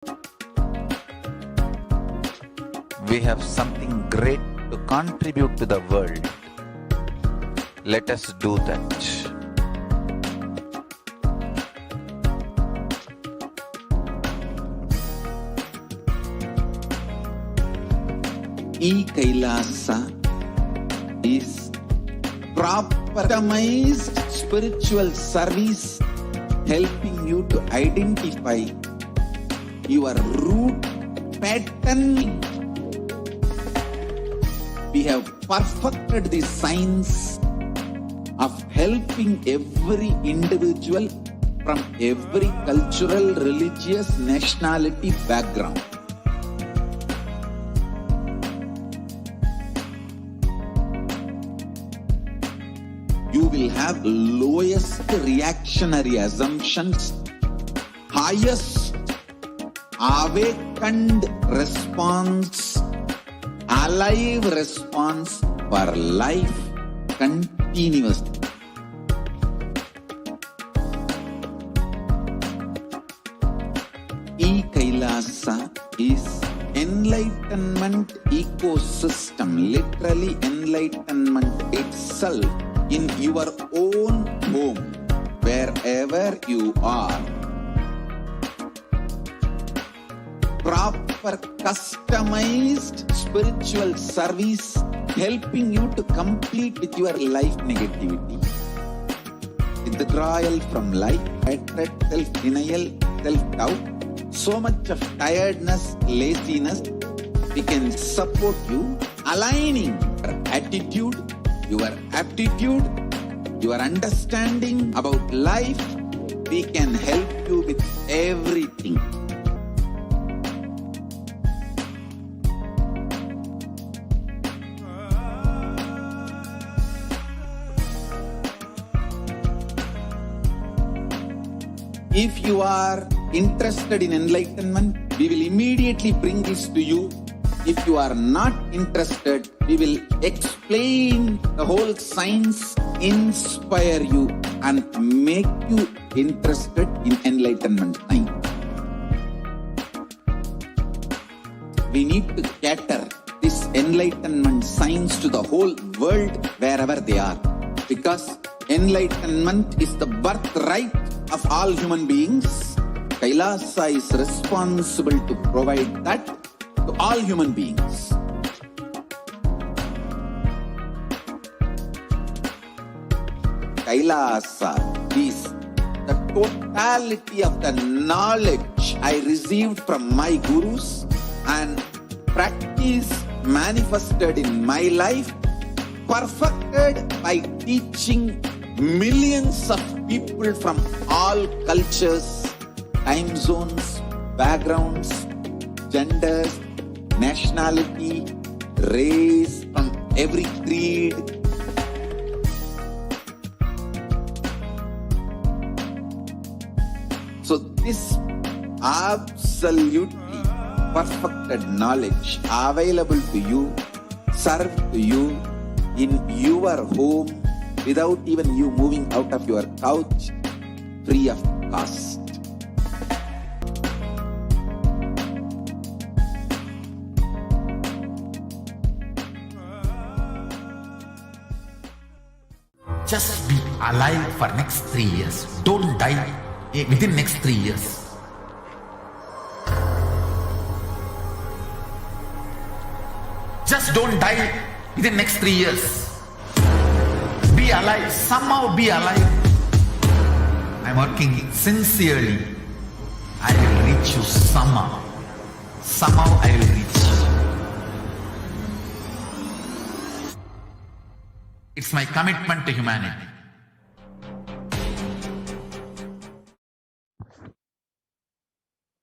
We have something great to contribute to the world. Let us do that. E-Kailasa is proper-customized spiritual service helping you to identify your root pattern. We have perfected the science of helping every individual from every cultural, religious, nationality background. You will have lowest reactionary assumptions, highest awakened response, alive response for life continuously. E-Kailasa is enlightenment ecosystem, literally enlightenment itself in your own home, wherever you are. Proper customized spiritual service helping you to complete with your life negativity. Withdrawal from life, hatred, self-denial, self-doubt, so much of tiredness, laziness, we can support you, aligning your attitude, your aptitude, your understanding about life. We can help you with everything. If you are interested in enlightenment, we will immediately bring this to you. If you are not interested, we will explain the whole science, inspire you and make you interested in enlightenment time. We need to cater this enlightenment science to the whole world wherever they are, because enlightenment is the birthright of all human beings. Kailasa is responsible to provide that to all human beings. Kailasa is the totality of the knowledge I received from my gurus and practice manifested in my life, perfected by teaching millions of people from all cultures, time zones, backgrounds, genders, nationality, race, from every creed. So this absolutely perfected knowledge available to you, served to you in your home, without even you moving out of your couch, free of cost. Just be alive for next 3 years. Don't die within next 3 years. Just don't die within next 3 years. Be alive, somehow be alive. I'm working sincerely. I will reach you somehow. Somehow I will reach you. It's my commitment to humanity.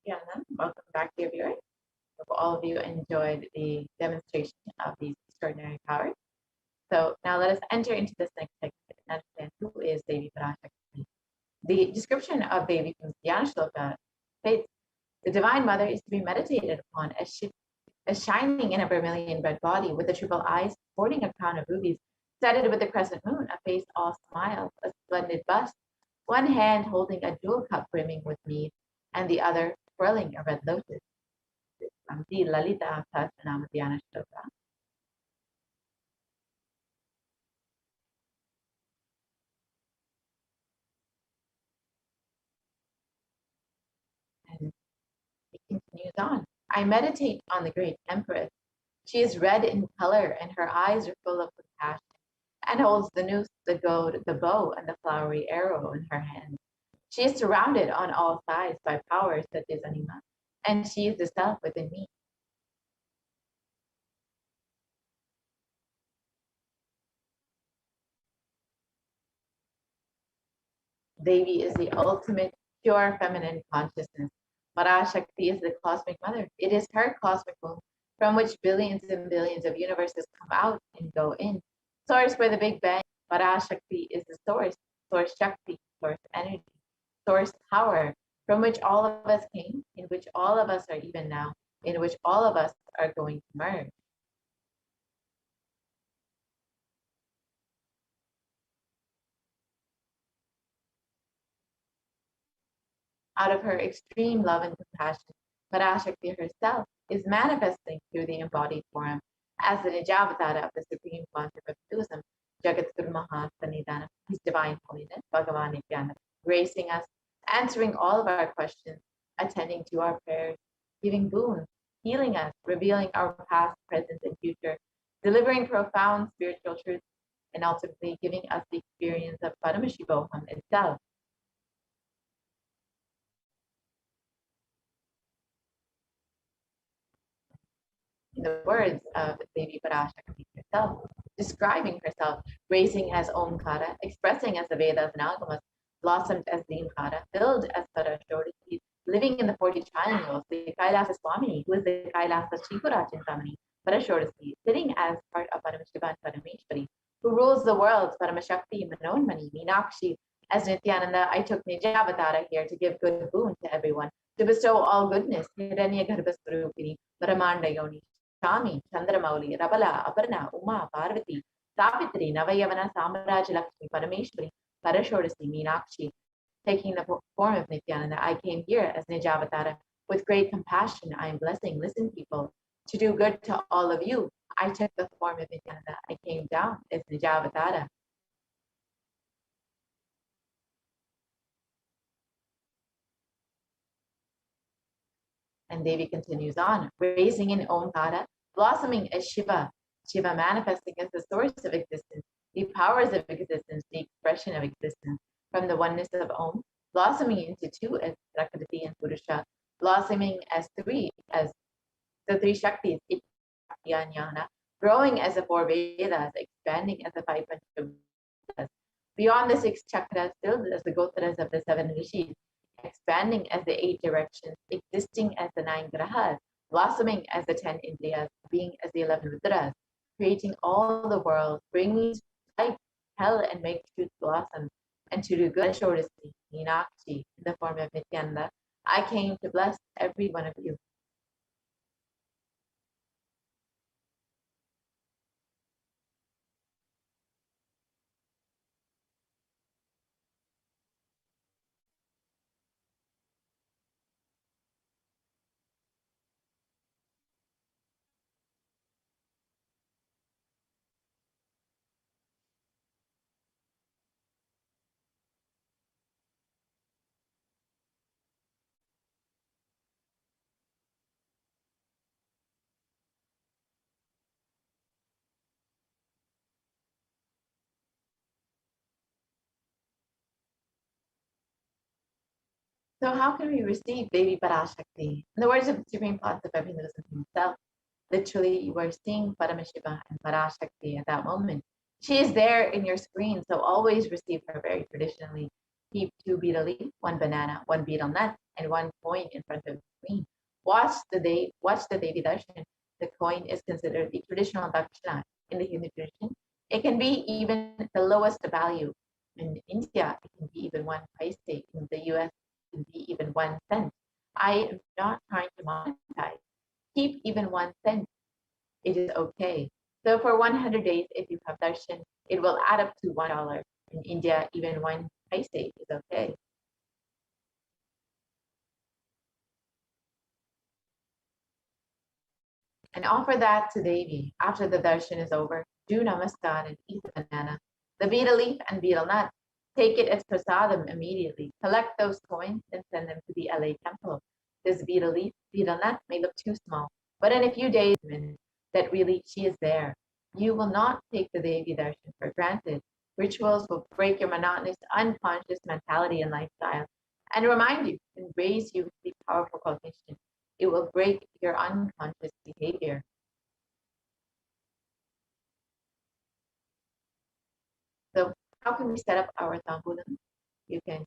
Yeah, welcome back, dear viewers. Hope all of you enjoyed the demonstration of these extraordinary powers. So now let us enter into this next segment and understand who is Devi Parashakti. The description of Devi from Dhyana Shloka states, the Divine Mother is to be meditated upon as shining in a vermilion red body with the triple eyes, sporting a crown of rubies, studded with the crescent moon, a face all smiles, a splendid bust, one hand holding a jewel cup brimming with mead, and the other twirling a red lotus. The Lalita Sahasranama Dhyana Shloka. And it continues on. I meditate on the great Empress. She is red in color, and her eyes are full of compassion, and holds the noose, the goad, the bow, and the flowery arrow in her hand. She is surrounded on all sides by powers such as Anima, and she is the self within me. Devi is the ultimate pure feminine consciousness. Parashakti is the cosmic mother. It is her cosmic womb from which billions and billions of universes come out and go in. Source for the Big Bang. Parashakti is the source, source Shakti, source energy, source power, from which all of us came, in which all of us are even now, in which all of us are going to merge. Out of her extreme love and compassion, Parashakti herself is manifesting through the embodied form as the Nijavatara of the Supreme Quantum of Hinduism, Jagatguru Mahasanidana, His Divine Holiness, Bhagavan Nithyananda, gracing us, answering all of our questions, attending to our prayers, giving boons, healing us, revealing our past, present, and future, delivering profound spiritual truths, and ultimately giving us the experience of Paramashivoham itself. In the words of Devi Parashakti herself, describing herself, raising as Omkara, expressing as the Vedas and Agamas, blossomed as Deemkara, filled as Parashakti, living in the 40 triangles, the Kailasa Swamini, who is the Kailasa Shikura Chintamani, Parashakti, sitting as part of Paramashiva and Parameshwari, who rules the worlds, Paramashakti, Manonmani, Meenakshi. As Nithyananda, I took Nijavatara here to give good boon to everyone, to bestow all goodness, Hiranya Garbhasvarupini, Paramanda Yoni, Shami, Chandramauli, Rabala, Aparna, Uma, Parvati, Savitri, Navayavana, Samaraj Lakshmi, Parameshwari, Parashodasi, Meenakshi. Taking the form of Nithyananda, I came here as Nijavatara. With great compassion, I am blessing, listen people, to do good to all of you. I took the form of Nithyananda. I came down as Nijavatara. And Devi continues on, raising in Omkara, blossoming as Shiva, Shiva manifesting as the source of existence, the powers of existence, the expression of existence, from the oneness of Om, blossoming into two as Prakriti and Purusha, blossoming as three, as the three Shaktis, Jnana, growing as the four Vedas, expanding as the five Panchavadas, beyond the six chakras, filled as the Gotras of the seven Rishis, expanding as the 8 directions, existing as the 9 grahas, blossoming as the 10 Indriyas, being as the 11 Rudras, creating all the world, bringing to light hell and make truth blossom, and to do good. Shodasi, Meenakshi, in the form of Nithyananda, I came to bless every one of you. So how can we receive Devi Parashakti? In the words of the Supreme Concept of Hinduism himself, literally you are seeing Paramashiva and Parashakti at that moment. She is there in your screen, so always receive her very traditionally. Keep 2 betel leaf, 1 banana, 1 betel nut, and 1 coin in front of the screen. Watch the Devi Darshan. The coin is considered the traditional dakshina in the Hindu tradition. It can be even the lowest value. In India, it can be even 1 paise. In the US, can be even 1 cent. I am not trying to monetize. Keep even 1 cent. It is okay. So for 100 days, if you have darshan, it will add up to $1. In India, even 1 paise is okay. and offer that to Devi. After the darshan is over, do namaskar and eat the banana, the betel leaf and betel nut. Take it as prasadam immediately. Collect those coins and send them to the LA temple. This betel leaf, betel nut may look too small, but in a few days, that really she is there. You will not take the Devi darshan for granted. Rituals will break your monotonous, unconscious mentality and lifestyle and remind you and raise you with the powerful cognition. It will break your unconscious behavior. So how can we set up our tambulam? You can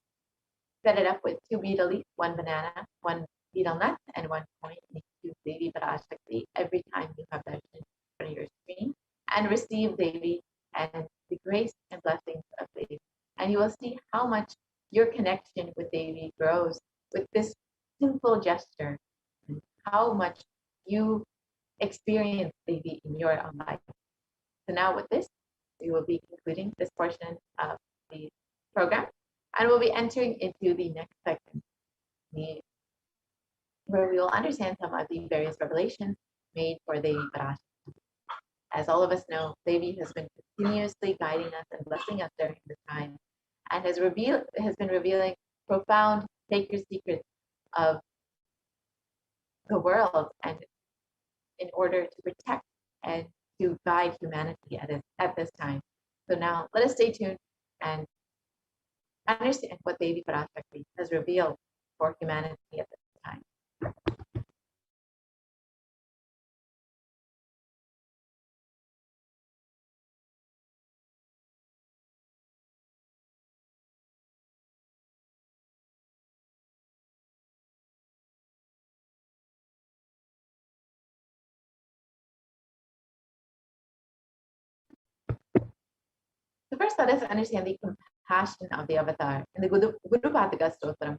set it up with 2 betel leaf, 1 banana, 1 betel nut, and 1 coin. You use Devi Parashakti every time you have darshan on your screen and receive Devi and the grace and blessings of Devi. And you will see how much your connection with Devi grows with this simple gesture and how much you experience Devi in your own life. So now with this, we will be concluding this portion of the program and we'll be entering into the next section where we will understand some of the various revelations made for Devi Parashakti. As all of us know, Devi has been continuously guiding us and blessing us during this time and has been revealing profound sacred secrets of the world and in order to protect and to guide humanity at this time. So now let us stay tuned and understand what Devi Parashakti has revealed for humanity at this time. So first, let us understand the compassion of the avatar in the Guru Padaka Stotram,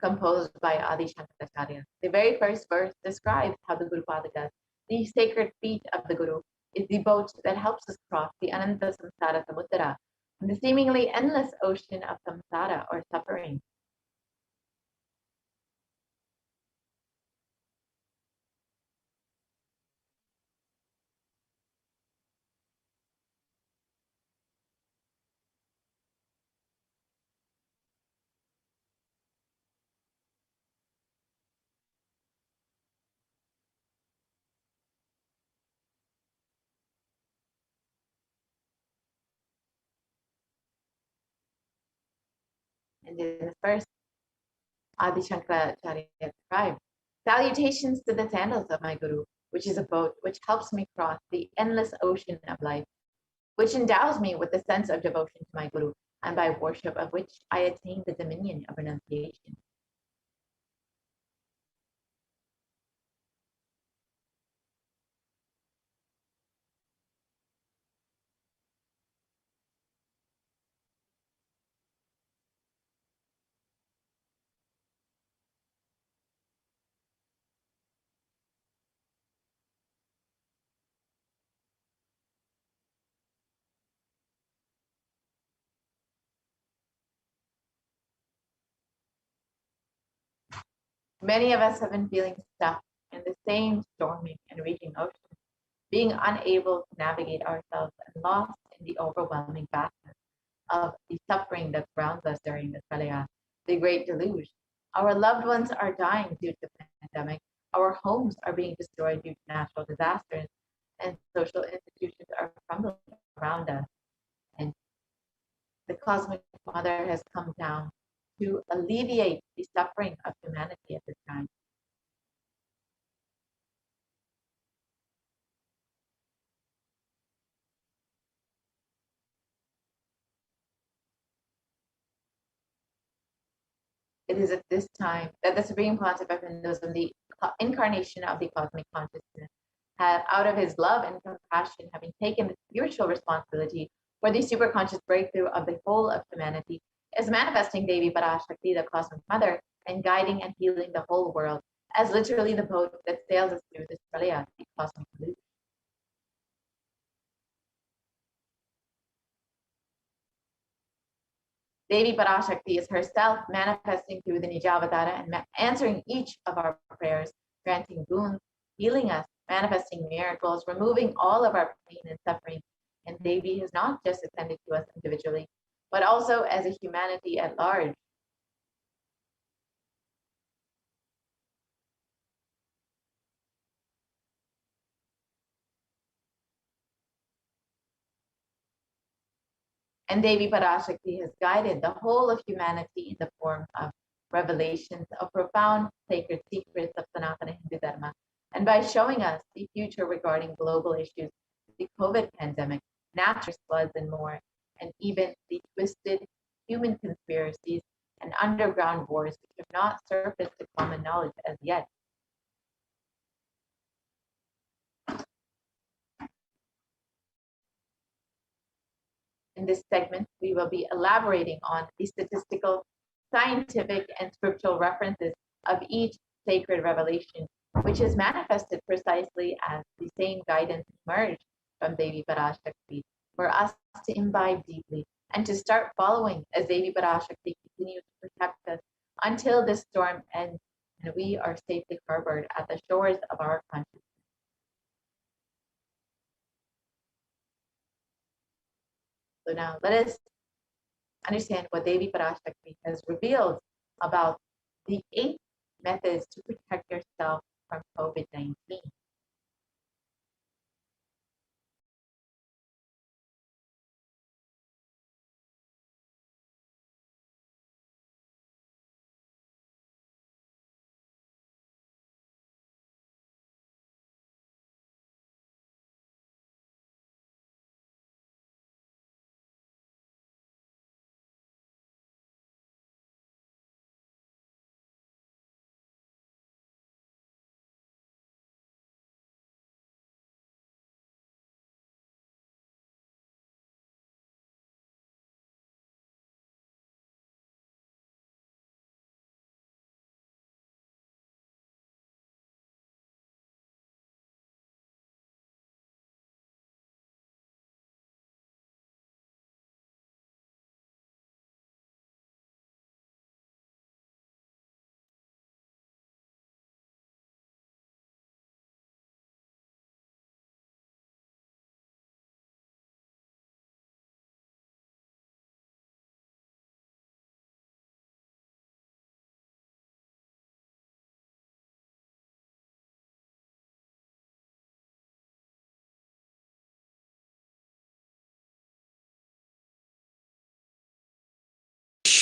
composed by Adi Shankaracharya. The very first verse describes how the Guru Padaka, the sacred feet of the Guru, is the boat that helps us cross the Ananta Samsara Samudra, the seemingly endless ocean of samsara or suffering. And in the first, Adi Shankaracharya described, salutations to the sandals of my Guru, which is a boat which helps me cross the endless ocean of life, which endows me with the sense of devotion to my Guru, and by worship of which I attain the dominion of renunciation. Many of us have been feeling stuck in the same storming and raging ocean, being unable to navigate ourselves and lost in the overwhelming vastness of the suffering that surrounds us during the Pralaya, the great deluge. Our loved ones are dying due to the pandemic. Our homes are being destroyed due to natural disasters, and social institutions are crumbling around us. And the Cosmic Mother has come down to alleviate the suffering of humanity at this time. It is at this time that the Supreme Pontiff of Hinduism, the incarnation of the cosmic consciousness, out of his love and compassion, having taken the spiritual responsibility for the superconscious breakthrough of the whole of humanity, is manifesting Devi Parashakti, the cosmic mother, and guiding and healing the whole world, as literally the boat that sails us through this Pralaya, the cosmic loop. Devi Parashakti is herself manifesting through the Nijavatara and answering each of our prayers, granting boons, healing us, manifesting miracles, removing all of our pain and suffering. And Devi has not just attended to us individually, but also as a humanity at large. And Devi Parashakti has guided the whole of humanity in the form of revelations of profound sacred secrets of Sanatana Hindu Dharma. And by showing us the future regarding global issues, the COVID pandemic, natural floods, and more, and even the twisted human conspiracies and underground wars which have not surfaced to common knowledge as yet. In this segment, we will be elaborating on the statistical, scientific, and scriptural references of each sacred revelation, which is manifested precisely as the same guidance emerged from Devi Parashakti for us to imbibe deeply and to start following as Devi Parashakti continues to protect us until this storm ends and we are safely harbored at the shores of our consciousness. So now let us understand what Devi Parashakti has revealed about the 8 methods to protect yourself from COVID-19.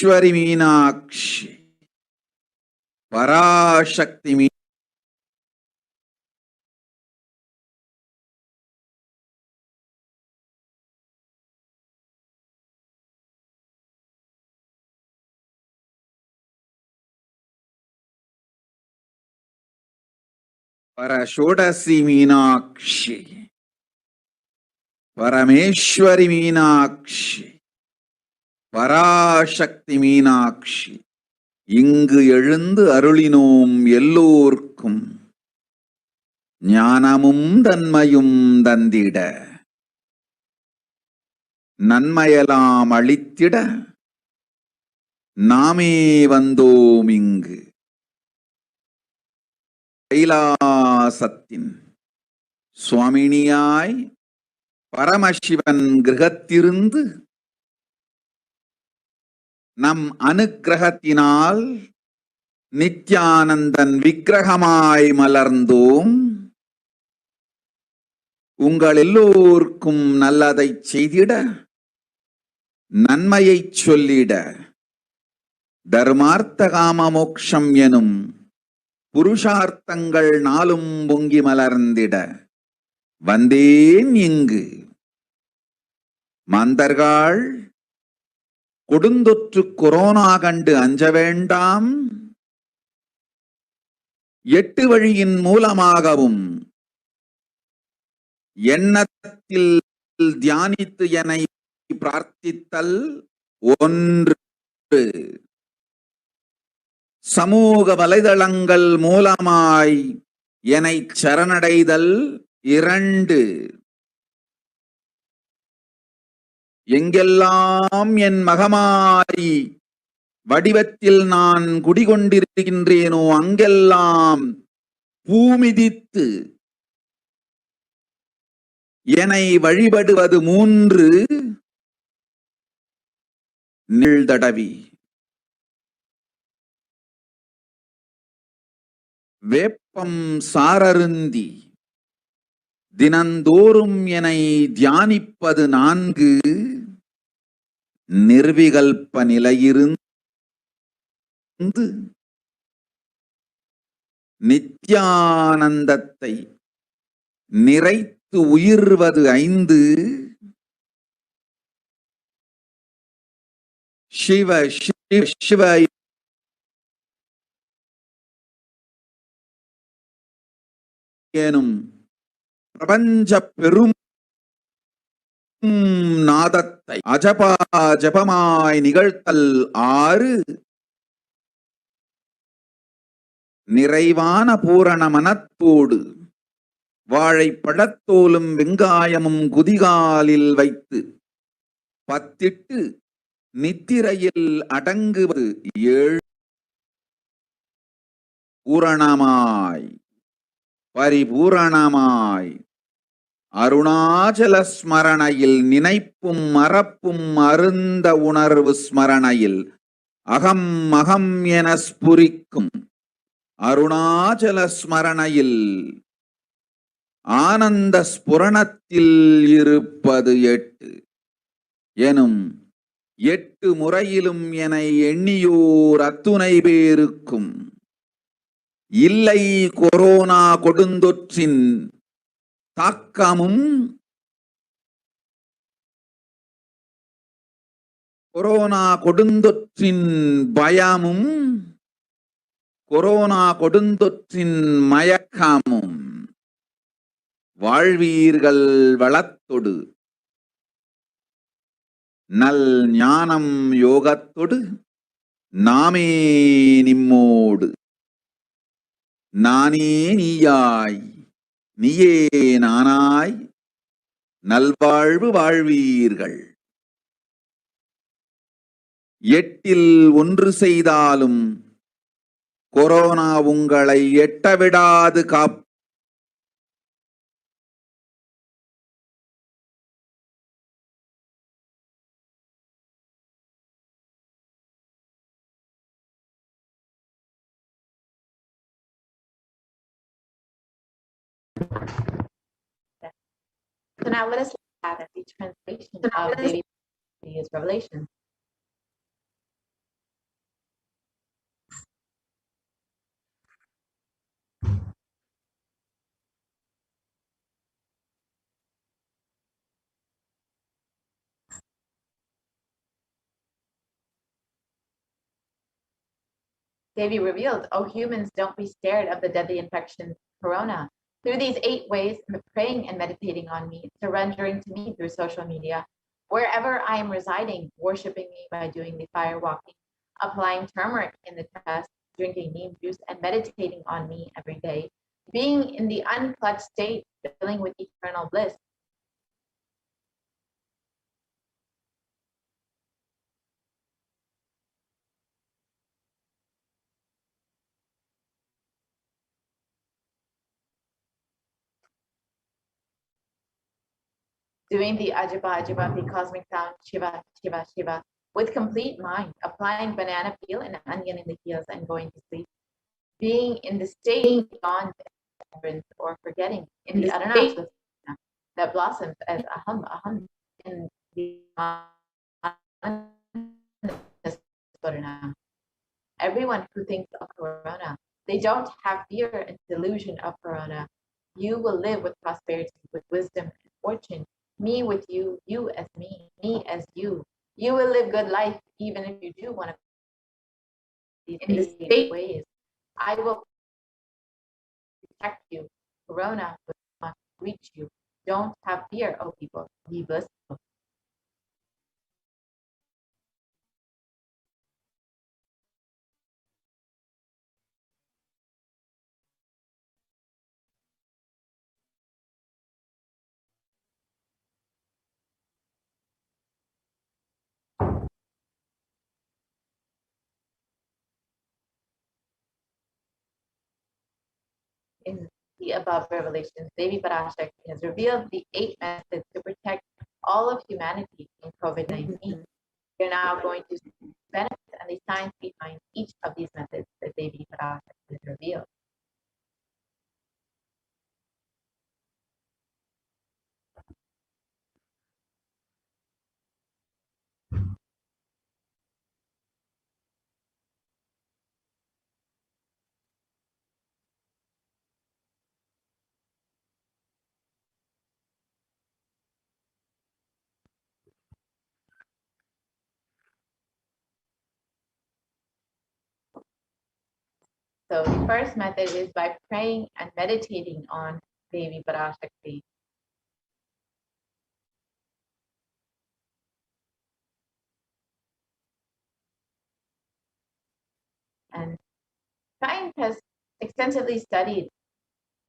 Ishwari Meenakshi, Parashakti Parashodasi Meenakshi, Parameshwari Meenakshi, Parashakti Meenakshi, இங்கு எழுந்து அருளினோம் எல்லோர்க்கும் ஞானமும் தன்மையும் தந்திட நன்மையெல்லாம் அளித்திட நாமே வந்தோம் இங்கு கைலாசத்தின் சுவாமினியாய் பரமசிவன் கிரகத்திருந்து நம் அனுக்கிரகத்தினால் நித்யானந்தன் விக்கிரகமாய் மலர்ந்தோம். உங்கள் எல்லோருக்கும் நல்லதை செய்திட நன்மையை சொல்லிட தர்மார்த்த காம மோக்ஷம் எனும் புருஷார்த்தங்கள் நாளும் பொங்கி மலர்ந்திட வந்தேன் இங்கு. மாந்தர்கள் கொடுந்தொற்று கொரோனா கண்டு அஞ்ச வேண்டாம். 8 வழியின் மூலமாகவும் எண்ணத்தில் தியானித்து என்னை பிரார்த்தித்தல் 1, சமூக வலைதளங்கள் மூலமாய் என்னை சரணடைதல் 2, எங்கெல்லாம் என் மகமாரி வடிவத்தில் நான் குடிகொண்டிருக்கின்றேனோ அங்கெல்லாம் பூமிதித்து என்னை வழிபடுவது 3 நீள்தடவி வேப்பம் சாரருந்தி தினந்தோறும் என்னை தியானிப்பது 4 நிர்விகல்ப நிலையிருந்து நித்யானந்தத்தை நிறைத்து உயிர்வது 5 சிவ சிவ சிவ எனும் பிரபஞ்ச பெரும் நாதத்தை அஜபா ஜபமாய் நிகழ்த்தல் 6 நிறைவான பூரண மனத்தோடு வாழைப்பழத்தோலும் வெங்காயமும் குதிகாலில் வைத்து பத்திட்டு நித்திரையில் அடங்குவது 7 பூரணமாய் பரிபூரணமாய் அருணாச்சல ஸ்மரணையில் நினைப்பும் மறப்பும் அருந்த உணர்வு ஸ்மரணையில் அகம் அகம் என ஸ்புரிக்கும் அருணாச்சல ஸ்மரணையில் ஆனந்த ஸ்புரணத்தில் இருப்பது 8 எனும் 8 முறையிலும் என எண்ணியோர் அத்துணை பேருக்கும் இல்லை கொரோனா கொடுந்தொற்றின் தாக்கமும் கொரோனா கொடுந்தொற்றின் பயமும் கொரோனா கொடுந்தொற்றின் மயக்கமும் வாழ்வீர்கள் வளத்தொடு நல் ஞானம் யோகத்தொடு நாமே நிம்மோடு நானே நீயாய் நீயே நானாய் நல்வாழ்வு வாழ்வீர்கள் 8 1 செய்தாலும் கொரோனா உங்களை எட்டவிடாது காப்பு. So now let us look at the translation of Devi's revelation. Devi revealed, "O humans, don't be scared of the deadly infection, corona. Through these 8 ways, praying and meditating on me, surrendering to me through social media, wherever I am residing, worshiping me by doing the fire walking, applying turmeric in the chest, drinking neem juice, and meditating on me every day, being in the unclutched state, filling with eternal bliss, doing the Ajaba Ajaba, the cosmic sound, Shiva, Shiva, Shiva, with complete mind, applying banana peel and onion in the heels and going to sleep, being in the state beyond remembrance or forgetting, in the Adonai that blossoms as aham, aham, in the everyone who thinks of corona, they don't have fear and delusion of corona. You will live with prosperity, with wisdom and fortune. Me with you, you as me as you. You will live good life, even if you do one of these in the state ways. I will protect you. Corona will not reach you. Don't have fear, O people. Be blissful. In the above revelations, Devi Parashakti has revealed the 8 methods to protect all of humanity in COVID-19. We're now going to see the benefits and the science behind each of these methods that Devi Parashakti has revealed. So the first method is by praying and meditating on Devi Parashakti. And science has extensively studied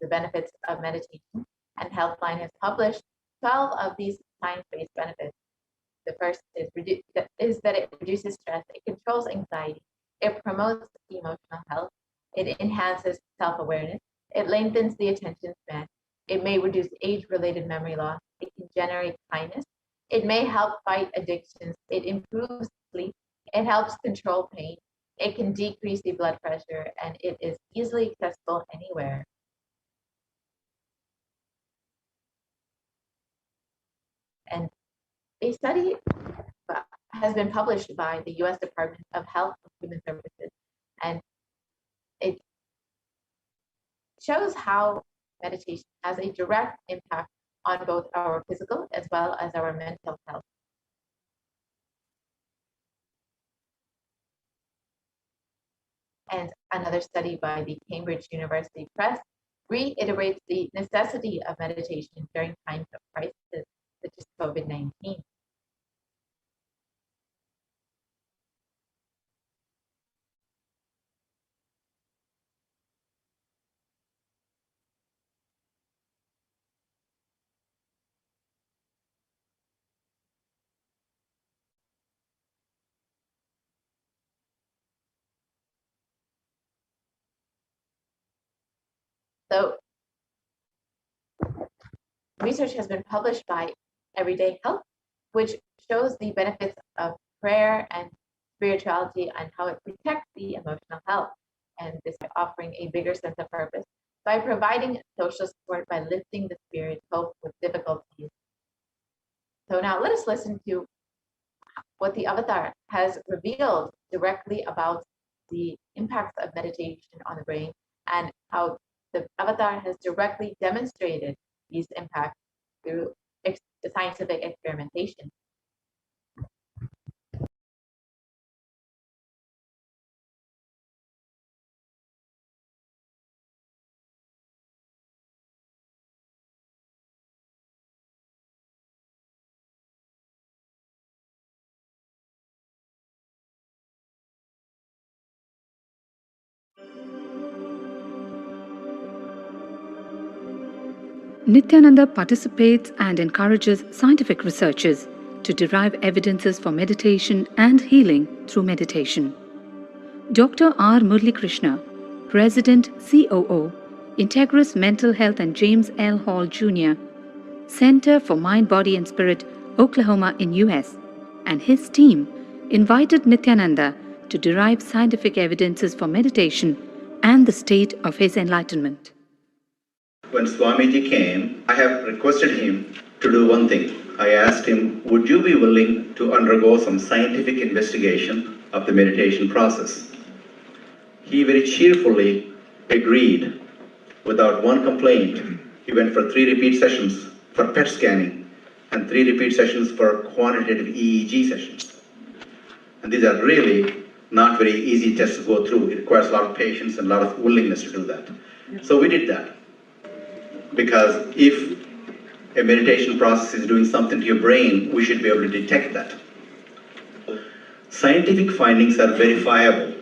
the benefits of meditation, and Healthline has published 12 of these science-based benefits. The first is that it reduces stress, it controls anxiety, it promotes emotional health, it enhances self-awareness, it lengthens the attention span, it may reduce age-related memory loss, it can generate kindness, it may help fight addictions, it improves sleep, it helps control pain, it can decrease the blood pressure, and it is easily accessible anywhere. And a study has been published by the U.S. Department of Health and Human Services, and it shows how meditation has a direct impact on both our physical as well as our mental health. And another study by the Cambridge University Press reiterates the necessity of meditation during times of crisis, such as COVID-19. So research has been published by Everyday Health, which shows the benefits of prayer and spirituality and how it protects the emotional health. And this by offering a bigger sense of purpose, by providing social support, by lifting the spirit, cope with difficulties. So now let us listen to what the avatar has revealed directly about the impacts of meditation on the brain and how the avatar has directly demonstrated these impacts through scientific experimentation. Nithyananda participates and encourages scientific researchers to derive evidences for meditation and healing through meditation. Dr. R. Murli Krishna, President COO, Integris Mental Health and James L. Hall Jr., Center for Mind, Body and Spirit, Oklahoma in US, and his team invited Nithyananda to derive scientific evidences for meditation and the state of his enlightenment. When Swamiji came, I have requested him to do one thing. I asked him, would you be willing to undergo some scientific investigation of the meditation process? He very cheerfully agreed without one complaint. He went for 3 repeat sessions for PET scanning and 3 repeat sessions for quantitative EEG sessions. And these are really not very easy tests to go through. It requires a lot of patience and a lot of willingness to do that. So we did that. Because if a meditation process is doing something to your brain, we should be able to detect that. Scientific findings are verifiable.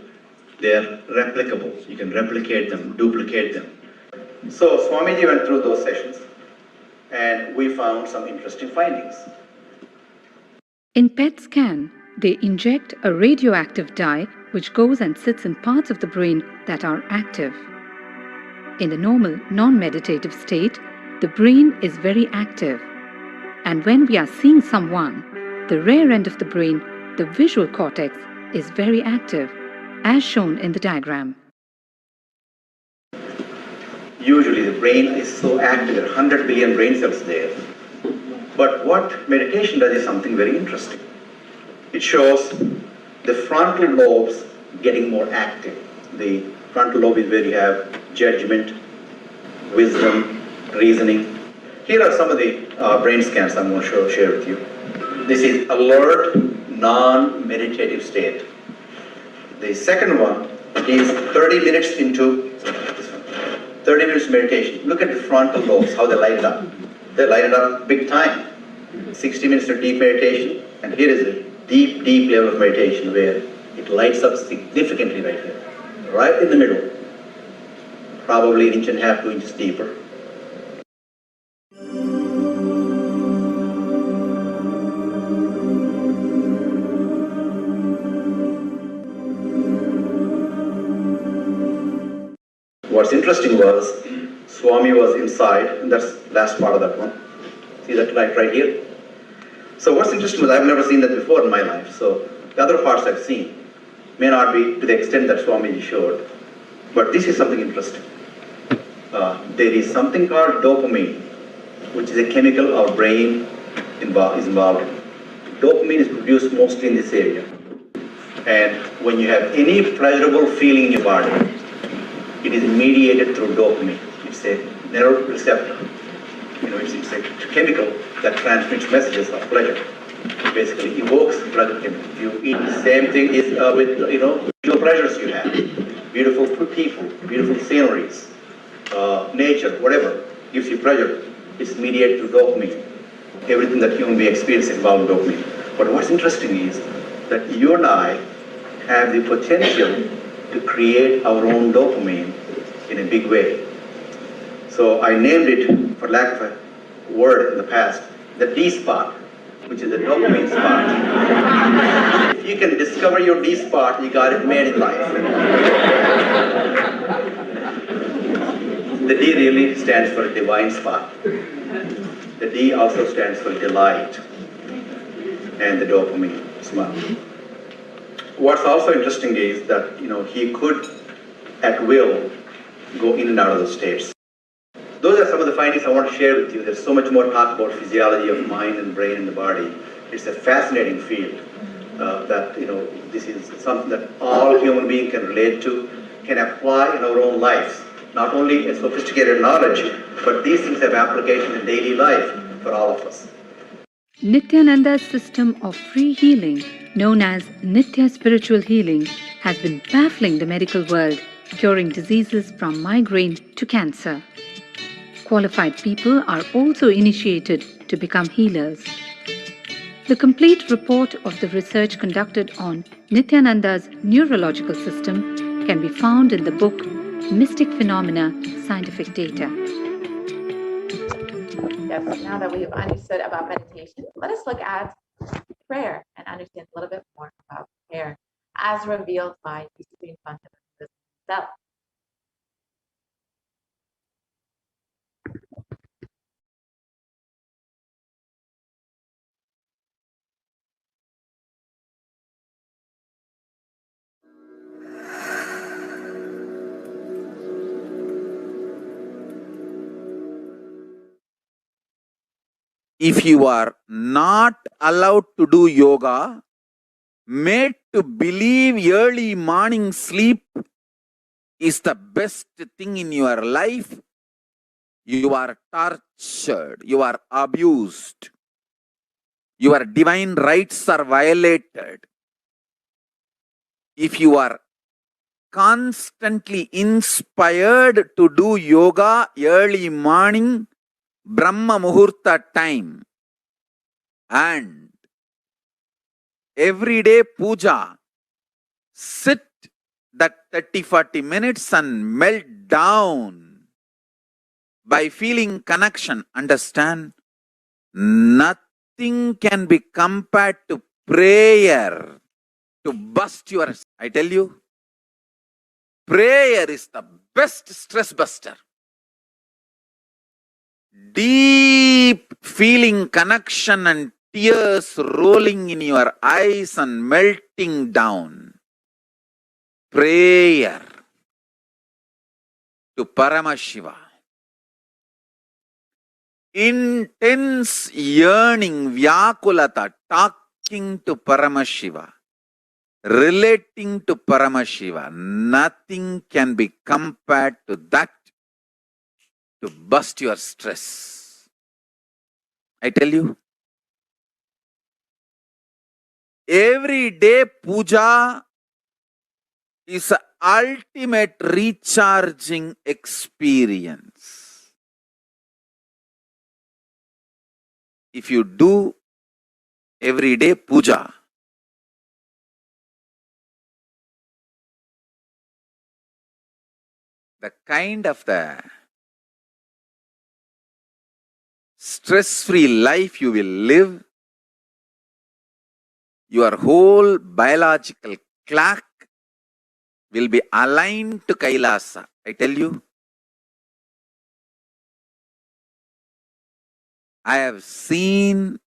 They are replicable. You can replicate them, duplicate them. So Swamiji went through those sessions and we found some interesting findings. In PET scan, they inject a radioactive dye which goes and sits in parts of the brain that are active. In the normal, non-meditative state, the brain is very active. And when we are seeing someone, the rear end of the brain, the visual cortex, is very active, as shown in the diagram. Usually the brain is so active, there are 100 billion brain cells there. But what meditation does is something very interesting. It shows the frontal lobes getting more active. The frontal lobe is where you have judgment, wisdom, reasoning. Here are some of the brain scans I'm going to share with you. This is alert, non-meditative state. The second one is 30 minutes into 30 minutes meditation. Look at the frontal lobes, how they light it up. They light it up big time. 60 minutes of deep meditation, and here is a deep, deep level of meditation where it lights up significantly right here. Right in the middle. Probably 1.5 inches, 2 inches deeper. What's interesting was, Swami was inside, and that's the last part of that one. See that light right here? So what's interesting was, I've never seen that before in my life, so the other parts I've seen may not be to the extent that Swamiji showed, but this is something interesting. There is something called dopamine, which is a chemical our brain is involved in. Dopamine is produced mostly in this area, and when you have any pleasurable feeling in your body, it is mediated through dopamine. It's a nerve receptor. It's a chemical that transmits messages of pleasure. It basically evokes pleasure chemical. If you eat, the same thing is with visual pleasures you have. Beautiful people, beautiful sceneries, nature, whatever gives you pleasure. It's mediated through dopamine. Everything that human being experiences involves dopamine. But what's interesting is that you and I have the potential to create our own dopamine in a big way. So I named it, for lack of a word in the past, the D spot, which is the dopamine spot. If you can discover your D spot, you got it made in life. The D really stands for a divine spot. The D also stands for delight, and the dopamine spot. What's also interesting is that he could, at will, go in and out of those states. Those are some of the findings I want to share with you. There's so much more talk about physiology of mind and brain and the body. It's a fascinating field that this is something that all human beings can relate to, can apply in our own lives. Not only a sophisticated knowledge, but these things have application in daily life for all of us. Nithyananda's system of free healing, known as Nithya Spiritual Healing, has been baffling the medical world, curing diseases from migraine to cancer. Qualified people are also initiated to become healers. The complete report of the research conducted on Nithyananda's neurological system can be found in the book Mystic Phenomena, Scientific Data. Yes, now that we've understood about meditation, let us look at prayer and understand a little bit more about prayer as revealed by the Supreme Consciousness itself. If you are not allowed to do yoga, made to believe early morning sleep is the best thing in your life, you are tortured, you are abused, your divine rights are violated. If you are constantly inspired to do yoga early morning, Brahma Muhurta time, and everyday puja, sit that 30-40 minutes and melt down by feeling connection. Understand? Nothing can be compared to prayer to bust your... I tell you, prayer is the best stress buster. deep feeling connection and tears rolling in your eyes and melting down. Prayer to Paramashiva. Intense yearning, Vyakulata, talking to Paramashiva, relating to Paramashiva. Nothing can be compared to that to bust your stress. I tell you, every day puja is an ultimate recharging experience. If you do every day puja, the kind of the stress-free life you will live, your whole biological clock will be aligned to Kailasa. I tell you, I have seen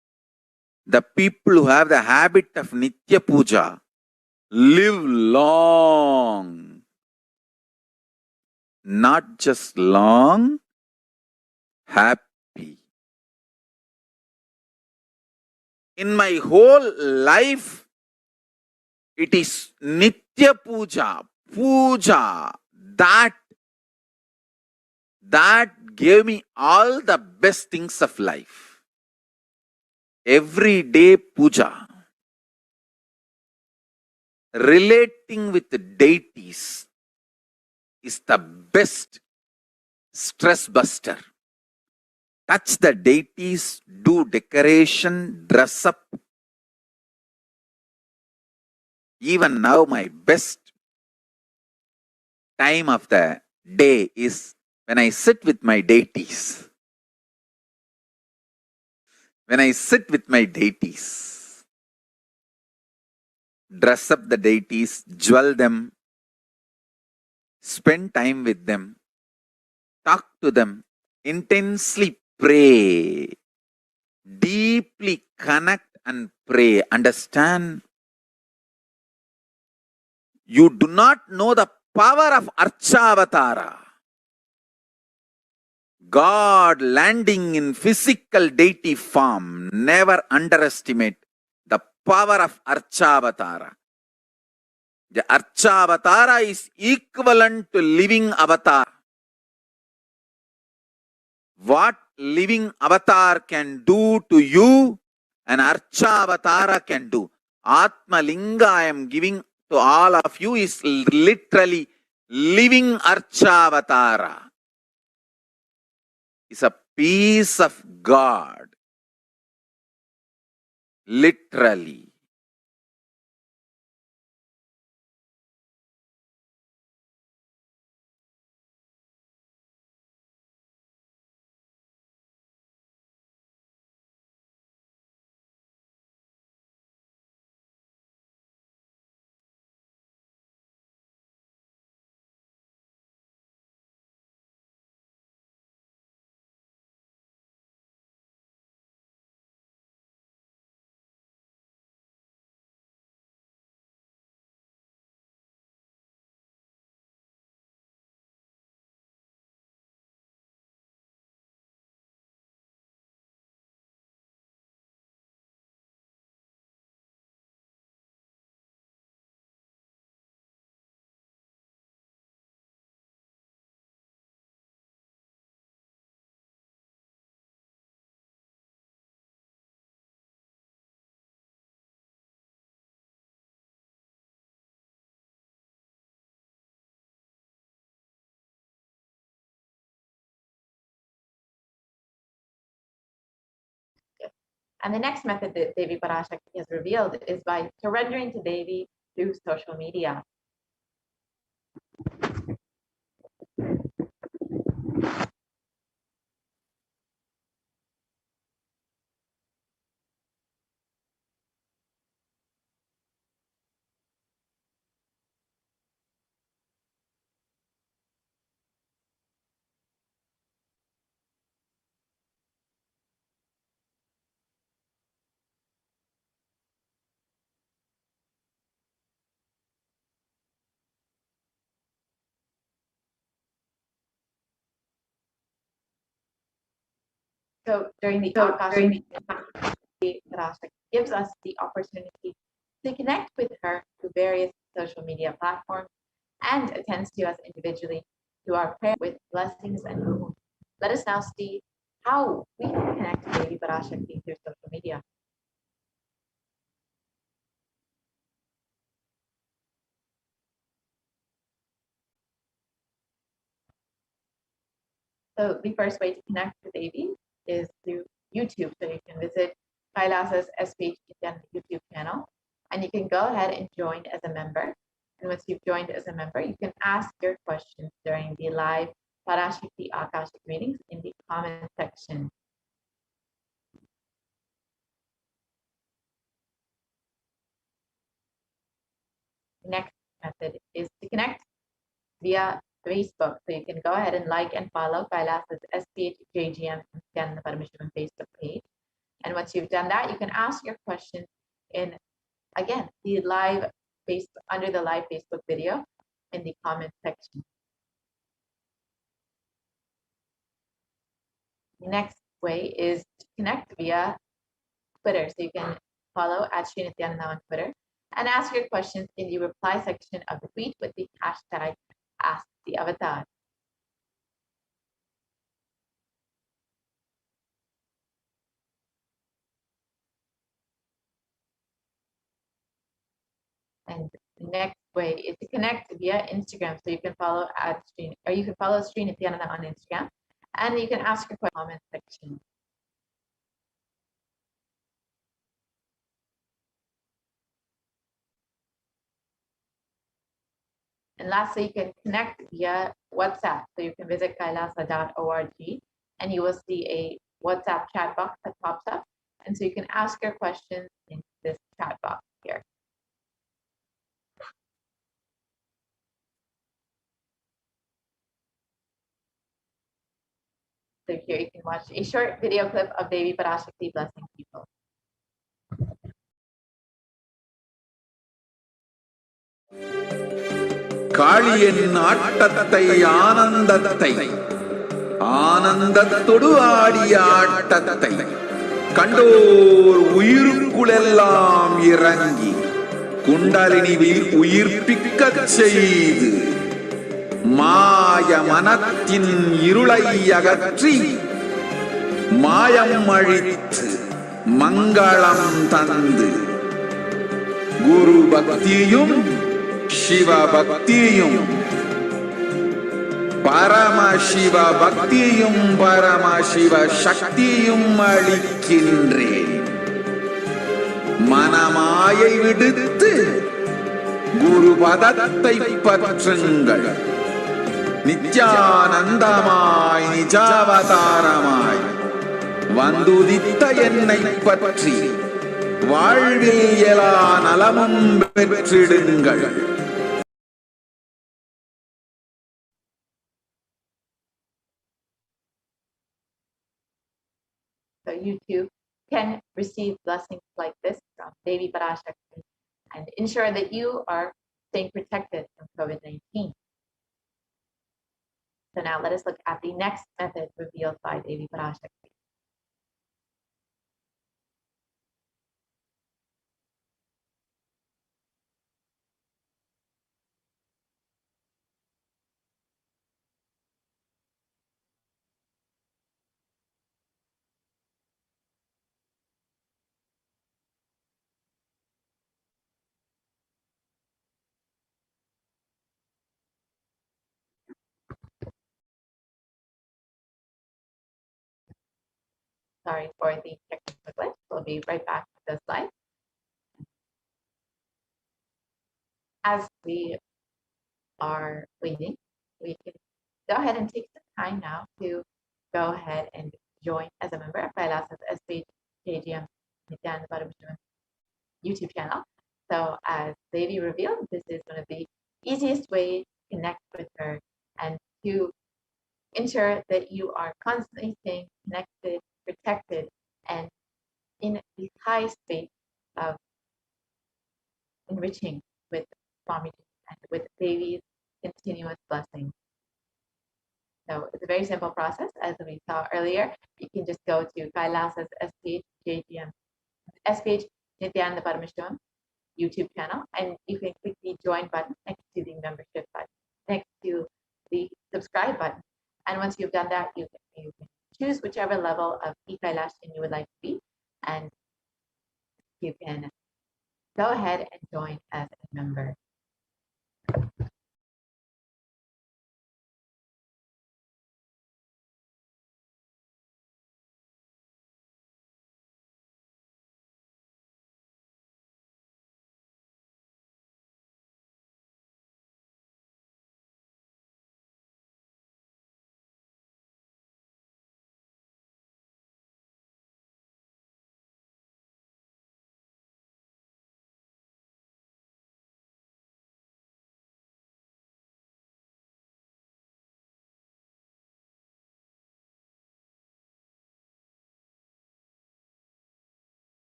the people who have the habit of Nitya Puja live long. Not just long, happy. In my whole life, it is Nitya Puja, Puja, that gave me all the best things of life. Every day puja, relating with the deities is the best stress buster. Touch the deities, do decoration, dress up. Even now, my best time of the day is when I sit with my deities. When I sit with my deities, dress up the deities, jewel them, spend time with them, talk to them, intensely pray, deeply connect and pray. Understand, you do not know the power of Archavatara. God landing in physical deity form. Never underestimate the power of Archavatara. The Archavatara is equivalent to living avatar. What living avatar can do to you, an Archavatara can do. Atma Linga I am giving to all of you is literally living Archavatara. It's a piece of God. Literally. And the next method that Devi Parashakti has revealed is by surrendering to Devi through social media. So during the Akashic, Parashakti gives us the opportunity to connect with her through various social media platforms and attends to us individually through our prayer with blessings and rules. Let us now see how we can connect to Devi Parashakti through social media. So the first way to connect with Devi is through YouTube. So you can visit Kailasa's SPH YouTube channel, and you can go ahead and join as a member. And once you've joined as a member, you can ask your questions during the live Parashakti Akashic meetings in the comment section. Next method is to connect via Facebook. So you can go ahead and like and follow Kailasa's SPH Nithyananda Paramashivam Facebook page. And once you've done that, you can ask your questions in, again, the live under the live Facebook video in the comment section. The next way is to connect via Twitter. So you can follow at Sri Nithyananda on Twitter and ask your questions in the reply section of the tweet with the hashtag #AskTheAvatar. And the next way is to connect via Instagram. So you can follow Sri Nithyananda on Instagram, and you can ask your comment section. And lastly, you can connect via WhatsApp. So you can visit kailasa.org and you will see a WhatsApp chat box that pops up. And so you can ask your questions in this chat box here. So here you can watch a short video clip of Devi Parashakti blessing people. காளியின் ஆட்டத்தை ஆனந்தத்தை ஆனந்தத்தொடு ஆடிய ஆட்டத்தை கண்டோர் உயிருக்குளெல்லாம் இறங்கி குண்டலினிவில் உயிர்ப்பிக்கச் செய்து மாய மனத்தின் இருளை அகற்றி மாயம் அழித்து மங்களம் தந்து குரு பக்தியும் சிவ பக்தியும் பரமசிவ பக்தியும் பரமசிவ சக்தியும் அளிக்கின்றேன். மனமாயை விடுத்து குரு பதத்தை பற்றுங்கள். நித்யானந்தமாய் நிஜாவதாரமாய் வந்துதித்த என்னை பற்றி வாழ்வில் எல்லா நலமும் பெற்றிடுங்கள். So you too can receive blessings like this from Devi Parashakti and ensure that you are staying protected from COVID-19. So now let us look at the next method revealed by Devi Parashakti. Sorry for the technical glitch. We'll be right back with the slide. As we are waiting, we can go ahead and take some time now to go ahead and join as a member of Kailasa's SPH Nithyananda Paramashivam YouTube channel. So as Devi revealed, this is one of the easiest ways to connect with her and to ensure that you are constantly staying connected, protected, and in the high state of enriching with Swamiji and with Devi's continuous blessings. So it's a very simple process. As we saw earlier, you can just go to Kailasa's SPH Nithyananda Paramashivam YouTube channel, and you can click the join button next to the membership button, next to the subscribe button. And once you've done that, you can choose whichever level of e-Kailashan you would like to be, and you can go ahead and join as a member.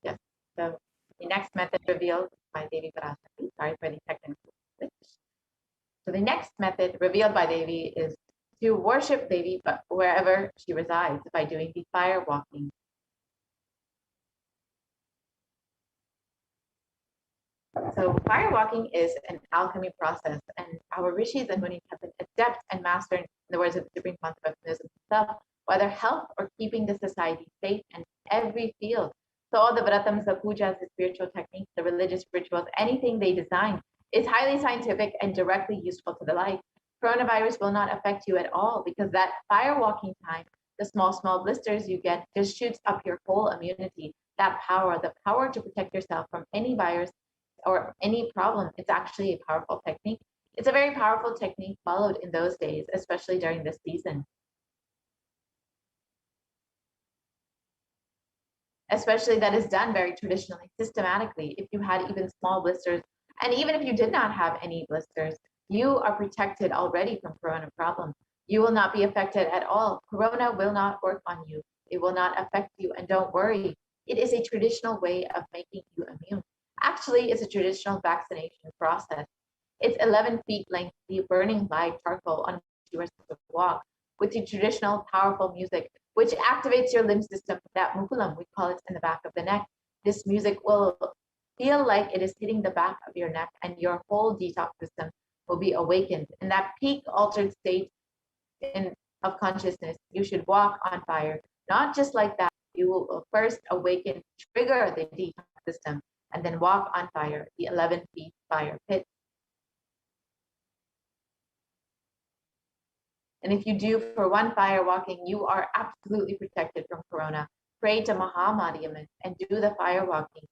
Yes. So the next method revealed by Devi Parashakti. Sorry for the technical glitch. So the next method revealed by Devi is to worship Devi but wherever she resides by doing the fire walking. So fire walking is an alchemy process, and our rishis and munis have been adept and master, in the words of the Supreme Concept of Buddhism himself, whether help or keeping the society safe in every field So all the vratams, the pujas, the spiritual techniques, the religious rituals, anything they design is highly scientific and directly useful to the life. Coronavirus will not affect you at all because that fire walking time, the small blisters you get just shoots up your whole immunity. That power, the power to protect yourself from any virus or any problem, it's actually a powerful technique. It's a very powerful technique followed in those days, especially during this season. Especially that is done very traditionally, systematically. If you had even small blisters, and even if you did not have any blisters, you are protected already from corona problem. You will not be affected at all. Corona will not work on you. It will not affect you, and don't worry. It is a traditional way of making you immune. Actually, it's a traditional vaccination process. It's 11 feet lengthy burning live charcoal on which you are supposed to walk with the traditional powerful music, which activates your limb system, that mukulam, we call it in the back of the neck. This music will feel like it is hitting the back of your neck and your whole detox system will be awakened. In that peak altered state of consciousness, you should walk on fire. Not just like that, you will first awaken, trigger the detox system, and then walk on fire, the 11 feet fire pit. And if you do for one fire walking, you are absolutely protected from corona. Pray to Mahamariam and do the fire walking.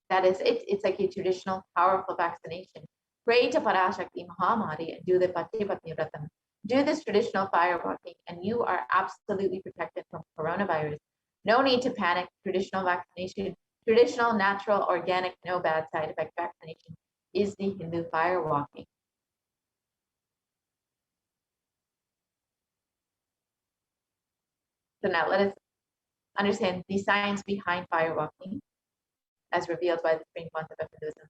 That is it. It's like a traditional, powerful vaccination. Pray to Parashakti Mahamari and do the Patipatni Vratam. Do this traditional fire walking and you are absolutely protected from coronavirus. No need to panic. Traditional vaccination, traditional, natural, organic, no bad side effect vaccination is the Hindu fire walking. So now let us understand the science behind fire walking as revealed by the Supreme Concept of Hinduism.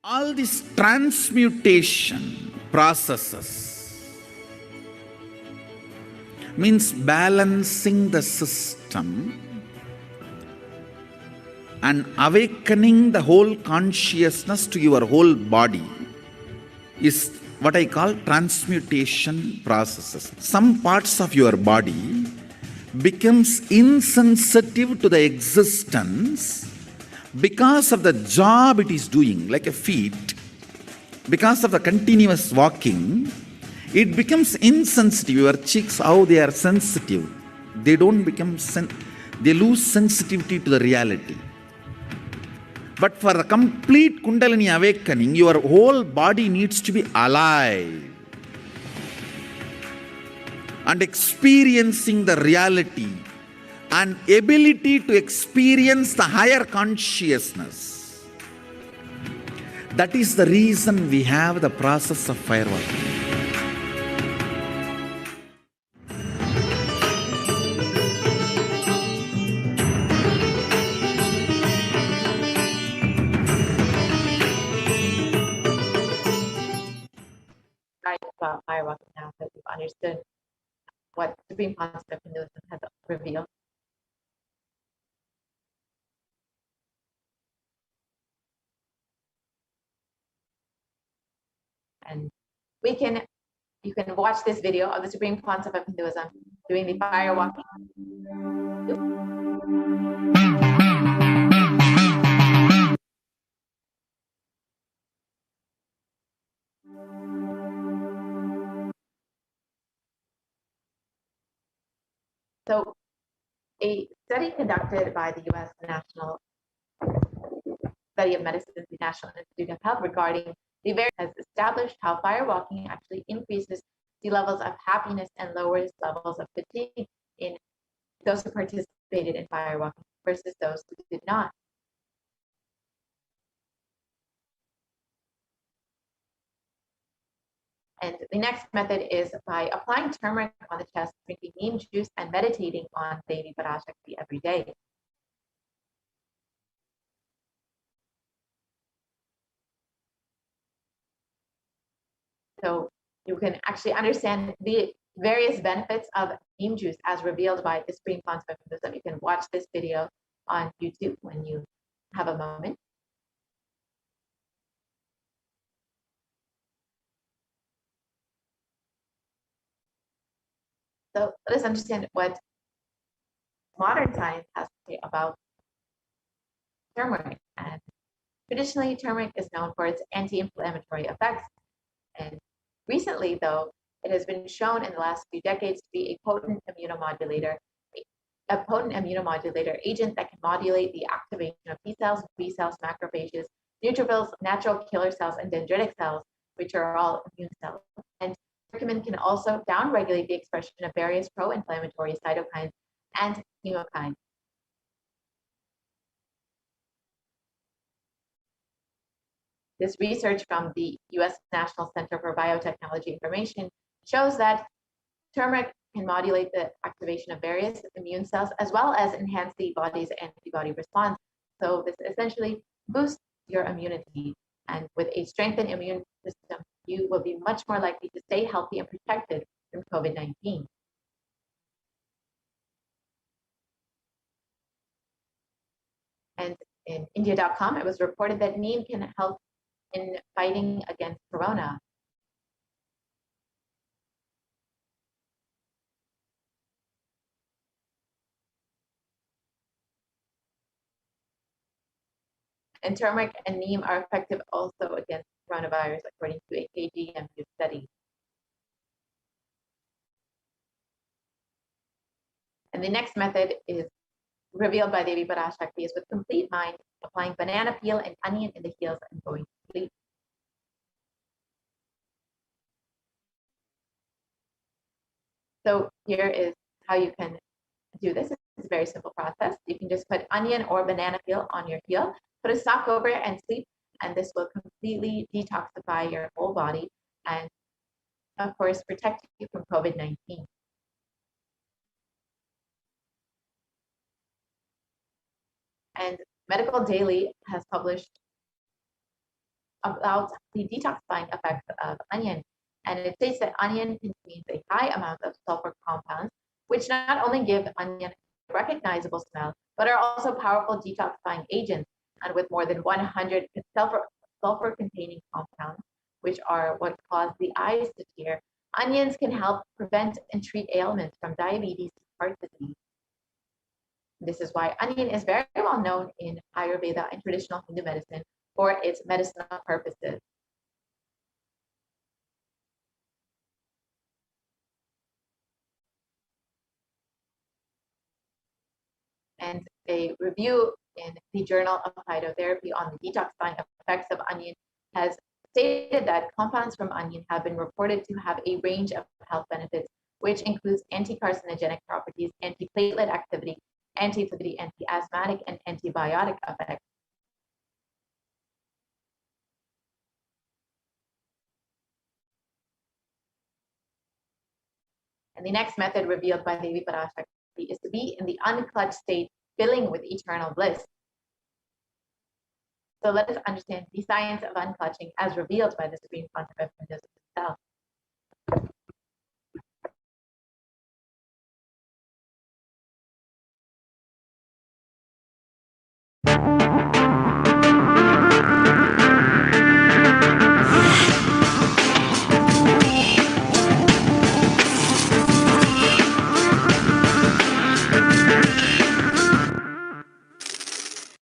All these transmutation processes means balancing the system and awakening the whole consciousness to your whole body is what I call transmutation processes. Some parts of your body becomes insensitive to the existence because of the job it is doing, like a feet, because of the continuous walking, it becomes insensitive. Your cheeks, how they are sensitive, they don't become, they lose sensitivity to the reality. But for a complete Kundalini awakening, your whole body needs to be alive and experiencing the reality and ability to experience the higher consciousness. That is the reason we have the process of fireworking. About fire walking now that you've understood what Supreme Concept of Hinduism has revealed. And you can watch this video of the Supreme Concept of Hinduism doing the fire walking. So a study conducted by the U.S. National Study of Medicine, the National Institute of Health, regarding the various has established how fire walking actually increases the levels of happiness and lowers levels of fatigue in those who participated in fire walking versus those who did not. And the next method is by applying turmeric on the chest, drinking neem juice, and meditating on Devi Parashakti every day. So you can actually understand the various benefits of neem juice as revealed by the Supreme Concept of Hinduism. You can watch this video on YouTube when you have a moment. So let us understand what modern science has to say about turmeric. And traditionally, turmeric is known for its anti-inflammatory effects. And recently, though, it has been shown in the last few decades to be a potent immunomodulator agent that can modulate the activation of T cells, B cells, macrophages, neutrophils, natural killer cells, and dendritic cells, which are all immune cells. And curcumin can also downregulate the expression of various pro-inflammatory cytokines and chemokines. This research from the U.S. National Center for Biotechnology Information shows that turmeric can modulate the activation of various immune cells as well as enhance the body's antibody response. So this essentially boosts your immunity. And with a strengthened immune system, you will be much more likely to stay healthy and protected from COVID-19. And in India.com, it was reported that neem can help in fighting against corona. And turmeric and neem are effective also against coronavirus, according to a KGMU study. And the next method is revealed by Devi Parashakti is with complete mind, applying banana peel and onion in the heels and going to sleep. So here is how you can do this. It's a very simple process. You can just put onion or banana peel on your heel, put a sock over it and sleep, and this will completely detoxify your whole body and, of course, protect you from COVID-19. And Medical Daily has published about the detoxifying effects of onion. And it states that onion contains a high amount of sulfur compounds, which not only give onion a recognizable smell, but are also powerful detoxifying agents. And with more than 100 sulfur-containing compounds, which are what cause the eyes to tear, onions can help prevent and treat ailments from diabetes to heart disease. This is why onion is very well known in Ayurveda and traditional Hindu medicine for its medicinal purposes. And a review in the Journal of Phytotherapy on the detoxifying effects of onion has stated that compounds from onion have been reported to have a range of health benefits, which includes anti-carcinogenic properties, anti-platelet activity, anti-acidity, anti-asthmatic, and antibiotic effects. And the next method revealed by Devi Parashakti is to be in the unclutched state, filling with eternal bliss. So let us understand the science of unclutching as revealed by the Supreme Pontiff himself.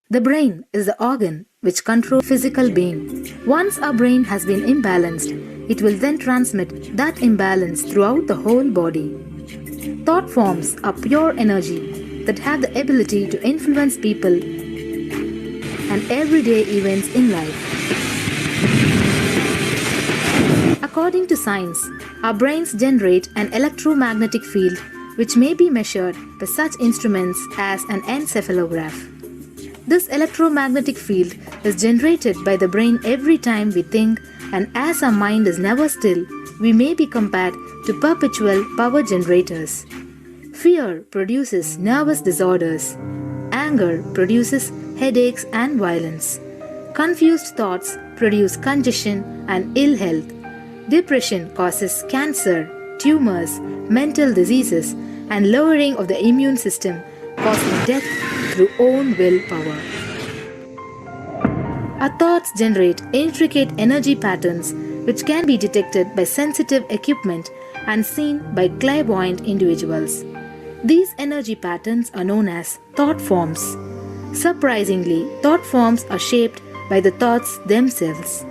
The brain is the organ which controls physical being. Once our brain has been imbalanced, it will then transmit that imbalance throughout the whole body. Thought forms are pure energy that have the ability to influence people and everyday events in life. According to science, our brains generate an electromagnetic field which may be measured by such instruments as an encephalograph. This electromagnetic field is generated by the brain every time we think, and as our mind is never still, we may be compared to perpetual power generators. Fear produces nervous disorders. Anger produces headaches and violence. Confused thoughts produce congestion and ill health. Depression causes cancer, tumors, mental diseases, and lowering of the immune system, causing death through own willpower. Our thoughts generate intricate energy patterns which can be detected by sensitive equipment and seen by clairvoyant individuals. These energy patterns are known as thought forms. Surprisingly, thought forms are shaped by the thoughts themselves.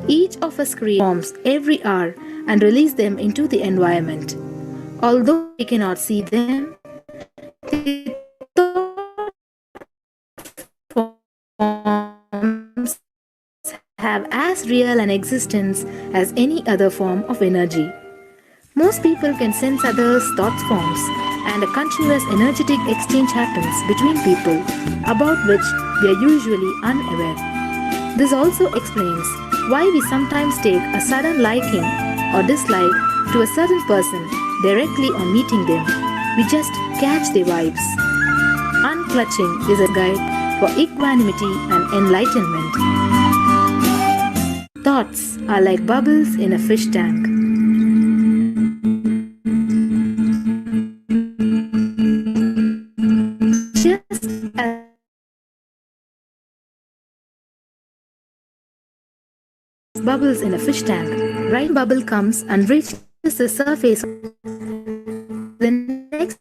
Each of us creates forms every hour and release them into the environment. Although we cannot see them, the thought forms have as real an existence as any other form of energy. Most people can sense others' thought forms, and a continuous energetic exchange happens between people about which we are usually unaware. This also explains why we sometimes take a sudden liking or dislike to a certain person directly on meeting them. We just catch their vibes. Unclutching is a guide for equanimity and enlightenment. Thoughts are like bubbles in a fish tank. Just as bubbles in a fish tank, right bubble comes and reaches the surface. The next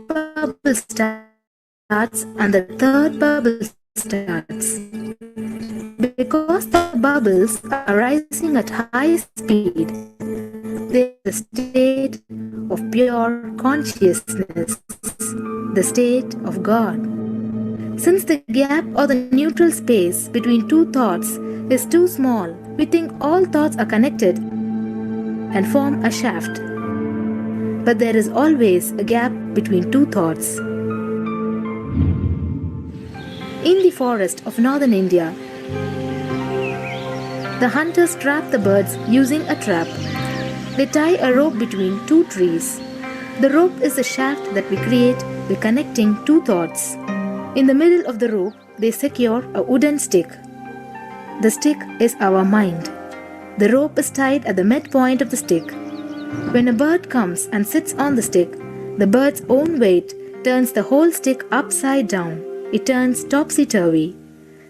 bubble starts and the third bubble starts. Because the bubbles are rising at high speed, there is a state of pure consciousness, the state of God. Since the gap or the neutral space between two thoughts is too small, we think all thoughts are connected and form a shaft. But there is always a gap between two thoughts. In the forest of northern India, the hunters trap the birds using a trap. They tie a rope between two trees. The rope is the shaft that we create by connecting two thoughts. In the middle of the rope, they secure a wooden stick. The stick is our mind. The rope is tied at the midpoint of the stick. When a bird comes and sits on the stick, the bird's own weight turns the whole stick upside down. It turns topsy-turvy.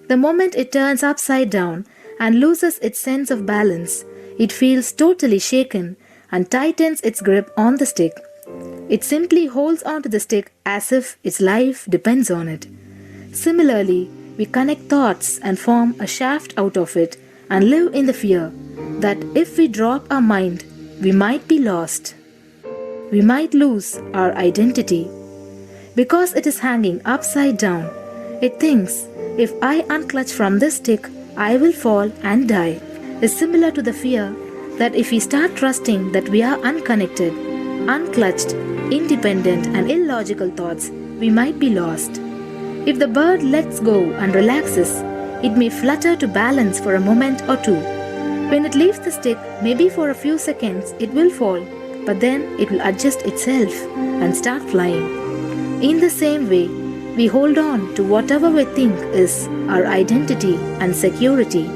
The moment it turns upside down and loses its sense of balance, it feels totally shaken and tightens its grip on the stick. It simply holds onto the stick as if its life depends on it. Similarly, we connect thoughts and form a shaft out of it and live in the fear that if we drop our mind, we might be lost. We might lose our identity. Because it is hanging upside down, it thinks, if I unclutch from this stick, I will fall and die. Is similar to the fear that if we start trusting that we are unconnected, unclutched, independent and illogical thoughts, we might be lost. If the bird lets go and relaxes, it may flutter to balance for a moment or two. When it leaves the stick, maybe for a few seconds, it will fall, but then it will adjust itself and start flying. In the same way, we hold on to whatever we think is our identity and security,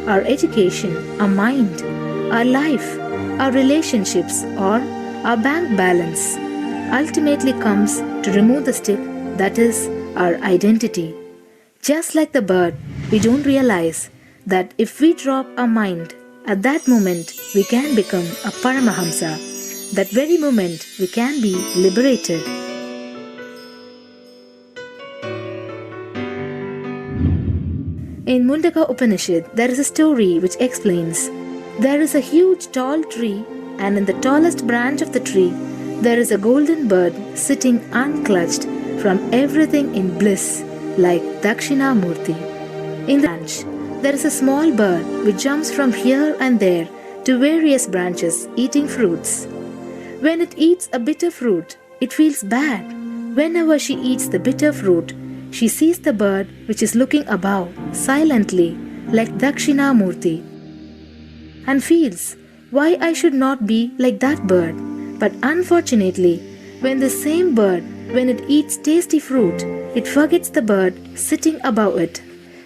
our education, our mind, our life, our relationships, or our bank balance. Ultimately comes to remove the stick that is our identity. Just like the bird, we don't realize that if we drop our mind, at that moment we can become a Paramahamsa. That very moment we can be liberated. In Mundaka Upanishad, there is a story which explains, there is a huge tall tree, and in the tallest branch of the tree, there is a golden bird sitting unclutched from everything in bliss, like Dakshinamurti. In the branch, there is a small bird which jumps from here and there to various branches eating fruits. When it eats a bitter fruit, it feels bad. Whenever she eats the bitter fruit, she sees the bird which is looking above, silently, like Dakshinamurti, and feels, why I should not be like that bird. But unfortunately, when the same bird, when it eats tasty fruit, it forgets the bird sitting above it.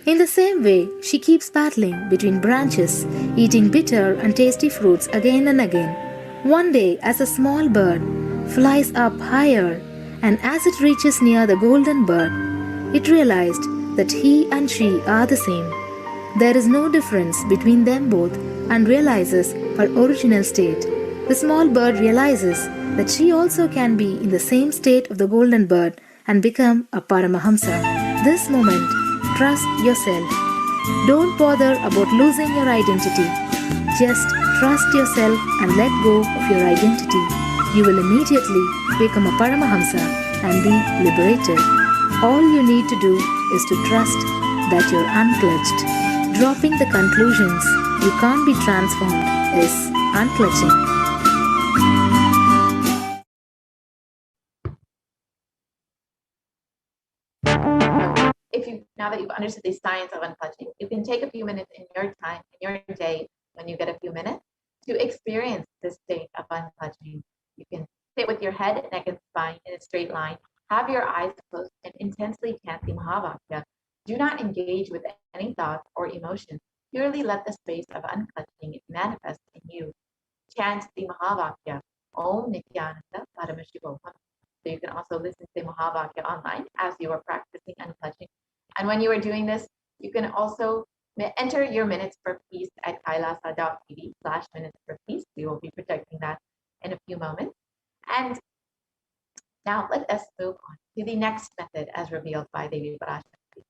In the same way, she keeps battling between branches, eating bitter and tasty fruits again and again. One day, as a small bird flies up higher, and as it reaches near the golden bird, it realized that he and she are the same. There is no difference between them both and realizes her original state. The small bird realizes that she also can be in the same state of the golden bird and become a Paramahamsa. This moment, trust yourself. Don't bother about losing your identity. Just trust yourself and let go of your identity. You will immediately become a Paramahamsa and be liberated. All you need to do is to trust that you're unclutched. Dropping the conclusions you can't be transformed is unclutching. Now that you've understood the science of unclutching, you can take a few minutes in your time, in your day, when you get a few minutes, to experience this state of unclutching. You can sit with your head, neck, and spine in a straight line, have your eyes closed, and intensely chant the Mahavakya. Do not engage with any thoughts or emotions. Purely let the space of unclutching manifest in you. Chant the Mahavakya, Om Nithyananda Paramashivoham. So you can also listen to the Mahavakya online as you are practicing unclutching. And when you are doing this, you can also enter your minutes for peace at kailasa.tv/minutes for peace. We will be protecting that in a few moments. And now let us move on to the next method as revealed by Devi Parashakti.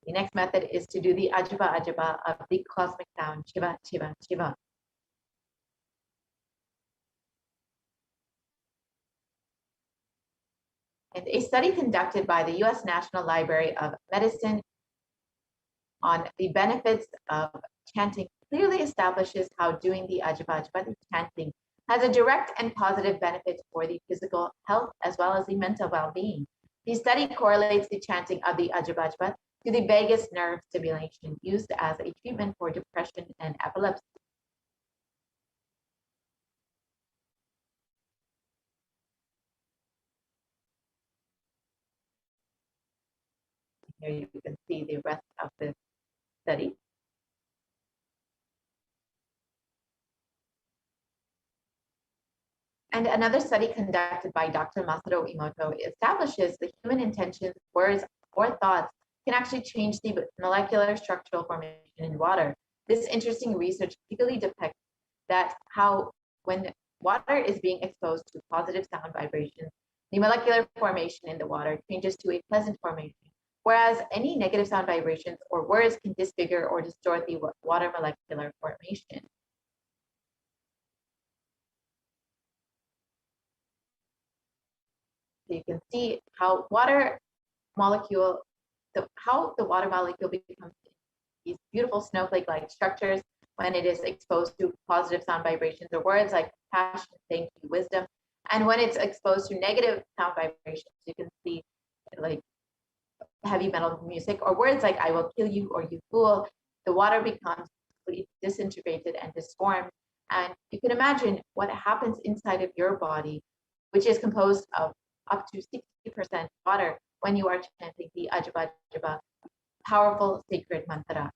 The next method is to do the Ajaba Ajaba of the cosmic sound, Shiva, Shiva, Shiva. And a study conducted by the U.S. National Library of Medicine on the benefits of chanting clearly establishes how doing the Ajaba Ajaba, the chanting, has a direct and positive benefit for the physical health as well as the mental well-being. The study correlates the chanting of the Ajaba Ajaba to the vagus nerve stimulation used as a treatment for depression and epilepsy. Here you can see the rest of the study. And another study conducted by Dr. Masaru Emoto establishes the human intentions, words, or thoughts can actually change the molecular structural formation in water. This interesting research particularly depicts that how when water is being exposed to positive sound vibrations, the molecular formation in the water changes to a pleasant formation, whereas any negative sound vibrations or words can disfigure or distort the water molecular formation. So you can see how water molecule, how the water molecule becomes these beautiful snowflake-like structures when it is exposed to positive sound vibrations or words like passion, thank you, wisdom. And when it's exposed to negative sound vibrations, you can see like heavy metal music or words like I will kill you or you fool. The water becomes completely disintegrated and disformed. And you can imagine what happens inside of your body, which is composed of up to 60% water when you are chanting the Ajaba Ajaba, powerful sacred mantra.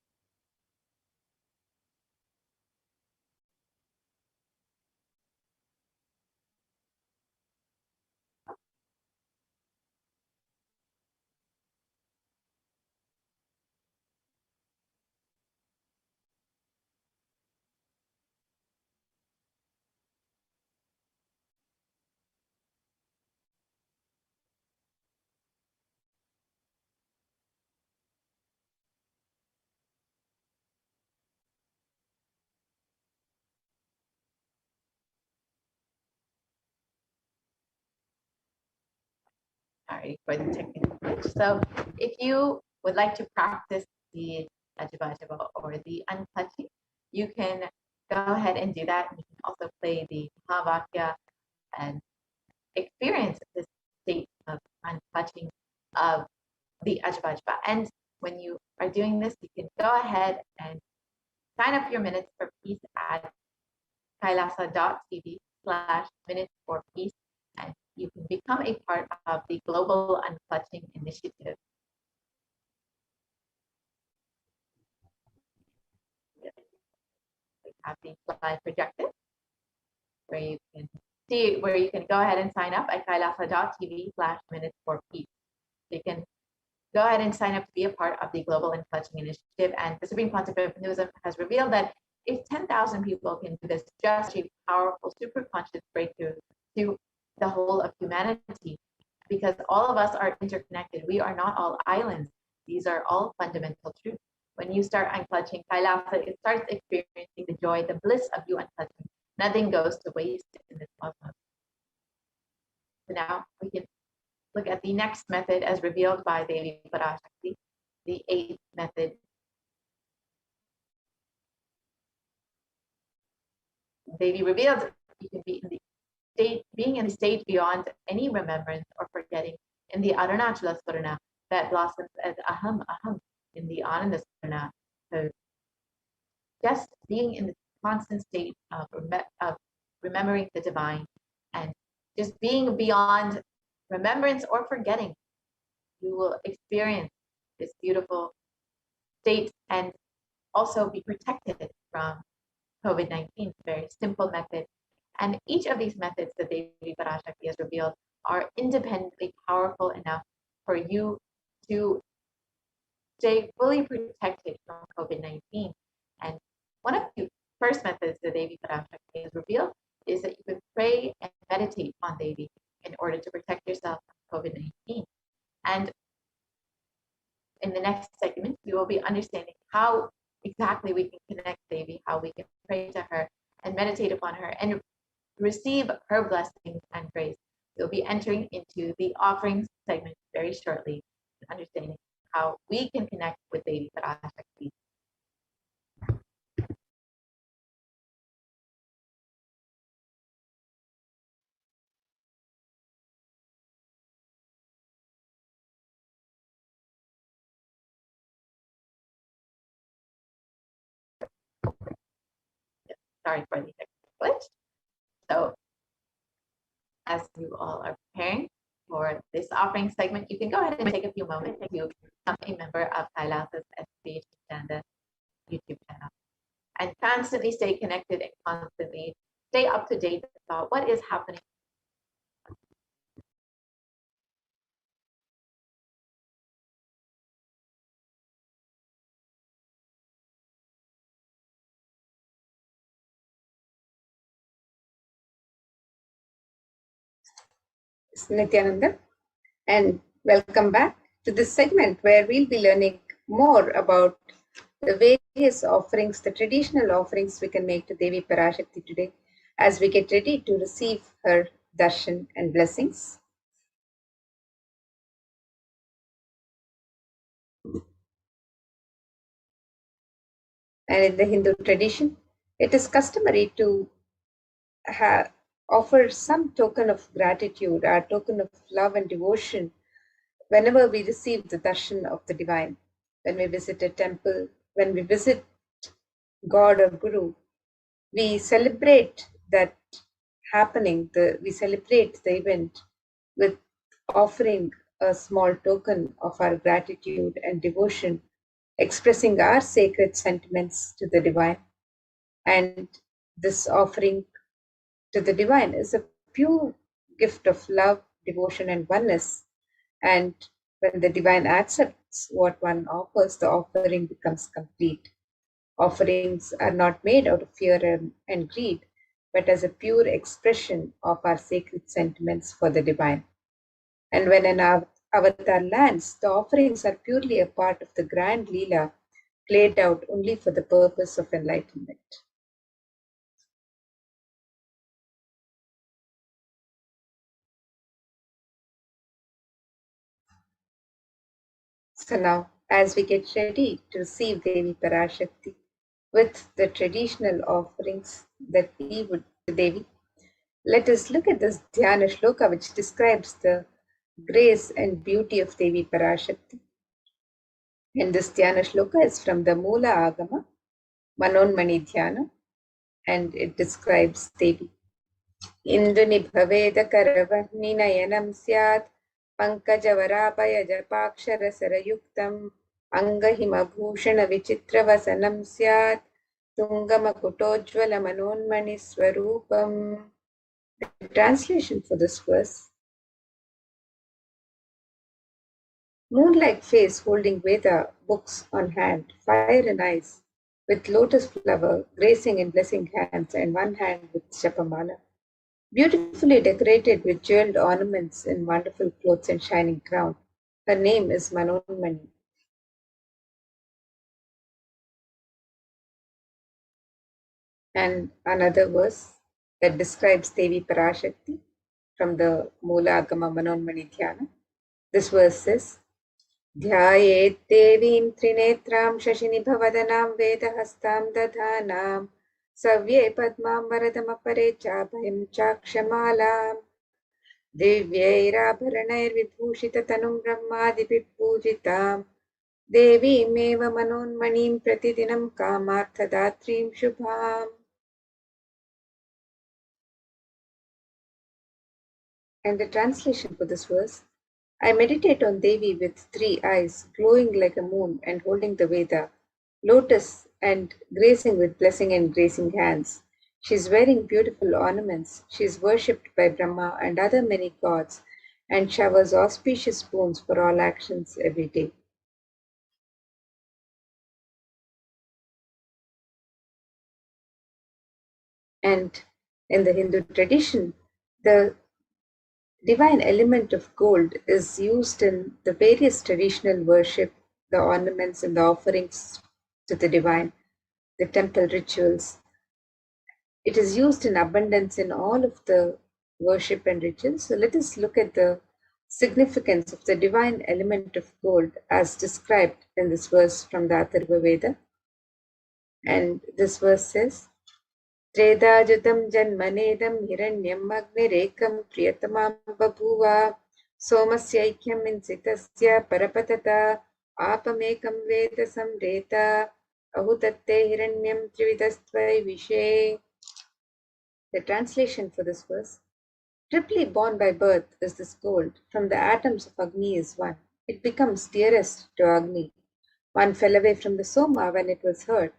Sorry for the technical glitch. So if you would like to practice the Ajaba Ajaba or the unclutching, you can go ahead and do that. You can also play the Mahavakya and experience this state of unclutching of the Ajaba Ajaba. And when you are doing this, you can go ahead and sign up your minutes for peace at kailasa.tv/minutes for peace. And you can become a part of the Global Unclutching Initiative. We have the slide projected where you can see where you can go ahead and sign up at kailasa.tv/minutes for peace. You can go ahead and sign up to be a part of the Global Unclutching Initiative. And the Supreme Concept of Hinduism has revealed that if 10,000 people can do this, just a powerful, super conscious breakthrough to the whole of humanity, because all of us are interconnected. We are not all islands. These are all fundamental truths. When you start unclutching Kailasa, it starts experiencing the joy, the bliss of you unclutching. Nothing goes to waste in this cosmos. So now we can look at the next method as revealed by Devi Parashakti, the 8th method. Devi revealed you can be in the state, being in the state beyond any remembrance or forgetting, in the Arunachala Swarana that blossoms as Aham Aham in the Ananda Swarana. So just being in the constant state of remembering the divine and just being beyond remembrance or forgetting, you will experience this beautiful state and also be protected from COVID-19. Very simple method. And each of these methods that Devi Parashakti has revealed are independently powerful enough for you to stay fully protected from COVID-19. And one of the first methods that Devi Parashakti has revealed is that you can pray and meditate on Devi in order to protect yourself from COVID-19. And in the next segment, we will be understanding how exactly we can connect Devi, how we can pray to her and meditate upon her and receive her blessings and grace. We'll be entering into the offerings segment very shortly, understanding how we can connect with Devi Parashakti. Sorry for the technical glitch. So, as you all are preparing for this offering segment, you can go ahead and take a few moments to become a member of Kailasa's HDH Nithyananda YouTube channel and constantly stay connected and constantly stay up to date about what is happening. Nithyananda, and welcome back to this segment where we'll be learning more about the various offerings, the traditional offerings we can make to Devi Parashakti today as we get ready to receive her darshan and blessings. And in the Hindu tradition, it is customary to offer some token of gratitude, our token of love and devotion whenever we receive the darshan of the divine. When we visit a temple, when we visit God or Guru, we celebrate that happening, we celebrate the event with offering a small token of our gratitude and devotion, expressing our sacred sentiments to the divine. And this offering to the divine is a pure gift of love, devotion, and oneness. And when the divine accepts what one offers, the offering becomes complete. Offerings are not made out of fear and greed, but as a pure expression of our sacred sentiments for the divine. And when an avatar lands, the offerings are purely a part of the grand Leela played out only for the purpose of enlightenment. So now, as we get ready to receive Devi Parashakti with the traditional offerings that we would to Devi, let us look at this Dhyana Shloka which describes the grace and beauty of Devi Parashakti. And this Dhyana Shloka is from the Mula Agama, Manonmani Dhyana, and it describes Devi. Induni Bhaveda Karavahni Nayanam Syat Pankajavarapayaja Sarayuktam Angahimabhushana Vichitravasanam Syat Tungamakutojvala Manonmani Swarupam. The translation for this verse: moon-like face holding Veda books on hand, fire in eyes, with lotus flower gracing in blessing hands and one hand with japamala, beautifully decorated with jeweled ornaments in wonderful clothes and shining crown. Her name is Manonmani. And another verse that describes Devi Parashakti from the Mula Agama Manonmani Dhyana. This verse says, ध्यायेत् देवीं त्रिनेत्रां शशिनिभवदनां वेदहस्तां दधानां सव्ये पद्मां वरदमपरे चाभयं चाक्षमालां दिव्यैराभरणैर्विभूषिततनुं ब्रह्मादिभिः पूजितां देवीमेव मनोन्मणिं प्रतिदिनं कामार्थदात्रीं शुभाम्. And the translation for this verse, I meditate on Devi with 3 eyes, glowing like a moon and holding the Veda, lotus and gracing with blessing and gracing hands. She is wearing beautiful ornaments. She is worshipped by Brahma and other many gods and showers auspicious boons for all actions every day. And in the Hindu tradition, the divine element of gold is used in the various traditional worship, the ornaments and the offerings to the divine, the temple rituals. It is used in abundance in all of the worship and rituals. So let us look at the significance of the divine element of gold as described in this verse from the Atharva Veda. And this verse says, त्रेधाजुतं जन्मनेदं हिरण्यम् अग्निरेकं प्रियतमां बभूव सोमस्यैक्यम् इंसितस्य परपतता आपमेकं वेद संरेत अहुतत्ते हिरण्यं त्रिविधस्त्वयि विशे. The translation for this verse, triply born by birth is this gold. From the atoms of Agni is one. It becomes dearest to Agni. One fell away from the Soma when it was heard.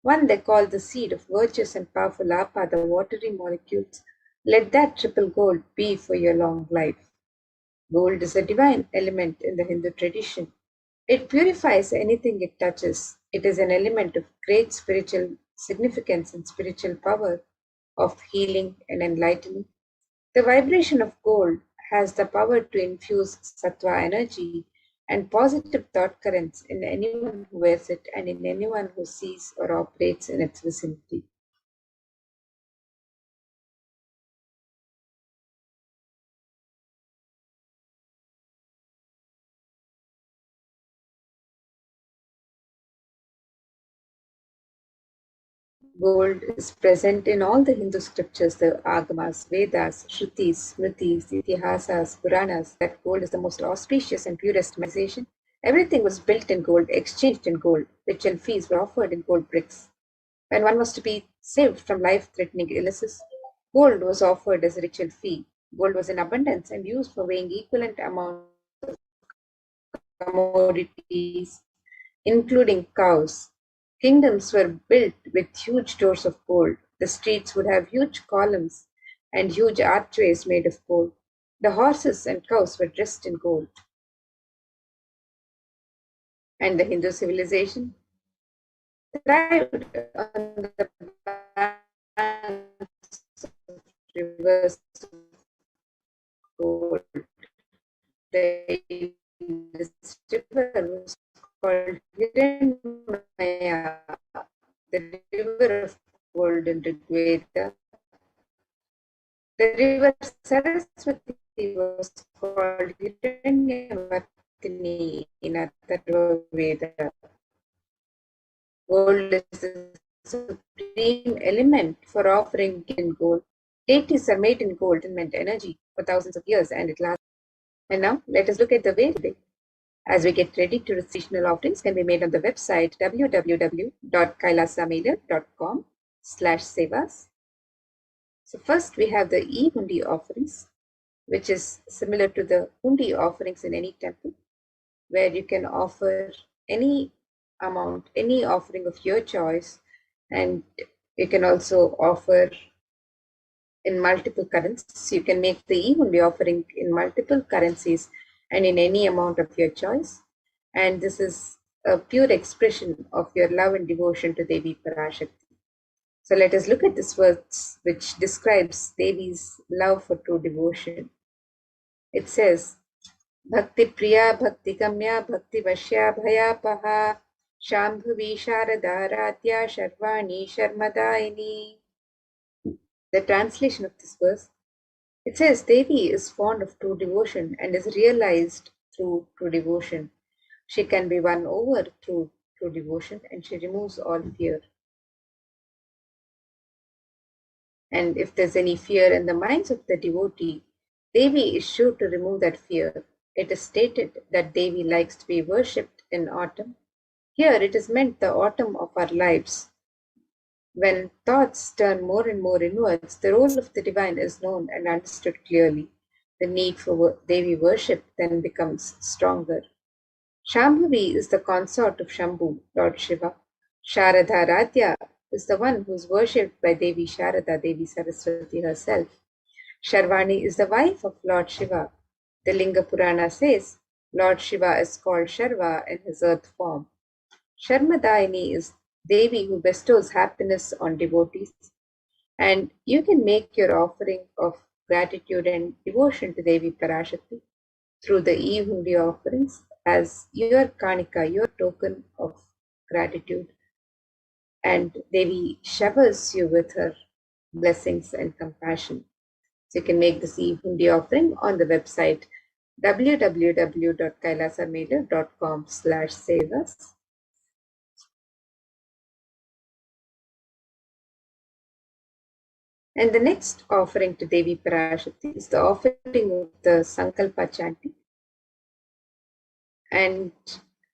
One they call the seed of virtuous and powerful Apa, the watery molecules. Let that triple gold be for your long life. Gold is a divine element in the Hindu tradition. It purifies anything it touches. It is an element of great spiritual significance and spiritual power, of healing and enlightening. The vibration of gold has the power to infuse sattva energy and positive thought currents in anyone who wears it and in anyone who sees or operates in its vicinity. Gold is present in all the Hindu scriptures, the Agamas, Vedas, Shrutis, Smritis, Itihasas, Puranas, that gold is the most auspicious and purest manifestation. Everything was built in gold, exchanged in gold. Ritual fees were offered in gold bricks. When one was to be saved from life-threatening illnesses, gold was offered as a ritual fee. Gold was in abundance and used for weighing equivalent amounts of commodities, including cows. Kingdoms were built with huge doors of gold. The streets would have huge columns and huge archways made of gold. The horses and cows were dressed in gold. And the Hindu civilization thrived on the banks of rivers of gold. The river was called Hiranmaya, the river of gold in Rigveda. The river Saraswati was called Hiranyavartini in Atharva Veda. Gold is the supreme element for offering in gold. Deities are made in gold and meant energy for thousands of years, and it lasts. And now let us look at the way today. As we get ready to receive traditional offerings can be made on the website www.kailasamela.com/sevas. So first we have the e-hundi offerings, which is similar to the hundi offerings in any temple, where you can offer any amount, any offering of your choice, and you can also offer in multiple currencies. You can make the e-hundi offering in multiple currencies and in any amount of your choice. And this is a pure expression of your love and devotion to Devi Parashakti. So let us look at this verse which describes Devi's love for true devotion. It says, Bhakti Priya Bhakti Kamya Bhakti Vashya Bhayapaha Shambhavi Sharadaratya Sharvani Sharmadaini. The translation of this verse, it says Devi is fond of true devotion and is realized through true devotion. She can be won over through true devotion and she removes all fear. And if there's any fear in the minds of the devotee, Devi is sure to remove that fear. It is stated that Devi likes to be worshipped in autumn. Here it is meant the autumn of our lives. When thoughts turn more and more inwards, the role of the divine is known and understood clearly. The need for Devi worship then becomes stronger. Shambhavi is the consort of Shambhu, Lord Shiva. Sharadharatya is the one who is worshipped by Devi Sharada, Devi Saraswati herself. Sharvani is the wife of Lord Shiva. The Linga Purana says Lord Shiva is called Sharva in his earth form. Sharmadaini is Devi who bestows happiness on devotees. And you can make your offering of gratitude and devotion to Devi Parashakti through the e-hundi offerings as your kanika, your token of gratitude. And Devi showers you with her blessings and compassion. So you can make this e-hundi offering on the website www.kailasamela.com/sevas. And the next offering to Devi Parashakti is the offering of the Sankalpa chanting. And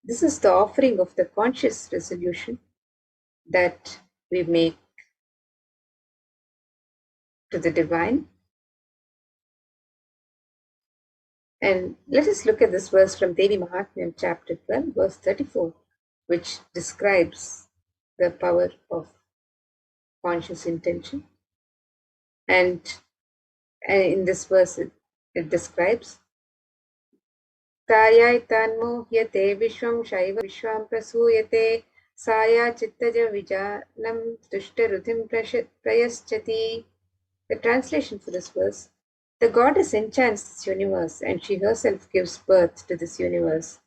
this is the offering of the conscious resolution that we make to the divine. And let us look at this verse from Devi Mahatmyam chapter 12, verse 34, which describes the power of conscious intention. And in this verse, it describes Tayai tanmohyate vishwam shaiva vishwam prasuyate saya chittaja vijanam tushtaruthim prayaschati. The translation for this verse, the goddess enchants this universe and she herself gives birth to this universe.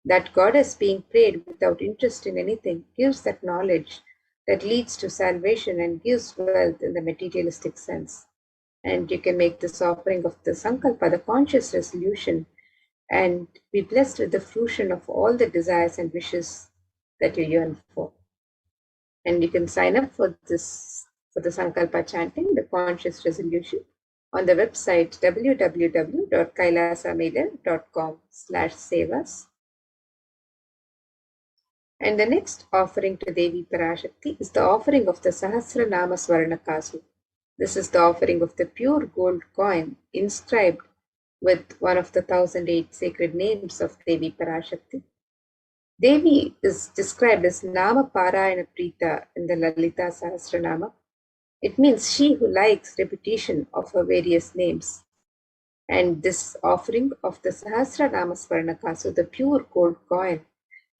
That goddess being prayed without interest in anything gives that knowledge that leads to salvation and gives wealth in the materialistic sense. And you can make this offering of the Sankalpa, the conscious resolution, and be blessed with the fruition of all the desires and wishes that you yearn for. And you can sign up for this, for the Sankalpa chanting, the conscious resolution, on the website www.kailasamela.com/sevas. And the next offering to Devi Parashakti is the offering of the Sahasranama Swarnakasu. This is the offering of the pure gold coin inscribed with one of the 1008 sacred names of Devi Parashakti. Devi is described as Nama Parayana Prita in the Lalita Sahasranama. It means she who likes repetition of her various names. And this offering of the Sahasranama Swarnakasu, the pure gold coin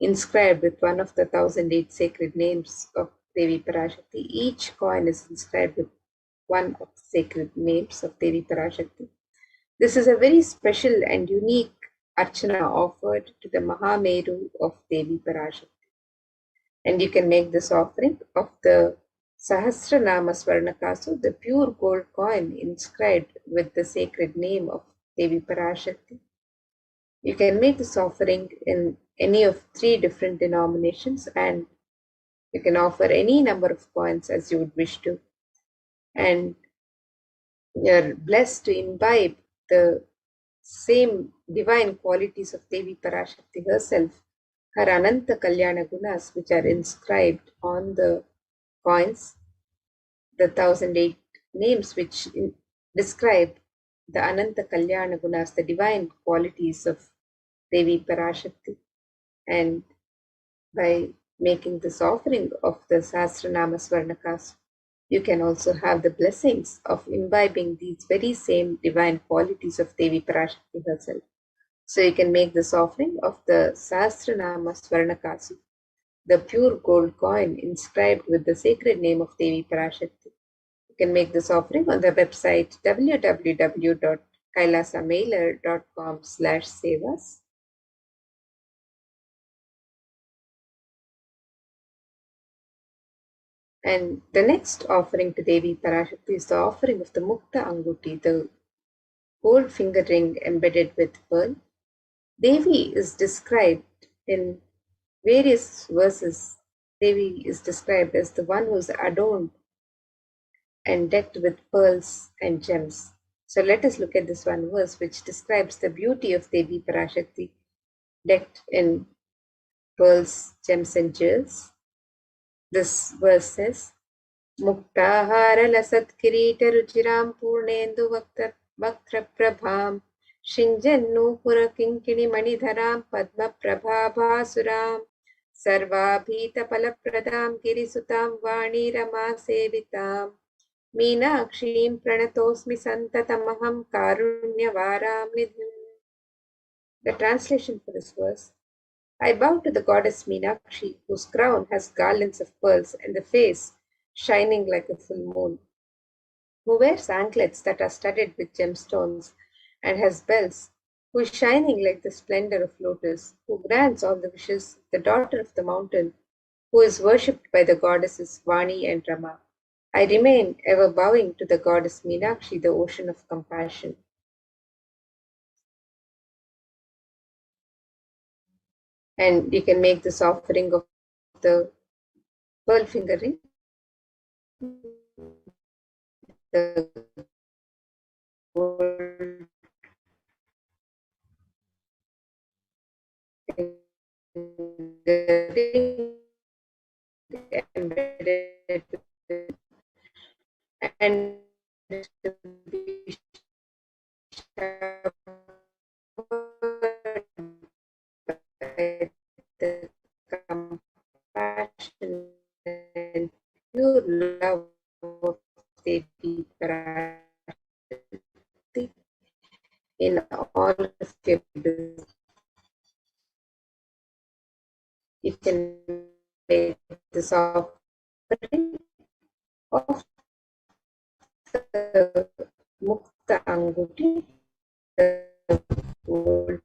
inscribed with one of the 1008 sacred names of Devi Parashakti. Each coin is inscribed with one of the sacred names of Devi Parashakti. This is a very special and unique archana offered to the Mahameru of Devi Parashakti. And you can make this offering of the Sahasranama Swarnakasu, the pure gold coin inscribed with the sacred name of Devi Parashakti. You can make this offering in any of 3 different denominations, and you can offer any number of coins as you would wish to. And you're blessed to imbibe the same divine qualities of Devi Parashakti herself, her Ananta Kalyana Gunas, which are inscribed on the coins, the 1008 names which describe the Ananta Kalyana Gunas, the divine qualities of Devi Parashakti. And by making this offering of the Sahasranama Swarnakasu, you can also have the blessings of imbibing these very same divine qualities of Devi Parashakti herself. So you can make this offering of the Sahasranama Swarnakasu, the pure gold coin inscribed with the sacred name of Devi Parashakti. You can make this offering on the website www.kailasamailer.com/sevas. And the next offering to Devi Parashakti is the offering of the Mukta Anguti, the gold finger ring embedded with pearl. Devi is described in various verses. Devi is described as the one who is adorned and decked with pearls and gems. So let us look at this one verse which describes the beauty of Devi Parashakti decked in pearls, gems, and jewels. This verse says, Muktahara lasat kirita ruchiram purnendu vaktra prabham Shinjannu pura kinkini manidharam padma prabhabhasuram Sarvabhita palapradam girisutam vani rama sevitam Meenakshim pranatosmi santatamaham karunyavaram nidhim. The translation for this verse: I bow to the goddess Meenakshi, whose crown has garlands of pearls and the face shining like a full moon, who wears anklets that are studded with gemstones and has bells, who is shining like the splendor of lotus, who grants all the wishes, the daughter of the mountain, who is worshipped by the goddesses Vani and Rama. I remain ever bowing to the goddess Meenakshi, the ocean of compassion. And you can make this offering of the pearl finger ring, the gold ring embedded and the compassion and pure love of Devi Parashakti in all of your business. You can make this offering of the Mukta Anguti, the gold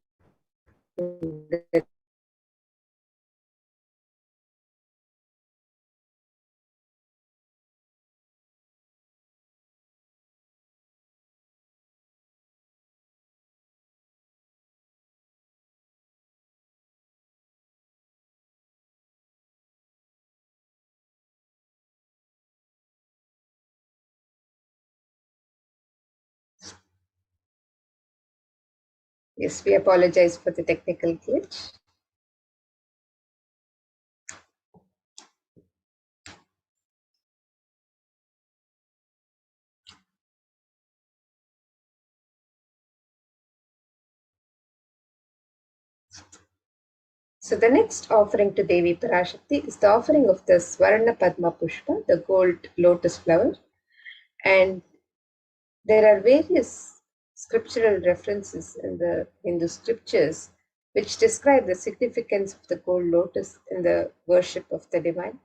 Yes, we apologize for the technical glitch. So the next offering to Devi Parashakti is the offering of the Swarna Padma Pushpa, the gold lotus flower. And there are various scriptural references in the Hindu scriptures which describe the significance of the gold lotus in the worship of the divine.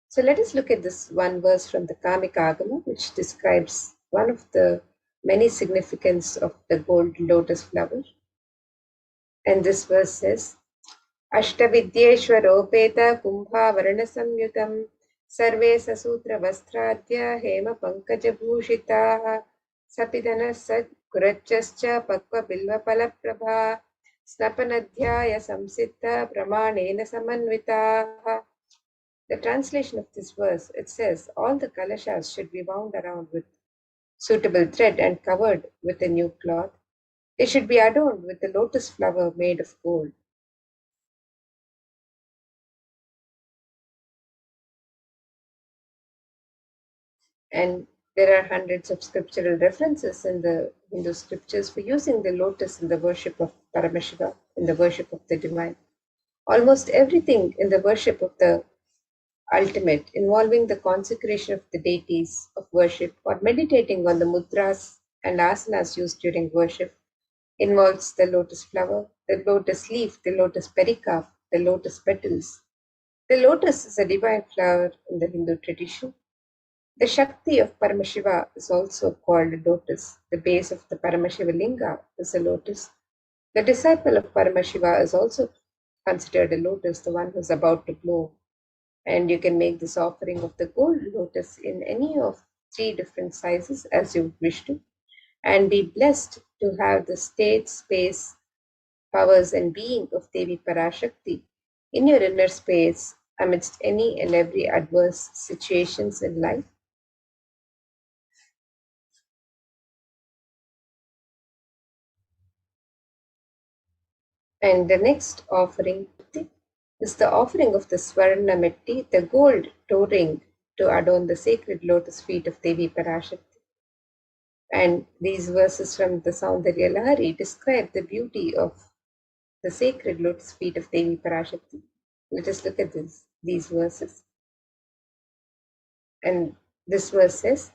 So let us look at this one verse from the Kamika Agama, which describes one of the many significance of the gold lotus flower. And this verse says, अष्टविद्येष्वरोपेत कुम्भावरणसंयुतं सर्वे ससूत्रवस्त्राद्य हेमपङ्कजभूषिताः सपिधनः सत्कुरच्चश्च पक्वबिल्वफलप्रभा स्नपनध्याय संसिद्ध प्रमाणेन समन्विताः. The translation of this verse, it says, all the kalashas should be wound around with suitable thread and covered with a new cloth. They should be adorned with the lotus flower made of gold. And there are hundreds of scriptural references in the Hindu scriptures for using the lotus in the worship of Paramashiva, in the worship of the divine. Almost everything in the worship of the ultimate, involving the consecration of the deities of worship or meditating on the mudras and asanas used during worship, involves the lotus flower, the lotus leaf, the lotus pericarp, the lotus petals. The lotus is a divine flower in the Hindu tradition. The Shakti of Paramashiva is also called a lotus. The base of the Paramashiva linga is a lotus. The disciple of Paramashiva is also considered a lotus, the one who is about to bloom. And you can make this offering of the gold lotus in any of 3 different sizes as you wish to, and be blessed to have the state, space, powers, and being of Devi Parashakti in your inner space amidst any and every adverse situations in life. And the next offering is the offering of the Swarna Metti, the gold toe ring to adorn the sacred lotus feet of Devi Parashakti. And these verses from the Saundarya Lahari describe the beauty of the sacred lotus feet of Devi Parashakti. Let us look at these verses. And this verse says,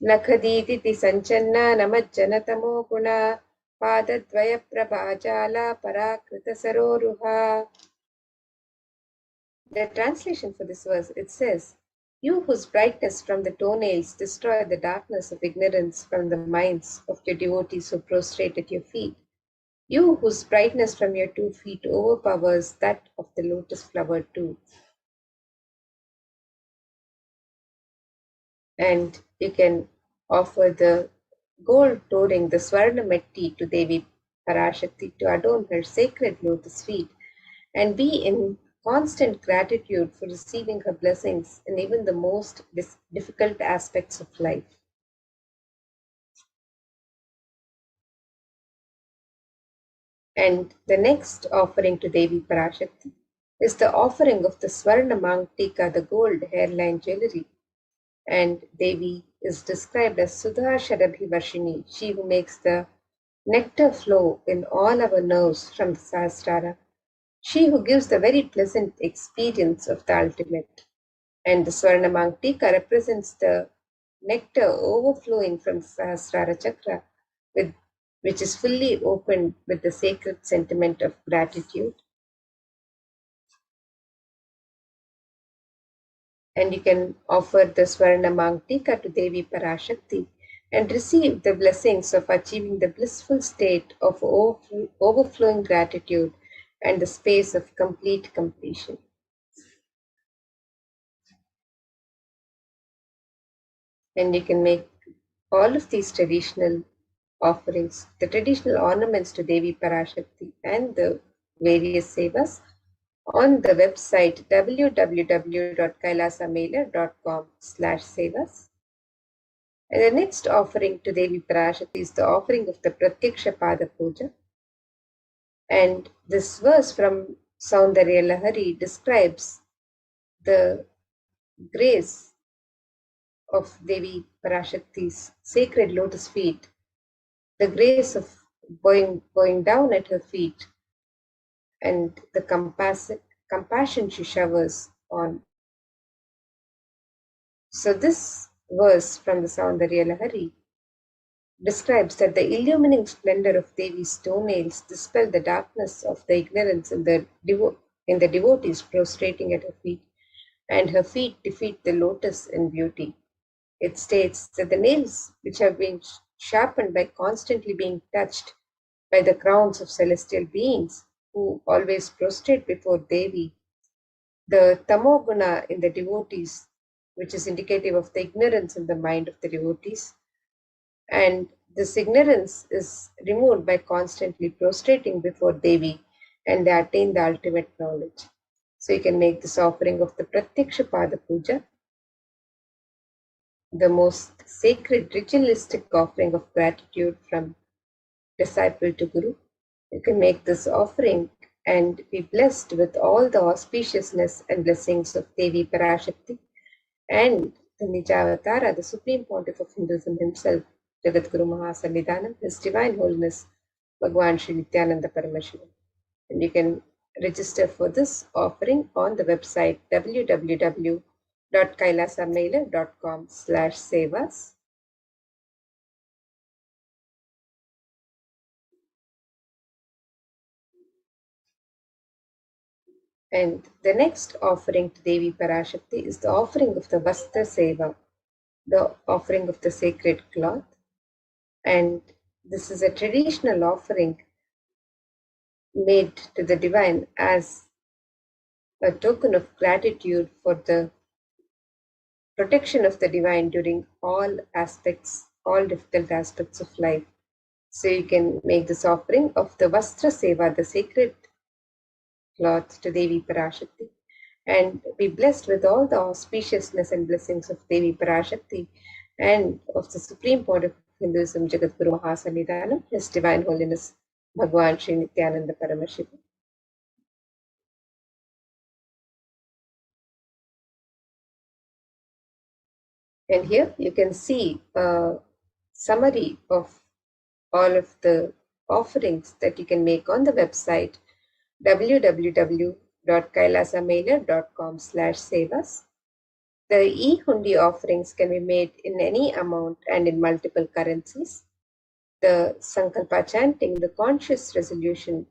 Nakhaditi sanchanna namajjanatamo guna padadvaya prabhajala parakrita saroruha. The translation for this verse, it says, you whose brightness from the toenails destroy the darkness of ignorance from the minds of your devotees who prostrate at your feet. You whose brightness from your 2 feet overpowers that of the lotus flower too. And you can offer the gold toe ring, the Swarna Metti, to Devi Parashakti to adorn her sacred lotus feet and be in constant gratitude for receiving her blessings in even the most difficult aspects of life. And the next offering to Devi Parashakti is the offering of the Swarna Mangtika, the gold hairline jewelry. And Devi is described as Sudha Sharabhi Vashini, she who makes the nectar flow in all our nerves from the Sahasrara, she who gives the very pleasant experience of the ultimate. And the Swarna Mangtika represents the nectar overflowing from the Sahasrara Chakra, which is fully opened with the sacred sentiment of gratitude. And you can offer the Swarna Mangtika to Devi Parashakti and receive the blessings of achieving the blissful state of overflowing gratitude and the space of complete completion. And you can make all of these traditional offerings, the traditional ornaments to Devi Parashakti and the various sevas on the website www.kailasamailer.com/sevas. And the next offering to Devi Parashakti is the offering of the Pratyaksha Pada Puja. And this verse from Saundarya Lahari describes the grace of Devi Parashakti's sacred lotus feet, the grace of going down at her feet, and the compassion she showers on. So this verse from the Saundarya Lahari describes that the illumining splendor of Devi's toenails dispel the darkness of the ignorance in the devotees prostrating at her feet, and her feet defeat the lotus in beauty. It states that the nails, which have been sharpened by constantly being touched by the crowns of celestial beings who always prostrate before Devi, the tamoguna in the devotees, which is indicative of the ignorance in the mind of the devotees, and this ignorance is removed by constantly prostrating before Devi, and they attain the ultimate knowledge. So you can make this offering of the Pratyaksha Pada Puja, the most sacred ritualistic offering of gratitude from disciple to Guru. You can make this offering and be blessed with all the auspiciousness and blessings of Devi Parashakti and the Nijavatara, the Supreme Pontiff of Hinduism himself, Jagat Guru Mahasannidhanam, His Divine Holiness, Bhagwan Sri Nithyananda Paramashivam. And you can register for this offering on the website www.kailasamailer.com/sevas. And the next offering to Devi Parashakti is the offering of the Vastra Seva, the offering of the sacred cloth. And this is a traditional offering made to the divine as a token of gratitude for the protection of the divine during all difficult aspects of life. So you can make this offering of the Vastra Seva, the sacred cloth, to Devi Parashakti, and be blessed with all the auspiciousness and blessings of Devi Parashakti and of the Supreme Pontiff of Hinduism, Jagadguru Mahasannidhanam, His Divine Holiness Bhagwan Sri Nithyananda Paramashivam. And here you can see a summary of all of the offerings that you can make on the website www.kailasamailer.com/sevas. The e-hundi offerings can be made in any amount and in multiple currencies. The Sankalpa chanting, the conscious resolution,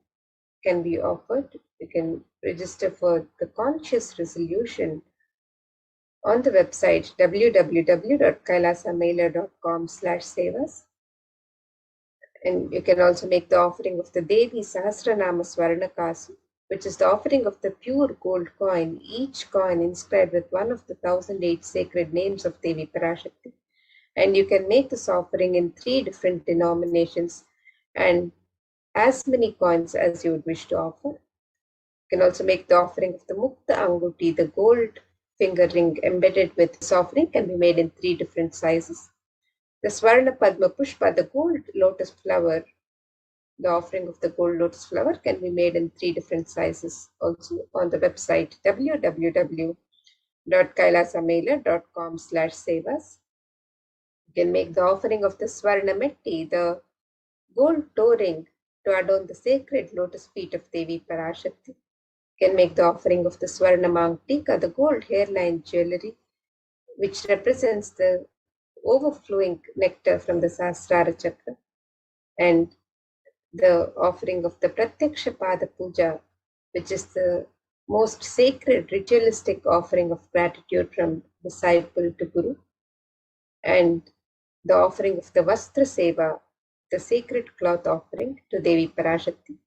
can be offered. You can register for the conscious resolution on the website www.kailasamailer.com/sevas. And you can also make the offering of the Devi Sahasranama Swarnakasu, which is the offering of the pure gold coin, each coin inscribed with one of the 1008 sacred names of Devi Parashakti. And you can make this offering in 3 different denominations and as many coins as you would wish to offer. You can also make the offering of the Mukta Anguti, the gold finger ring embedded with this offering can be made in 3 different sizes. The Swarna Padma Pushpa, the gold lotus flower, the offering of the gold lotus flower can be made in 3 different sizes. Also on the website www.kailasamailer.com/sevas. You can make the offering of the Swarna Metti, the gold toe ring to adorn the sacred lotus feet of Devi Parashakti. You can make the offering of the Swarna Mangtika, the gold hairline jewelry, which represents the overflowing nectar from the Sahasrara Chakra, and the offering of the Pratyaksha Pada Puja, which is the most sacred ritualistic offering of gratitude from disciple to Guru, and the offering of the Vastra Seva, the sacred cloth offering to Devi Parashakti.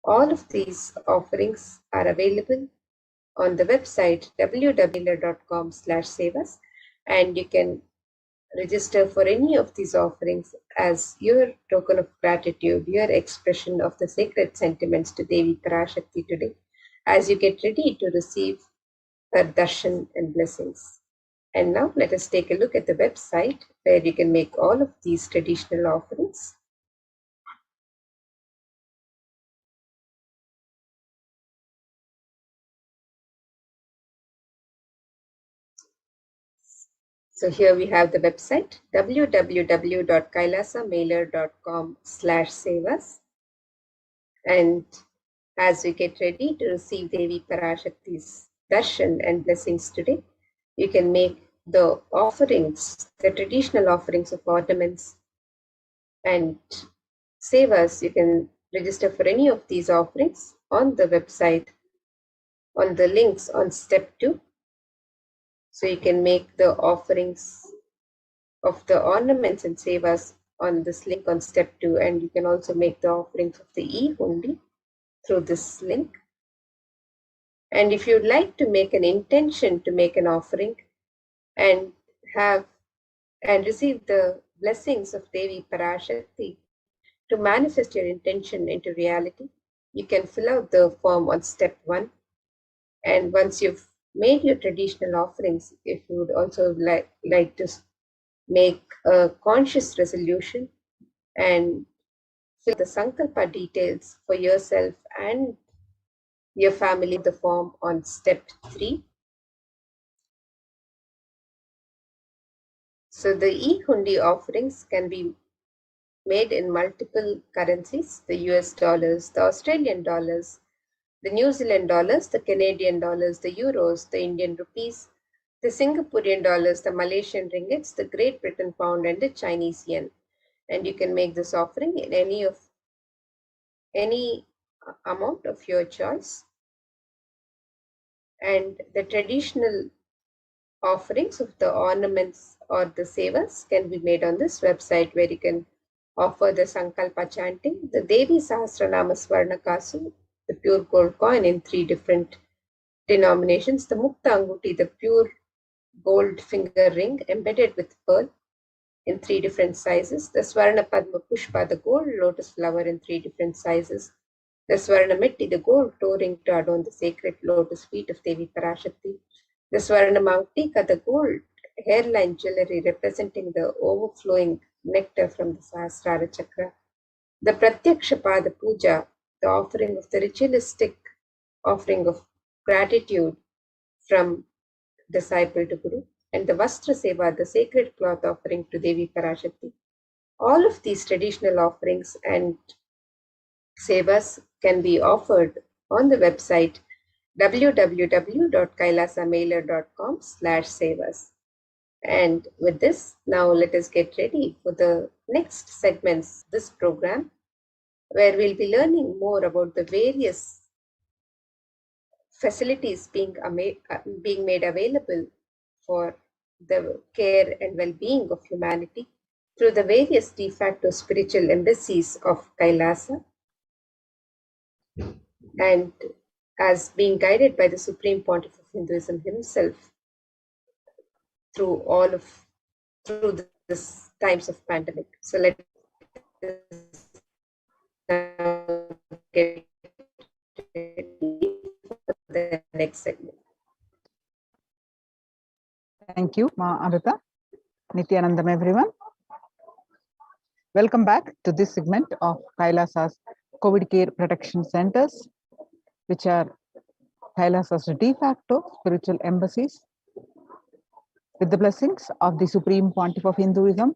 All of these offerings are available on the website www.com/sevas, and you can register for any of these offerings as your token of gratitude, your expression of the sacred sentiments to Devi Parashakti today, as you get ready to receive her darshan and blessings. And now let us take a look at the website where you can make all of these traditional offerings. So here we have the website www.kailasamailer.com/sevas. And as we get ready to receive Devi Parashakti's darshan and blessings today, you can make the offerings, the traditional offerings of ornaments and sevas. You can register for any of these offerings on the website on the links on step 2. So you can make the offerings of the ornaments and sevas on this link on step 2, and you can also make the offerings of the e-hundi through this link. And if you'd like to make an intention to make an offering and receive the blessings of Devi Parashakti to manifest your intention into reality, you can fill out the form on step 1. And once you've made your traditional offerings, if you would also like to make a conscious resolution and fill the Sankalpa details for yourself and your family, the form on step 3. So the e-hundi offerings can be made in multiple currencies: the US dollars, the Australian dollars, the New Zealand dollars, the Canadian dollars, the euros, the Indian rupees, the Singaporean dollars, the Malaysian ringgits, the Great Britain pound, and the Chinese yen. And you can make this offering in any amount of your choice. and the traditional offerings of the ornaments or the sevas can be made on this website, where you can offer the Sankalpa chanting, the Devi Sahasranama Swarnakasu, the pure gold coin in 3 different denominations, the Mukta Anguti, the pure gold finger ring embedded with pearl in 3 different sizes, the Swarna Padma Pushpa, the gold lotus flower in 3 different sizes, the Swarna Mitti, the gold toe ring to adorn the sacred lotus feet of Devi Parashakti, the Swarna Mangtika, the gold hairline jewelry representing the overflowing nectar from the Sahasrara Chakra, the Pratyaksha Pada Puja, the offering of the ritualistic offering of gratitude from disciple to Guru, and the Vastra Seva, the sacred cloth offering to Devi Parashakti. All of these traditional offerings and sevas can be offered on the website www.kailasamailer.com/sevas. And with this, now let us get ready for the next segments of this program, where we'll be learning more about the various facilities being made available for the care and well-being of humanity through the various de facto spiritual embassies of Kailasa, and as being guided by the Supreme Pontiff of Hinduism himself through this times of pandemic. So let us now get ready for the next segment. Thank you, Ma Amrita. Nithyanandam, everyone. Welcome back to this segment of Kailasa's COVID Care Protection Centers, which are Kailasa's de facto spiritual embassies. With the blessings of the Supreme Pontiff of Hinduism,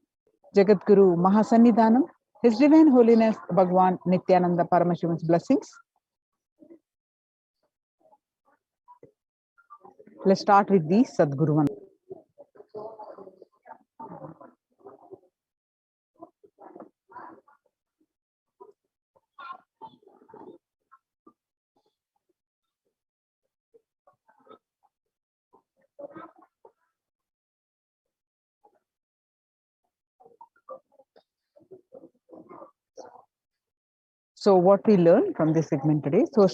Jagadguru Mahasannidhanam, His Divine Holiness Bhagwan Nithyananda Paramashivan's blessings. Let's start with the Sadguru. So what we learn from this segment today, so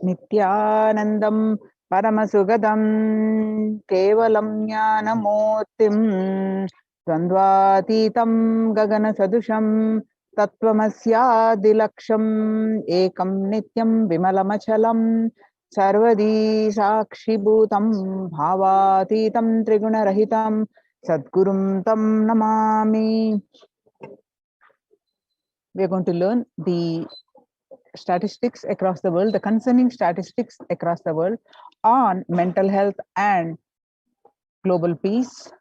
Nithyanandam Paramasugadam Kevalam Jnanamurtim Dvandvatitam Gagana Sadusham Tattvamasya Ekam Nityam Vimalamachalam Sarvadi Sakshibhutam Bhavatitam Trigunarahitam Sadgurum Tam Namami. We are going to learn the statistics across the world, the concerning statistics across the world on mental health and global peace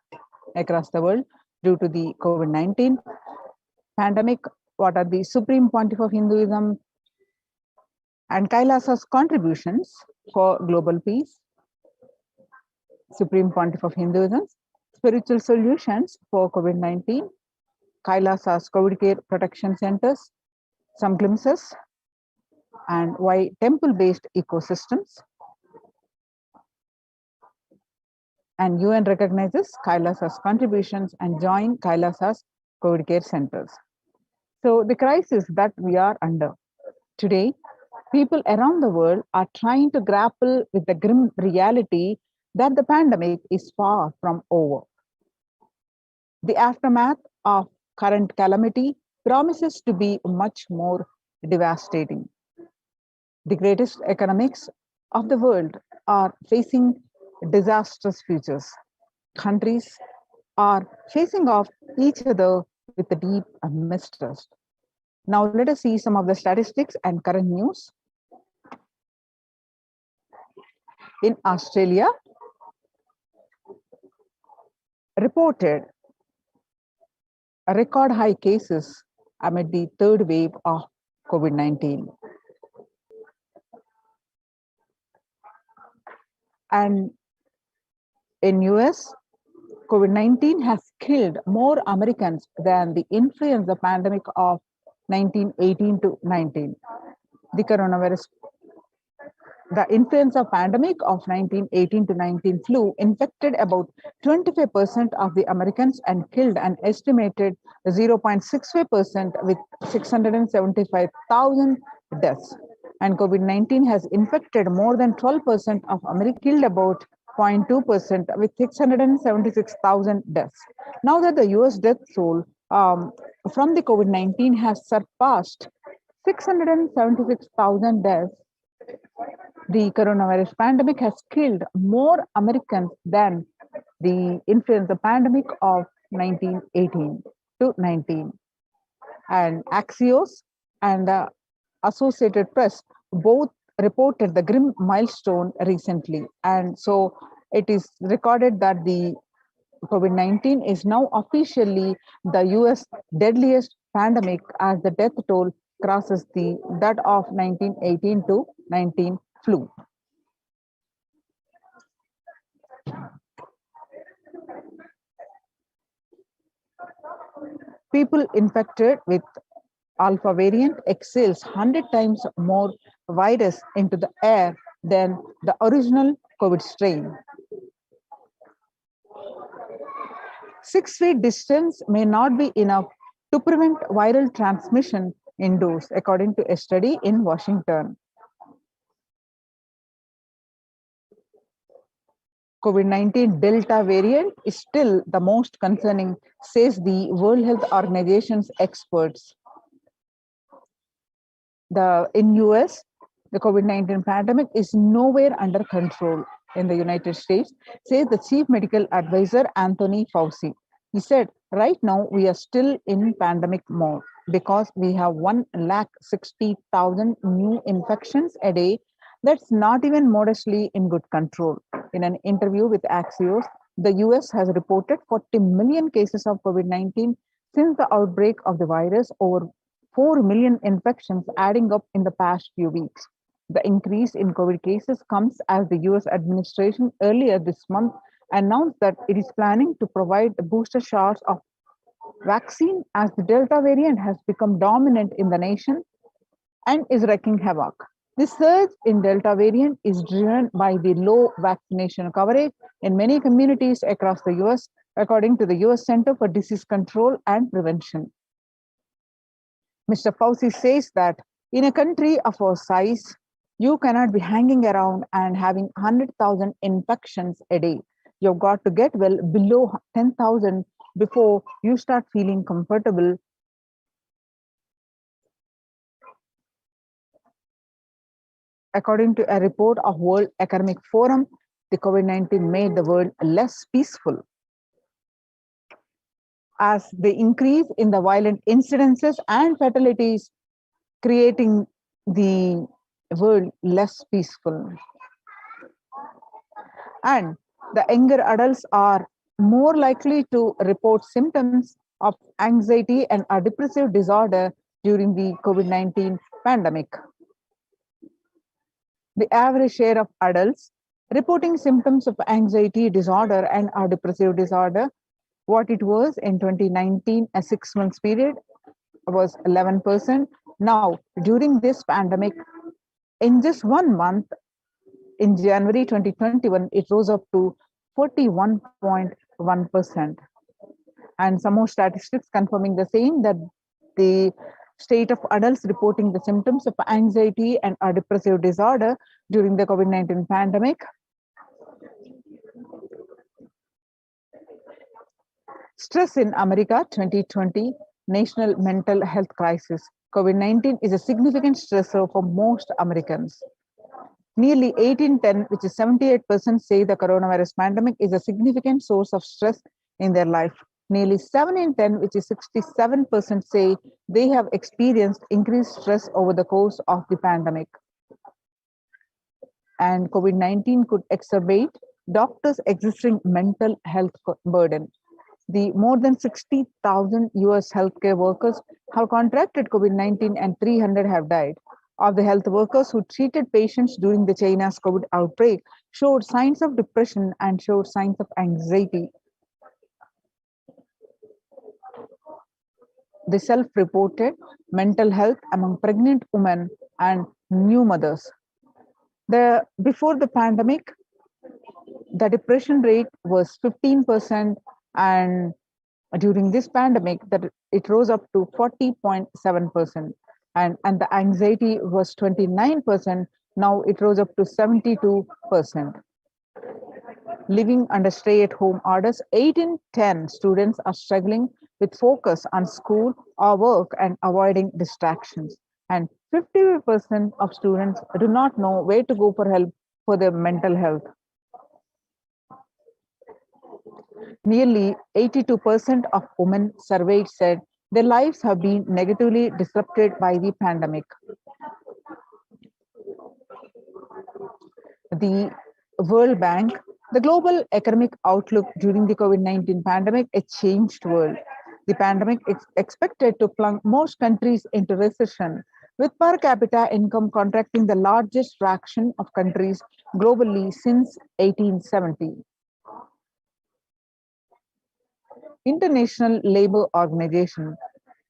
across the world due to the COVID-19 pandemic. What are the Supreme Pontiff of Hinduism and Kailasa's contributions for global peace? Supreme Pontiff of Hinduism, spiritual solutions for COVID-19, Kailasa's COVID Care Protection Centers, some glimpses, and why temple-based ecosystems, and UN recognizes Kailasa's contributions and join Kailasa's COVID care centers. So the crisis that we are under today, people around the world are trying to grapple with the grim reality that the pandemic is far from over. The aftermath of current calamity promises to be much more devastating. The greatest economics of the world are facing disastrous futures. Countries are facing off each other with a deep mistrust. Now let us see some of the statistics and current news. In Australia, reported a record high cases amid the third wave of COVID-19. And in US, COVID-19 has killed more Americans than the influenza pandemic of 1918 to 19. The coronavirus The influenza pandemic of 1918 to 19 flu infected about 25% of the Americans and killed an estimated 0.65% with 675,000 deaths. And COVID-19 has infected more than 12% of Americans, killed about 0.2% with 676,000 deaths. Now that the US death toll from the COVID-19 has surpassed 676,000 deaths, the coronavirus pandemic has killed more Americans than the influenza pandemic of 1918 to 19. And Axios and the Associated Press both reported the grim milestone recently. And so it is recorded that the COVID-19 is now officially the US deadliest pandemic as the death toll crosses that of 1918 to 19 flu. People infected with alpha variant exhales 100 times more virus into the air than the original COVID strain. 6 feet distance may not be enough to prevent viral transmission indoors, according to a study in Washington. COVID-19 Delta variant is still the most concerning, says the World Health Organization's experts. In US, the COVID-19 pandemic is nowhere under control. In the United States, says the chief medical advisor Anthony Fauci. He said, right now we are still in pandemic mode because we have 160,000 new infections a day. That's not even modestly in good control. In an interview with Axios, the US has reported 40 million cases of COVID-19 since the outbreak of the virus, over 4 million infections adding up in the past few weeks. The increase in COVID cases comes as the US administration earlier this month announced that it is planning to provide booster shots of vaccine as the Delta variant has become dominant in the nation and is wreaking havoc. This surge in Delta variant is driven by the low vaccination coverage in many communities across the US, according to the US Center for Disease Control and Prevention. Mr. Fauci says that in a country of our size, you cannot be hanging around and having 100,000 infections a day. You've got to get well below 10,000 before you start feeling comfortable. According to a report of World Economic Forum, the COVID-19 made the world less peaceful, as the increase in the violent incidences and fatalities creating the world less peaceful. And the younger adults are more likely to report symptoms of anxiety and a depressive disorder during the COVID-19 pandemic. The average share of adults reporting symptoms of anxiety disorder and a depressive disorder, what it was in 2019, a 6 months period, was 11%. Now, during this pandemic, in just 1 month, in January 2021, it rose up to 41.1%. And some more statistics confirming the same, that the state of adults reporting the symptoms of anxiety and a depressive disorder during the COVID-19 pandemic. Stress in America 2020, National Mental Health Crisis. COVID-19 is a significant stressor for most Americans. Nearly 8 in 10, which is 78%, say the coronavirus pandemic is a significant source of stress in their life. Nearly 7 in 10, which is 67%, say they have experienced increased stress over the course of the pandemic. And COVID-19 could exacerbate doctors' existing mental health burden. The more than 60,000 US healthcare workers have contracted COVID-19 and 300 have died. Of the health workers who treated patients during the China's COVID outbreak showed signs of depression and showed signs of anxiety. The self-reported mental health among pregnant women and new mothers. Before the pandemic, the depression rate was 15%, and during this pandemic, that it rose up to 40.7%, and the anxiety was 29%. Now it rose up to 72%. Living under stay-at-home orders, 8 in 10 students are struggling with focus on school or work and avoiding distractions. And 50% of students do not know where to go for help for their mental health. Nearly 82% of women surveyed said their lives have been negatively disrupted by the pandemic. The World Bank, the global economic outlook during the COVID-19 pandemic, a changed world. The pandemic is expected to plunge most countries into recession, with per capita income contracting the largest fraction of countries globally since 1870. International Labour Organization.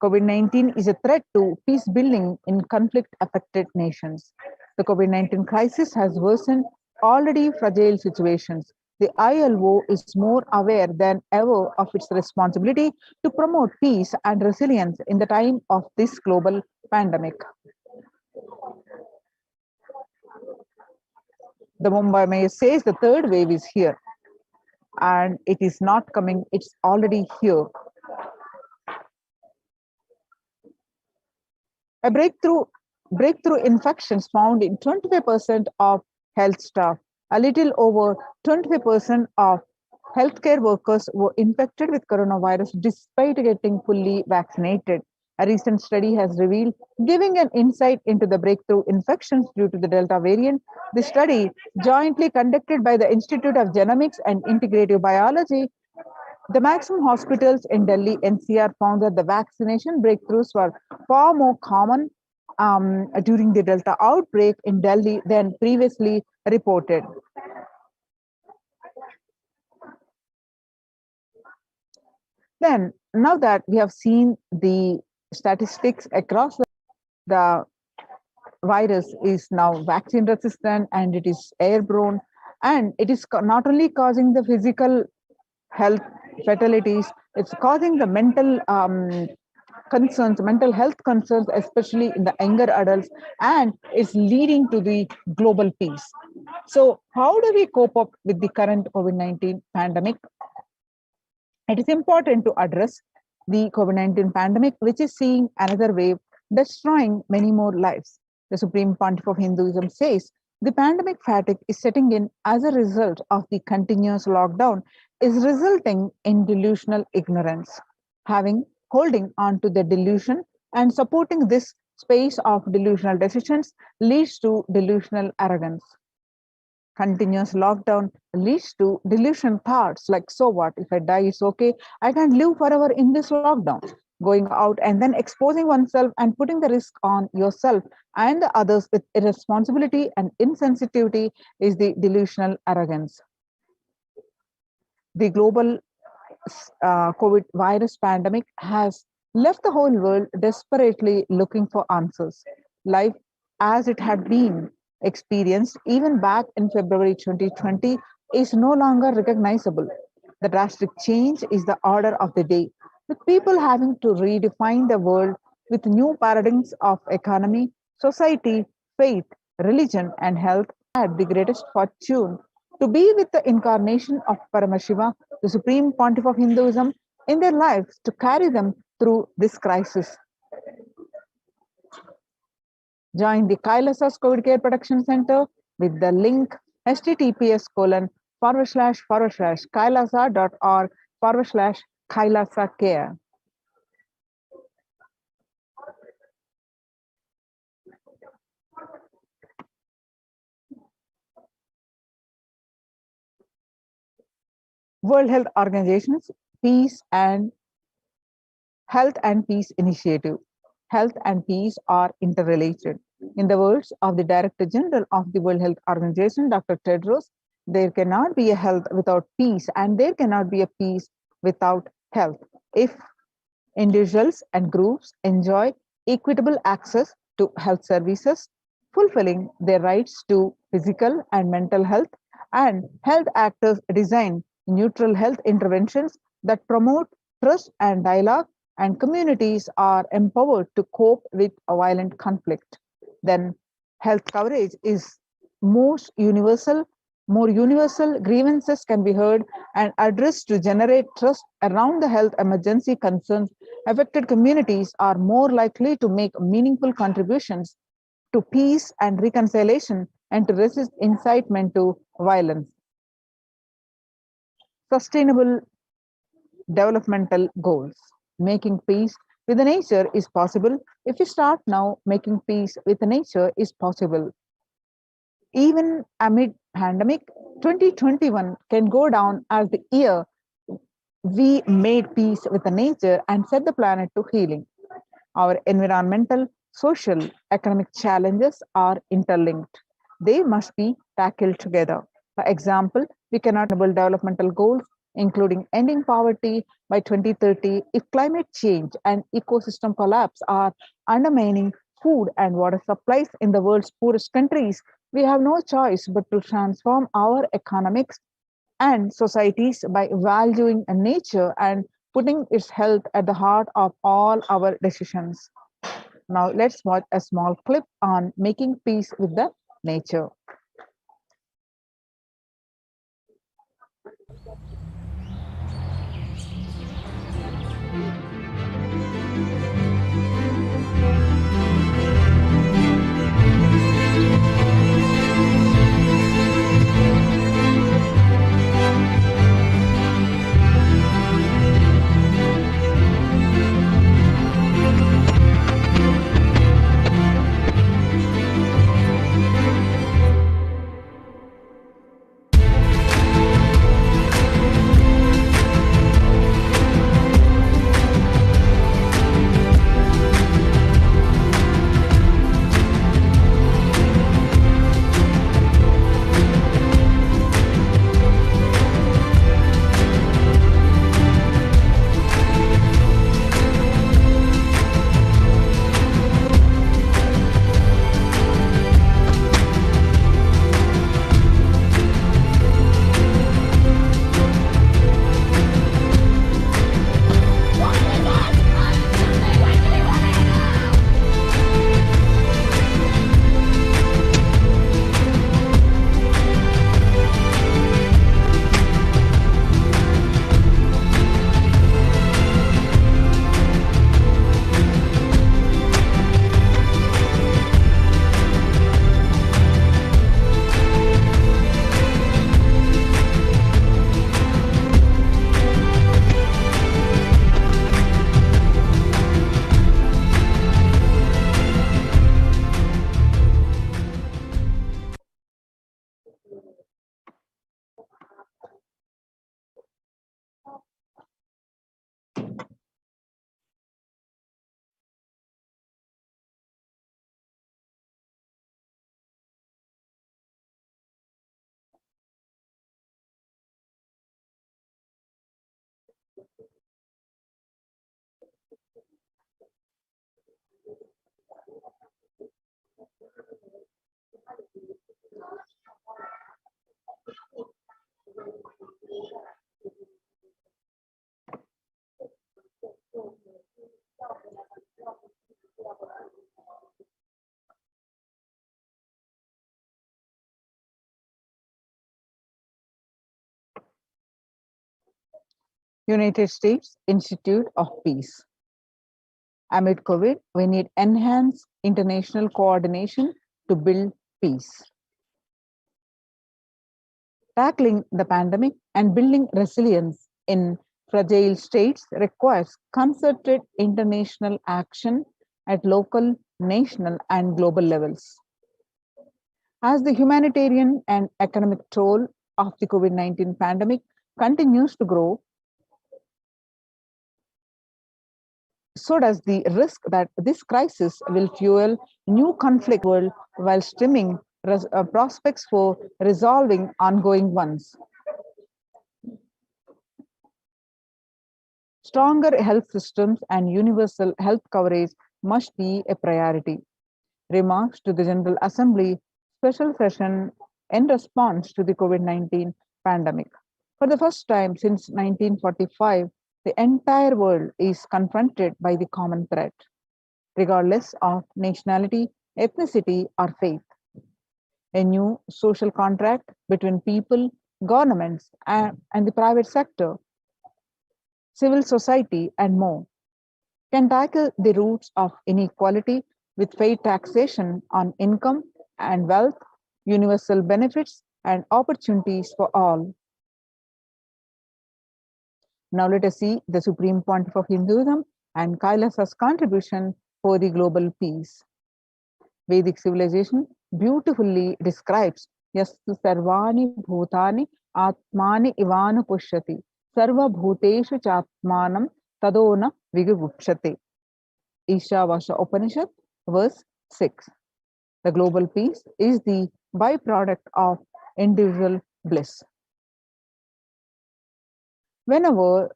COVID-19 is a threat to peace building in conflict-affected nations. The COVID-19 crisis has worsened already fragile situations. The ILO is more aware than ever of its responsibility to promote peace and resilience in the time of this global pandemic. The Mumbai mayor says the third wave is here, and it is not coming, it's already here. A breakthrough infections found in 25% of health staff. A little over 25% of healthcare workers were infected with coronavirus despite getting fully vaccinated. A recent study has revealed, giving an insight into the breakthrough infections due to the Delta variant. The study, jointly conducted by the Institute of Genomics and Integrative Biology, the maximum hospitals in Delhi NCR found that the vaccination breakthroughs were far more common during the Delta outbreak in Delhi than previously reported. Then, now that we have seen the statistics across the virus is now vaccine resistant and it is airborne, and it is not only causing the physical health fatalities, it's causing the mental concerns, mental health concerns, especially in the younger adults, and it's leading to the global peace. So how do we cope up with the current COVID-19 pandemic? It is important to address the COVID-19 pandemic, which is seeing another wave, destroying many more lives. The Supreme Pontiff of Hinduism says the pandemic fatigue is setting in as a result of the continuous lockdown is resulting in delusional ignorance. Holding on to the delusion and supporting this space of delusional decisions leads to delusional arrogance. Continuous lockdown leads to delusion thoughts like, so what, if I die, it's okay. I can live forever in this lockdown. Going out and then exposing oneself and putting the risk on yourself and the others with irresponsibility and insensitivity is the delusional arrogance. The global COVID virus pandemic has left the whole world desperately looking for answers. Life as it had been experienced even back in February 2020 is no longer recognizable. The drastic change is the order of the day, with people having to redefine the world with new paradigms of economy, society, faith, religion, and health. Had the greatest fortune to be with the incarnation of Paramashiva, the Supreme Pontiff of Hinduism, in their lives to carry them through this crisis. Join the Kailasa's COVID Care Protection Center with the link https://kailasa.org/Kailasa Care. World Health Organization's Peace and Health and Peace Initiative. Health and peace are interrelated. In the words of the Director General of the World Health Organization, Dr. Tedros, there cannot be a health without peace, and there cannot be a peace without health. If individuals and groups enjoy equitable access to health services, fulfilling their rights to physical and mental health, and health actors design neutral health interventions that promote trust and dialogue, and communities are empowered to cope with a violent conflict. Then health coverage is most universal. More universal grievances can be heard and addressed to generate trust around the health emergency concerns. Affected communities are more likely to make meaningful contributions to peace and reconciliation and to resist incitement to violence. Sustainable developmental goals. Making peace with the nature is possible. If we start now, making peace with nature is possible. Even amid pandemic, 2021 can go down as the year we made peace with the nature and set the planet to healing. Our environmental, social, economic challenges are interlinked. They must be tackled together. For example, we cannot enable developmental goals, including ending poverty by 2030, if climate change and ecosystem collapse are undermining food and water supplies in the world's poorest countries. We have no choice but to transform our economics and societies by valuing nature and putting its health at the heart of all our decisions. Now let's watch a small clip on making peace with the nature. United States Institute of Peace. Amid COVID, we need enhanced international coordination to build peace. Tackling the pandemic and building resilience in fragile states requires concerted international action at local, national, and global levels. As the humanitarian and economic toll of the COVID-19 pandemic continues to grow, so does the risk that this crisis will fuel new conflict world while stemming prospects for resolving ongoing ones. Stronger health systems and universal health coverage must be a priority. Remarks to the General Assembly special session in response to the COVID-19 pandemic. For the first time since 1945, the entire world is confronted by the common threat, regardless of nationality, ethnicity, or faith. A new social contract between people, governments, and the private sector, civil society, and more can tackle the roots of inequality with fair taxation on income and wealth, universal benefits, and opportunities for all. Now let us see the Supreme Pontiff of Hinduism and Kailasa's contribution for the global peace. Vedic civilization beautifully describes Yastu Sarvani Bhutani Atmani Ivanu Pushyati Sarva Bhuteshu Chatmanam Tadona Vigavupshate. Ishavasya Upanishad, verse 6. The global peace is the byproduct of individual bliss. Whenever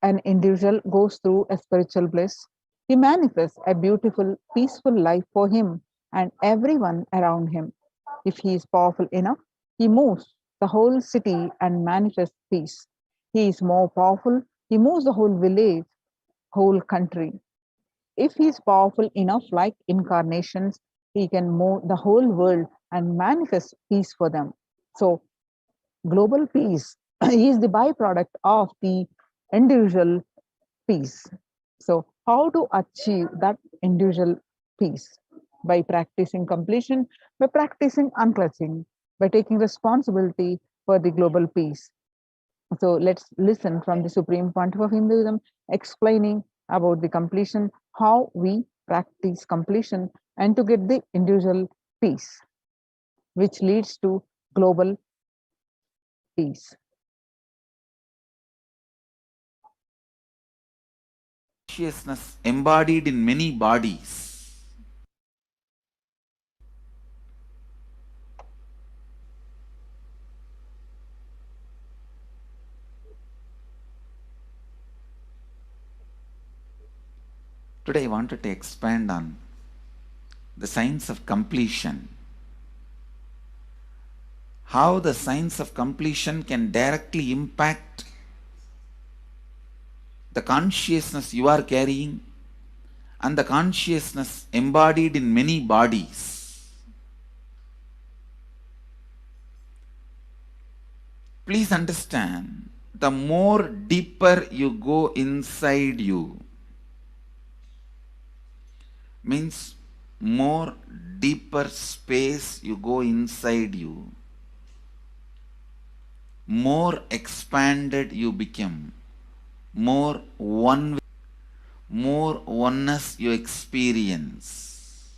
an individual goes through a spiritual bliss, he manifests a beautiful, peaceful life for him and everyone around him. If he is powerful enough, he moves the whole city and manifests peace. He is more powerful, he moves the whole village, whole country. If he is powerful enough, like incarnations, he can move the whole world and manifest peace for them. So, global peace is the byproduct of the individual peace. So, how to achieve that individual peace? By practicing completion, by practicing unclutching, by taking responsibility for the global peace. So, let's listen from the Supreme Pontiff of Hinduism explaining about the completion, how we practice completion, and to get the individual peace, which leads to global peace. Consciousness embodied in many bodies. Today I wanted to expand on the science of completion. How the science of completion can directly impact the consciousness you are carrying and the consciousness embodied in many bodies. Please understand, the more deeper you go inside you, means more deeper space you go inside you, more expanded you become, more oneness you experience.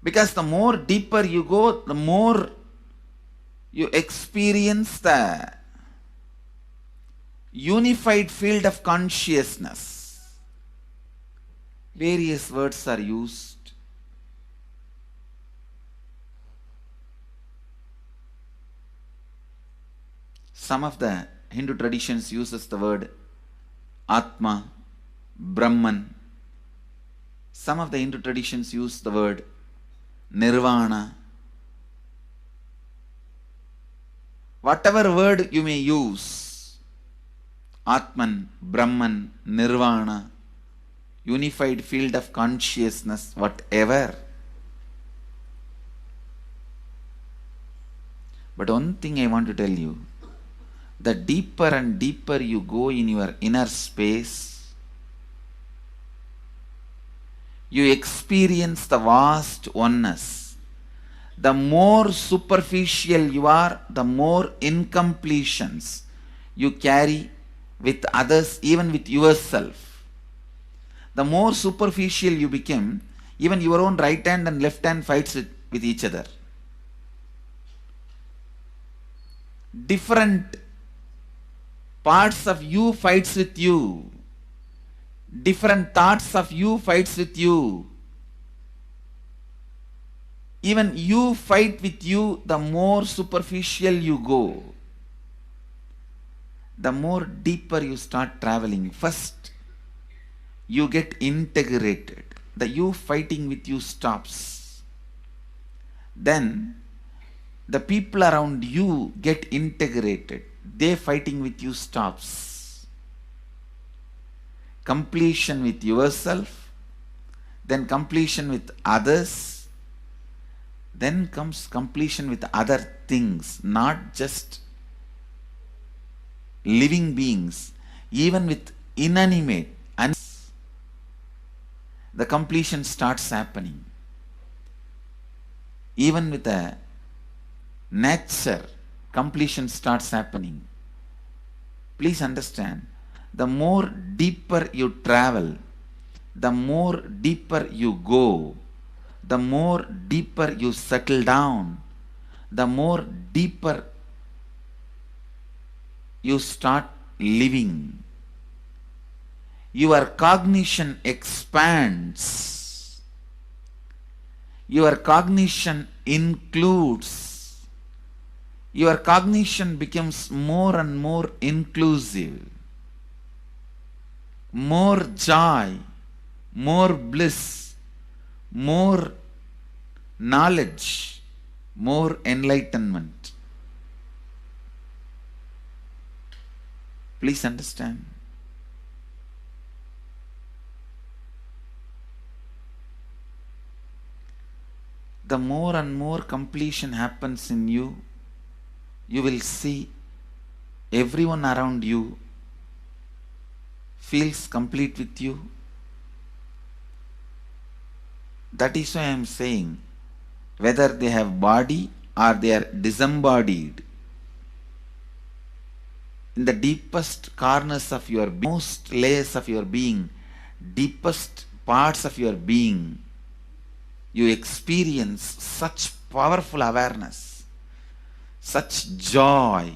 Because the more deeper you go, the more you experience the unified field of consciousness. Various words are used. Some of the Hindu traditions uses the word Atma, Brahman. Some of the Hindu traditions use the word Nirvana. Whatever word you may use, Atman, Brahman, Nirvana, unified field of consciousness, whatever. But one thing I want to tell you, the deeper and deeper you go in your inner space, you experience the vast oneness. The more superficial you are, the more incompletions you carry with others, even with yourself. The more superficial you become, even your own right hand and left hand fights with each other. Different parts of you fights with you. Different thoughts of you fights with you. Even you fight with you, the more superficial you go, the more deeper you start traveling. First, you get integrated. the you fighting with you stops, then the people around you get integrated. They fighting with you stops. Completion with yourself, then completion with others, then comes completion with other things, not just living beings, even with inanimate. And the completion starts happening. Even with a nature, completion starts happening. Please understand, the more deeper you travel, the more deeper you go, the more deeper you settle down, the more deeper you start living. Your cognition expands. Your cognition includes. Your cognition becomes more and more inclusive. More joy, more bliss, more knowledge, more enlightenment. Please understand. The more and more completion happens in you, you will see everyone around you feels complete with you. That is why I am saying, whether they have body or they are disembodied, in the deepest corners of your being, most layers of your being, deepest parts of your being, you experience such powerful awareness, such joy.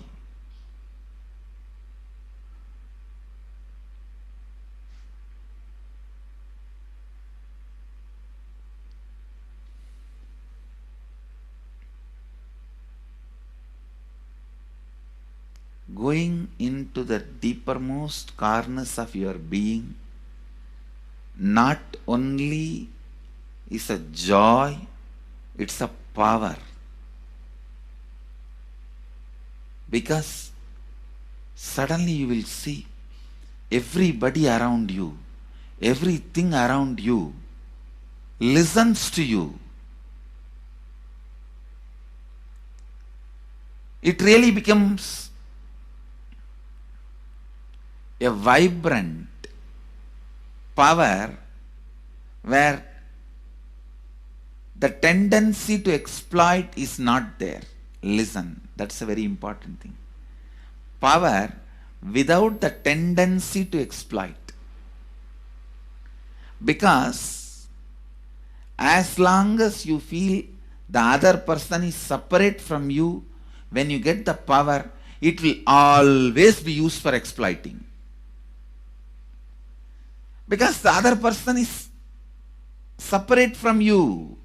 Going into the deepermost corners of your being not only is a joy, it's a power. Because suddenly you will see everybody around you, everything around you listens to you. It really becomes a vibrant power where the tendency to exploit is not there. Listen, that's a very important thing. Power without the tendency to exploit. Because as long as you feel the other person is separate from you, when you get the power, it will always be used for exploiting. Because the other person is separate from you,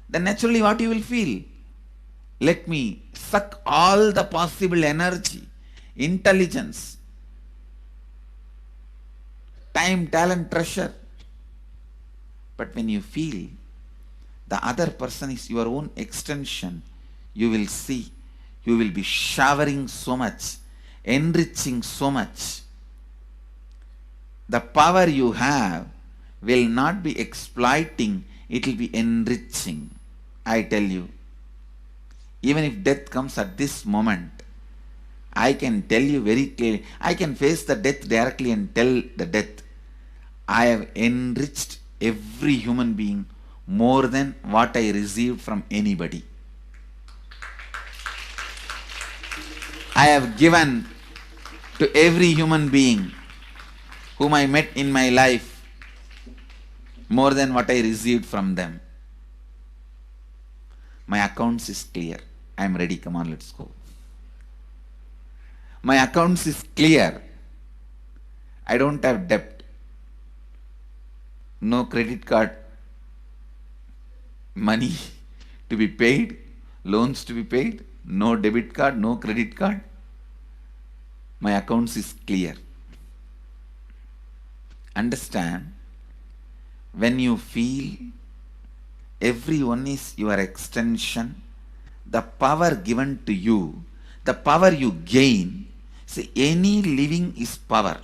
then naturally what you will feel? Let me suck all the possible energy, intelligence, time, talent, treasure. But when you feel the other person is your own extension, you will see, you will be showering so much, enriching so much. The power you have will not be exploiting, it will be enriching. I tell you, even if death comes at this moment, I can tell you very clearly, I can face the death directly and tell the death, I have enriched every human being more than what I received from anybody. I have given to every human being whom I met in my life more than what I received from them. My accounts is clear. I am ready. Come on, let's go. My accounts is clear. I don't have debt. No credit card money to be paid, loans to be paid, no debit card, no credit card. My accounts is clear. Understand, when you feel everyone is your extension, the power given to you, the power you gain, see, any living is power.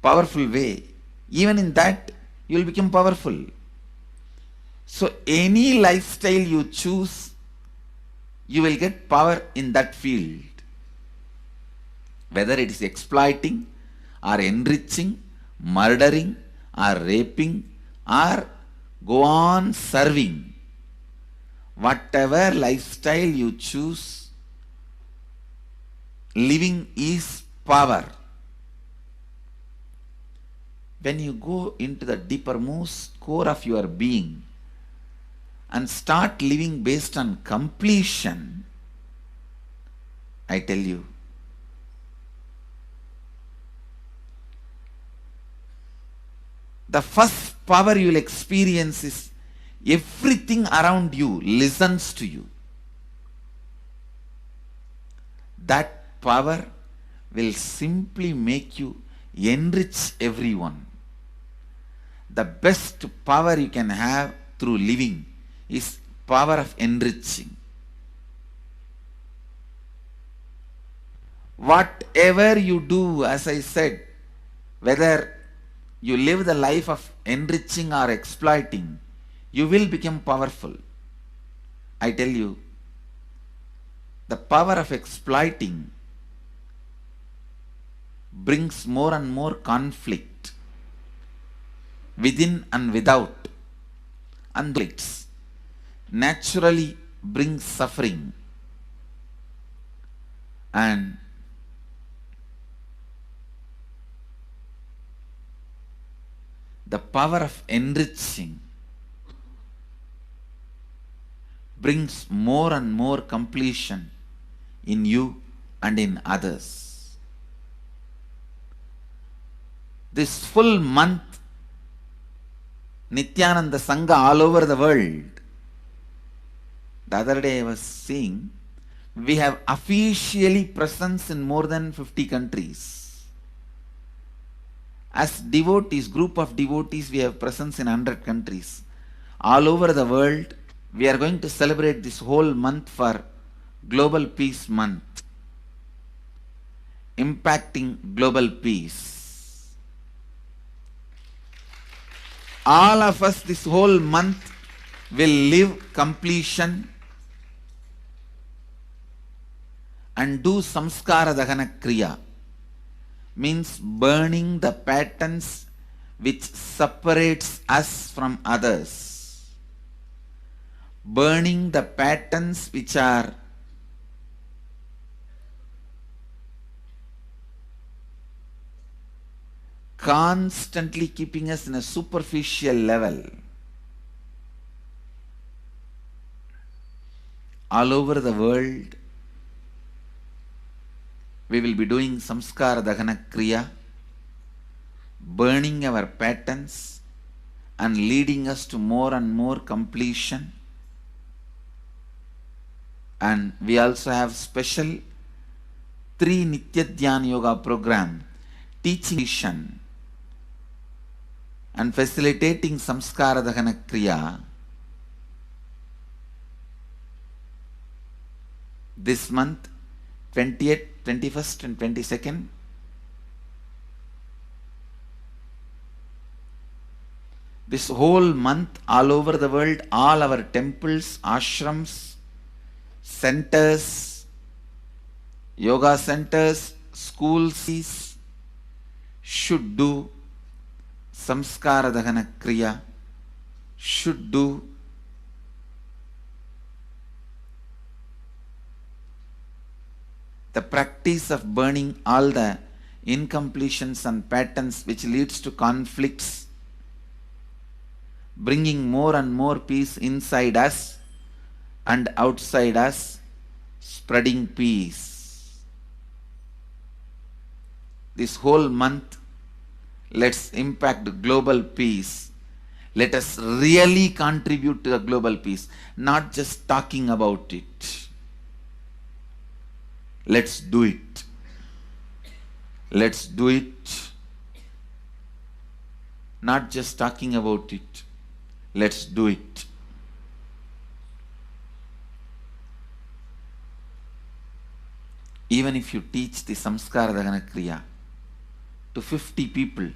Powerful way. Even in that, you will become powerful. So any lifestyle you choose, you will get power in that field. Whether it is exploiting or enriching, murdering or raping or go on serving. Whatever lifestyle you choose, living is power. When you go into the deepermost core of your being and start living based on completion, I tell you, the first power you will experience is everything around you listens to you. That power will simply make you enrich everyone. The best power you can have through living is power of enriching. Whatever you do, as I said, whether you live the life of enriching or exploiting, you will become powerful. I tell you, the power of exploiting brings more and more conflict within and without, and conflicts naturally bring suffering. And the power of enriching brings more and more completion in you and in others. This full month, Nithyananda Sangha all over the world. The other day I was seeing, we have officially presence in more than 50 countries. As devotees, group of devotees, we have presence in 100 countries. All over the world, we are going to celebrate this whole month for Global Peace Month, impacting global peace. All of us this whole month will live completion and do samskara dahana kriya, means burning the patterns which separates us from others, burning the patterns which are constantly keeping us in a superficial level. All over the world, we will be doing samskara dahana kriya, burning our patterns and leading us to more and more completion. And we also have special 3 Nitya Dhyana Yoga program, teaching and facilitating samskara dahana kriya. This month, 20th, 21st and 22nd, this whole month, all over the world, all our temples, ashrams, centers, yoga centers, schools should do samskara dahana kriya, should do the practice of burning all the incompletions and patterns which leads to conflicts, bringing more and more peace inside us and outside us, spreading peace. This whole month, let's impact global peace. Let us really contribute to the global peace, not just talking about it. Let's do it. Let's do it not just talking about it. Let's do it. Even if you teach the Samskara Dahana Kriya to 50 people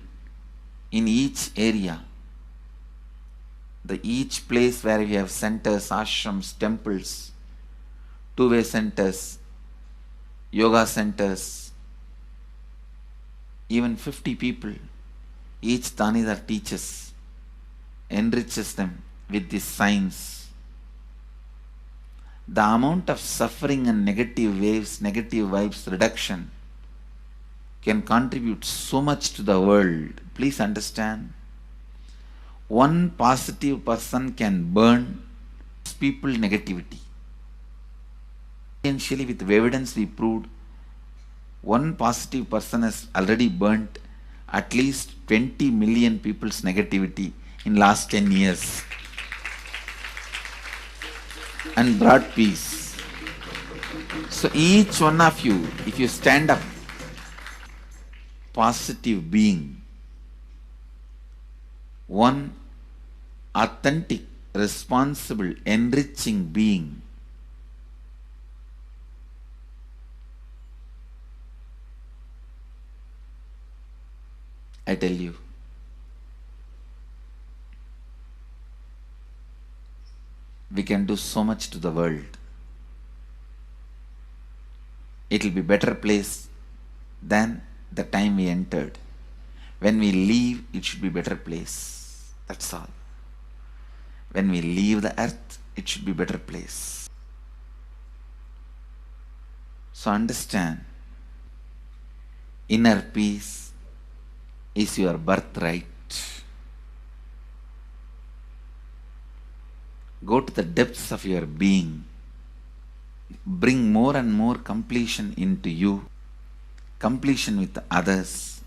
in each area, each place where we have centers, ashrams, temples, two-way centers, yoga centers, even 50 people, each Tanidar teaches, enriches them with this science. The amount of suffering and negative vibes reduction can contribute so much to the world. Please understand. One positive person can burn people negativity. Essentially, with evidence we proved, one positive person has already burnt at least 20 million people's negativity in last 10 years and brought peace. So each one of you, if you stand up, positive being, one authentic, responsible, enriching being, I tell you, we can do so much to the world. It will be a better place than the time we entered. When we leave, it should be a better place. That's all. When we leave the earth, it should be a better place. So understand, inner peace is your birthright. Go to the depths of your being. Bring more and more completion into you, completion with others,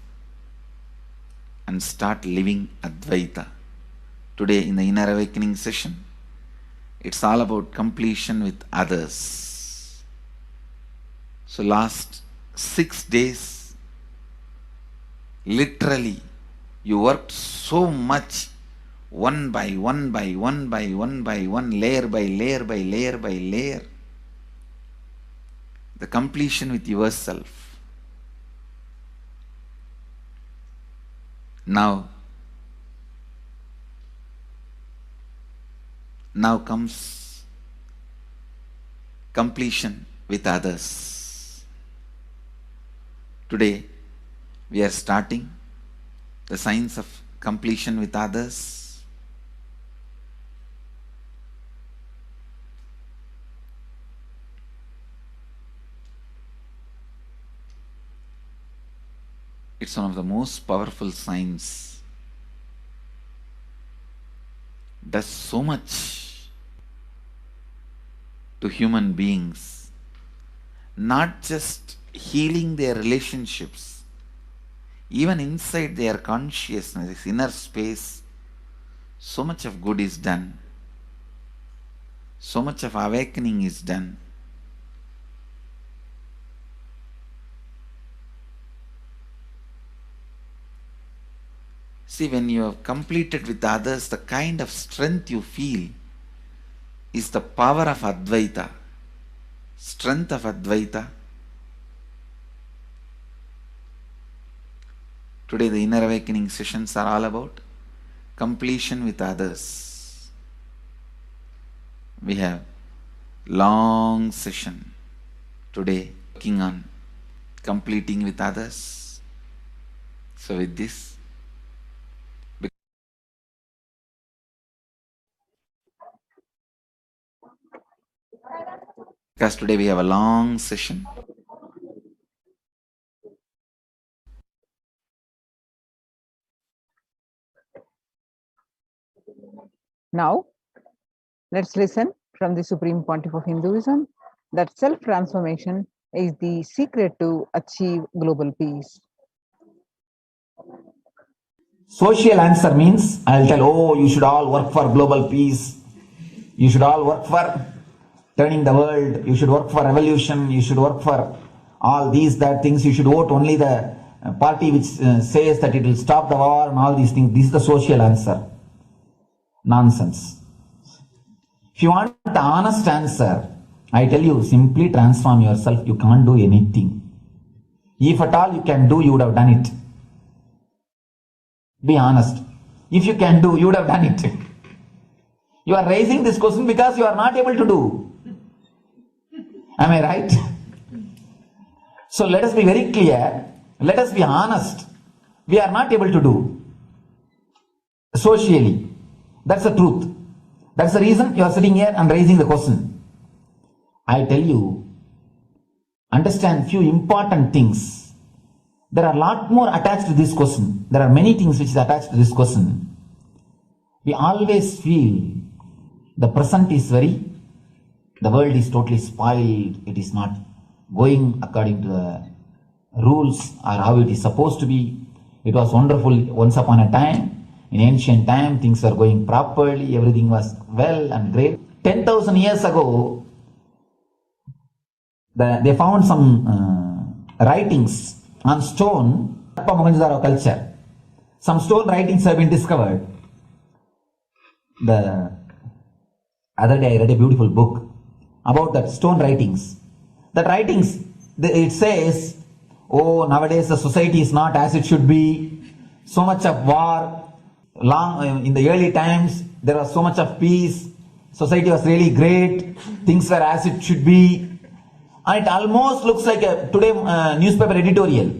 and start living Advaita. Today in the Inner Awakening session, it's all about completion with others. So last 6 days, literally, you worked so much, one by one, layer by layer, the completion with yourself. Now comes completion with others. Today, we are starting the science of completion with others. It's one of the most powerful science. Does so much to human beings, not just healing their relationships, even inside their consciousness, inner space, so much of good is done. So much of awakening is done. See, when you have completed with others, the kind of strength you feel is the power of Advaita, strength of Advaita. Today the Inner Awakening sessions are all about completion with others. We have long session today working on completing with others. So with this, because today we have a long session. Now, let's listen from the Supreme Pontiff of Hinduism that self-transformation is the secret to achieve global peace. Social answer means I'll tell, oh, you should all work for global peace. You should all work for turning the world. You should work for revolution. You should work for all these, that things. You should vote only the party which says that it will stop the war and all these things. This is the social answer. Nonsense. If you want the honest answer, I tell you, simply transform yourself. You can't do anything. If at all you can do, you would have done it. Be honest. If you can do, you would have done it. You are raising this question because you are not able to do. Am I right? So let us be very clear. Let us be honest. We are not able to do. Socially. That's the truth. That's the reason you are sitting here and raising the question. I tell you, understand few important things. There are a lot more attached to this question. There are many things which is attached to this question. We always feel the present is the world is totally spoiled. It is not going according to the rules or how it is supposed to be. It was wonderful once upon a time. In ancient time, things were going properly. Everything was well and great. 10,000 years ago, they found some writings on stone. Culture. Some stone writings have been discovered. The other day I read a beautiful book about that stone writings. That writings, it says, oh, nowadays the society is not as it should be. So much of war. In the early times, there was so much of peace. Society was really great. Things were as it should be. And it almost looks like a today newspaper editorial.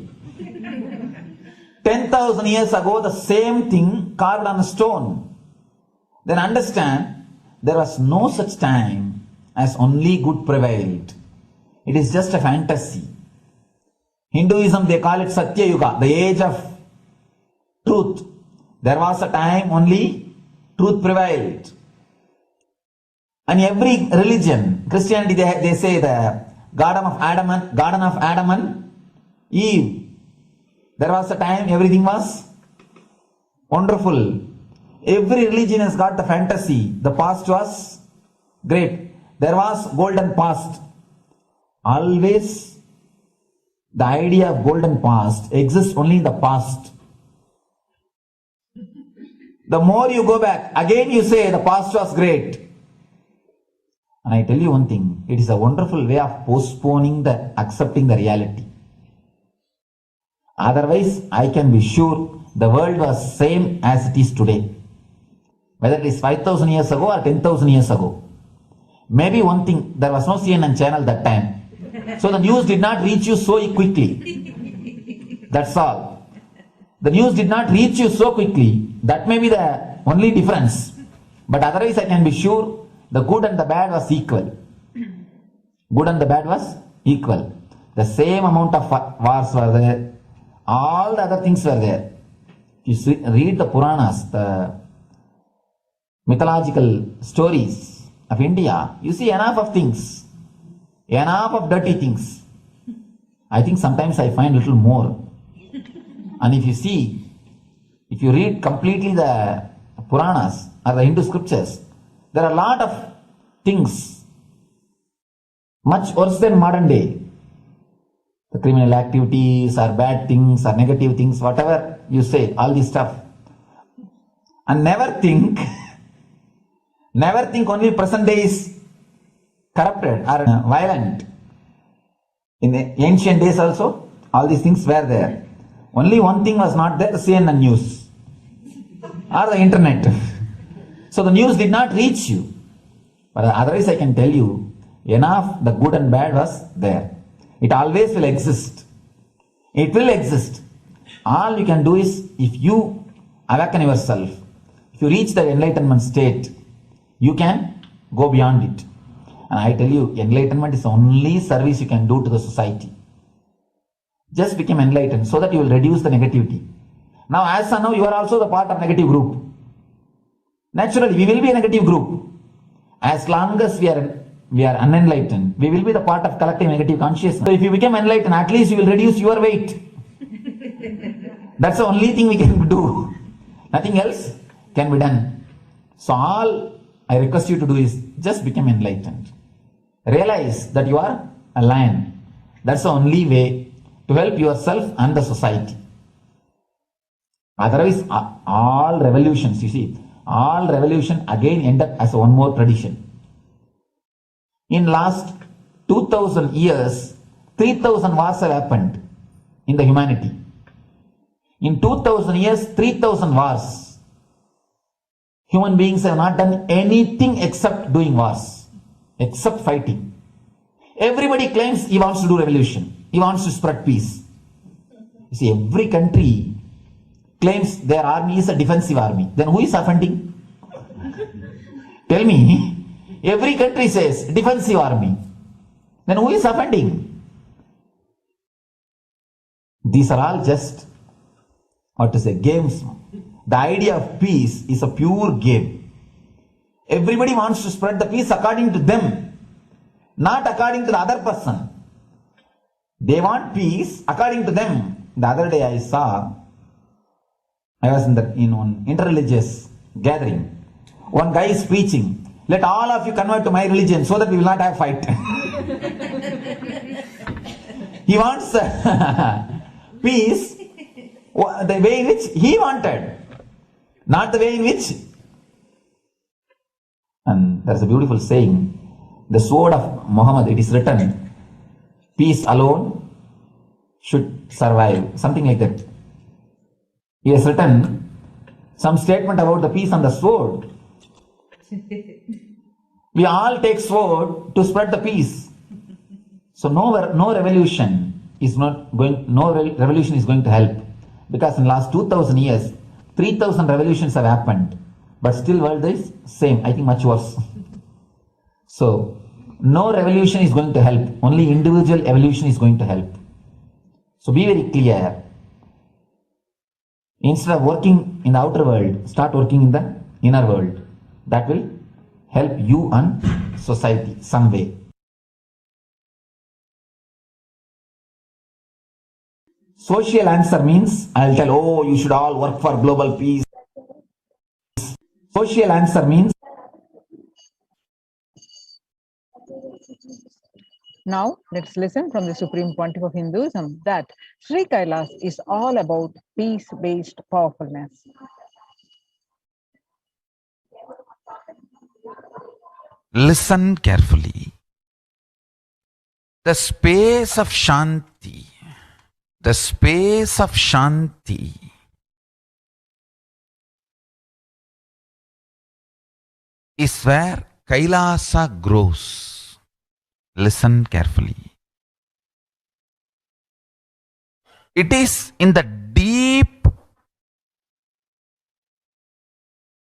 10,000 years ago, the same thing carved on a stone. Then understand, there was no such time as only good prevailed. It is just a fantasy. Hinduism, they call it Satya Yuga, the age of truth. There was a time only truth prevailed. And every religion, Christianity, they say the Garden of Adam and Eve. There was a time everything was wonderful. Every religion has got the fantasy. The past was great. There was golden past. Always the idea of golden past exists only in the past. The more you go back, again you say the past was great. And I tell you one thing, it is a wonderful way of postponing accepting the reality. Otherwise, I can be sure the world was same as it is today. Whether it is 5,000 years ago or 10,000 years ago. Maybe one thing, there was no CNN channel that time. So the news did not reach you so quickly. That's all. The news did not reach you so quickly. That may be the only difference. But otherwise I can be sure the good and the bad was equal. Good and the bad was equal. The same amount of wars were there. All the other things were there. You read the Puranas, the mythological stories of India, you see enough of things. Enough of dirty things. I think sometimes I find a little more. And if you read completely the Puranas or the Hindu scriptures, there are a lot of things much worse than modern day. The criminal activities or bad things or negative things, whatever you say, all this stuff. And never think only present day is corrupted or violent. In the ancient days also, all these things were there. Only one thing was not there, the CNN news or the internet. So the news did not reach you. But otherwise I can tell you, enough the good and bad was there. It always will exist. It will exist. All you can do is, if you awaken yourself, if you reach the enlightenment state, you can go beyond it. And I tell you, enlightenment is the only service you can do to the society. Just become enlightened so that you will reduce the negativity. Now, as of now, you are also the part of negative group. Naturally, we will be a negative group. As long as we are unenlightened, we will be the part of collective negative consciousness. So if you become enlightened, at least you will reduce your weight. That's the only thing we can do. Nothing else can be done. So all I request you to do is just become enlightened. Realize that you are a lion. That's the only way. to help yourself and the society. Otherwise, all revolutions, you see, all revolution again end up as one more tradition. In last 2000 years, 3000 wars have happened in the humanity. In 2000 years, 3000 wars. Human beings have not done anything except doing wars, except fighting. Everybody claims he wants to do revolution. He wants to spread peace. You see, every country claims their army is a defensive army. Then who is offending? Tell me. Every country says defensive army. Then who is offending? These are all just, games. The idea of peace is a pure game. Everybody wants to spread the peace according to them, not according to the other person. They want peace according to them. The other day I was in one interreligious gathering. One guy is preaching, let all of you convert to my religion so that we will not have fight. He wants peace the way in which he wanted, not the way in which. And there's a beautiful saying, the sword of Muhammad, it is written, peace alone should survive, something like that. He has written some statement about the peace on the sword. We all take sword to spread the peace. So no revolution is going to help, because in the last 2000 years 3000 revolutions have happened, but still world is same, I think much worse. So no revolution is going to help, only individual evolution is going to help. So be very clear. Instead of working in the outer world, start working in the inner world. That will help you and society some way. Social answer means, I'll tell, oh, you should all work for global peace. Social answer means, now let's listen from the Supreme Pontiff of Hinduism that Sri Kailas is all about peace-based powerfulness. Listen carefully. The space of Shanti, is where Kailasa grows. Listen carefully. It is in the deep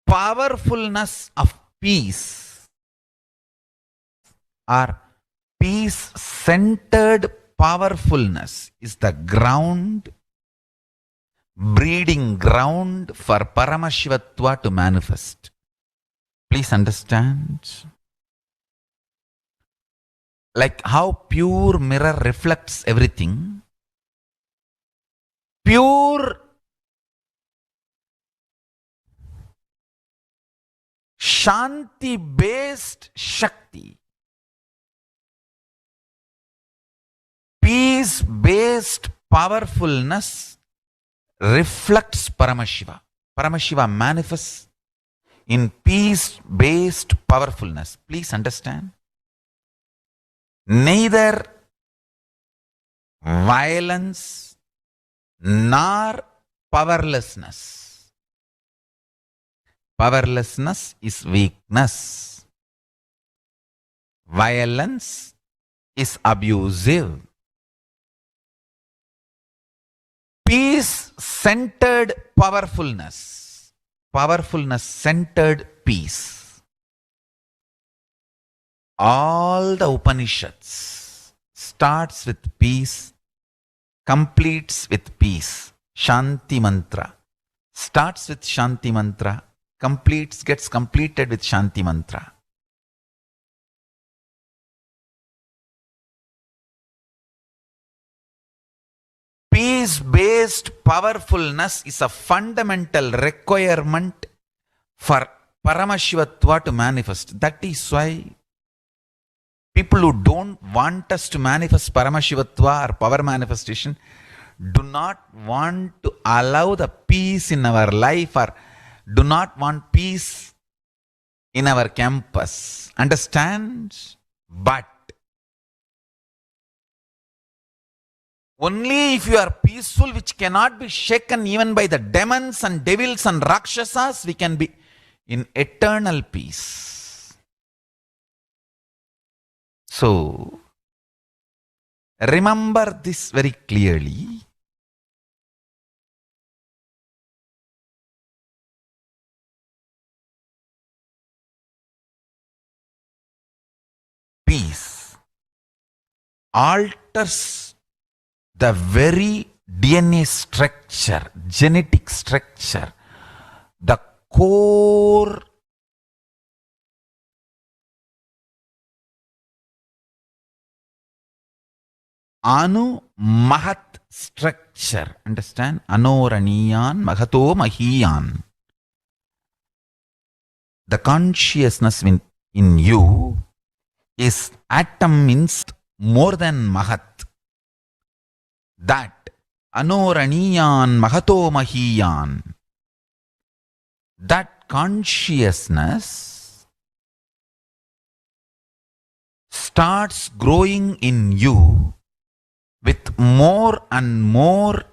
powerfulness of peace, or peace-centered powerfulness is the ground, breeding ground for Paramashivatva to manifest. Please understand. Like how pure mirror reflects everything, pure Shanti-based Shakti, peace-based powerfulness reflects Paramashiva. Paramashiva manifests in peace-based powerfulness. Please understand. Neither violence nor powerlessness. Powerlessness is weakness. Violence is abusive. Peace-centered powerfulness. Powerfulness-centered peace. All the Upanishads starts with peace, completes with peace. Shanti mantra starts with Shanti mantra, gets completed with Shanti mantra. Peace-based powerfulness is a fundamental requirement for Paramashivatva to manifest. That is why People who don't want us to manifest Paramashivatva or power manifestation do not want to allow the peace in our life or do not want peace in our campus. Understand? But only if you are peaceful, which cannot be shaken even by the demons and devils and rakshasas, we can be in eternal peace. So, remember this very clearly. Peace alters the very DNA structure, genetic structure, the core Anu Mahat structure. Understand? Anoraniyan Mahato Mahiyan. The consciousness in you is atom means more than Mahat. That Anoraniyan Mahato Mahiyan. That consciousness starts growing in you with more and more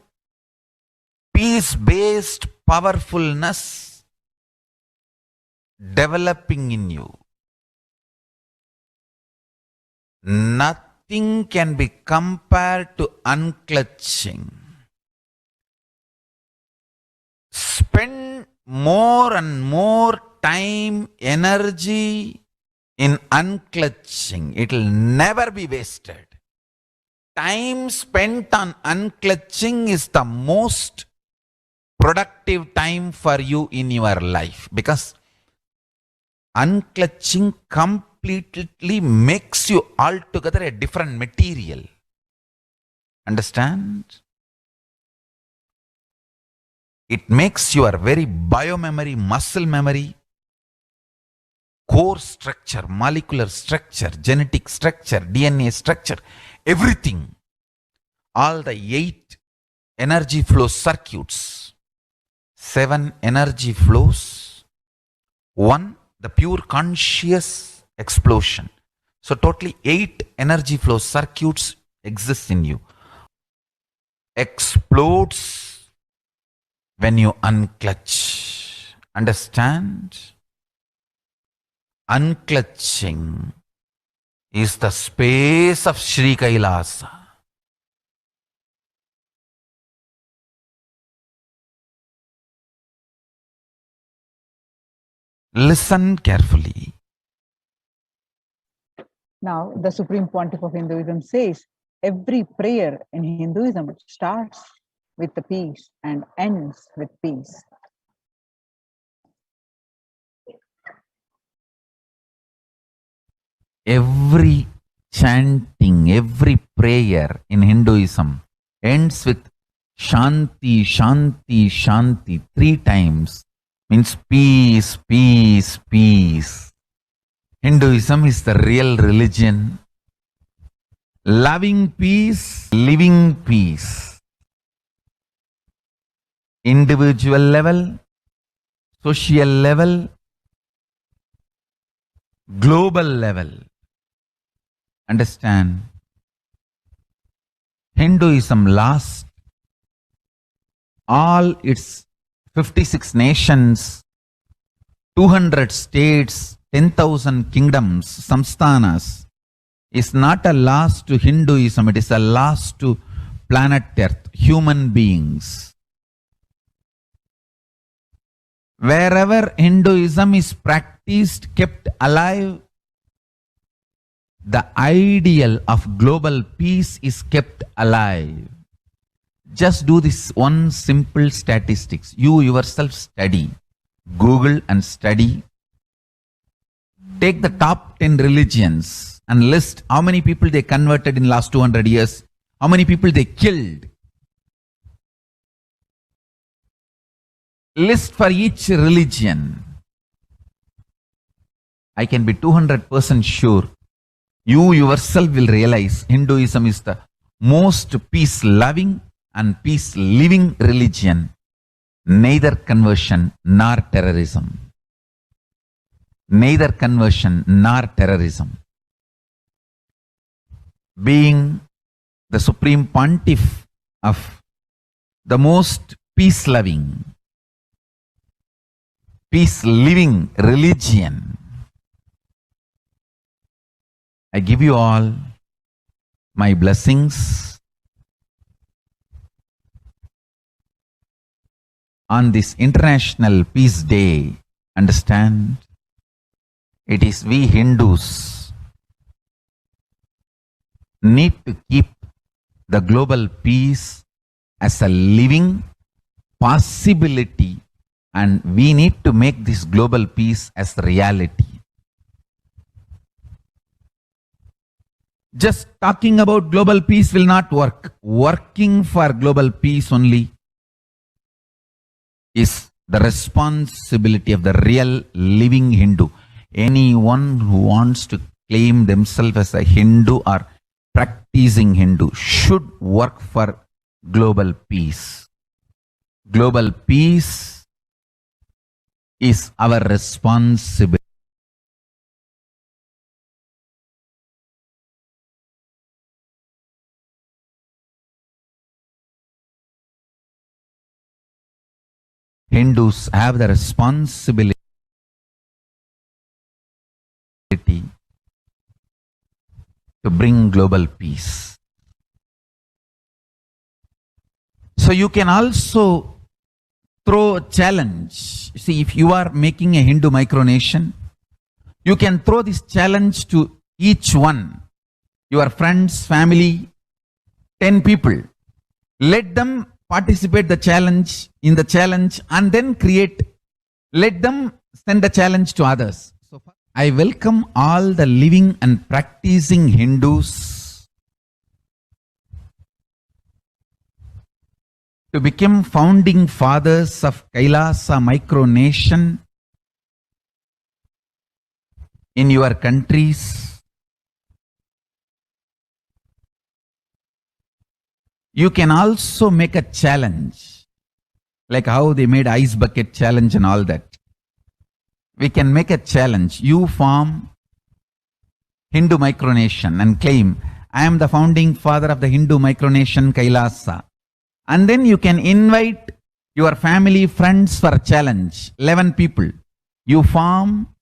peace-based powerfulness developing in you. Nothing can be compared to unclutching. Spend more and more time, energy in unclutching. It will never be wasted. Time spent on unclutching is the most productive time for you in your life, because unclutching completely makes you altogether a different material. Understand? It makes your very biomemory, muscle memory, core structure, molecular structure, genetic structure, DNA structure, everything, all the 8 energy flow circuits, 7 energy flows, 1 the pure conscious explosion. So totally 8 energy flow circuits exist in you. Explodes when you unclutch. Understand? Unclutching is the space of Sri Kailasa. Listen carefully. Now, the Supreme Pontiff of Hinduism says every prayer in Hinduism starts with the peace and ends with peace. Every chanting, every prayer in Hinduism ends with Shanti, Shanti, Shanti 3 times. Means peace, peace, peace. Hinduism is the real religion. Loving peace, living peace. Individual level, social level, global level. Understand? Hinduism lost all its 56 nations, 200 states, 10,000 kingdoms, samsthanas, is not a loss to Hinduism, it is a loss to planet Earth, human beings. Wherever Hinduism is practiced, kept alive, the ideal of global peace is kept alive. Just do this one simple statistics. You yourself study. Google and study. Take the top 10 religions and list how many people they converted in last 200 years. How many people they killed. List for each religion. I can be 200% sure you yourself will realize Hinduism is the most peace-loving and peace-living religion, neither conversion nor terrorism. Neither conversion nor terrorism. Being the supreme pontiff of the most peace-loving, peace-living religion, I give you all my blessings on this International Peace Day. Understand, it is we Hindus need to keep the global peace as a living possibility, and we need to make this global peace as reality. Just talking about global peace will not work. Working for global peace only is the responsibility of the real living Hindu. Anyone who wants to claim themselves as a Hindu or practicing Hindu should work for global peace. Global peace is our responsibility. Hindus have the responsibility to bring global peace. So you can also throw a challenge. See, if you are making a Hindu micronation, you can throw this challenge to each one, your friends, family, 10 people. Let them participate in the challenge and then let them send the challenge to others. So I welcome all the living and practicing Hindus to become founding fathers of Kailasa micronation in your countries. You can also make a challenge, like how they made ice bucket challenge and all that. We can make a challenge. You form Hindu micronation and claim, I am the founding father of the Hindu micronation Kailasa. And then you can invite your family, friends for a challenge. 11 people. You form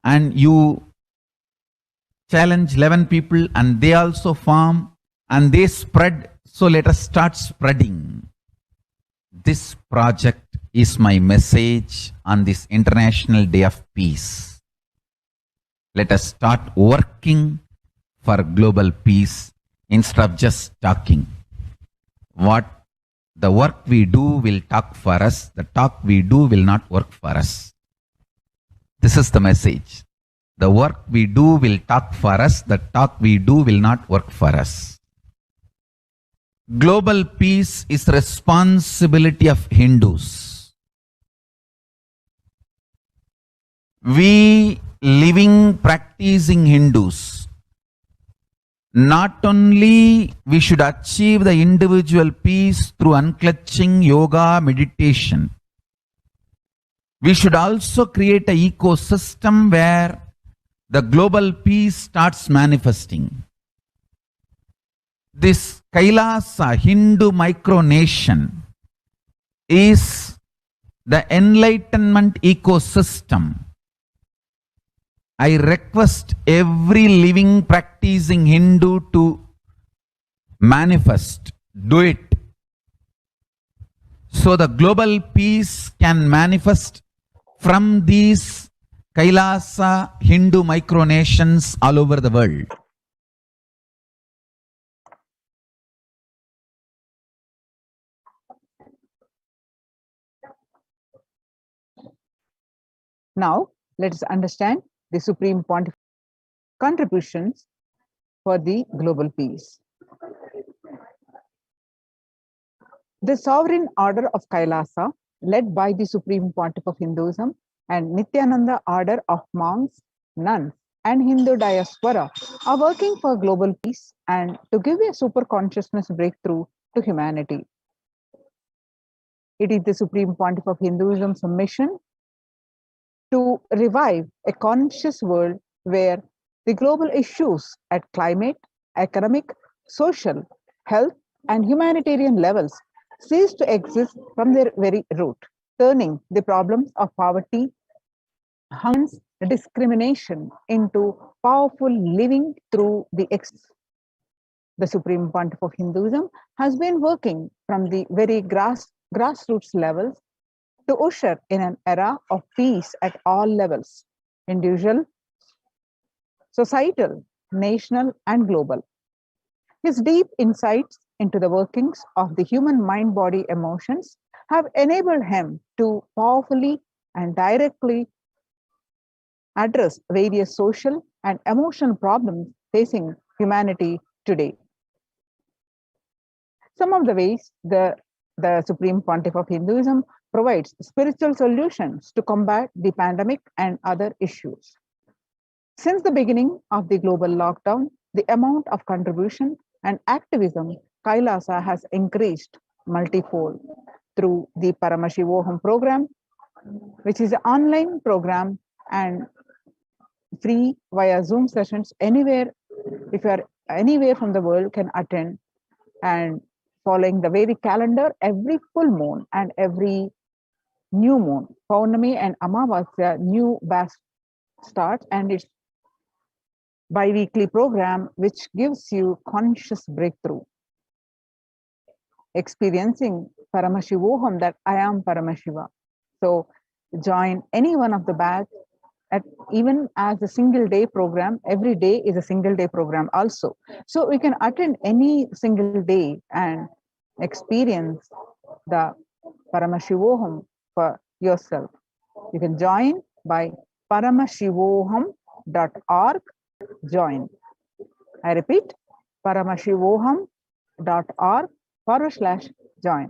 and you challenge 11 people and they also form and they spread. So let us start spreading. This project is my message on this International Day of Peace. Let us start working for global peace instead of just talking. The work we do will talk for us. The talk we do will not work for us. This is the message. The work we do will talk for us. The talk we do will not work for us. Global peace is responsibility of Hindus. We living, practicing Hindus, not only we should achieve the individual peace through unclutching yoga, meditation, we should also create an ecosystem where the global peace starts manifesting. This Kailasa Hindu micronation is the enlightenment ecosystem. I request every living practicing Hindu to manifest, do it. So the global peace can manifest from these Kailasa Hindu micronations all over the world. Now, let us understand the Supreme Pontiff's contributions for the global peace. The sovereign order of Kailasa, led by the Supreme Pontiff of Hinduism and Nithyananda order of monks, nuns, and Hindu diaspora, are working for global peace and to give a super consciousness breakthrough to humanity. It is the Supreme Pontiff of Hinduism's mission to revive a conscious world where the global issues at climate, economic, social, health, and humanitarian levels cease to exist from their very root, turning the problems of poverty, hunger, discrimination into powerful living through the The Supreme Pontiff of Hinduism has been working from the very grassroots levels to usher in an era of peace at all levels, individual, societal, national, and global. His deep insights into the workings of the human mind, body, emotions have enabled him to powerfully and directly address various social and emotional problems facing humanity today. Some of the ways the Supreme Pontiff of Hinduism provides spiritual solutions to combat the pandemic and other issues. Since the beginning of the global lockdown, the amount of contribution and activism Kailasa has increased multifold through the Paramashivoham program, which is an online program and free via Zoom sessions anywhere. If you are anywhere from the world, can attend, and following the Vedic calendar, every full moon and every new moon, Paurnami and Amavasya, new batch starts, and it's bi-weekly program which gives you conscious breakthrough, experiencing Paramashivoham, that I am Paramashiva. So join any one of the batch, at even as a single day program. Every day is a single day program also. So we can attend any single day and experience the Paramashivoham for yourself. You can join by paramashivoham.org. Join. I repeat, paramashivoham.org/join.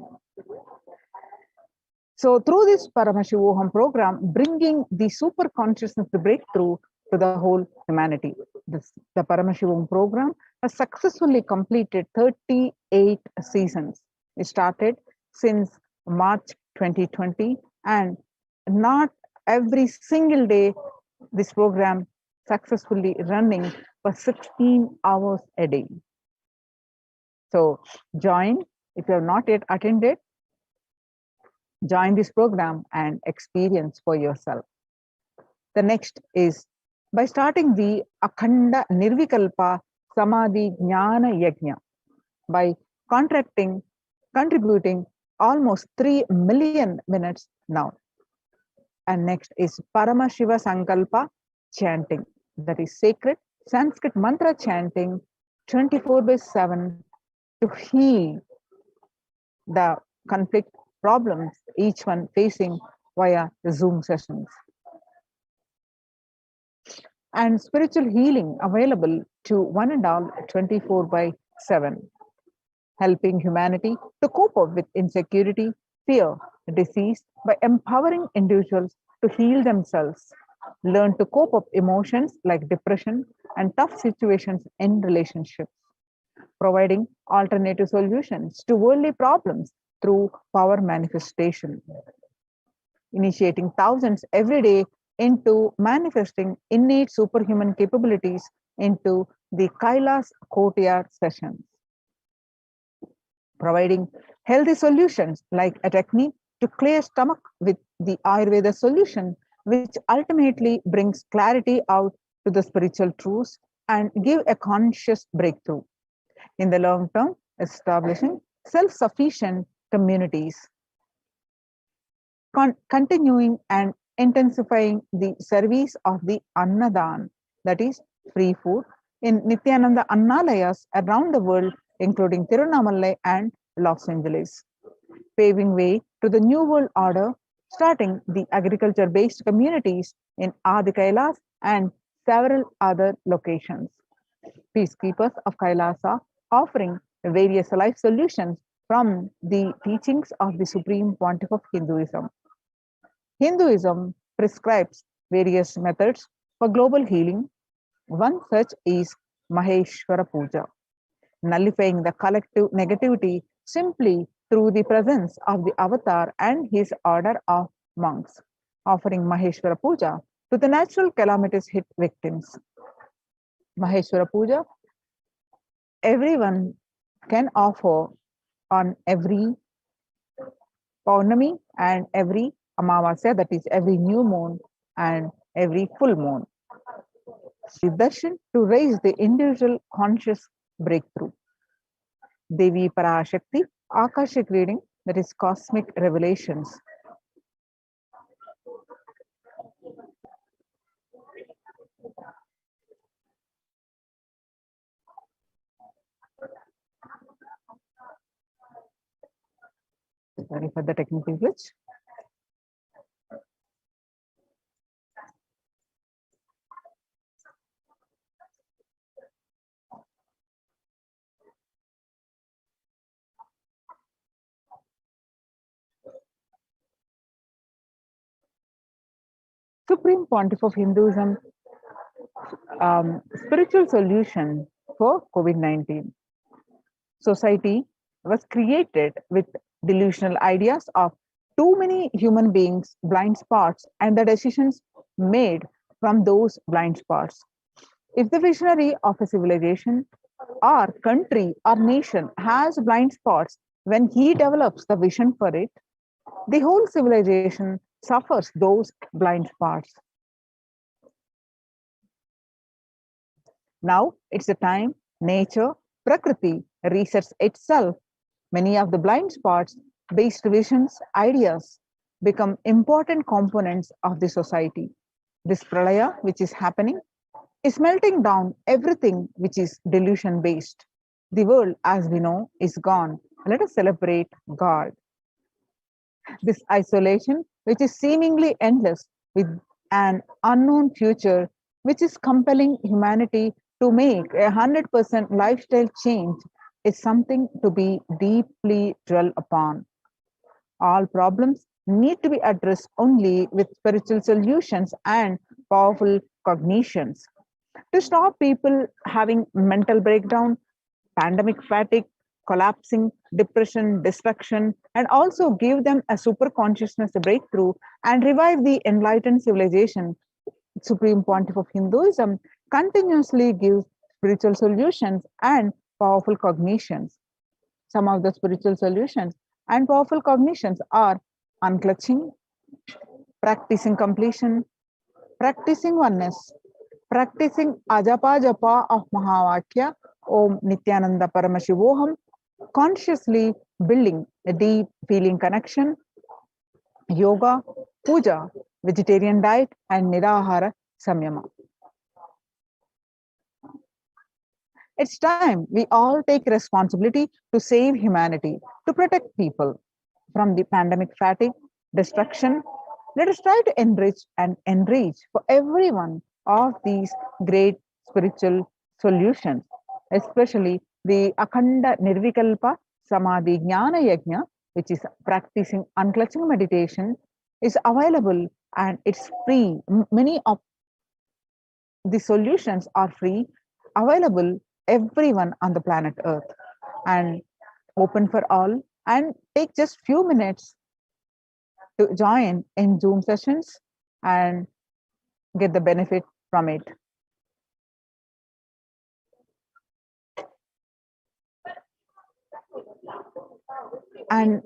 So through this Paramashivoham program, bringing the super consciousness, the breakthrough to the whole humanity. The Paramashivoham program has successfully completed 38 seasons. It started since March 2020, and not every single day this program successfully running for 16 hours a day. So join if you have not yet attended. Join this program and experience for yourself. The next is by starting the Akhanda Nirvikalpa Samadhi Jnana Yajna by contributing almost 3 million minutes now. And next is Paramashiva Sankalpa chanting, that is sacred Sanskrit mantra chanting 24/7 to heal the conflict problems each one facing via the Zoom sessions. And spiritual healing available to one and all 24/7, helping humanity to cope up with insecurity, fear, disease by empowering individuals to heal themselves, learn to cope up emotions like depression and tough situations in relationships, providing alternative solutions to worldly problems through power manifestation, initiating thousands every day into manifesting innate superhuman capabilities into the Kailas Courtyard sessions, providing healthy solutions like a technique to clear stomach with the Ayurveda solution, which ultimately brings clarity out to the spiritual truths and give a conscious breakthrough. In the long term, establishing self-sufficient communities, continuing and intensifying the service of the Annadan, that is free food, in Nithyananda Annalayas around the world, including Tirunamalai and Los Angeles, paving way to the New World Order, starting the agriculture-based communities in Adi Kailas and several other locations. Peacekeepers of Kailasa offering various life solutions from the teachings of the Supreme Pontiff of Hinduism. Hinduism prescribes various methods for global healing. One such is Maheshwara Puja, nullifying the collective negativity simply through the presence of the avatar and his order of monks, offering Maheshwara Puja to the natural calamities hit victims. Maheshwara Puja, everyone can offer on every Paurnami and every Amavasya, that is every new moon and every full moon. Darshan to raise the individual conscious breakthrough. Devi Parashakti, Akashic reading, that is cosmic revelations. Sorry for the technical glitch. Supreme Pontiff of Hinduism, spiritual solution for COVID-19. Society was created with delusional ideas of too many human beings, blind spots, and the decisions made from those blind spots. If the visionary of a civilization or country or nation has blind spots, when he develops the vision for it, the whole civilization suffers those blind spots. Now it's the time nature, Prakriti, resets itself. Many of the blind spots based visions, ideas become important components of the society. This pralaya, which is happening, is melting down everything which is delusion based. The world, as we know, is gone. Let us celebrate God. This isolation, which is seemingly endless, with an unknown future, which is compelling humanity to make a 100% lifestyle change, is something to be deeply dwell upon. All problems need to be addressed only with spiritual solutions and powerful cognitions. To stop people having mental breakdown, pandemic fatigue, collapsing, depression, destruction, and also give them a super consciousness breakthrough and revive the enlightened civilization, Supreme Pontiff of Hinduism continuously gives spiritual solutions and powerful cognitions. Some of the spiritual solutions and powerful cognitions are unclutching, practicing completion, practicing oneness, practicing ajapa japa of Mahavakya, Om Nithyananda Paramashivoham, consciously building a deep feeling connection, yoga, puja, vegetarian diet, and nirahara samyama. It's time we all take responsibility to save humanity, to protect people from the pandemic fatigue, destruction. Let us try to enrich and enrich for everyone of these great spiritual solutions, especially the Akhanda Nirvikalpa Samadhi Jnana Yajna, which is practicing unclutching meditation, is available and it's free. Many of the solutions are free, available everyone on the planet Earth, and open for all, and take just few minutes to join in Zoom sessions and get the benefit from it. And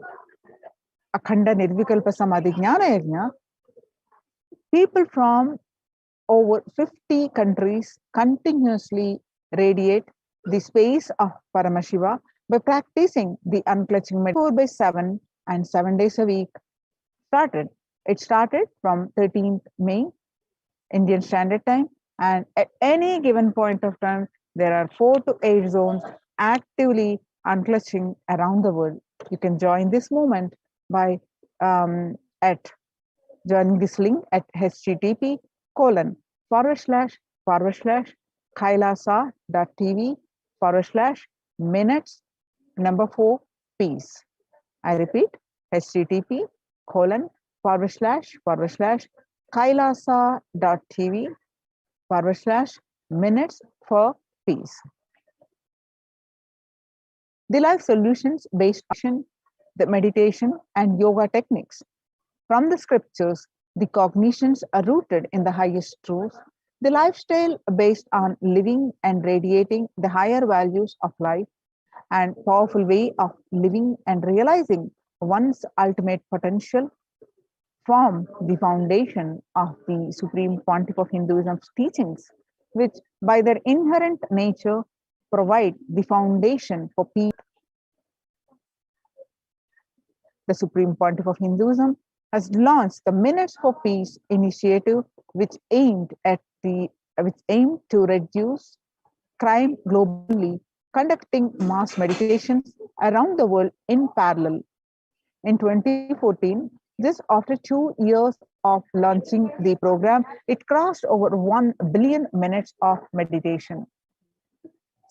Akhanda Nirvikalpa Samadhi Jnana Yajna, people from over 50 countries continuously radiate the space of Paramashiva by practicing the unclutching 4/7 and 7 days a week. It started from 13th May, Indian Standard Time, and at any given point of time, there are 4 to 8 zones actively unclutching around the world. You can join this movement by at joining this link at http://kailasa.tv/minutes number 4 peace. I repeat, http://kailasa.tv/minutes for peace. The life solutions based on the meditation and yoga techniques. From the scriptures, the cognitions are rooted in the highest truths. The lifestyle based on living and radiating the higher values of life and powerful way of living and realizing one's ultimate potential form the foundation of the Supreme Pontiff of Hinduism's teachings, which by their inherent nature provide the foundation for peace. The Supreme Pontiff of Hinduism has launched the Minutes for Peace initiative, which aimed to reduce crime globally, conducting mass meditations around the world in parallel. In 2014, just after 2 years of launching the program, it crossed over 1 billion minutes of meditation.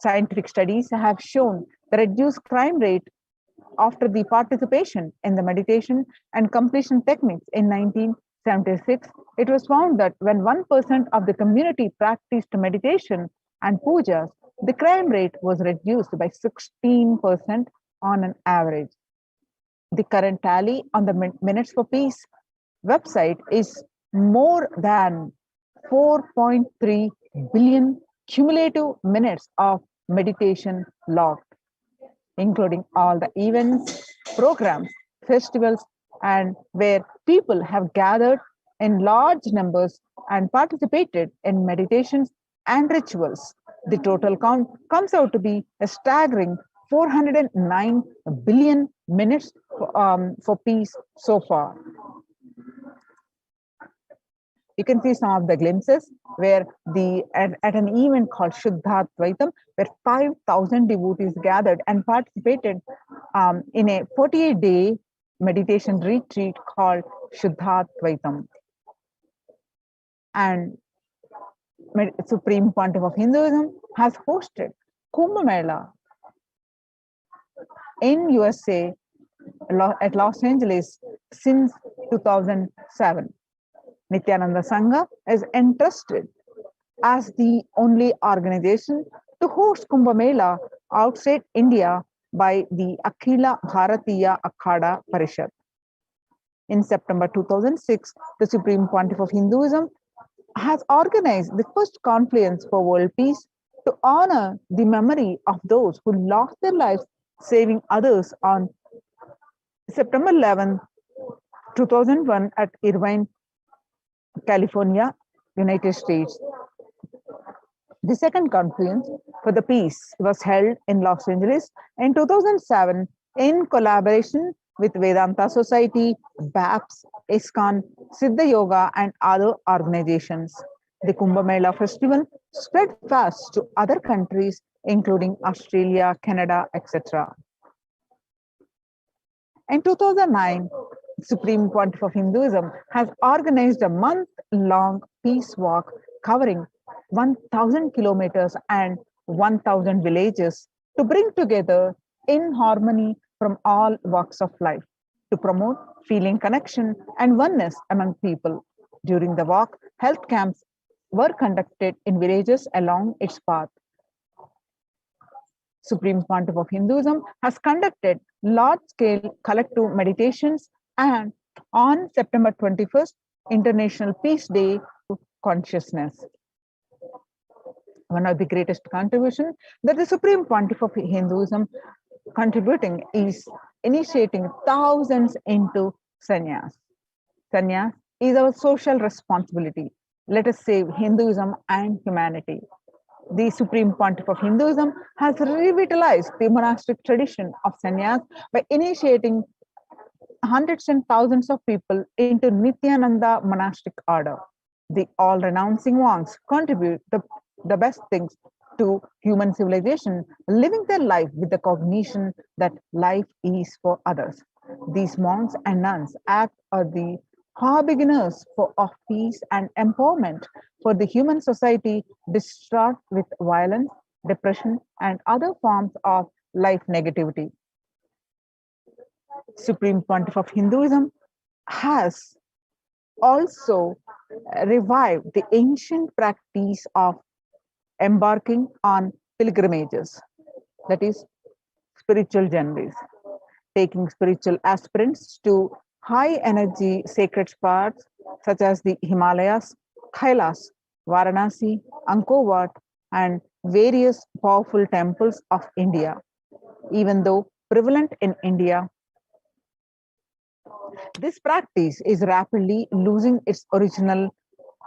Scientific studies have shown the reduced crime rate after the participation in the meditation and completion techniques in 1976. It was found that when 1% of the community practiced meditation and pujas, the crime rate was reduced by 16% on an average. The current tally on the Minutes for Peace website is more than 4.3 billion cumulative minutes of meditation logged, including all the events, programs, festivals, and where people have gathered in large numbers and participated in meditations and rituals. The total count comes out to be a staggering 409 billion minutes for peace so far. You can see some of the glimpses where at an event called Shuddhatvaitam, where 5,000 devotees gathered and participated in a 48-day meditation retreat called Shuddhatvaitam. And Supreme Pontiff of Hinduism has hosted Kumbh Mela in USA at Los Angeles since 2007. Nithyananda Sangha is entrusted as the only organization to host Kumbh Mela outside India by the Akhila Bharatiya Akhada Parishad. In September 2006, the Supreme Pontiff of Hinduism has organized the first confluence for world peace to honor the memory of those who lost their lives saving others on September 11, 2001 at Irvine, California, United States. The second conference for the peace was held in Los Angeles in 2007 in collaboration with Vedanta Society, BAPS, ISKCON, Siddha Yoga, and other organizations. The Kumbh Mela festival spread fast to other countries, including Australia, Canada, etc. In 2009, Supreme Pontiff of Hinduism has organized a month-long peace walk covering 1,000 kilometers and 1,000 villages to bring together in harmony from all walks of life, to promote feeling connection and oneness among people. During the walk, health camps were conducted in villages along its path. Supreme Pontiff of Hinduism has conducted large-scale collective meditations, and on September 21st, International Peace Day to Consciousness. One of the greatest contributions that the Supreme Pontiff of Hinduism contributing is initiating thousands into sannyas. Sannyas is our social responsibility. Let us save Hinduism and humanity. The Supreme Pontiff of Hinduism has revitalized the monastic tradition of sannyas by initiating hundreds and thousands of people into Nithyananda monastic order. The all-renouncing monks contribute the best things to human civilization, living their life with the cognition that life is for others. These monks and nuns act as the beginners of peace and empowerment for the human society distraught with violence, depression, and other forms of life negativity. Supreme Pontiff of Hinduism has also revived the ancient practice of embarking on pilgrimages, that is, spiritual journeys, taking spiritual aspirants to high energy sacred spots such as the Himalayas, Kailas, Varanasi, Angkor Wat, and various powerful temples of India. Even though prevalent in India, this practice is rapidly losing its original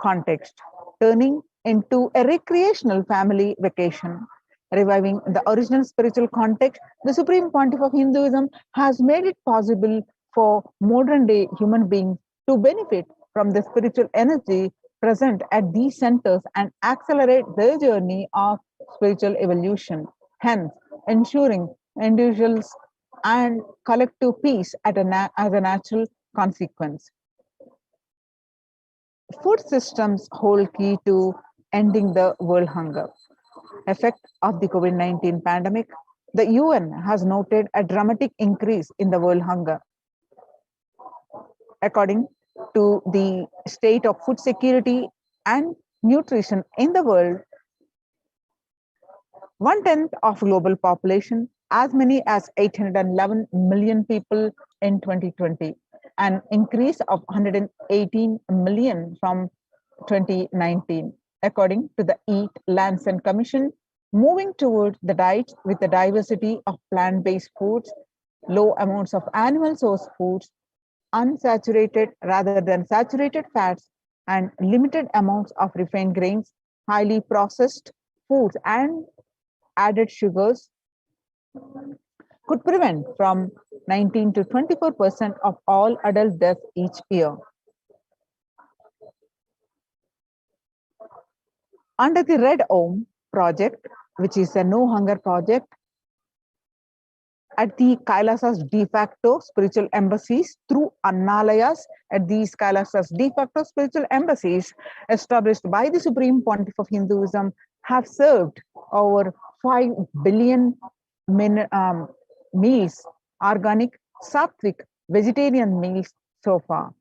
context, turning into a recreational family vacation. Reviving the original spiritual context, the Supreme Pontiff of Hinduism has made it possible for modern day human beings to benefit from the spiritual energy present at these centers and accelerate their journey of spiritual evolution, hence ensuring individuals and collective peace as a natural consequence. Food systems hold key to ending the world hunger. Effect of the COVID-19 pandemic, the UN has noted a dramatic increase in the world hunger. According to the state of food security and nutrition in the world, 1/10 of global population, as many as 811 million people in 2020, an increase of 118 million from 2019, according to the Eat, Lands and Commission, moving toward the diet with the diversity of plant-based foods, low amounts of animal source foods, unsaturated rather than saturated fats, and limited amounts of refined grains, highly processed foods, and added sugars could prevent from 19 to 24% of all adult deaths each year. Under the Red Home project, which is a no hunger project, at the Kailasas de facto spiritual embassies through Annalayas at these Kailasas de facto spiritual embassies established by the Supreme Pontiff of Hinduism have served over 5 billion meals, organic, sattvic, vegetarian meals so far.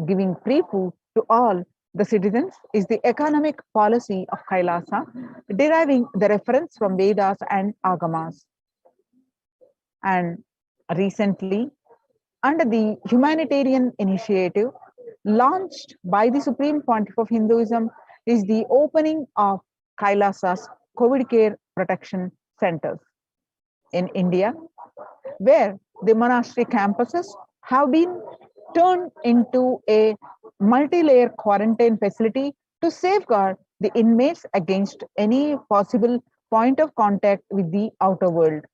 Giving free food to all the citizens is the economic policy of Kailasa, deriving the reference from Vedas and Agamas. And recently, under the humanitarian initiative launched by the Supreme Pontiff of Hinduism, is the opening of Kailasa's COVID care protection centers in India, where the monastery campuses have been turned into a multi-layer quarantine facility to safeguard the inmates against any possible point of contact with the outer world.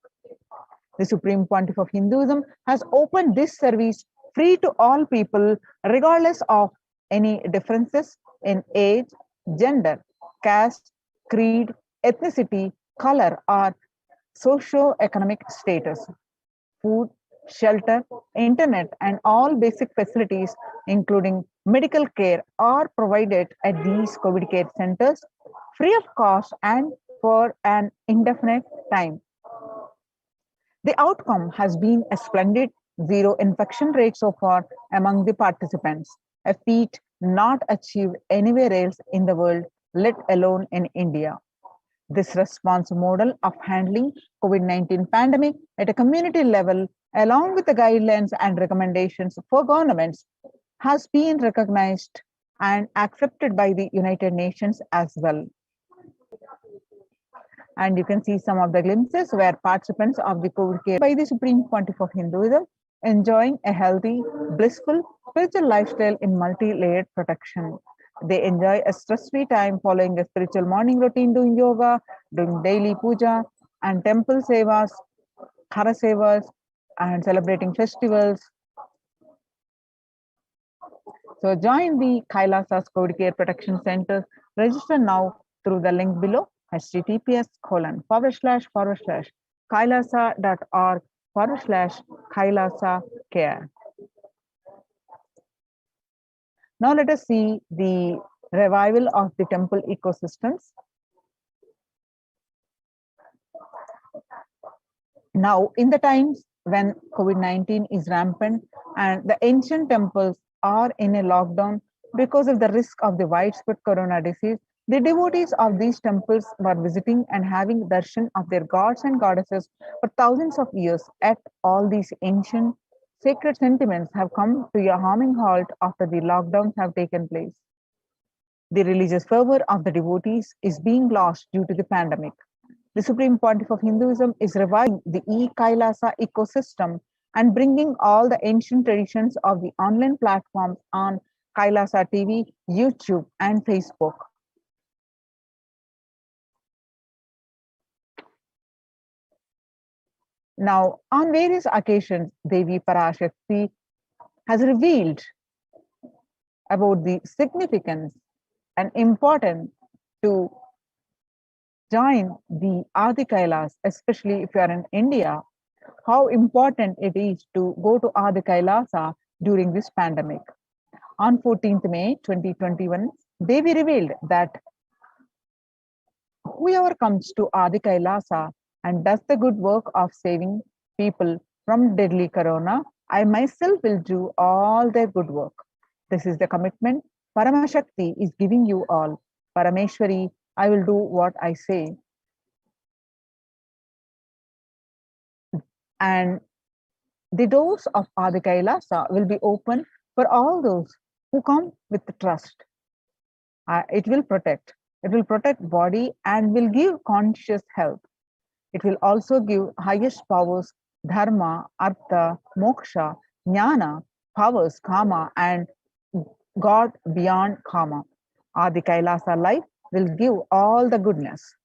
The Supreme Pontiff of Hinduism has opened this service free to all people, regardless of any differences in age, gender, caste, creed, ethnicity, color, or socio-economic status. Food, shelter, internet, and all basic facilities, including medical care, are provided at these COVID care centers free of cost and for an indefinite time. The outcome has been a splendid zero infection rate so far among the participants, a feat not achieved anywhere else in the world, let alone in India. This response model of handling COVID-19 pandemic at a community level, along with the guidelines and recommendations for governments, has been recognized and accepted by the United Nations as well. And you can see some of the glimpses where participants of the COVID care by the Supreme Pontiff of Hinduism enjoying a healthy, blissful, spiritual lifestyle in multi-layered protection. They enjoy a stress-free time following a spiritual morning routine, doing yoga, doing daily puja, and temple sevas, khara sevas, and celebrating festivals. So join the Kailasas COVID Care Protection Centers. Register now through the link below, https://kailasa.org/kailasa care. Now let us see the revival of the temple ecosystems. Now, in the times when COVID-19 is rampant and the ancient temples are in a lockdown because of the risk of the widespread corona disease, The devotees of these temples were visiting and having darshan of their gods and goddesses for thousands of years, yet all these ancient sacred sentiments have come to a harming halt after the lockdowns have taken place. The religious fervor of the devotees is being lost due to the pandemic. The Supreme Pontiff of Hinduism is reviving the e-Kailasa ecosystem and bringing all the ancient traditions of the online platforms on Kailasa TV, YouTube, and Facebook. Now, on various occasions, Devi Parashakti has revealed about the significance and importance to join the Adi Kailas, especially if you are in India, how important it is to go to Adi Kailasa during this pandemic. On 14th May 2021, Devi revealed that whoever comes to Adi Kailasa and does the good work of saving people from deadly corona, I myself will do all their good work. This is the commitment Paramashakti is giving you all. Parameshwari, I will do what I say. And the doors of Adi Kailasa will be open for all those who come with trust. It will protect. It will protect body and will give conscious health. It will also give highest powers, dharma, artha, moksha, jnana, powers, kama, and God beyond kama. Adi Kailasa life will give all the goodness.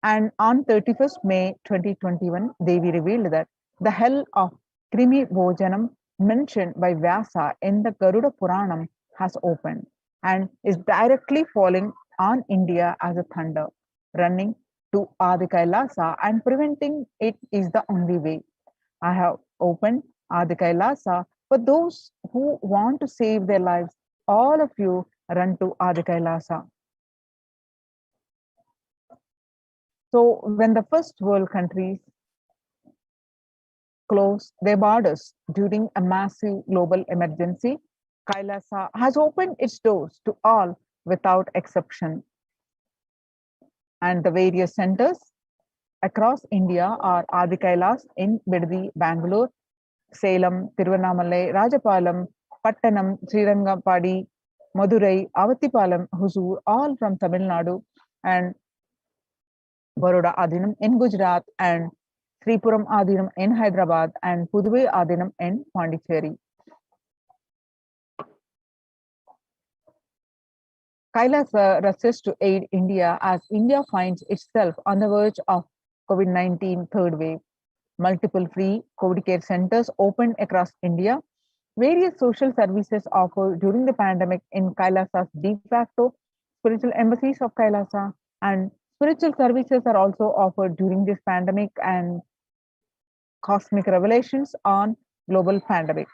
And on 31st May 2021, Devi revealed that the hell of Krimi Bhojanam mentioned by Vyasa in the Garuda Puranam has opened and is directly falling on India as a thunder, running to Adi Kailasa and preventing it is the only way. I have opened Adi Kailasa for those who want to save their lives. All of you run to Adi Kailasa. So when the first world countries closed their borders during a massive global emergency, Kailasa has opened its doors to all without exception. And the various centers across India are Adi Kailas in Bidadi, Bangalore, Salem, Tiruvannamalai, Rajapalam, Pattanam, Srirangapadi, Madurai, Avatipalam, Huzur, all from Tamil Nadu, and Baroda Adinam in Gujarat, and Sripuram Adinam in Hyderabad, and Puduvai Adinam in Pondicherry. Kailasa rushes to aid India as India finds itself on the verge of COVID-19 third wave. Multiple free COVID care centers opened across India. Various social services offered during the pandemic in Kailasa's de facto spiritual embassies of Kailasa, and spiritual services are also offered during this pandemic and cosmic revelations on global pandemic.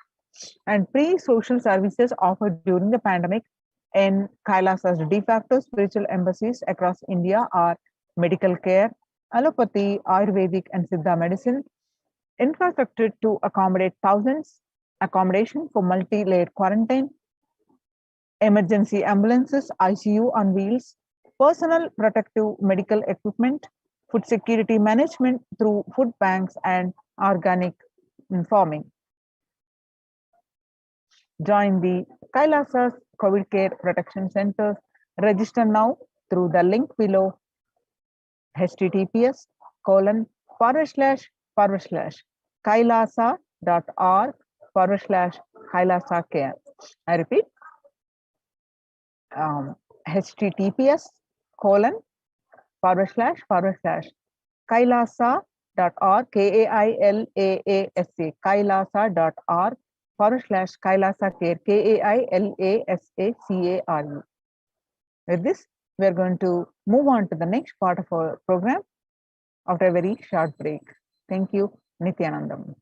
And pre-social services offered during the pandemic in Kailasa's de facto spiritual embassies across India are medical care, allopathy, Ayurvedic, and Siddha medicine, infrastructure to accommodate thousands, accommodation for multi-layered quarantine, emergency ambulances, ICU on wheels, personal protective medical equipment, food security management through food banks, and organic farming. Join the Kailasa's COVID Care Protection Centers. Register now through the link below, https://kailasa.org/Kailasa care. I repeat, https://kailasa.org, kailasa.org/Kailasa care, KAILASACARE. With this, we are going to move on to the next part of our program after a very short break. Thank you, Nithyanandam.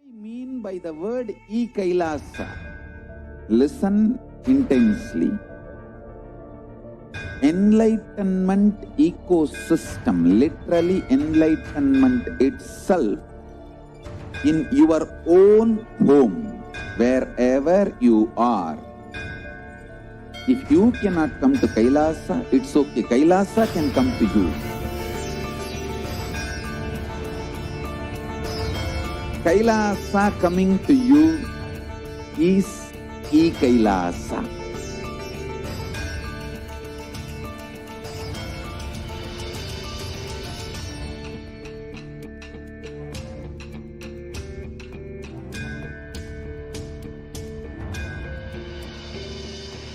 I mean by the word e-Kailasa? Listen intensely. Enlightenment ecosystem, literally enlightenment itself, in your own home, wherever you are. If you cannot come to Kailasa, it's okay. Kailasa can come to you. Kailasa coming to you is e-Kailasa.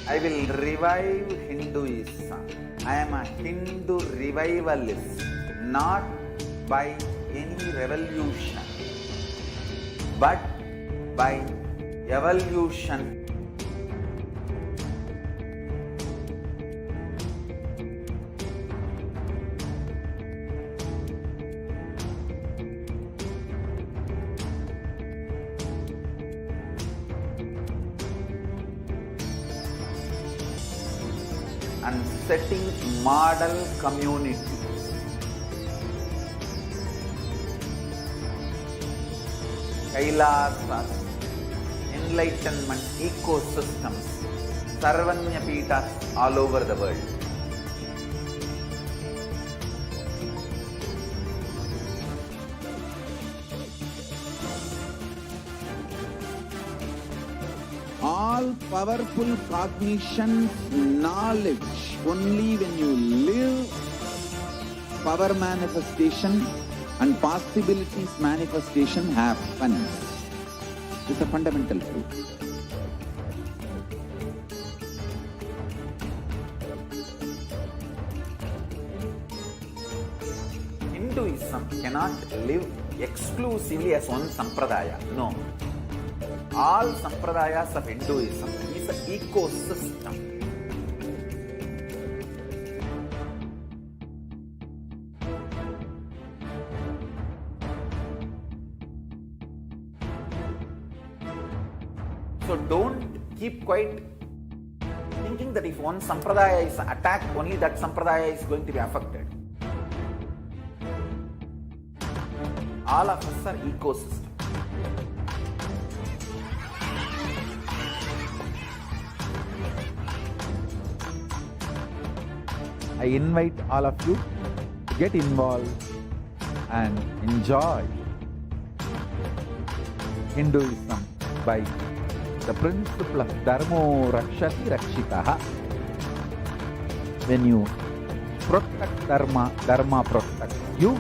I will revive Hinduism. I am a Hindu revivalist, not by any revolution, but by evolution. And setting model communities. Kailasas, enlightenment ecosystems, Sarvanya Pitas all over the world. All powerful cognition, knowledge, only when you live, power manifestation and possibilities manifestation happens. It's a fundamental truth. Hinduism cannot live exclusively as one sampradaya. No. All sampradayas of Hinduism is an ecosystem. So don't keep quiet thinking that if one sampradaya is attacked, only that sampradaya is going to be affected. All of us are ecosystems. I invite all of you to get involved and enjoy Hinduism by the principle of Dharmo Rakshati Rakshitaha. When you protect Dharma, Dharma protects you.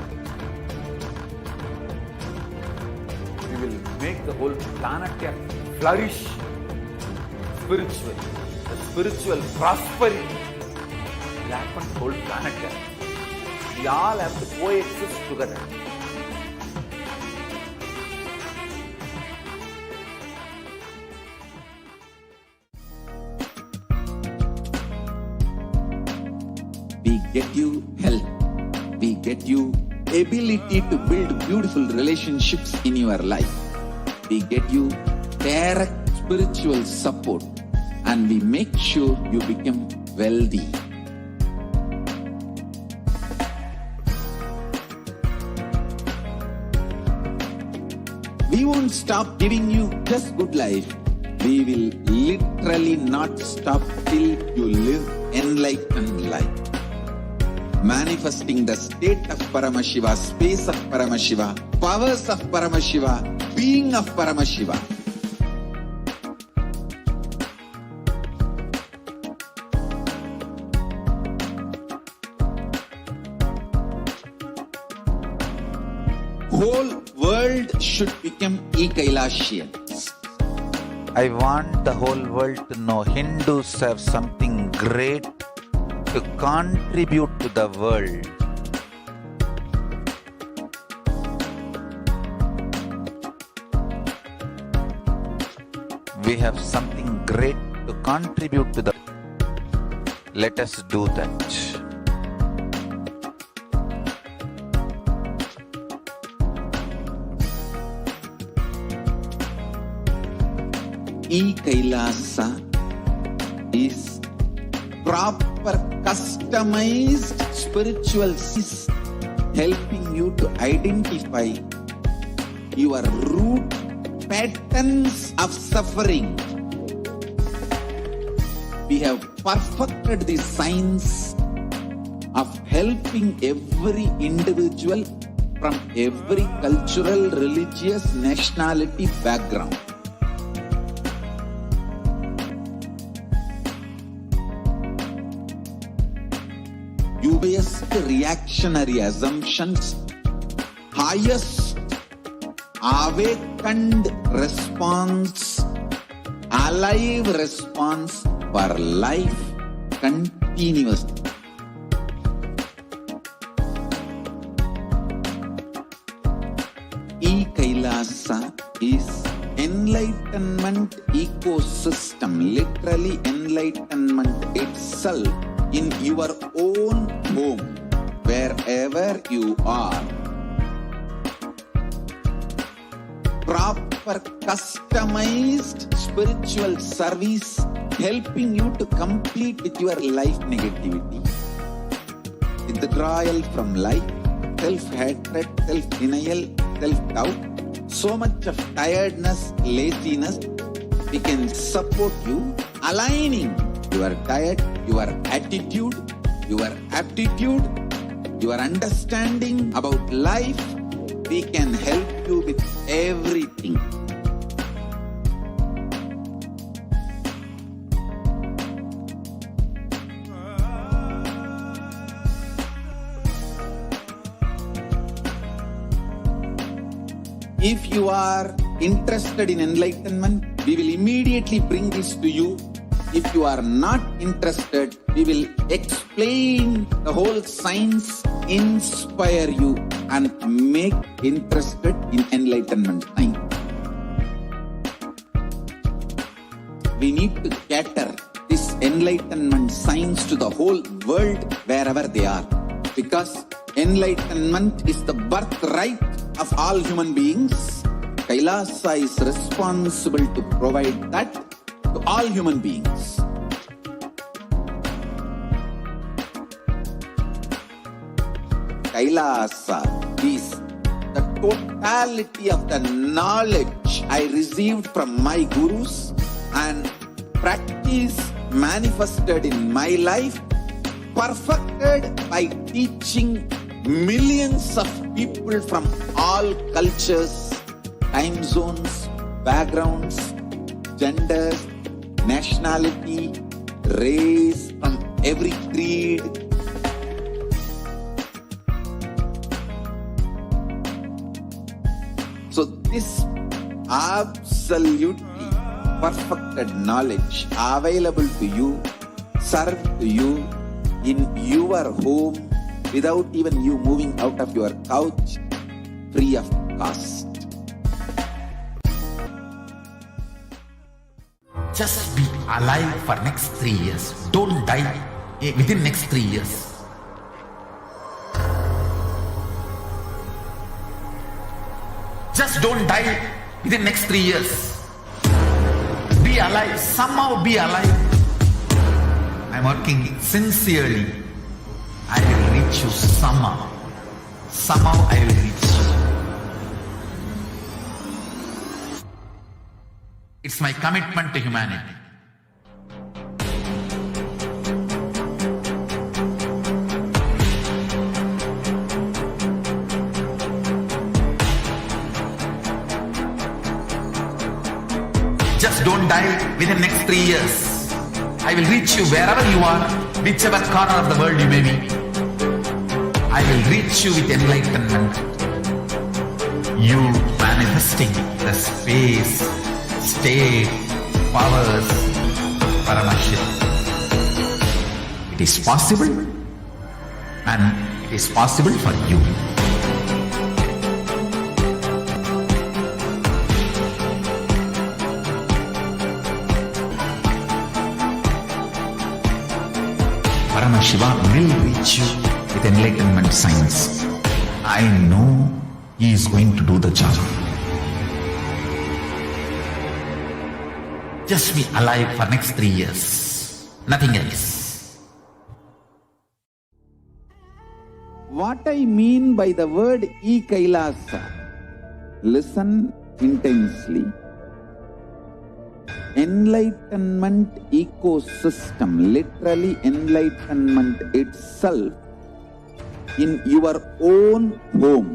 We will make the whole planet flourish spiritually. The spiritual prosperity will happen to the whole planet. We all have to coexist together. We get you health. We get you ability to build beautiful relationships in your life. We get you direct spiritual support, and we make sure you become wealthy. We won't stop giving you just good life. We will literally not stop till you live enlightened life. Manifesting the state of Paramashiva, space of Paramashiva, powers of Paramashiva, being of Paramashiva. Whole world should become e-Kailasians. I want the whole world to know Hindus have something great to contribute to the world. We have something great to contribute to the world. Let us do that. E-Kailasa is proper customized spiritual system helping you to identify your root patterns of suffering. We have perfected the science of helping every individual from every cultural, religious, nationality background. Highest reactionary assumptions, highest awakened response, alive response for life continuously. E-Kailasa is enlightenment ecosystem, literally enlightenment itself in your own home, wherever you are. Proper customized spiritual service helping you to complete with your life negativity, withdrawal from life, self-hatred, self-denial, self-doubt, so much of tiredness, laziness. We can support you aligning your diet, your attitude, your aptitude, your understanding about life. We can help you with everything. If you are interested in enlightenment, we will immediately bring this to you. If you are not interested, we will explain the whole science, inspire you and make interested in enlightenment time. We need to cater this enlightenment science to the whole world wherever they are, because enlightenment is the birthright of all human beings. Kailasa is responsible to provide that to all human beings. Kailasa is the totality of the knowledge I received from my gurus and practice manifested in my life, perfected by teaching millions of people from all cultures, time zones, backgrounds, genders, nationality, race, from every creed. So this absolutely perfected knowledge available to you, served to you in your home without even you moving out of your couch, free of cost. Just be alive for next 3 years. Don't die within next 3 years. Just don't die within next 3 years. Be alive. Somehow be alive. I'm working sincerely. I will reach you somehow. Somehow I will reach you. It's my commitment to humanity. Just don't die within next 3 years. I will reach you wherever you are, whichever corner of the world you may be. I will reach you with enlightenment. You manifesting the space, state, powers, Paramashivoham. It is possible, and it is possible for you. Paramashivoham will reach you with enlightenment science. I know he is going to do the job. just be alive for next 3 years. Nothing else. What I mean by the word e-Kailasa, listen intensely. Enlightenment ecosystem, literally enlightenment itself, in your own home,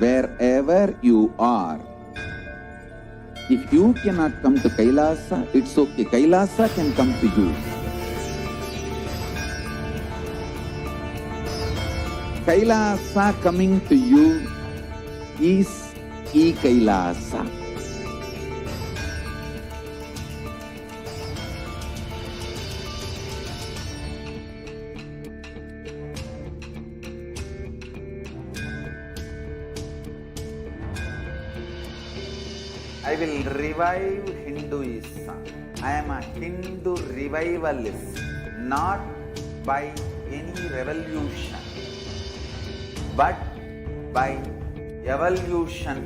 wherever you are. If you cannot come to Kailasa, it's okay. Kailasa can come to you. Kailasa coming to you is e-Kailasa. I will revive Hinduism. I am a Hindu revivalist, not by any revolution, but by evolution.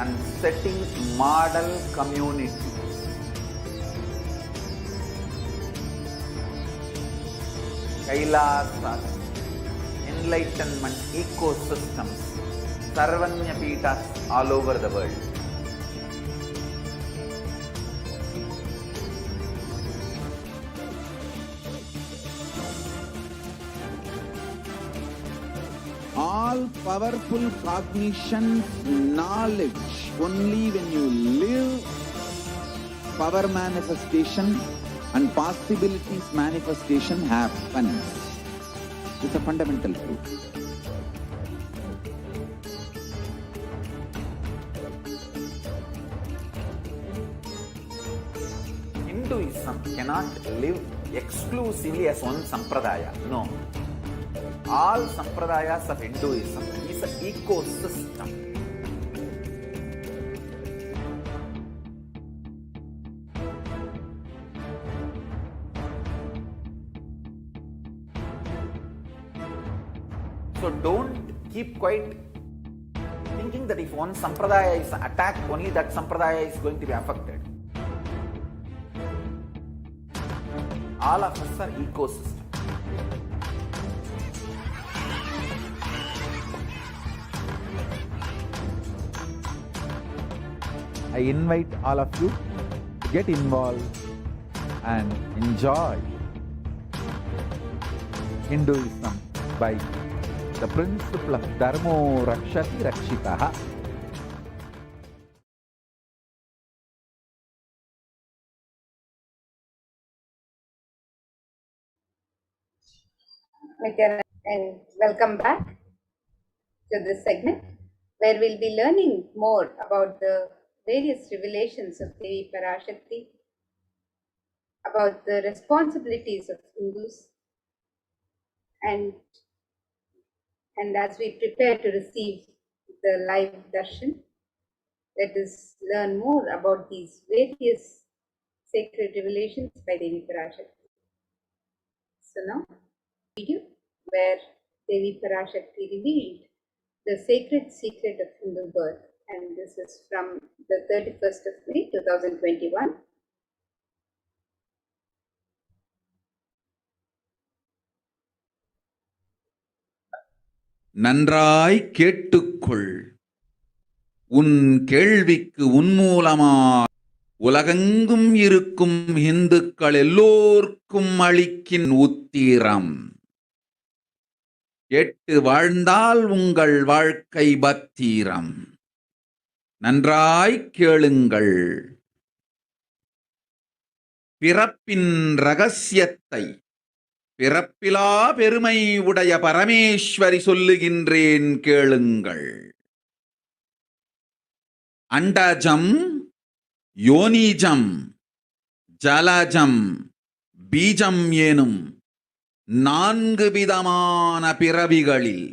And setting model community. Kailasas, enlightenment ecosystems, Sarvanya Pitas all over the world. All powerful cognition, knowledge, only when you live, power manifestation and possibilities manifestation happens. It's a fundamental truth. Hinduism cannot live exclusively as one sampradaya. No. All sampradayas of Hinduism is an ecosystem. So don't keep quiet thinking that if one sampradaya is attacked, only that sampradaya is going to be affected. All of us are ecosystem. I invite all of you to get involved and enjoy Hinduism by the principle of Dharmo Rakshati Rakshitaha. Nithyananda, and welcome back to this segment where we'll be learning more about the various revelations of Devi Parashakti, about the responsibilities of Hindus, and as we prepare to receive the live darshan, let us learn more about these various sacred revelations by Devi Parashakti. So now, video where Devi Parashakti revealed the sacred secret of Hindu birth, and this is from the 31st of May 2021. நன்றாய் கேட்டுக்கொள். உன் கேள்விக்கு உன்மூலமா உலகெங்கும் இருக்கும் இந்துக்கள் எல்லோர்க்கும் அளிக்கின் உத்திரம். கேட்டு வாழ்ந்தால் உங்கள் வாழ்க்கை பத்திரம். நன்றாய் கேளுங்கள். பிறப்பின் ரகசியத்தை பிறப்பிலா பெருமை உடைய பரமேஸ்வரி சொல்லுகின்றேன் கேளுங்கள். அண்டஜம், யோனிஜம், ஜலஜம், பீஜம் எனும் 4 விதமான பிறவிகளில்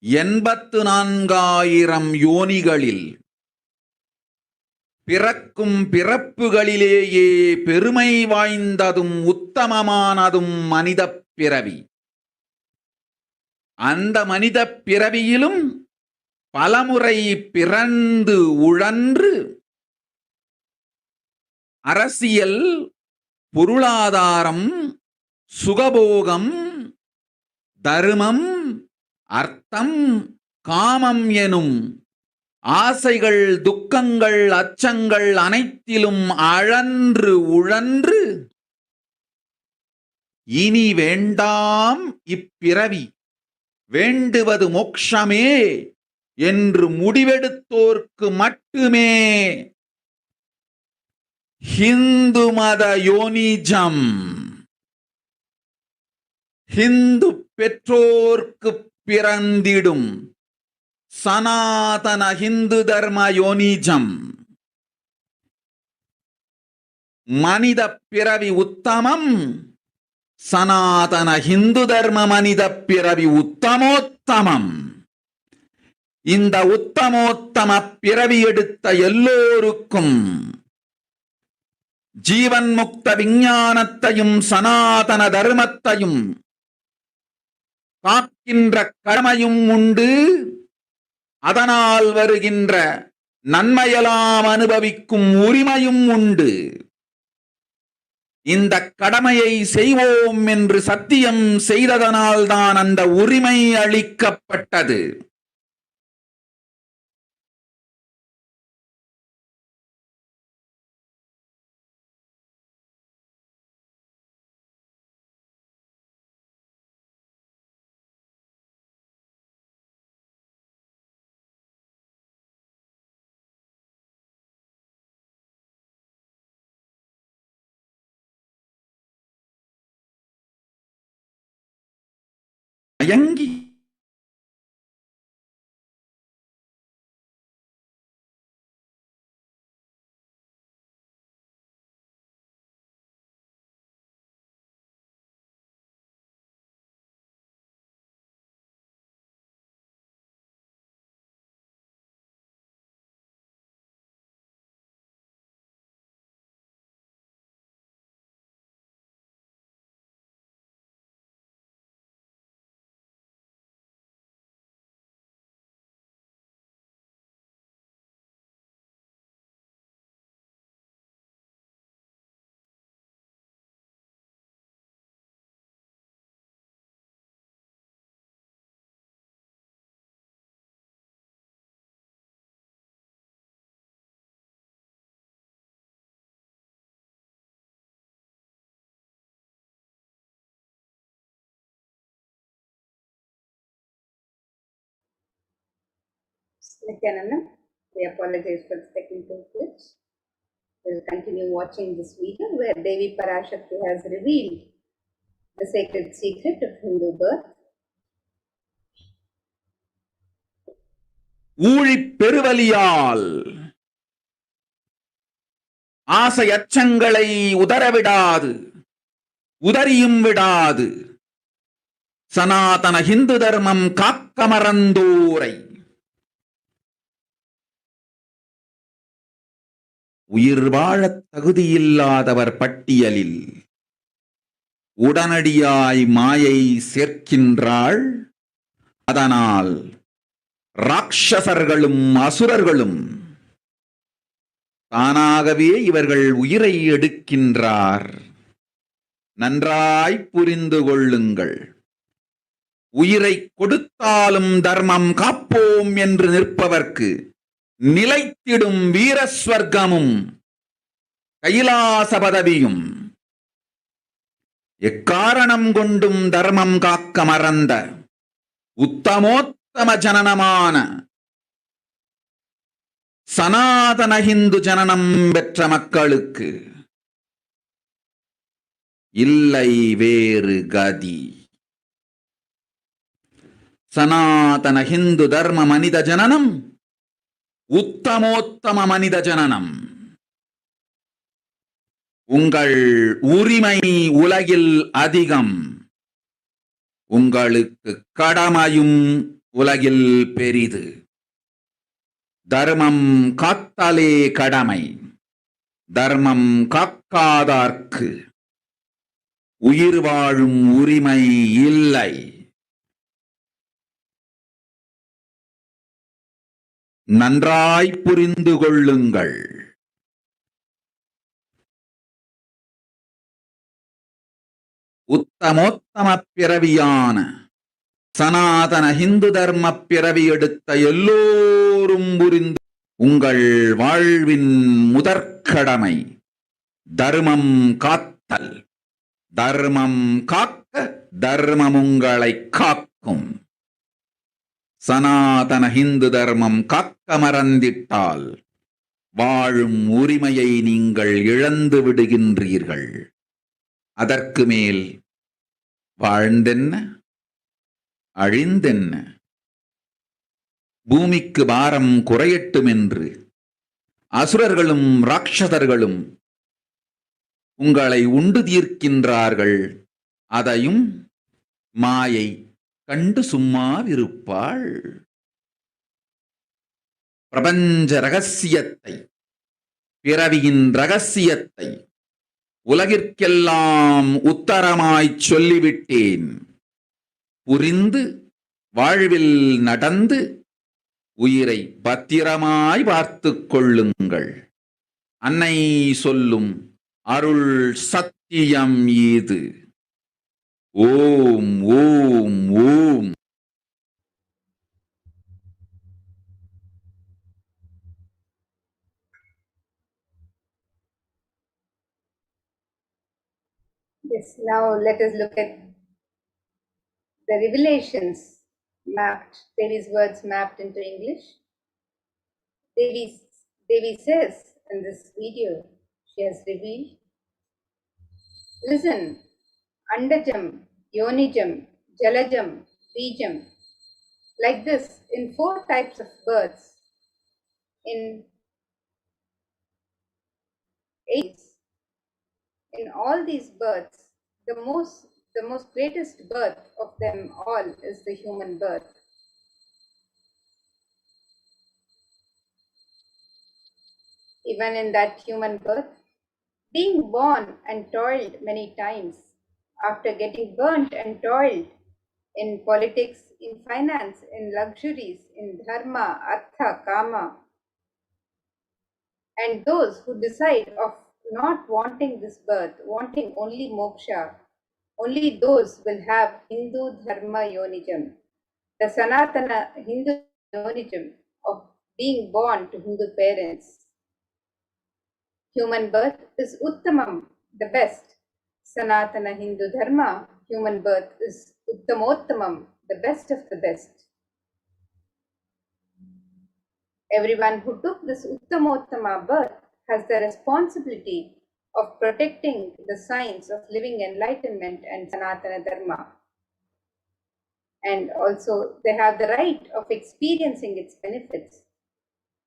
84,000 யோனிகளில் பிறக்கும் பிறப்புகளிலேயே பெருமை வாய்ந்ததும் உத்தமமானதும் மனிதப் பிறவி. அந்த மனிதப் பிறவியிலும் பலமுறை பிறந்து உழன்று அரசியல், பொருளாதாரம், சுகபோகம், தர்மம், அர்த்தம், காமம் எனும் ஆசைகள், துக்கங்கள், அச்சங்கள் அனைத்திலும் அழன்று உழன்று இனி வேண்டாம் இப்பிறவி, வேண்டுவது மோட்சமே என்று முடிவெடுத்தோர்க்கு மட்டுமே ஹிந்து மத யோனிஜம், ஹிந்து பெற்றோர்க்கு பிறந்திடும் சனாதன ஹிந்து தர்ம யோனிஜம், மனித பிறவி உத்தமம், சனாதன ஹிந்து தர்ம மனித பிறவி உத்தமோத்தமம். இந்த உத்தமோத்தம பிறவி எடுத்த எல்லோருக்கும் ஜீவன் முக்த விஞ்ஞானத்தையும் சனாதன தர்மத்தையும் காக்கின்ற கடமையும் உண்டு. அதனால் வருகின்ற நன்மையெல்லாம் அனுபவிக்கும் உரிமையும் உண்டு. இந்த கடமையை செய்வோம் என்று சத்தியம் செய்ததனால்தான் அந்த உரிமை அளிக்கப்பட்டது. மயங்கி Nithyananda, we apologize for the technical glitch. We'll continue watching this video where Devi Parashakti has revealed the sacred secret of Hindu birth. ஊழிப் பெருவலியால் ஆசை அச்சங்களை உதறவிடாது, உதறியும் விடாது சனாதன ஹிந்து தர்மம் காக்க மறந்தோரை உயிர் வாழத் தகுதியில்லாதவர் பட்டியலில் உடனடியாய் மாயை சேர்க்கின்றாள். அதனால் ராட்சசர்களும் அசுரர்களும் தானாகவே இவர்கள் உயிரை எடுக்கின்றார். நன்றாய் புரிந்து கொள்ளுங்கள். உயிரை கொடுத்தாலும் தர்மம் காப்போம் என்று நிற்பவர்க்கு நிலைத்திடும் வீரஸ்வர்க்கமும் கைலாச பதவியும், எக்காரணம் கொண்டும் தர்மம் காக்க மறந்த உத்தமோத்தம ஜனனமான சனாதன ஹிந்து ஜனனம் பெற்ற மக்களுக்கு இல்லை வேறு கதி. சனாதன ஹிந்து தர்ம மனித ஜனனம் உத்தமோத்தம மனித ஜனனம். உங்கள் உரிமை உலகில் அதிகம். உங்களுக்கு கடமையும் உலகில் பெரிது. தர்மம் காத்தலே கடமை. தர்மம் காக்காதார்க்கு உயிர் வாழும் உரிமை இல்லை. நன்றாய் புரிந்து கொள்ளுங்கள். உத்தமோத்தம பிறவியான சனாதன ஹிந்து தர்ம பிறவி எடுத்த எல்லோரும் புரிந்து உங்கள் வாழ்வின் முதற்கடமை தர்மம் காத்தல். தர்மம் காக்க தர்மம் உங்களை காக்கும். சனாதன ஹிந்து தர்மம் காக்க மறந்திட்டால் வாழும் உரிமையை நீங்கள் இழந்து விடுகின்றீர்கள். அதற்கு மேல் வாழ்ந்தென்ன அழிந்தென்ன? பூமிக்கு பாரம் குறையட்டும் என்று அசுரர்களும் ராட்சதர்களும் உங்களை உண்டு தீர்க்கின்றார்கள். அதையும் மாயை கண்டு சும்மாவிருப்பாள். பிரபஞ்ச ரகசியத்தை, பிறவியின் ரகசியத்தை உலகிற்கெல்லாம் உத்தரமாய்ச் சொல்லிவிட்டேன். புரிந்து வாழ்வில் நடந்து உயிரை பத்திரமாய் பார்த்துக் கொள்ளுங்கள். அன்னை சொல்லும் அருள் சத்தியம் இது. ஓம் ஓம் ஓம். Yes, now let us look at the revelations mapped, Devi's words mapped into English. Devi says in this video, she has revealed, listen, Andajam, Yonijam, Jalajam, Bijam, like this in 4 types of births, in 8. In all these births, the most greatest birth of them all is the human birth. Even in that human birth, being born and toiled many times, after getting burnt and toiled in politics, in finance, in luxuries, in dharma, artha, kama, and those who decide of not wanting this birth, wanting only moksha, only those will have Hindu Dharma Yonijam, the Sanatana Hindu Yonijam of being born to Hindu parents. Human birth is Uttamam, the best. Sanatana Hindu Dharma, human birth is Uttamottamam, the best of the best. Everyone who took this Uttamottama birth has the responsibility of protecting the signs of living enlightenment and Sanatana Dharma. And also they have the right of experiencing its benefits.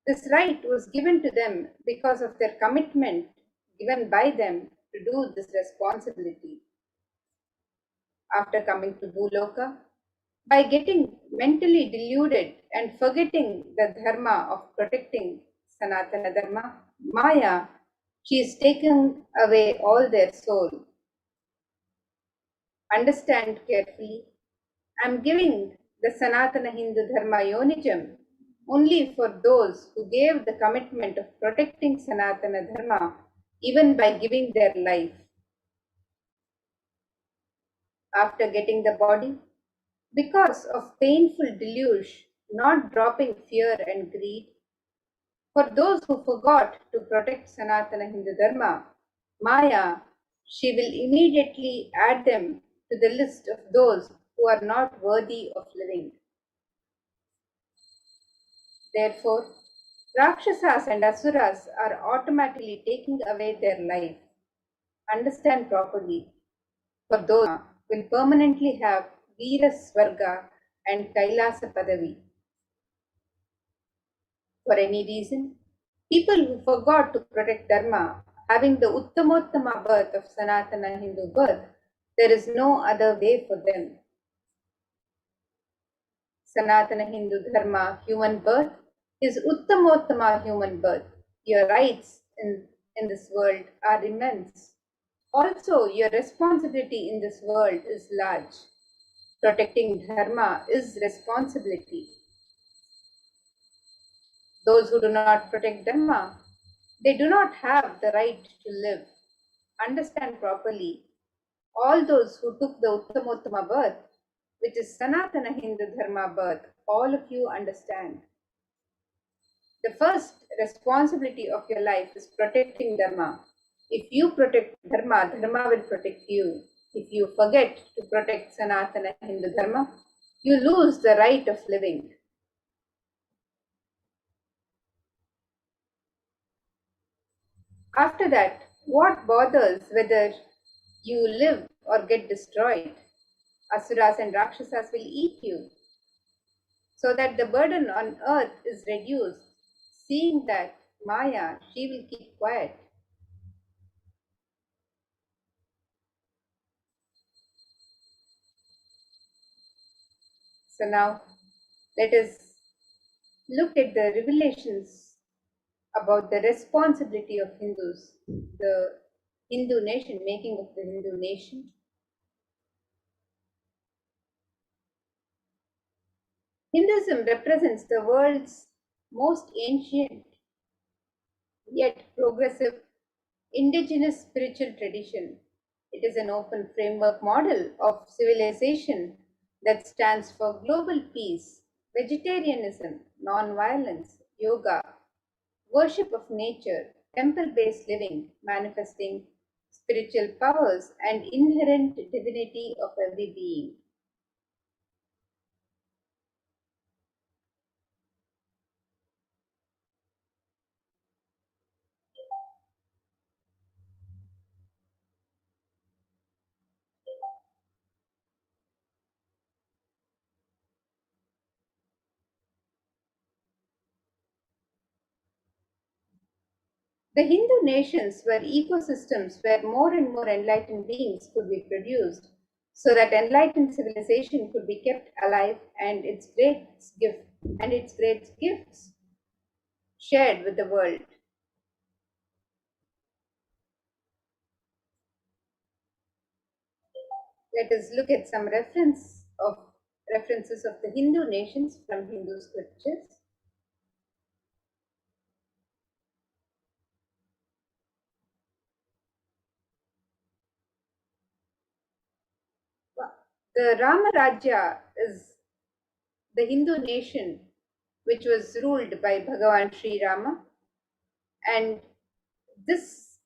This right was given to them because of their commitment given by them to do this responsibility. After coming to Bhuloka, by getting mentally deluded and forgetting the dharma of protecting Sanatana Dharma, Maya, she is taking away all their soul. Understand carefully, I am giving the Sanatana Hindu Dharma Yonijam only for those who gave the commitment of protecting Sanatana Dharma even by giving their life. After getting the body, because of painful deluge, not dropping fear and greed, for those who forgot to protect Sanatana Hindu Dharma, Maya, she will immediately add them to the list of those who are not worthy of living. Therefore, Rakshasas and Asuras are automatically taking away their life. Understand properly, for those will permanently have Veera Swarga and Kailasa Padavi. For any reason, people who forgot to protect Dharma, having the Uttamottama birth of Sanatana Hindu birth, there is no other way for them. Sanatana Hindu Dharma human birth is Uttamottama human birth. Your rights in this world are immense. Also, your responsibility in this world is large. Protecting Dharma is responsibility. Those who do not protect Dharma, they do not have the right to live. Understand properly. All those who took the Uttamottama birth, which is Sanatana Hindu Dharma birth, all of you understand. The first responsibility of your life is protecting Dharma. If you protect Dharma, Dharma will protect you. If you forget to protect Sanatana Hindu Dharma, you lose the right of living. After that, what bothers whether you live or get destroyed? Asuras and Rakshasas will eat you, so that the burden on earth is reduced. Seeing that Maya, she will keep quiet. So now, let us look at the revelations about the responsibility of Hindus, the Hindu nation, making of the Hindu nation. Hinduism represents the world's most ancient yet progressive indigenous spiritual tradition. It is an open framework model of civilization that stands for global peace, vegetarianism, non-violence, yoga, worship of nature, temple-based living, manifesting spiritual powers and inherent divinity of every being. The Hindu nations were ecosystems where more and more enlightened beings could be produced, so that enlightened civilization could be kept alive and its great gifts shared with the world. Let us look at some references of the Hindu nations from Hindu scriptures. The Rama Rajya is the Hindu nation which was ruled by Bhagavan Sri Rama, and this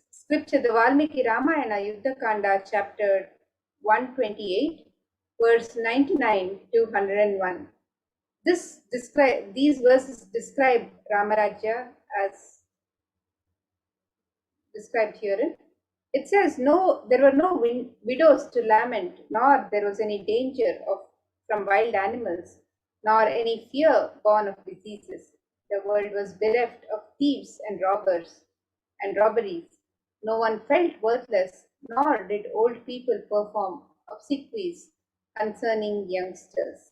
scripture, the Valmiki Ramayana Yuddha Kanda, chapter 128, verse 99 to 101. These verses describe Ramarajya as described herein. It says, there were no widows to lament, nor there was any danger from wild animals, nor any fear born of diseases. The world was bereft of thieves and robbers and robberies. No one felt worthless, nor did old people perform obsequies concerning youngsters.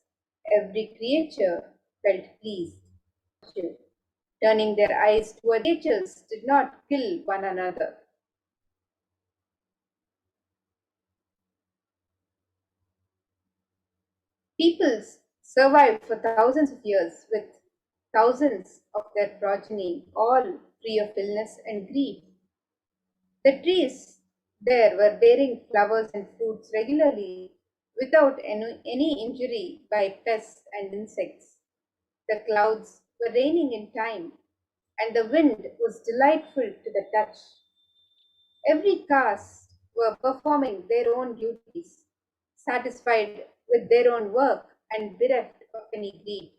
Every creature felt pleased. Turning their eyes toward creatures did not kill one another. Peoples survived for thousands of years with thousands of their progeny, all free of illness and grief. The trees there were bearing flowers and fruits regularly without any injury by pests and insects. The clouds were raining in time, and the wind was delightful to the touch. Every caste were performing their own duties, satisfied with their own work and bereft of any greed.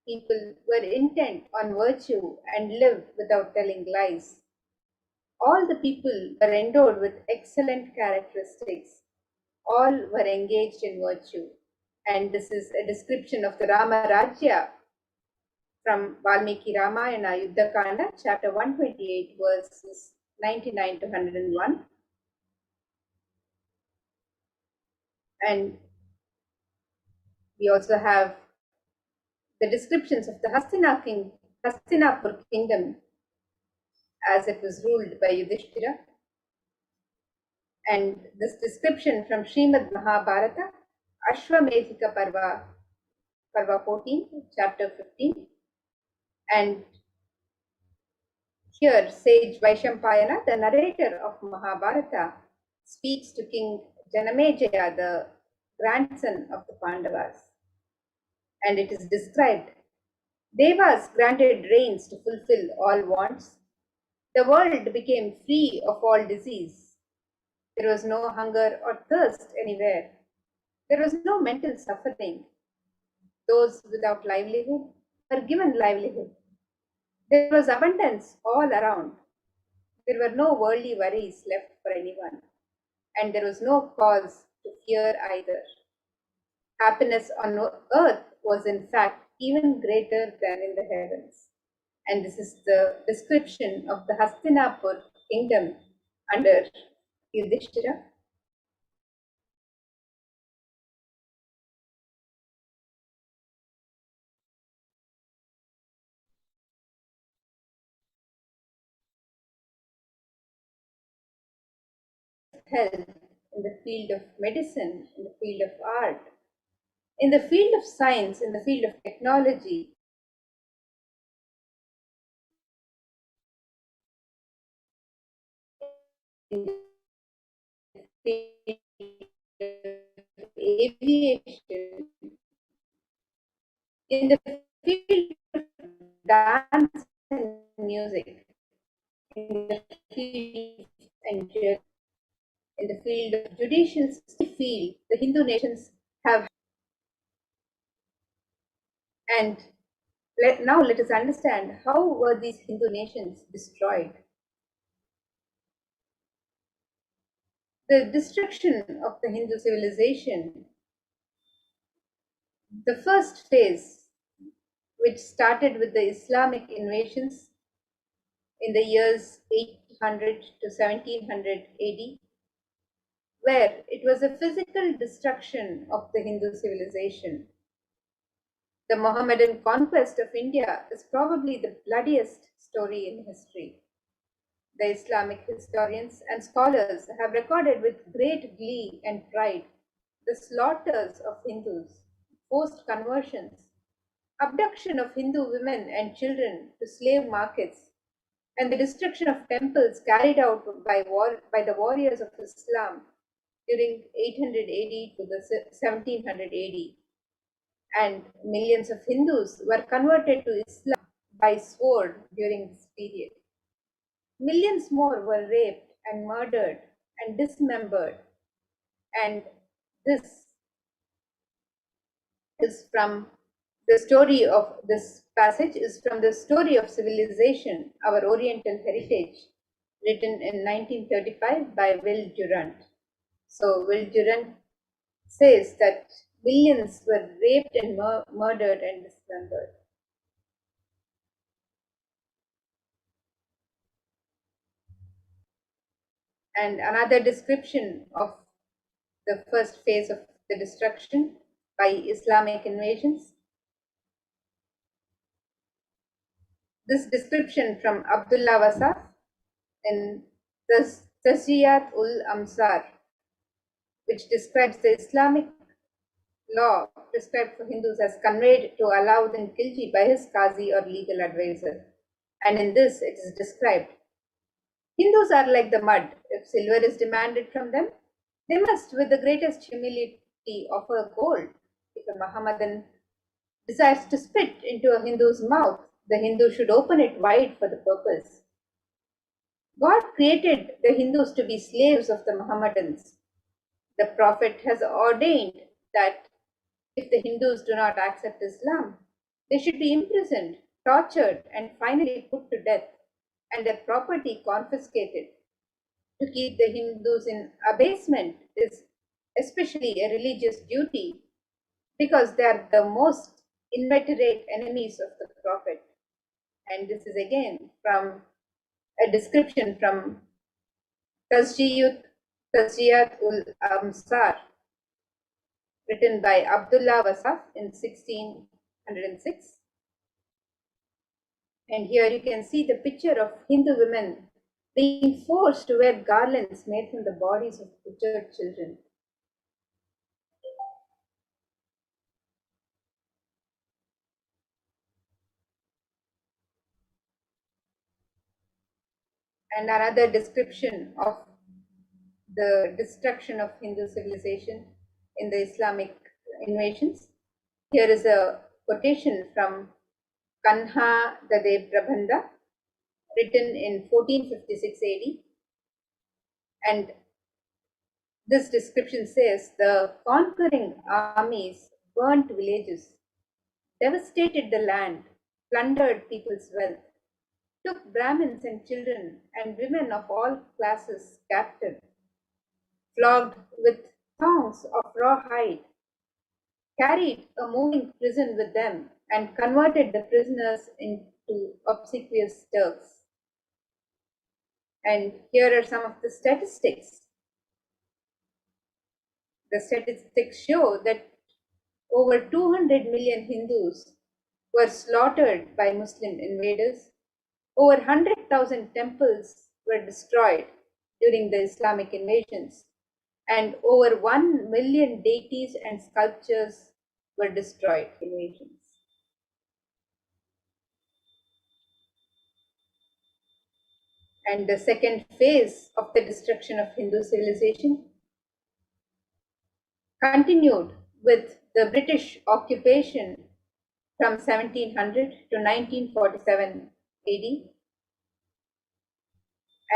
People were intent on virtue and lived without telling lies. All the people were endowed with excellent characteristics. All were engaged in virtue. And this is a description of the Rama Rajya from Valmiki Ramayana Yuddha Kanda, chapter 128, verses 99 to 101. And We also have the descriptions of the Hastinapur kingdom as it was ruled by Yudhishthira. And this description from Srimad Mahabharata, Ashwamedhika Parva 14, chapter 15. And here, sage Vaishampayana, the narrator of Mahabharata, speaks to King Janamejaya, the grandson of the Pandavas. And it is described, Devas granted rains to fulfill all wants. The world became free of all disease. There was no hunger or thirst anywhere. There was no mental suffering. Those without livelihood were given livelihood. There was abundance all around. There were no worldly worries left for anyone, and there was no cause to fear either. Happiness on earth was in fact even greater than in the heavens. And this is the description of the Hastinapur kingdom under Yudhishthira. Health, in the field of medicine, in the field of art, in the field of science, in the field of technology. In the field of aviation, in the field of dance and music, in the field and in the field of judicial field, the Hindu nations have. And now let us understand how were these Hindu nations destroyed. The destruction of the Hindu civilization, the first phase, which started with the Islamic invasions in the years 800 to 1700 AD, where it was a physical destruction of the Hindu civilization. The Mohammedan conquest of India is probably the bloodiest story in history. The Islamic historians and scholars have recorded with great glee and pride the slaughters of Hindus, forced conversions, abduction of Hindu women and children to slave markets, and the destruction of temples carried out by the warriors of Islam during 800 AD to the 1700 AD. And millions of Hindus were converted to Islam by sword during this period. Millions more were raped and murdered and dismembered. And this is from the story of this passage is from the Story of Civilization, Our Oriental Heritage, written in 1935 by Will Durant. So Will Durant says that millions were raped and murdered and dismembered. And another description of the first phase of the destruction by Islamic invasions. This description from Abdullah Wasaf in Tasjiyat ul Amsar, which describes the Islamic law prescribed for Hindus as conveyed to Alauddin Khilji by his Qazi or legal advisor. And in this it is described, Hindus are like the mud. If silver is demanded from them, they must with the greatest humility offer gold. If a Mohammedan desires to spit into a Hindu's mouth, the Hindu should open it wide for the purpose. God created the Hindus to be slaves of the Mohammedans. The Prophet has ordained that if the Hindus do not accept Islam, they should be imprisoned, tortured, and finally put to death, and their property confiscated. To keep the Hindus in abasement is especially a religious duty because they are the most inveterate enemies of the Prophet. And this is again from a description from Tasjiyat ul Amsar. written by Abdullah Wasaf in 1606. And here you can see the picture of Hindu women being forced to wear garlands made from the bodies of butchered children. And another description of the destruction of Hindu civilization in the Islamic invasions. Here is a quotation from Kanha Dade Prabandha, written in 1456 AD. And this description says, the conquering armies burnt villages, devastated the land, plundered people's wealth, took Brahmins and children and women of all classes captive, flogged with thongs of raw hide, carried a moving prison with them, and converted the prisoners into obsequious Turks. And here are some of the statistics. The statistics show that over 200 million Hindus were slaughtered by Muslim invaders. Over 100,000 temples were destroyed during the Islamic invasions, and over 1 million deities and sculptures were destroyed in invasions. And the second phase of the destruction of Hindu civilization continued with the British occupation from 1700 to 1947 AD.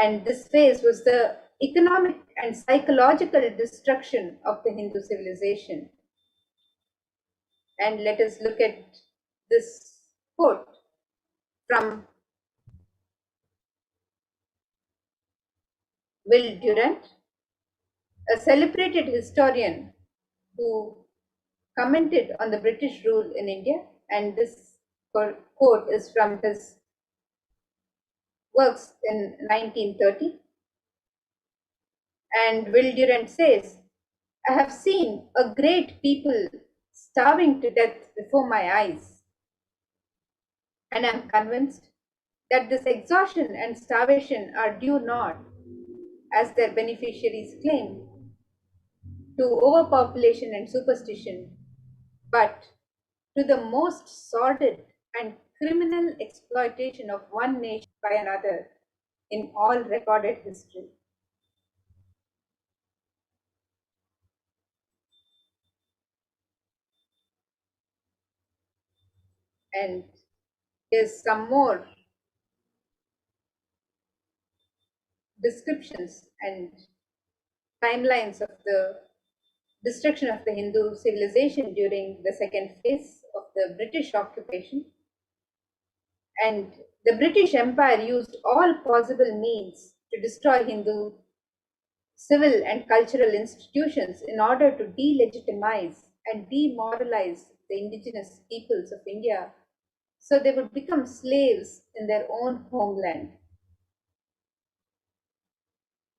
And this phase was the economic and psychological destruction of the Hindu civilization. And let us look at this quote from Will Durant, a celebrated historian who commented on the British rule in India. And this quote is from his works in 1930. And Will Durant says, I have seen a great people starving to death before my eyes, and I am convinced that this exhaustion and starvation are due not, as their beneficiaries claim, to overpopulation and superstition, but to the most sordid and criminal exploitation of one nation by another in all recorded history. And here's some more descriptions and timelines of the destruction of the Hindu civilization during the second phase of the British occupation. And the British Empire used all possible means to destroy Hindu civil and cultural institutions in order to delegitimize and demoralize the indigenous peoples of India, so they would become slaves in their own homeland.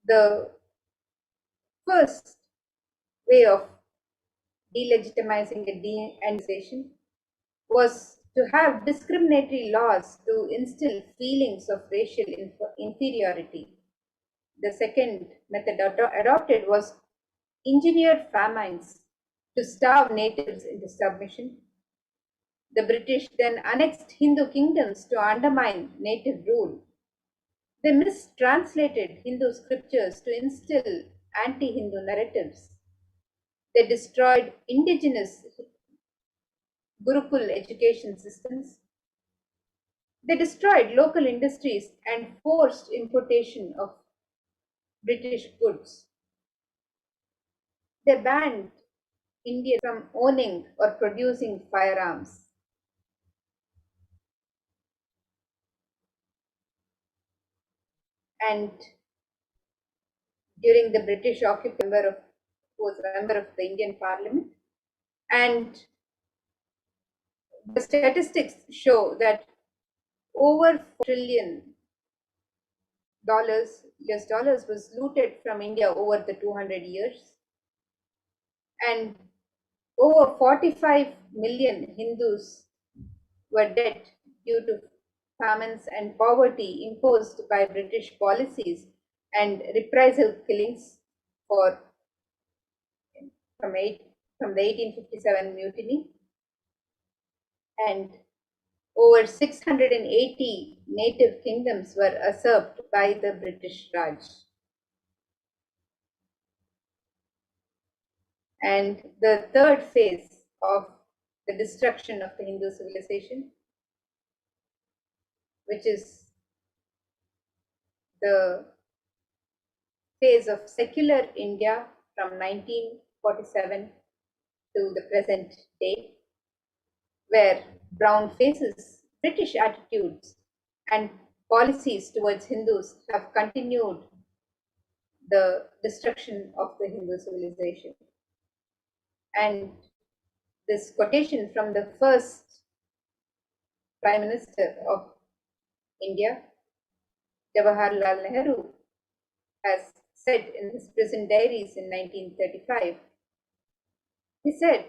The first way of delegitimizing a de-annexation was to have discriminatory laws to instill feelings of racial inferiority. The second method adopted was engineered famines to starve natives into submission. The British then annexed Hindu kingdoms to undermine native rule. They mistranslated Hindu scriptures to instill anti-Hindu narratives. They destroyed indigenous Gurukul education systems. They destroyed local industries and forced importation of British goods. They banned India from owning or producing firearms. And during the British occupation, was a member of the Indian Parliament, and the statistics show that over $4 trillion US dollars was looted from India over the 200 years. And over 45 million Hindus were dead due to famines and poverty imposed by British policies and reprisal killings for, from the 1857 mutiny, and over 680 native kingdoms were usurped by the British Raj. And the third phase of the destruction of the Hindu civilization, which is the phase of secular India from 1947 to the present day, where brown faces, British attitudes, and policies towards Hindus have continued the destruction of the Hindu civilization. And this quotation from the first Prime Minister of India, Jawaharlal Nehru, has said in his prison diaries in 1935. He said,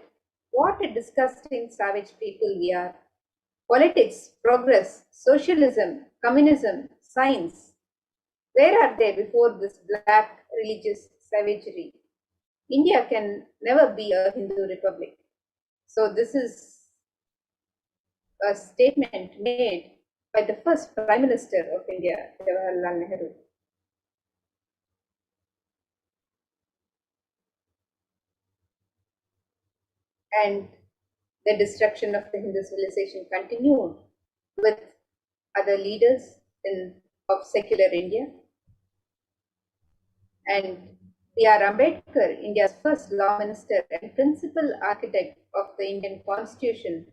"What a disgusting savage people we are. Politics, progress, socialism, communism, science. Where are they before this black religious savagery? India can never be a Hindu republic." So this is a statement made by the first Prime Minister of India, Jawaharlal Nehru. And the destruction of the Hindu civilization continued with other leaders of secular India. And B.R. Ambedkar, India's first law minister and principal architect of the Indian Constitution,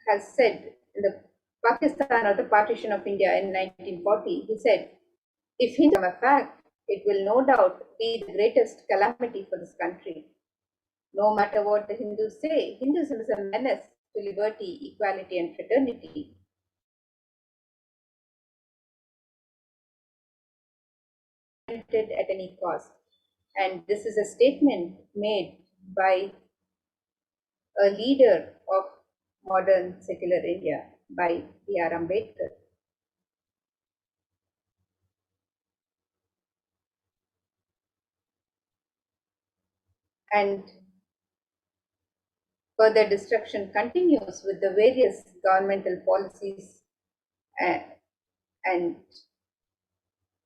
has said in the Pakistan or the partition of India in 1940, he said, "If Hindu become a fact, it will no doubt be the greatest calamity for this country. No matter what the Hindus say, Hinduism is a menace to liberty, equality, and fraternity. At any cost." And this is a statement made by a leader of modern secular India, by B.R. Ambedkar. And further destruction continues with the various governmental policies and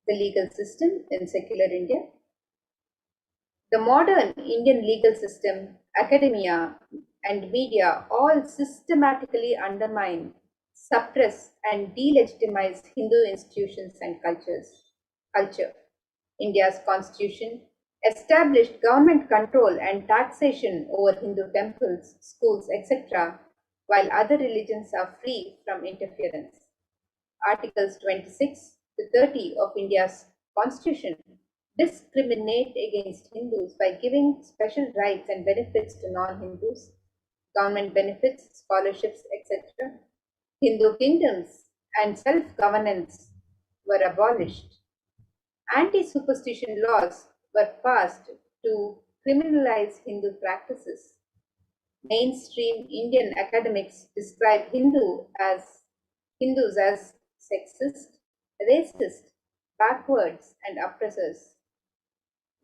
the legal system in secular India. The modern Indian legal system, academia, and media all systematically undermine, suppress, and delegitimize Hindu institutions and culture. India's constitution established government control and taxation over Hindu temples, schools, etc., while other religions are free from interference. Articles 26 to 30 of India's constitution discriminate against Hindus by giving special rights and benefits to non-Hindus, government benefits, scholarships, etc. Hindu kingdoms and self-governance were abolished. Anti-superstition laws were passed to criminalize Hindu practices. Mainstream Indian academics describe Hindus as sexist, racist, backwards, and oppressors.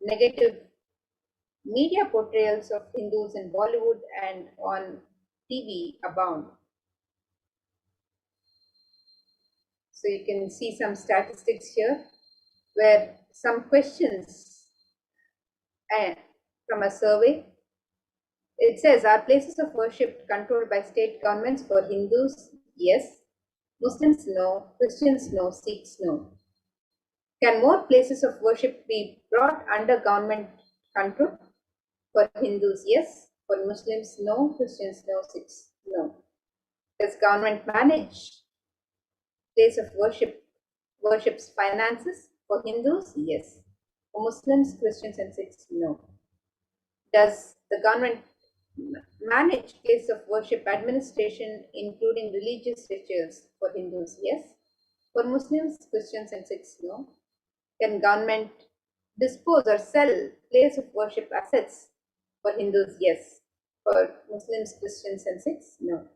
Negative media portrayals of Hindus in Bollywood and on TV abound. So you can see some statistics here where some questions from a survey. It says, are places of worship controlled by state governments for Hindus? Yes. Muslims? No. Christians? No. Sikhs? No. Can more places of worship be brought under government control? For Hindus? Yes. For Muslims? No. Christians? No. Sikhs? No. Does government manage place of worship's finances? For Hindus? Yes. For Muslims, Christians, and Sikhs? No. Does the government manage place of worship administration, including religious rituals? For Hindus? Yes. For Muslims, Christians, and Sikhs? No. Can government dispose or sell place of worship assets For Hindus, yes. For Muslims, Christians, and Sikhs, no.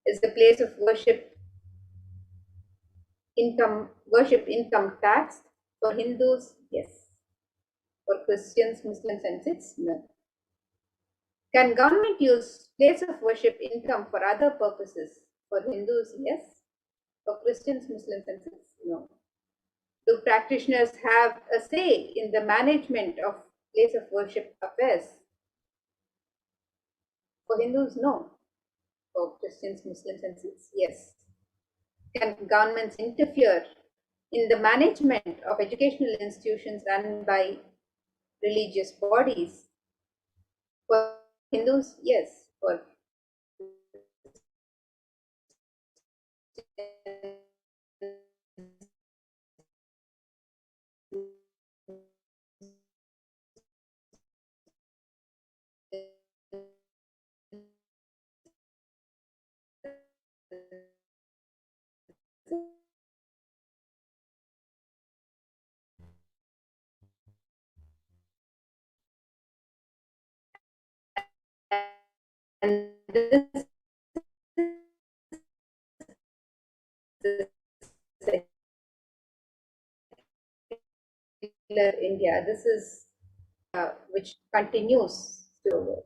Is the place of worship income taxed? For Hindus, yes. For Christians, Muslims, and Sikhs, no. Can government use place of worship income for other purposes? For Hindus, yes. For Christians, Muslims, and Sikhs, no. Do practitioners have a say in the management of place of worship affairs? For Hindus, no. For Christians, Muslims, and Sikhs, yes. Can governments interfere in the management of educational institutions run by religious bodies? For Hindus, yes. For and this is secular India. This is which continues to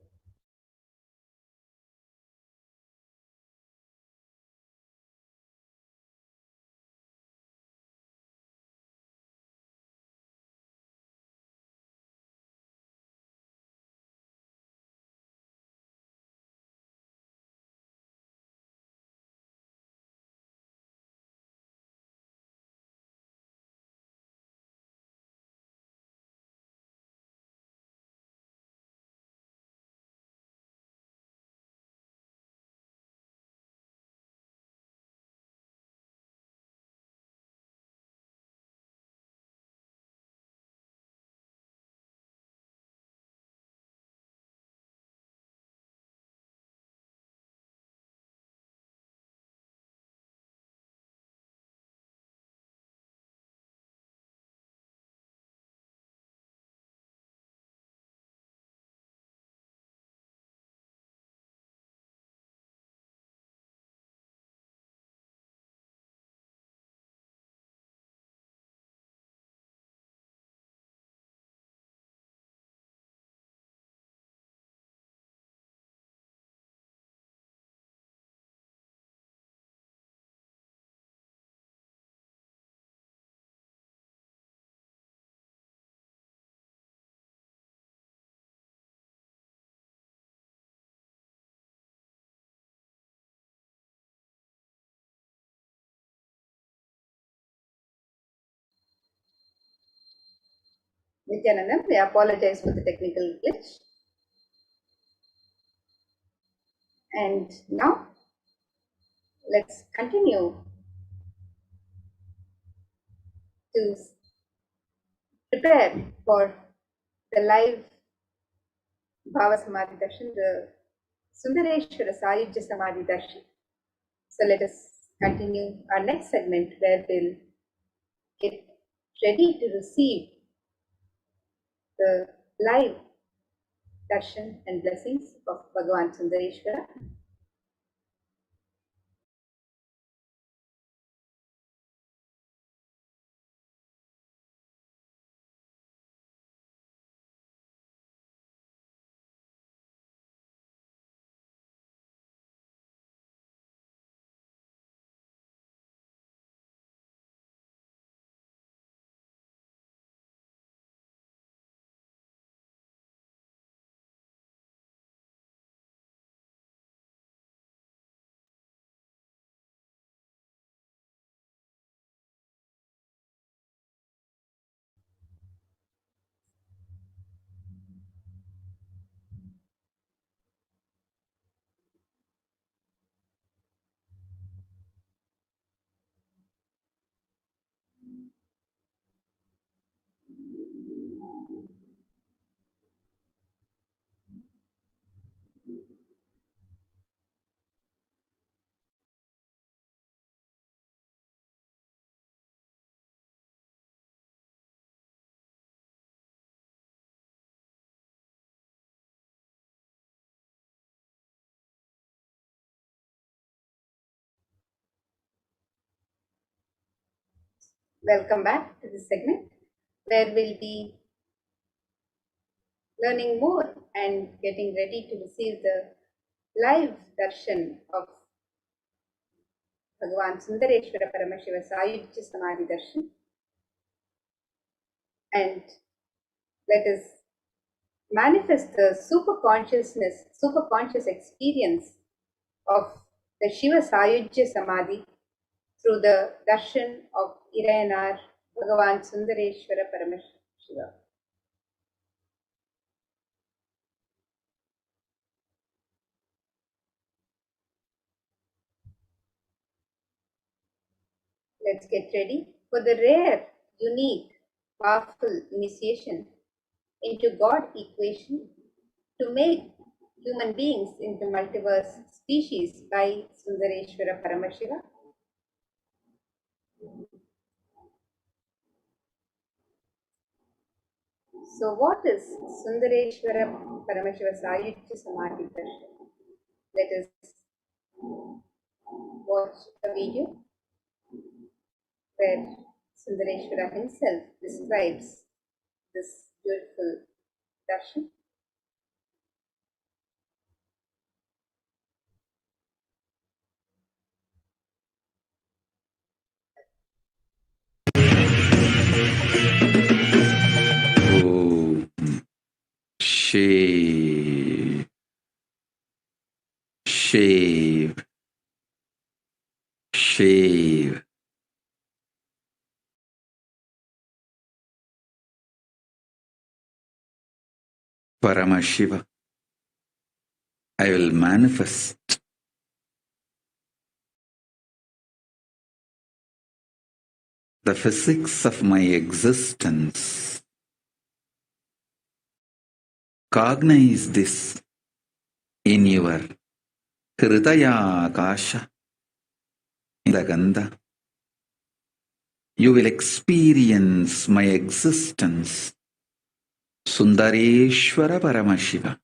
Nithyananda, we apologize for the technical glitch. And now let's continue to prepare for the live Bhava Samadhi Darshan, the Sundareshwara Sahibja Samadhi Darshan. So let us continue our next segment where we'll get ready to receive the live darshan and blessings of Bhagavan Sundareshwara. Welcome back to this segment where we'll be learning more and getting ready to receive the live darshan of Bhagavan Sundareshwara Paramashiva Sayujya Samadhi Darshan. And let us manifest the super conscious experience of the Shiva Sayujya Samadhi through the darshan of Irayanar Bhagavan Sundareshwara Paramashiva. Let's get ready for the rare, unique, powerful initiation into God equation to make human beings into multiverse species by Sundareshwara Paramashiva. So what is Sundareshwara Paramashiva Sayujya Samadhi Darshan? Let us watch a video where Sundareshwara himself describes this beautiful darshan. Oh, shave, shave, shave. Paramashiva, I will manifest the physics of my existence. Cognize this in your Hridaya Akasha, in the Gandha. You will experience my existence. Sundareshwara Paramashiva.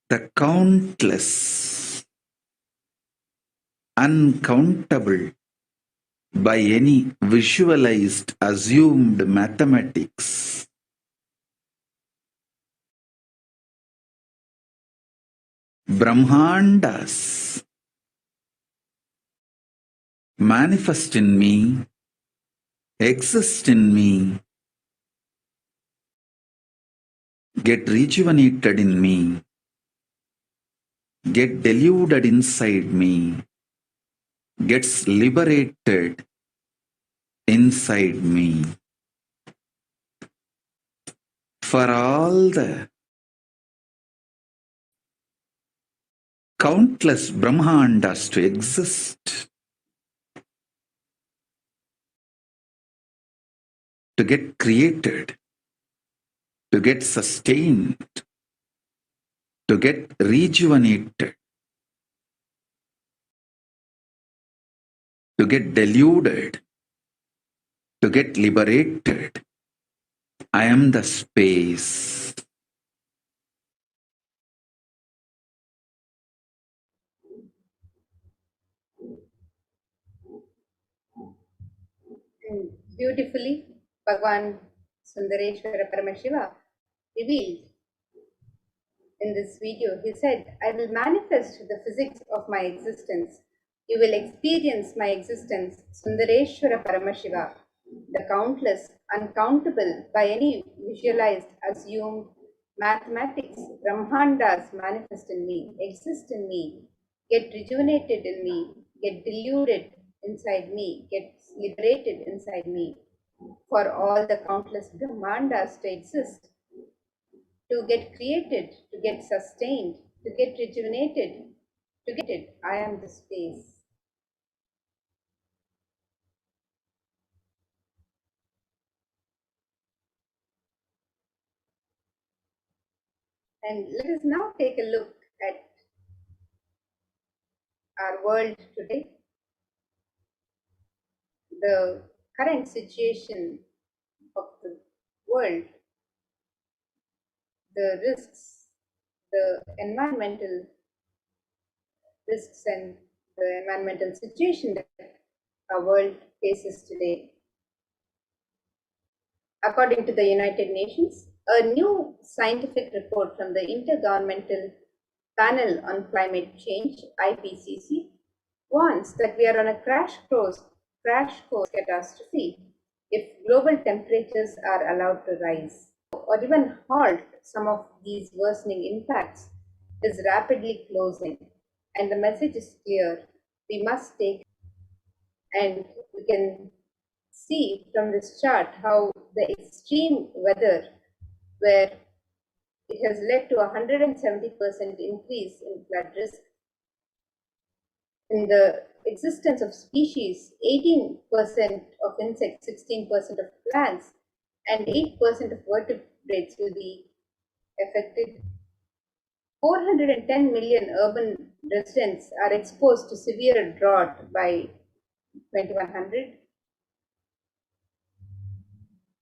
The countless, uncountable by any visualized, assumed mathematics. Brahmandas manifest in me, exist in me, get rejuvenated in me, get deluded inside me, gets liberated inside me. For all the countless Brahmandas to exist, to get created, to get sustained, to get rejuvenated, to get deluded, to get liberated. I am the space. And beautifully, Bhagavan Sundareshwara Paramashiva revealed in this video. He said, I will manifest the physics of my existence. You will experience my existence, Sundareshwara Paramashiva, the countless, uncountable by any visualized, assumed mathematics, Brahmandas manifest in me, exist in me, get rejuvenated in me, get deluded inside me, get liberated inside me. For all the countless Brahmandas to exist, to get created, to get sustained, to get rejuvenated, to get it. I am the space. And let us now take a look at our world today, the current situation of the world, the risks, the environmental risks and the environmental situation that our world faces today. According to the United Nations, a new scientific report from the Intergovernmental Panel on Climate Change, IPCC, warns that we are on a crash course catastrophe if global temperatures are allowed to rise or even halt some of these worsening impacts is rapidly closing. And the message is clear: we must take, and we can see from this chart how the extreme weather, where it has led to a 170% increase in flood risk, in the existence of species, 18% of insects, 16% of plants, and 8% of vertebrates will be affected. 410 million urban residents are exposed to severe drought by 2100.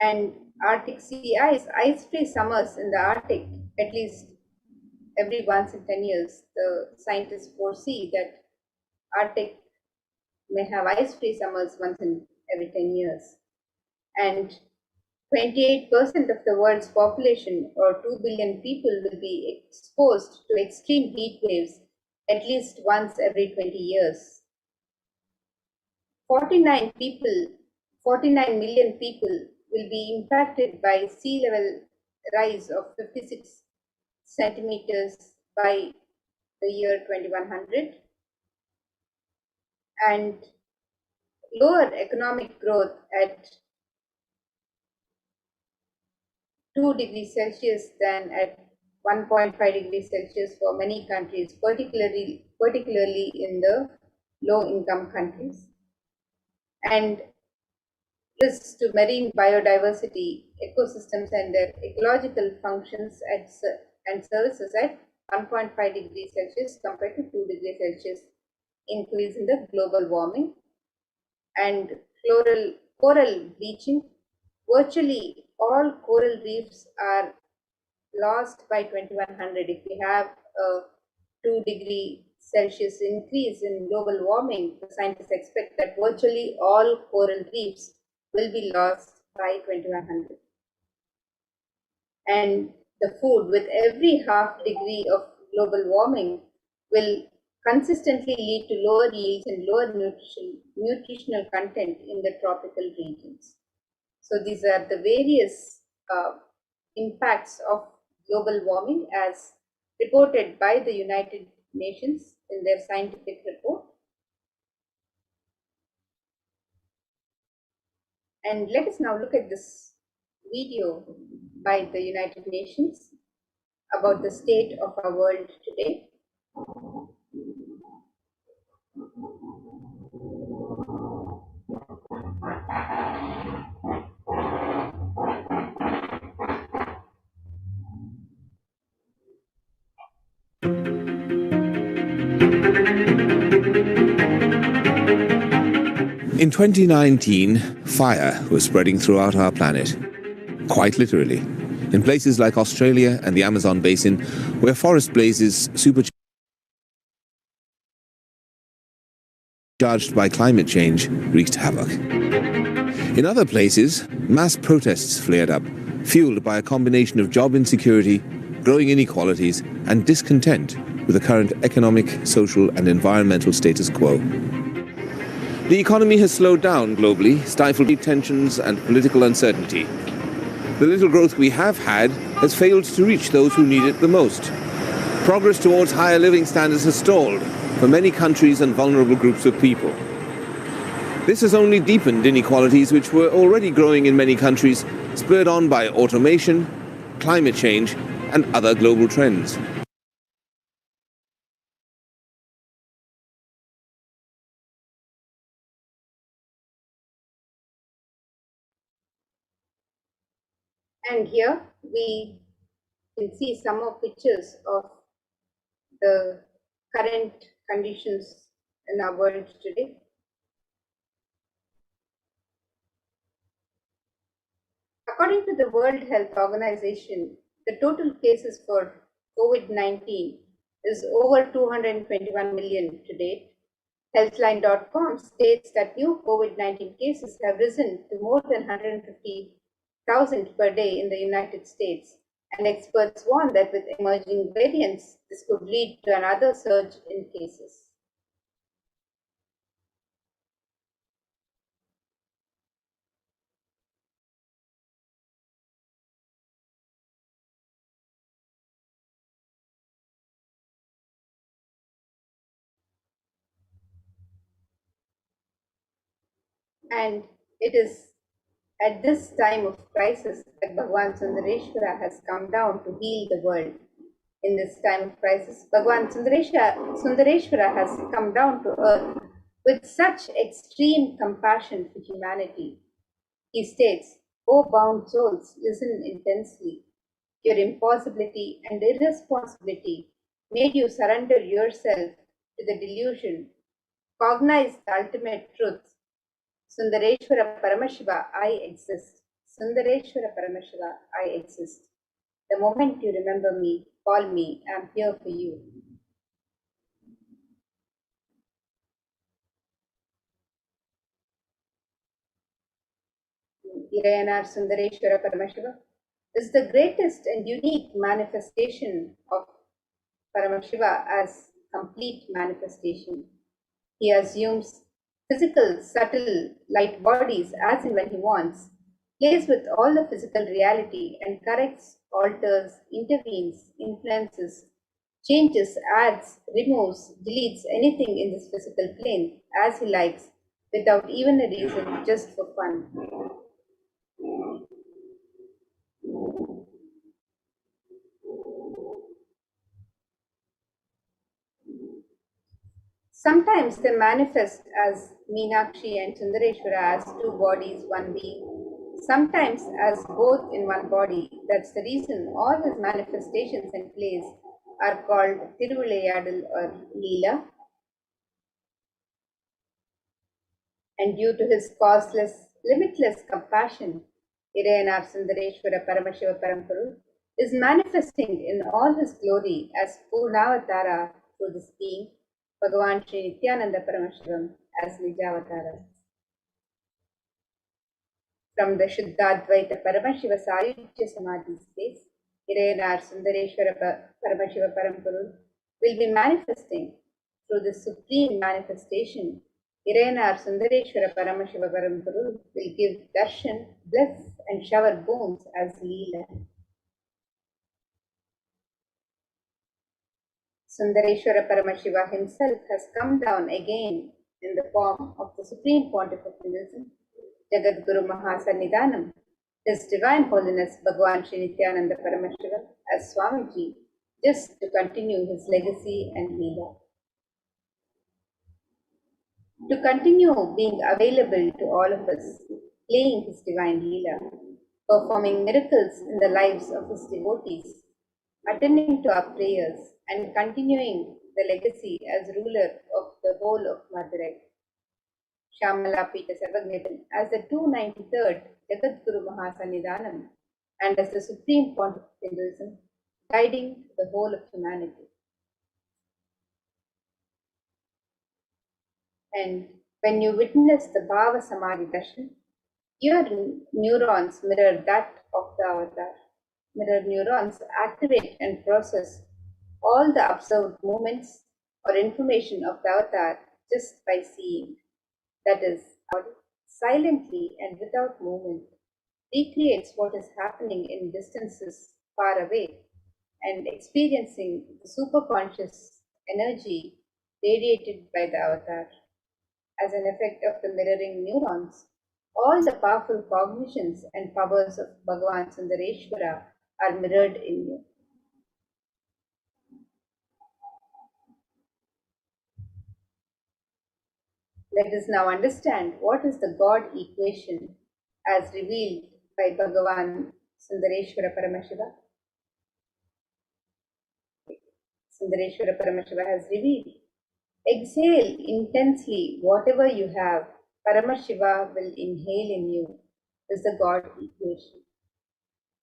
And Arctic sea ice-free summers in the Arctic, at least every once in 10 years. The scientists foresee that Arctic may have ice-free summers once in every 10 years. And 28% of the world's population, or 2 billion people, will be exposed to extreme heat waves at least once every 20 years. 49 million people will be impacted by sea level rise of 56 centimeters by the year 2100, and lower economic growth at 2 degrees Celsius than at 1.5 degrees Celsius for many countries, particularly in the low-income countries. And risks to marine biodiversity, ecosystems, and their ecological functions and services at 1.5 degrees Celsius compared to 2 degrees Celsius increase in the global warming. And coral bleaching. Virtually all coral reefs are lost by 2100. If we have a 2 degree Celsius increase in global warming, the scientists expect that virtually all coral reefs will be lost by 2100. And the food, with every half degree of global warming, will consistently lead to lower yields and lower nutritional content in the tropical regions. So these are the various impacts of global warming as reported by the United Nations in their scientific report. And let us now look at this video by the United Nations about the state of our world today. In 2019, fire was spreading throughout our planet, quite literally, in places like Australia and the Amazon basin, where forest blazes supercharged by climate change wreaked havoc. In other places, mass protests flared up, fueled by a combination of job insecurity, growing inequalities, and discontent with the current economic, social, and environmental status quo. The economy has slowed down globally, stifled tensions and political uncertainty. The little growth we have had has failed to reach those who need it the most. Progress towards higher living standards has stalled for many countries and vulnerable groups of people. This has only deepened inequalities which were already growing in many countries, spurred on by automation, climate change, and other global trends. And here we can see some more pictures of the current conditions in our world today. According to the World Health Organization, the total cases for COVID-19 is over 221 million to date. Healthline.com states that new COVID-19 cases have risen to more than 150,000 per day in the United States, and experts warn that with emerging variants, this could lead to another surge in cases. And it is at this time of crisis that Bhagavan Sundareshwara has come down to heal the world. In this time of crisis, Bhagavan Sundareshwara has come down to earth with such extreme compassion for humanity. He states, "O bound souls, listen intensely. Your impossibility and irresponsibility made you surrender yourself to the delusion. Cognize the ultimate truth. Sundareshwara Paramashiva, I exist. Sundareshwara Paramashiva, I exist. The moment you remember me, call me, I am here for you." Irayanar Sundareshwara Paramashiva is the greatest and unique manifestation of Paramashiva as complete manifestation. He assumes physical, subtle, light bodies as and when he wants, plays with all the physical reality and corrects, alters, intervenes, influences, changes, adds, removes, deletes anything in this physical plane as he likes without even a reason, just for fun. Sometimes they manifest as Meenakshi and Sundareshwara as two bodies, one being. Sometimes as both in one body. That's the reason all his manifestations and plays are called Tiruvilayadal or Leela. And due to his causeless, limitless compassion, Irayanar Sundareshwara Paramashiva Parampuru is manifesting in all his glory as Purnavatara through this being, Bhagavan Sri Nithyananda Paramashivam as Nijavatara. From the Shuddhadvaita Paramashiva Sayujya Samadhi space, Irayanar Sundareshwara Paramashiva Parampuru will be manifesting through the supreme manifestation. Irayanar Sundareshwara Paramashiva Parampuru will give darshan, bless and shower boons as Leela. Sundareshwara Paramashiva himself has come down again in the form of the Supreme Pontificalism, Jagat Guru Mahasannidhanam, His Divine Holiness Bhagavan Sri Nithyananda Paramashiva as Swamiji, just to continue his legacy and Leela. To continue being available to all of us, playing his divine Leela, performing miracles in the lives of his devotees, attending to our prayers, and continuing the legacy as ruler of the whole of Madurai. Shamala Pita Sarvagnitan as the 293rd Jagat Guru Mahasannidhanam and as the Supreme Pontiff of Hinduism, guiding the whole of humanity. And when you witness the Bhava Samadhi Darshan, your neurons mirror that of the avatar. Mirror neurons activate and process all the observed movements or information of the avatar just by seeing. That is, silently and without movement, recreates what is happening in distances far away and experiencing the superconscious energy radiated by the avatar. As an effect of the mirroring neurons, all the powerful cognitions and powers of Bhagavan Sundareshwara are mirrored in you. Let us now understand what is the God equation as revealed by Bhagavan Sundareshwara Paramashiva. Sundareshwara Paramashiva has revealed, exhale intensely whatever you have, Paramashiva will inhale in you, is the God equation.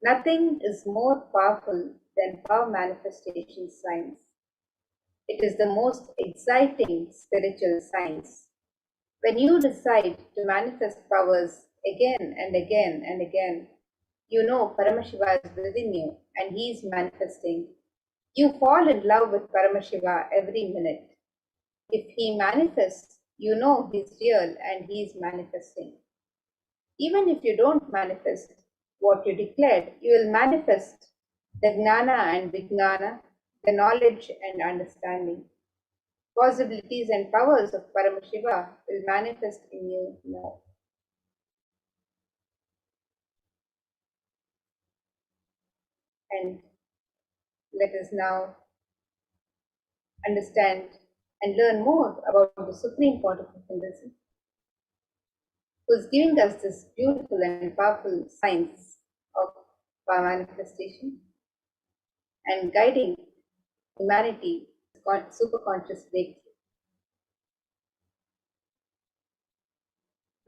Nothing is more powerful than power manifestation science. It is the most exciting spiritual science. When you decide to manifest powers again and again and again, you know Paramashiva is within you and he is manifesting. You fall in love with Paramashiva every minute. If he manifests, you know he's real and he is manifesting. Even if you don't manifest what you declared, you will manifest the Gnana and Vijnana, the knowledge and understanding. Possibilities and powers of Paramashiva will manifest in you now. And let us now understand and learn more about the Supreme Pontiff of Hinduism, who is giving us this beautiful and powerful science of manifestation and guiding humanity superconscious breakthrough.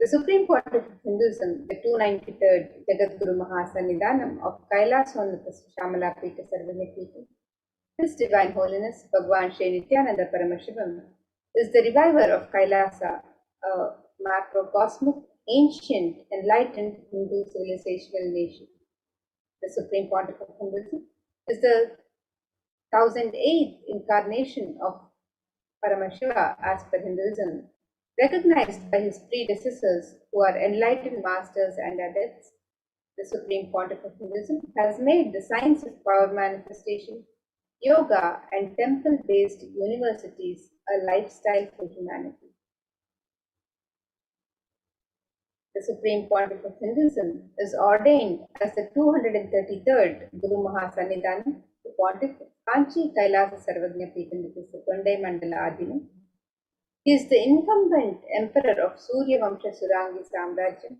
The Supreme Pontiff of Hinduism, the 293rd Jagadguru Mahasannidhanam of Kailasonatha Shamalapita Sarvanyapita, His Divine Holiness Bhagwan Shri Nithyananda Paramashivam is the reviver of Kailasa, a macrocosmic, ancient, enlightened Hindu civilizational nation. The Supreme Pontiff of Hinduism is the 1008th incarnation of Paramashiva as per Hinduism, recognized by his predecessors who are enlightened masters and adepts. The Supreme Pontiff of Hinduism has made the science of power manifestation, yoga, and temple-based universities a lifestyle for humanity. The Supreme Pontiff of Hinduism is ordained as the 233rd Guru Mahasannidhanam, the Pontiff of Kanchi Kailasa Sarvagnya Peetham, which is the Tondai Mandala Adinam. He is the incumbent emperor of Surya Vamsha Surangi Samrajyam.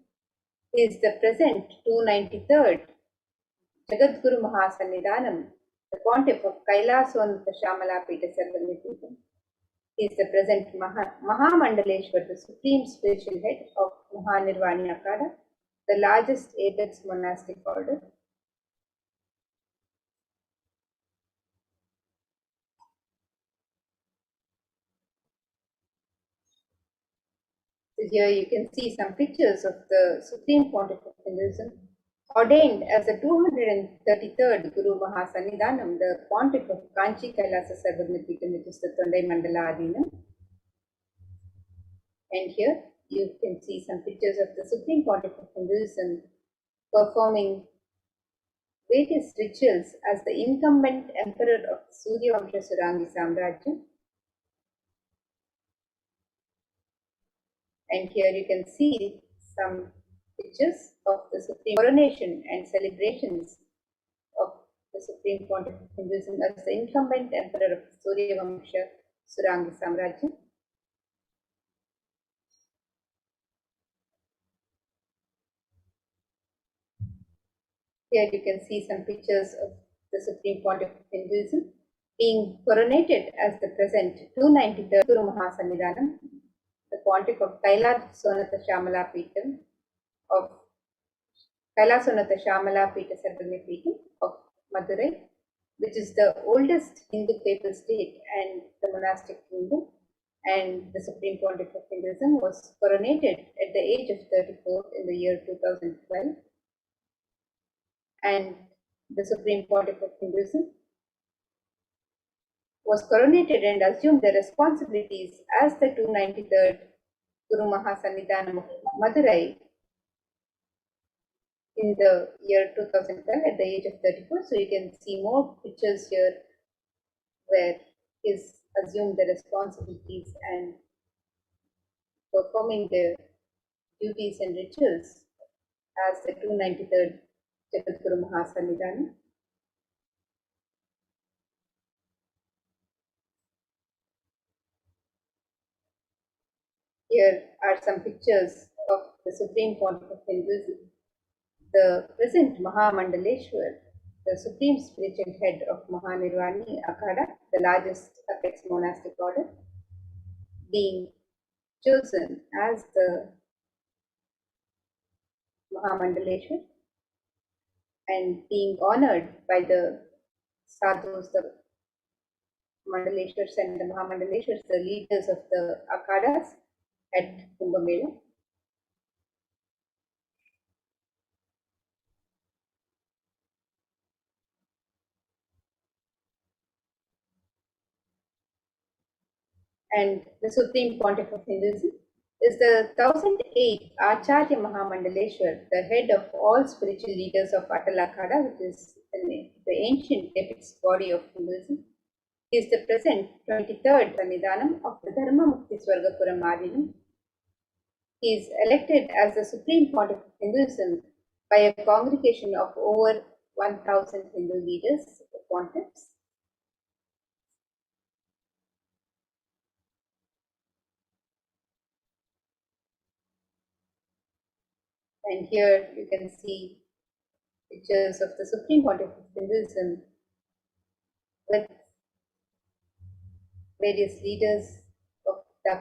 He is the present 293rd Jagadguru Mahasannidhanam, the Pontiff of Kailasonatha Shamalapita Sarvanya Peetham. He is the present Mahamandaleshwar, the supreme spiritual head of Mahanirvani Akada, the largest apex monastic order. So here you can see some pictures of the Supreme Pontiff of Hinduism, ordained as the 233rd Guru Mahasannidhanam, the Pontiff of Kanchi Kailasa Sarvagnya Peetham, which is the Tondai Mandala Adinam. And here you can see some pictures of the Supreme Pontiff of Hinduism performing various rituals as the incumbent emperor of Surya Vamsha Surangi Samrajyam. And here you can see some pictures of the Supreme coronation and celebrations of the Supreme Pontiff of Hinduism as the incumbent emperor of Surya Vamsha Surangi Samrajyam. Here you can see some pictures of the Supreme Pontiff of Hinduism being coronated as the present 293rd Guru Mahasannidhanam, the Pontiff of Kailasonatha Shamalapita of Kailasonatha Shamalapita Sarvanya Peetham of Madurai, which is the oldest Hindu papal state and the monastic kingdom. And the Supreme Pontiff of Hinduism was coronated at the age of 34 in the year 2012. And the Supreme Pontiff of Hinduism was coronated and assumed the responsibilities as the 293rd Guru Mahasannidhanam of Madurai in the year 2012 at the age of 34. So you can see more pictures here where he has assumed the responsibilities and performing the duties and rituals as the 293rd Jagadguru Mahasannidhanam. Here are some pictures of the Supreme Pontiff of Hinduism, the present Mahamandaleshwar, the supreme spiritual head of Mahanirvani Akada, the largest apex monastic order, being chosen as the Mahamandaleshwar and being honored by the sadhus, the Mandaleshwars and the Mahamandaleshwars, the leaders of the Akhadas at Kumbh Mela. And the Supreme Pontiff of Hinduism is the 1008th Acharya Mahamandaleshwar, the head of all spiritual leaders of Atal Akhada, which is the ancient apex body of Hinduism. He is the present 23rd Sannidhanam of the Dharma Mukti Swargapuram Adinam. He is elected as the Supreme Pontiff of Hinduism by a congregation of over 1000 Hindu leaders, the pontiffs. And here you can see pictures of the Supreme Pontiff of Hinduism with various leaders of the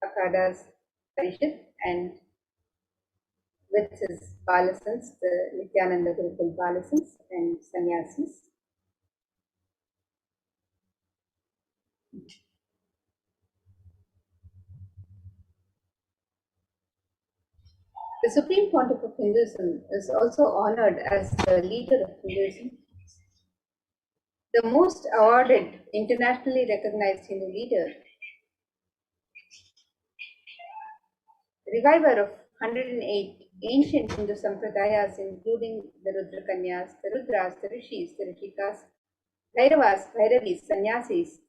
Akada's friendship and with his Balasans, the Nithyananda Gurukul Balasans and Sannyasis. The Supreme Pontiff of Hinduism is also honored as the leader of Hinduism, the most awarded, internationally recognized Hindu leader, reviver of 108 ancient Hindu sampradayas, including the Rudra Kanyas, the Rudras, the Rishis, the Rishikas, Bhairavas, Bhairavis, Sannyasis,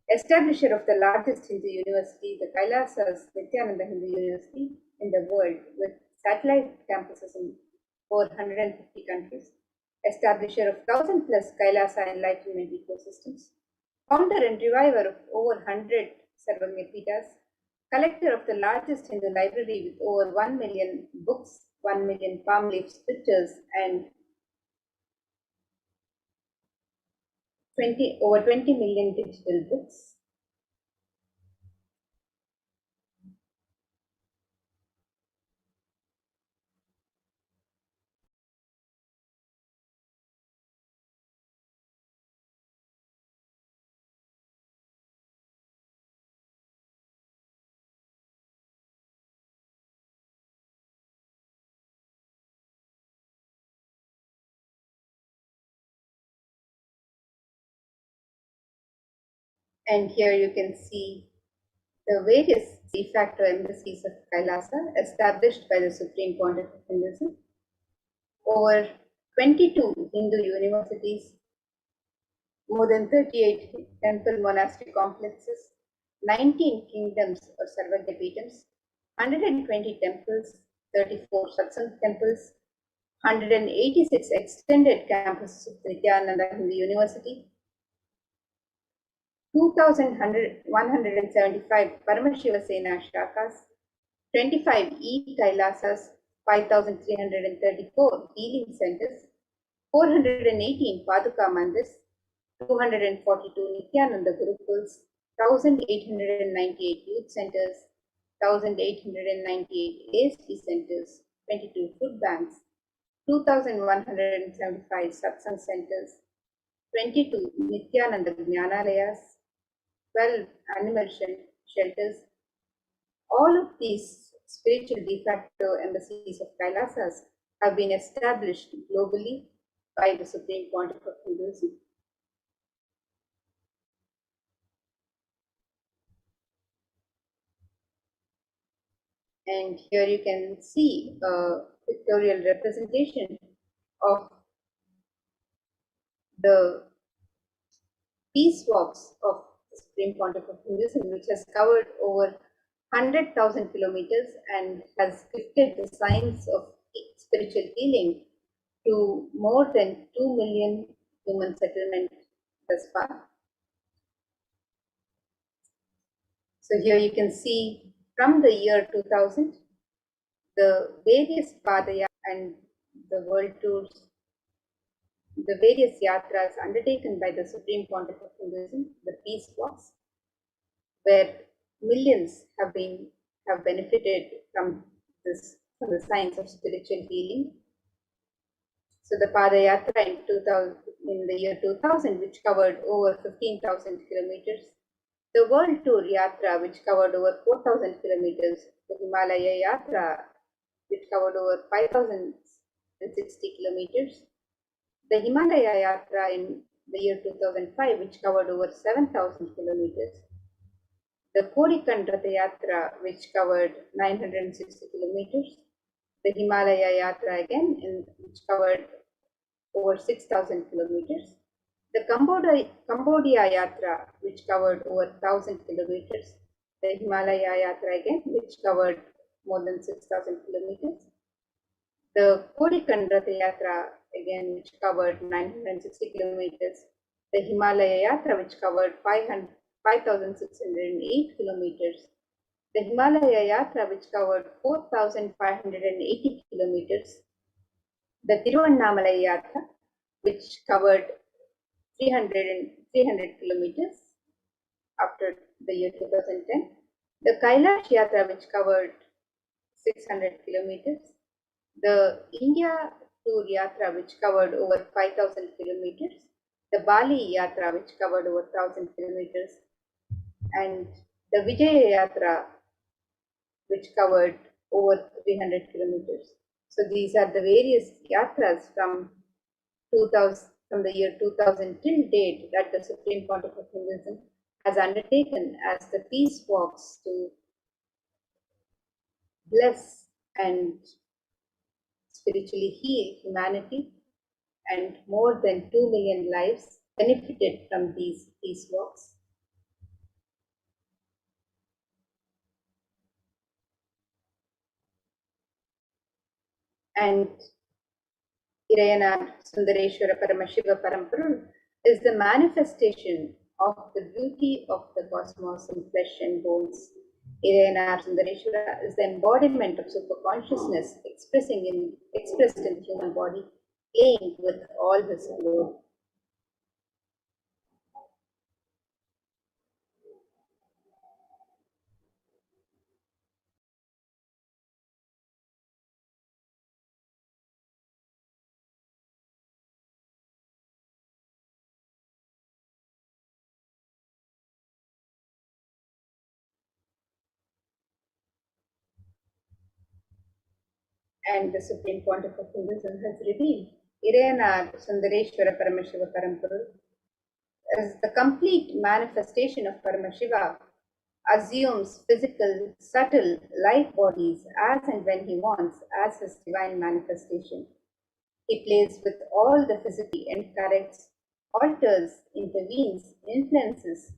establisher of the largest Hindu university, the Kailasas Nithyananda Hindu University in the world, with satellite campuses in over 150 countries, establisher of 1000 plus Kailasa enlightenment ecosystems, founder and reviver of over 100 Sarvagyapitas, collector of the largest Hindu library with over 1 million books, 1 million palm leaf scriptures, and over 20 million digital books. And here you can see the various de facto embassies of Kailasa established by the Supreme Pontiff of Hinduism, over 22 Hindu universities, more than 38 temple monastic complexes, 19 kingdoms or Sarvagapitams, 120 temples, 34 satsang temples, 186 extended campuses of Nithyananda Hindu University, 2,175 Paramashivoham shakas, 25 e-Kailasas, 5,334 healing centers, 418 Paduka Mandirs, 242 Nithyananda Gurukuls, 1,898 youth centers, 1,898 ASP centers, 22 food banks, 2,175 satsang centers, 22 Nithyananda Jnanalayas, 12 animal shelters. All of these spiritual de facto embassies of Kailasas have been established globally by the Supreme Pontiff of Hinduism. And here you can see a pictorial representation of the peace walks of the Supreme Pontiff of Hinduism, which has covered over 100,000 kilometers and has gifted the science of spiritual healing to more than 2 million human settlements thus far. So here you can see from the year 2000, the various Padaya and the world tours, the various yatras undertaken by the Supreme Pontiff of Hinduism, the peace walks, where millions have benefited from the science of spiritual healing. So the Padayatra in the year 2000, which covered over 15,000 kilometers. The World Tour Yatra, which covered over 4,000 kilometers. The Himalaya Yatra, which covered over 5,060 kilometers. The Himalaya Yatra in the year 2005, which covered over 7,000 kilometers. The Kodikand Ratha Yatra, which covered 960 kilometers. The Himalaya Yatra again, which covered over 6,000 kilometers. The Cambodia Yatra, which covered over 1,000 kilometers. The Himalaya Yatra again, which covered more than 6,000 kilometers. The Kodikand Ratha Yatra again, which covered 960 kilometers. The Himalaya Yatra, which covered 5,608 kilometers. The Himalaya Yatra, which covered 4,580 kilometers. The Tiruvannamalai Yatra, which covered 300 kilometers after the year 2010. The Kailash Yatra, which covered 600 kilometers. The India Tour Yatra, which covered over 5,000 kilometers. The Bali Yatra, which covered over 1,000 kilometers. And the Vijaya Yatra, which covered over 300 kilometers. So these are the various yatras from the year 2000 till date that the Supreme Pontiff of Hinduism has undertaken as the peace walks to bless and spiritually heal humanity, and more than 2 million lives benefited from these peace walks. And Irayanar Sundareshwara Paramashiva Parampurul is the manifestation of the beauty of the cosmos in flesh and bones. Irayanar Sundareshwara is the embodiment of superconsciousness expressed in the human body, playing with all his glory. And the Supreme Pontiff of Hinduism has revealed Irayanar Sundareshwara Paramashiva Parampurul as the complete manifestation of Paramashiva, assumes physical, subtle light bodies as and when he wants as his divine manifestation. He plays with all the physicality and corrects, alters, intervenes, influences,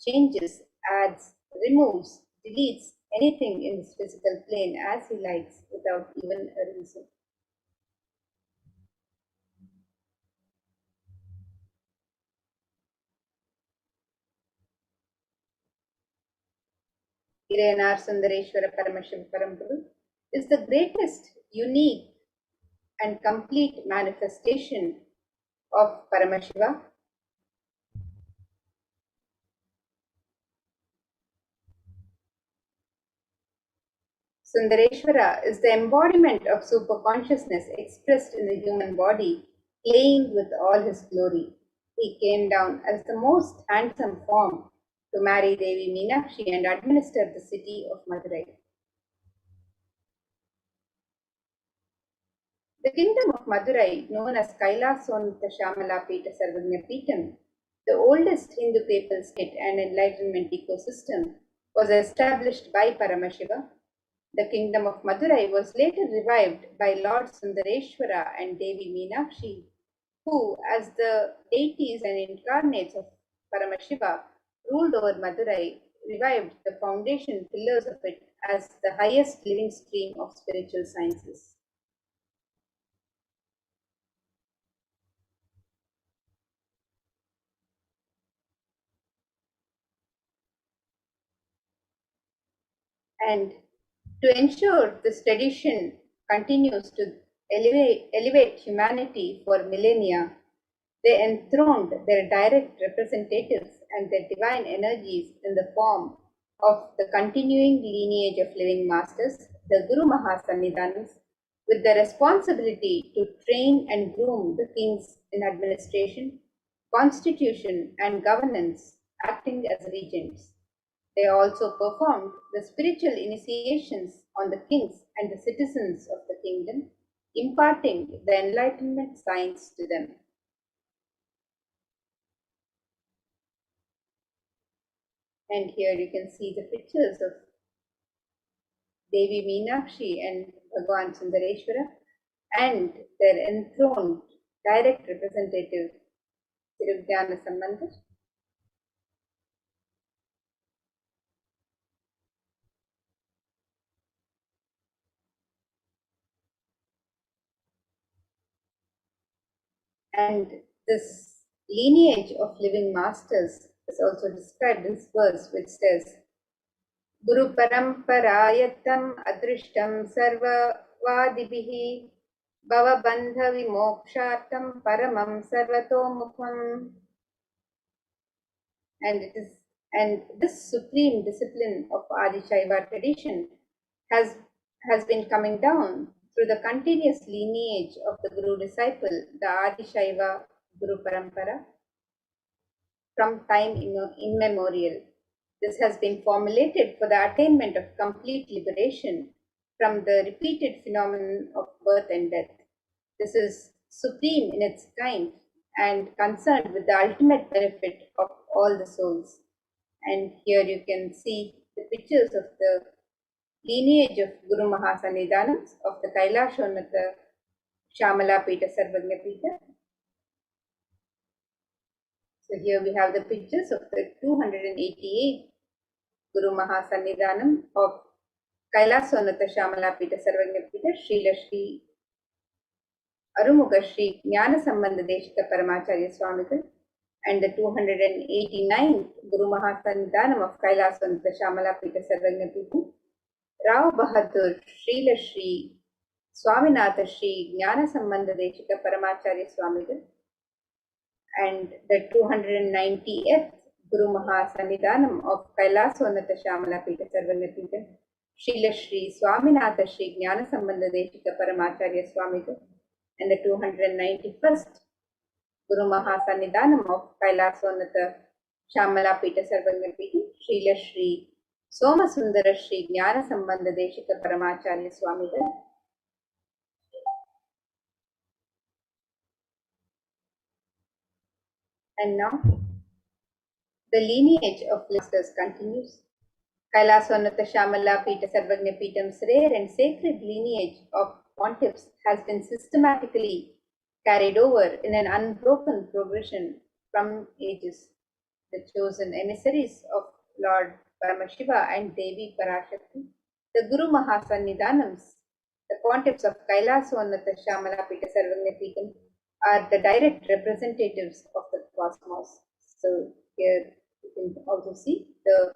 changes, adds, removes, deletes anything in this physical plane as he likes without even a reason. Irayanar Sundareshwara Paramashiva Parampurul is the greatest, unique, and complete manifestation of Paramashiva. Sundareshwara is the embodiment of superconsciousness expressed in the human body, playing with all his glory. He came down as the most handsome form to marry Devi Meenakshi and administer the city of Madurai. The kingdom of Madurai, known as Kailasonta Shamala Pita Sarvagna Pitam, the oldest Hindu papal state and enlightenment ecosystem, was established by Paramashiva. The kingdom of Madurai was later revived by Lord Sundareshwara and Devi Meenakshi, who, as the deities and incarnates of Paramashiva, ruled over Madurai, revived the foundation pillars of it as the highest living stream of spiritual sciences. And to ensure this tradition continues to elevate humanity for millennia, they enthroned their direct representatives and their divine energies in the form of the continuing lineage of living masters, the Guru Mahasannidhanas, with the responsibility to train and groom the kings in administration, constitution, and governance, acting as regents. They also performed the spiritual initiations on the kings and the citizens of the kingdom, imparting the enlightenment science to them. And here you can see the pictures of Devi Meenakshi and Bhagwan Sundareshwara and their enthroned direct representative Tirughyana Sambandha. And this lineage of living masters is also described in this verse, which says, Guru Paramparayatam Adrishtam Sarvavadibihi Bhavabandha Vimokshartam Paramam Sarvatomukham. And this supreme discipline of Adi Shaiva tradition has been coming down through the continuous lineage of the Guru disciple, the Adi Shaiva Guru Parampara, from time immemorial. This has been formulated for the attainment of complete liberation from the repeated phenomenon of birth and death. This is supreme in its kind and concerned with the ultimate benefit of all the souls. And here you can see the pictures of the lineage of Guru Mahasannidhanams of the Kailashonnatha Shamala Pita Sarvagna Pita. So here we have the pictures of the 288 Guru Mahasannidhanam of Kailashonnatha Shamala Pita Sarvagna Pita Srila Shri Arumugha Shri Jnana Sambandha Deshika Paramacharya Swamigal, and the 289th Guru Mahasannidhanam of Kailashonnatha Shamala Pita Sarvagna Pita Rao Bahadur Srila Shri Swaminatha Shri Jnana Sambandha Deshika Paramacharya Swamigal, and the 290th Guru Mahasannidhanam of Kailashonnatha Shamala Pita Sarvagna Pita Srila Shri Swaminatha Shri Jnana Sambandha Deshika Paramacharya Swamigal, and the 291st Guru Mahasannidhanam of Kailashonnatha Shamala Pita Sarvagna Pita Srila Shri Somasundara Shri Jnana Sambandha Deshika Paramacharya Swamigal. And now the lineage of masters continues. Kailashonnatha Shamala Pita Sarvagna Pitam's rare and sacred lineage of pontiffs has been systematically carried over in an unbroken progression from ages. The chosen emissaries of Lord Paramashiva and Devi Parashakti, the Guru Mahasannidhanams, the pontiffs of Kailashonnatha Shamala Pita Sarvagna Pitam, are the direct representatives of the cosmos. So here you can also see the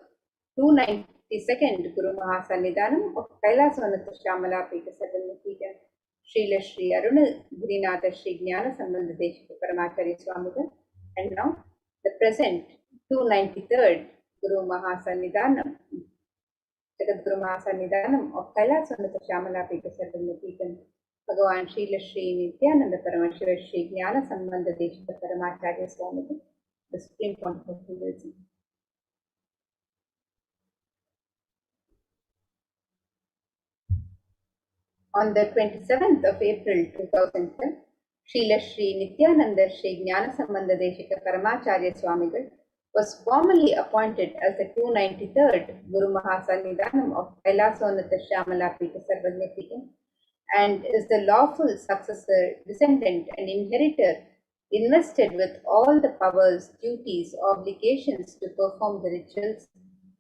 292nd Guru Mahasannidhanam of Kailashonnatha Shamala Pita Sarvagna Pitam Srila Shri Arunagirinath Shri Jnana Sambandha Deshika Paramacharya Swamigal, and now the present 293rd Guru Mahasannidhanam, Jagat Guru Mahasannidhanam of Kailashonnatha Shamala Pita Sarvagna Pitam Bhagavan Srila Shri Nithyananda Paramashivam Shri Jnana Sambandha Deshika Paramacharya Swamigal, the Supreme Pontiff of Buddhism. On the 27th of April 2012, Srila Shri Nithyananda Shri Jnana Sambandha Deshika Paramacharya Swamigal was formally appointed as the 293rd Guru Mahasannidhanam of Kailashonnatha Shamala Pita Sarvagna Pitam, and is the lawful successor, descendant, and inheritor invested with all the powers, duties, obligations to perform the rituals,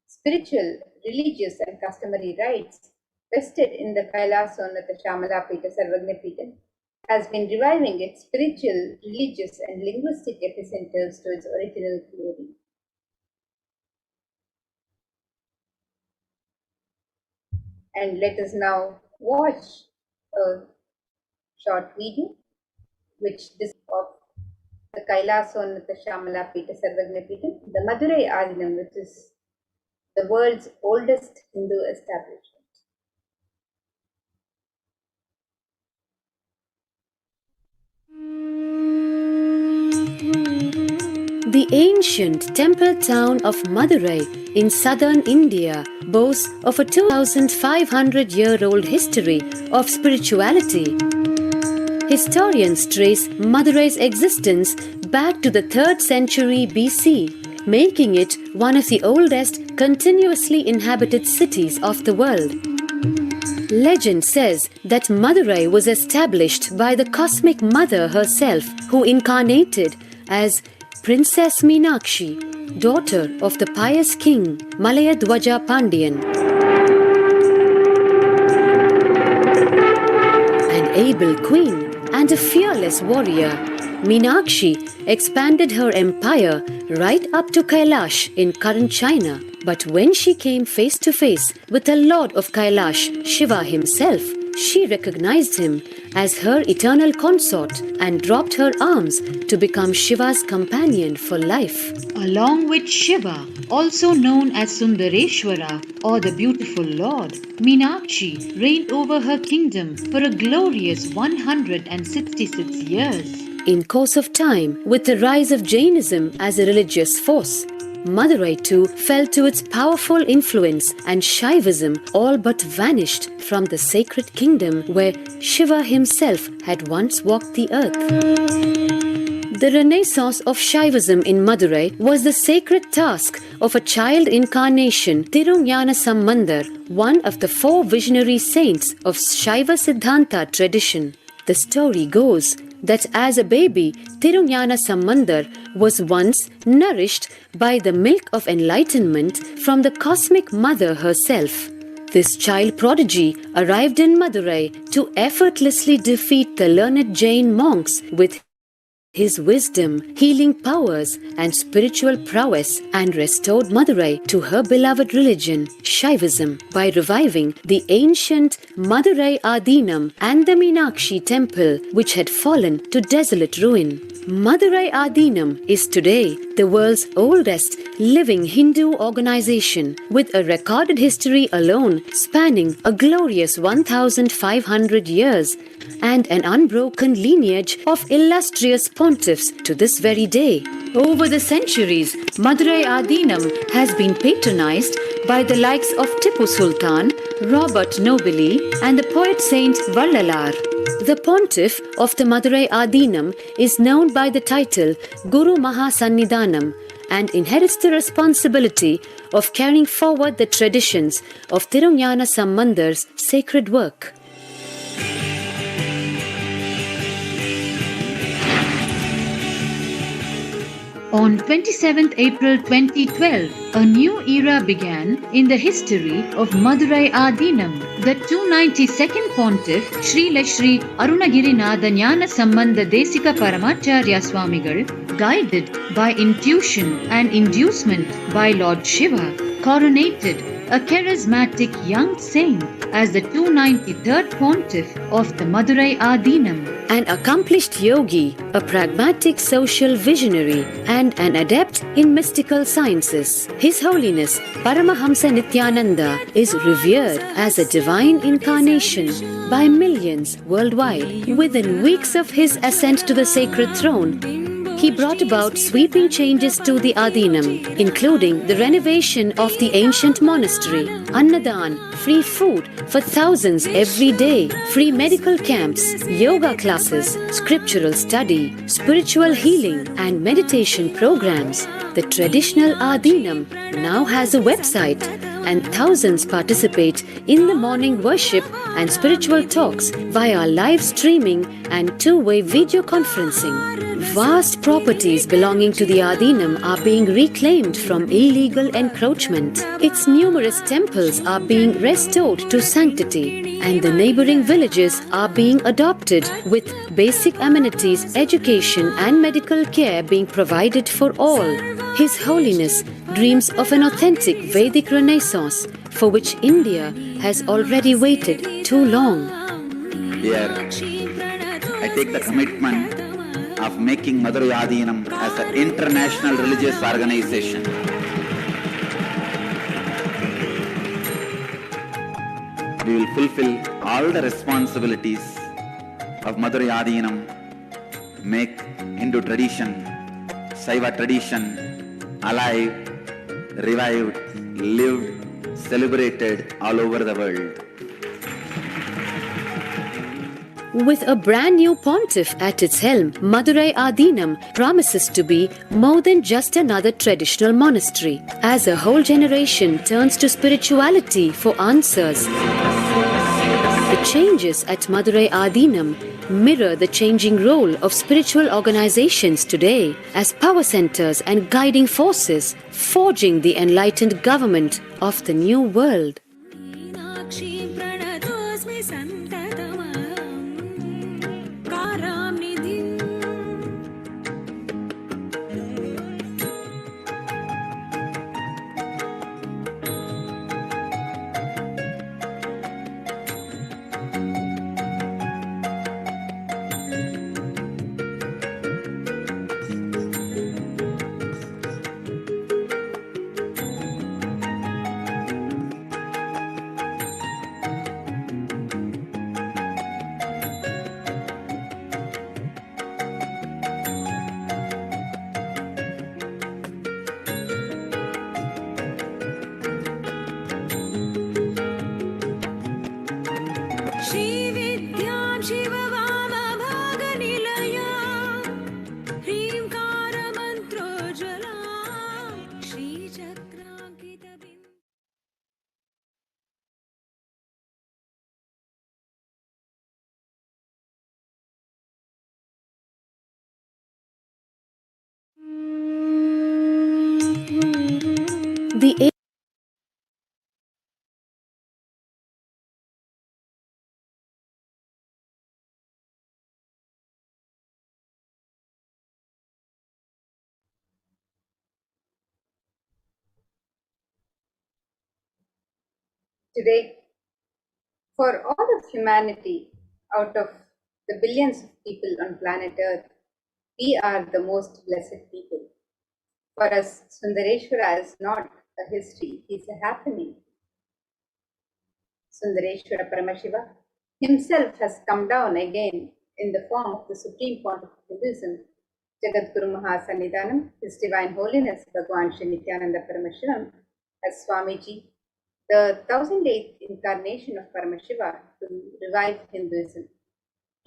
spiritual, religious, and customary rites vested in the Kailashonnatha Shamala Pita Sarvagna Pitam, has been reviving its spiritual, religious, and linguistic epicenters to its original glory. And let us now watch a short video which discusses of the Kailashonnatha Shamala Pita Sarvagna Pitam, the Madurai Adinam, which is the world's oldest Hindu establishment. The ancient temple town of Madurai in southern India boasts of a 2,500-year-old history of spirituality. Historians trace Madurai's existence back to the 3rd century BC, making it one of the oldest continuously inhabited cities of the world. Legend says that Madurai was established by the cosmic mother herself, who incarnated as Princess Meenakshi, daughter of the pious king Malayadwaja Pandian. An able queen and a fearless warrior, Meenakshi expanded her empire right up to Kailash in current China. But when she came face to face with the Lord of Kailash, Shiva himself, she recognized him as her eternal consort and dropped her arms to become Shiva's companion for life. Along with Shiva, also known as Sundareshwara or the beautiful Lord, Meenakshi reigned over her kingdom for a glorious 166 years. In course of time, with the rise of Jainism as a religious force, Madurai too fell to its powerful influence, and Shaivism all but vanished from the sacred kingdom where Shiva himself had once walked the earth. The renaissance of Shaivism in Madurai was the sacred task of a child incarnation, Tirunjana Sambandar, one of the 4 visionary saints of Shaiva Siddhanta tradition. The story goes that as a baby, Tirunjana Sambandar was once nourished by the milk of enlightenment from the cosmic mother herself. This child prodigy arrived in Madurai to effortlessly defeat the learned Jain monks with his wisdom, healing powers, and spiritual prowess, and restored Madurai to her beloved religion, Shaivism, by reviving the ancient Madurai Adinam and the Meenakshi temple, which had fallen to desolate ruin. Madurai Adinam is today the world's oldest living Hindu organization, with a recorded history alone spanning a glorious 1,500 years and an unbroken lineage of illustrious pontiffs to this very day. Over the centuries, Madurai Adinam has been patronized by the likes of Tipu Sultan, Robert Nobili, and the poet saint Vallalar. The pontiff of the Madurai Adinam is known by the title Guru Mahasannidhanam and inherits the responsibility of carrying forward the traditions of Tirunjana Sambandar's sacred work. On 27th April 2012, a new era began in the history of Madurai Adinam. The 292nd Pontiff, Srila Sri Arunagirinatha Jnana Sambandha Desika Paramacharya Swamigal, guided by intuition and inducement by Lord Shiva, coronated a charismatic young saint as the 293rd Pontiff of the Madurai Adinam. An accomplished yogi, a pragmatic social visionary, and an adept in mystical sciences, His Holiness Paramahamsa Nithyananda is revered as a divine incarnation by millions worldwide. Within weeks of his ascent to the sacred throne, he brought about sweeping changes to the Adinam, including the renovation of the ancient monastery, Annadan, free food for thousands every day, free medical camps, yoga classes, scriptural study, spiritual healing, and meditation programs. The traditional Adinam now has a website, and thousands participate in the morning worship and spiritual talks via live streaming and two-way video conferencing. Vast properties belonging to the Adinam are being reclaimed from illegal encroachment. Its numerous temples are being restored to sanctity, and the neighboring villages are being adopted, with basic amenities, education, and medical care being provided for all. His Holiness dreams of an authentic Vedic Renaissance for which India has already waited too long. Here, I take the commitment of making Madurai Adinam as an international religious organization. We will fulfill all the responsibilities of Madurai Adinam make Hindu tradition, Saiva tradition alive, revived, lived, celebrated all over the world. With a brand new pontiff at its helm, Madurai Adinam promises to be more than just another traditional monastery. As a whole generation turns to spirituality for answers, the changes at Madurai Adinam mirror the changing role of spiritual organizations today as power centers and guiding forces, forging the enlightened government of the new world. The Today, for all of humanity, out of the billions of people on planet Earth, we are the most blessed people. For us, Sundareshwara is not a history, he's a happening. Sundareshwara Paramashiva himself has come down again in the form of the Supreme Pontiff of Buddhism, Jagadguru Mahasannidhanam, His Divine Holiness Bhagwan Shri Nithyananda Paramashivam, as Swamiji, the 1008th incarnation of Paramashiva to revive Hinduism,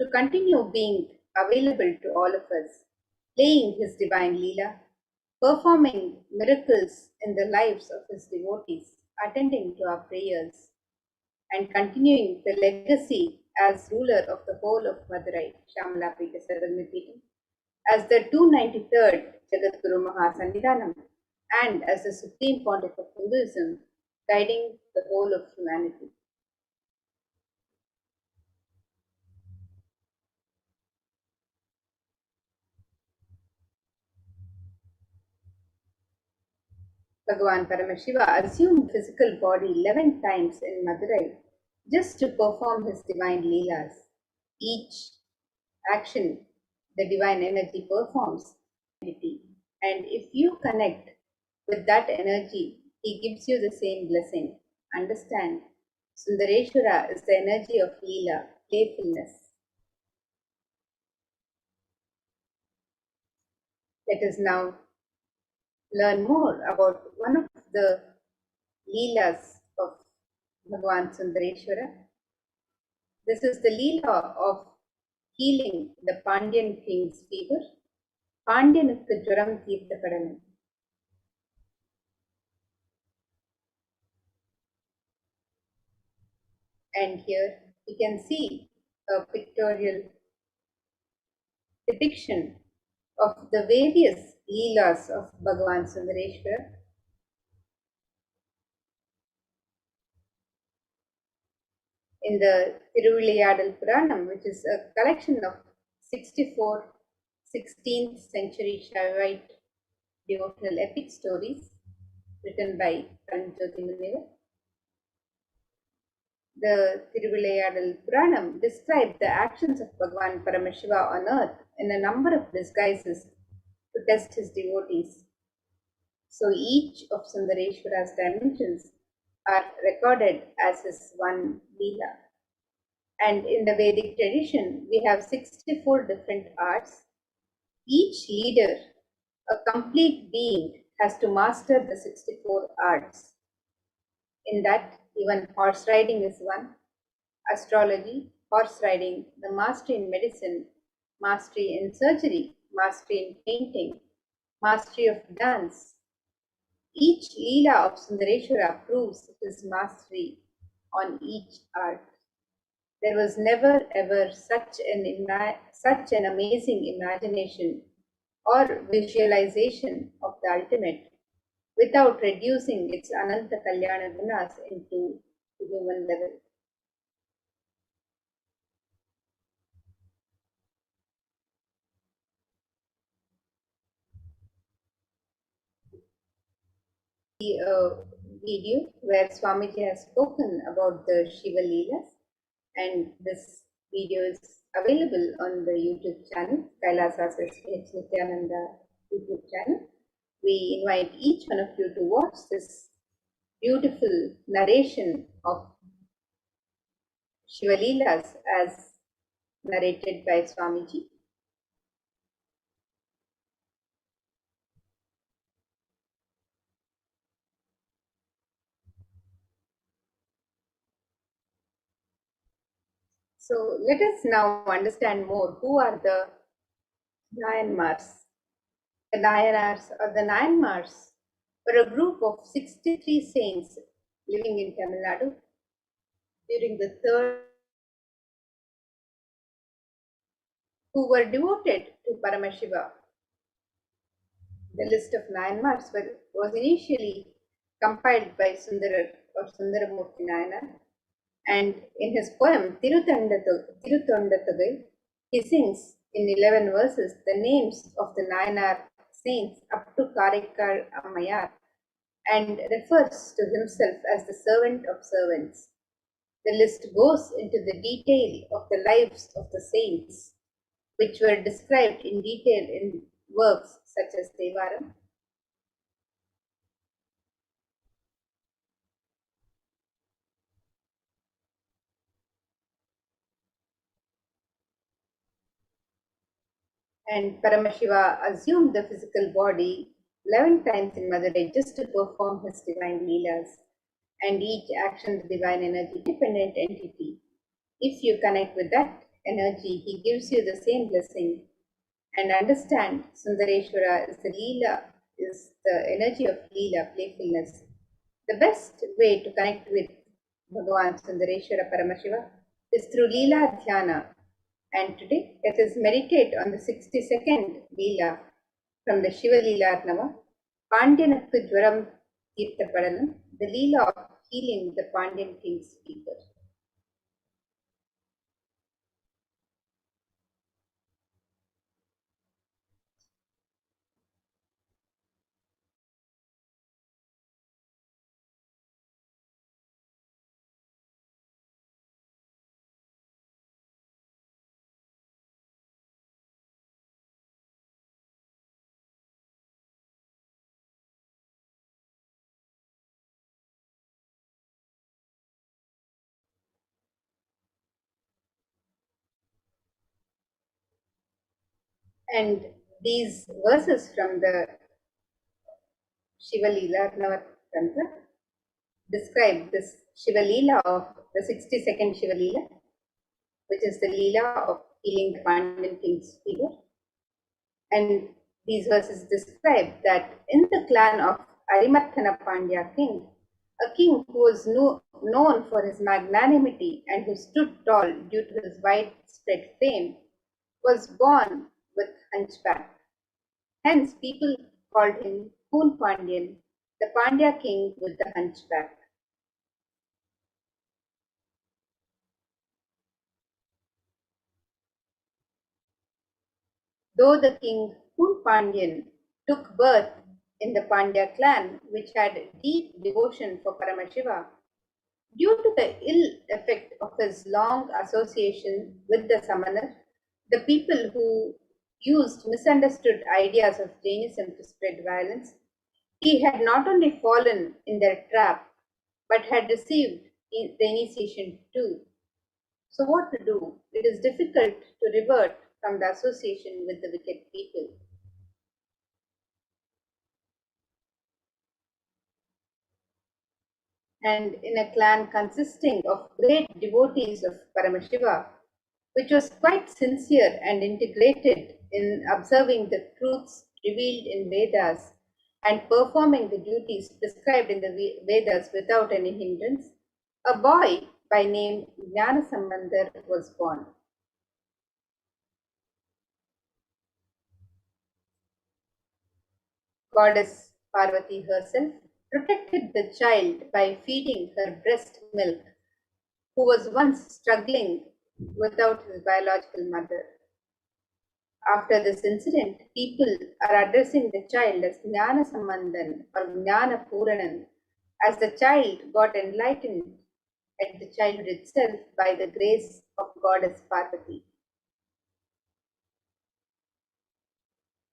to continue being available to all of us, playing his divine Leela, performing miracles in the lives of his devotees, attending to our prayers, and continuing the legacy as ruler of the whole of Madurai, Shamalapeta Sarvamipita, as the 293rd Jagadguru Mahasannidhanam, and as the Supreme Pontiff of Hinduism, guiding the whole of humanity. Bhagavan Paramashiva assumed physical body 11 times in Madurai just to perform his divine Leelas. Each action the divine energy performs, and if you connect with that energy, he gives you the same blessing. Understand, Sundareshwara is the energy of Leela, playfulness. Let us now learn more about one of the Leelas of Bhagavan Sundareshwara. This is the Leela of healing the Pandyan king's fever. Pandyanukku Juram Teerthapadanam. And here we can see a pictorial depiction of the various Leelas of Bhagavan Sundareshwara. In the Tiruvilayadal Puranam, which is a collection of 64 16th century Shaivite devotional epic stories written by Paranjoti Munivar. The Tiruvilayadal Puranam describes the actions of Bhagavan Paramashiva on earth in a number of disguises to test his devotees. So each of Sundareshwara's dimensions are recorded as his one Leela. And in the Vedic tradition, we have 64 different arts Each leader, a complete being, has to master the 64 arts. In that, even horse riding is one. Astrology, horse riding, the mastery in medicine, mastery in surgery, mastery in painting, mastery of dance. Each Leela of Sundareshwara proves his mastery on each art. There was never ever such an amazing imagination or visualization of the ultimate without reducing its Ananta Kalyana Gunas into the human level. Video where Swamiji has spoken about the Shiva Leelas, and this video is available on the YouTube channel, Kailasa's HDH Nithyananda YouTube channel. We invite each one of you to watch this beautiful narration of Shiva Leelas as narrated by Swamiji. So let us now understand more who are the Nayanmars. The Nayanars or the Nayanmars were a group of 63 saints living in Tamil Nadu during the third, who were devoted to Paramashiva. The list of Nayanmars was initially compiled by Sundarar or Sundaramurti Nayanar, and in his poem Tiruttondathugai, he sings in 11 verses the names of the Nayanar saints up to Karaikal Ammayar and refers to himself as the servant of servants. The list goes into the detail of the lives of the saints, which were described in detail in works such as Devaram. And Paramashiva assumed the physical body 11 times in Madurai just to perform his divine Leelas, and each action the divine energy dependent entity. If you connect with that energy, he gives you the same blessing. And understand, Sundareshwara is the Leela, is the energy of Leela, playfulness. The best way to connect with Bhagavan Sundareshwara Paramashiva is through Leela Dhyana. And today, let us meditate on the 62nd Leela from the Shiva Leela Arnava, Pandyanakku Dwaram Tirthapadanam, the Leela of healing the Pandyan king's fever. And these verses from the Shiva Leela Tantra describe this Shiva Leela of the 62nd Shiva Leela, which is the Leela of healing the Pandyan king's fever. And these verses describe that in the clan of Arimathana Pandya king, a king who was known for his magnanimity and who stood tall due to his widespread fame, was born with hunchback. Hence, people called him Poon Pandyan, the Pandya king with the hunchback. Though the king Poon Pandyan took birth in the Pandya clan, which had deep devotion for Paramashiva, due to the ill effect of his long association with the Samanar, the people who used misunderstood ideas of Jainism to spread violence, he had not only fallen in their trap, but had received the initiation too. So what to do? It is difficult to revert from the association with the wicked people. And in a clan consisting of great devotees of Paramashiva, which was quite sincere and integrated in observing the truths revealed in Vedas and performing the duties prescribed in the Vedas without any hindrance, a boy by name Jnanasambandar was born. Goddess Parvati herself protected the child by feeding her breast milk, who was once struggling without his biological mother. After this incident, people are addressing the child as Jnana Sambandhan or Jnana Puranan, as the child got enlightened at the childhood itself by the grace of Goddess Parvati.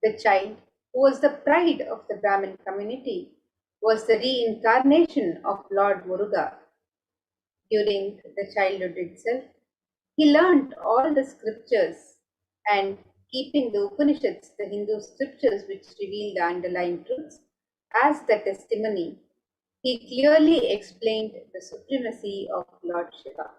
The child, who was the pride of the Brahmin community, was the reincarnation of Lord Muruga. During the childhood itself, he learnt all the scriptures, and keeping the Upanishads, the Hindu scriptures which reveal the underlying truths, as the testimony, he clearly explained the supremacy of Lord Shiva.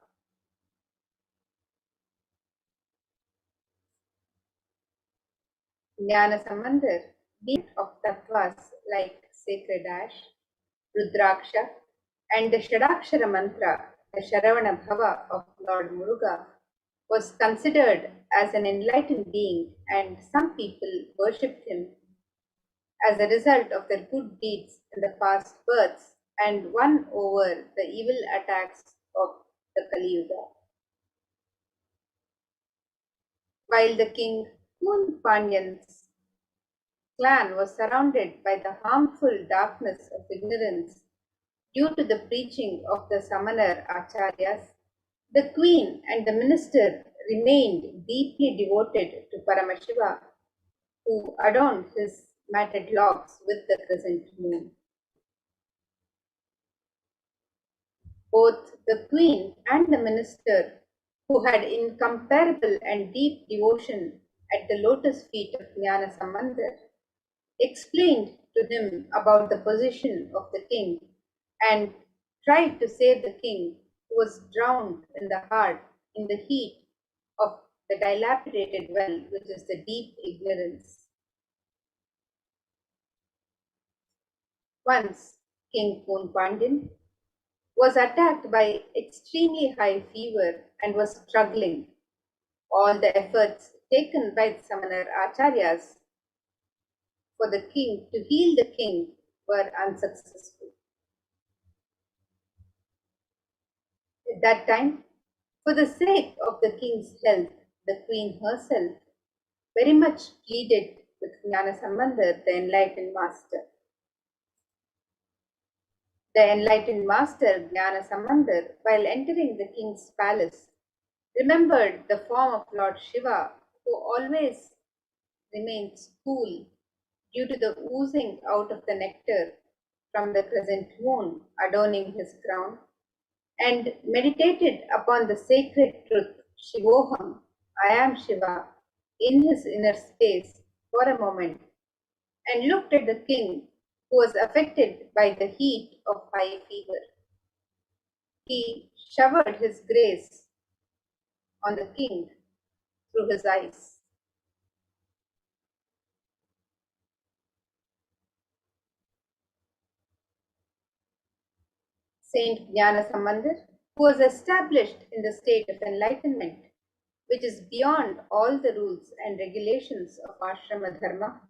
Jnana Sambandar, being of tattvas like sacred ash, Rudraksha, and the Shadakshara mantra, the Sharavana Bhava of Lord Muruga, was considered as an enlightened being, and some people worshipped him as a result of their good deeds in the past births and won over the evil attacks of the Kali Yuga. While the king Kun Pandyan's clan was surrounded by the harmful darkness of ignorance due to the preaching of the Samanar Acharyas, the queen and the minister remained deeply devoted to Paramashiva, who adorned his matted locks with the crescent moon. Both the queen and the minister, who had incomparable and deep devotion at the lotus feet of Jnana Sambandar, explained to him about the position of the king and tried to save the king, who was drowned in the heat of the dilapidated well, which is the deep ignorance. Once King Kun Pandyan was attacked by extremely high fever and was struggling. All the efforts taken by the Samanar Acharyas for the king to heal the king were unsuccessful. At that time, for the sake of the king's health, the queen herself very much pleaded with Jnana Sambandar, the enlightened master. The enlightened master, Jnana Sambandar, while entering the king's palace, remembered the form of Lord Shiva, who always remains cool due to the oozing out of the nectar from the crescent moon adorning his crown, and meditated upon the sacred truth, Shivoham, I am Shiva, in his inner space for a moment, and looked at the king, who was affected by the heat of high fever. He showered his grace on the king through his eyes. Saint Jnana Sambandar, who was established in the state of enlightenment, which is beyond all the rules and regulations of ashrama dharma,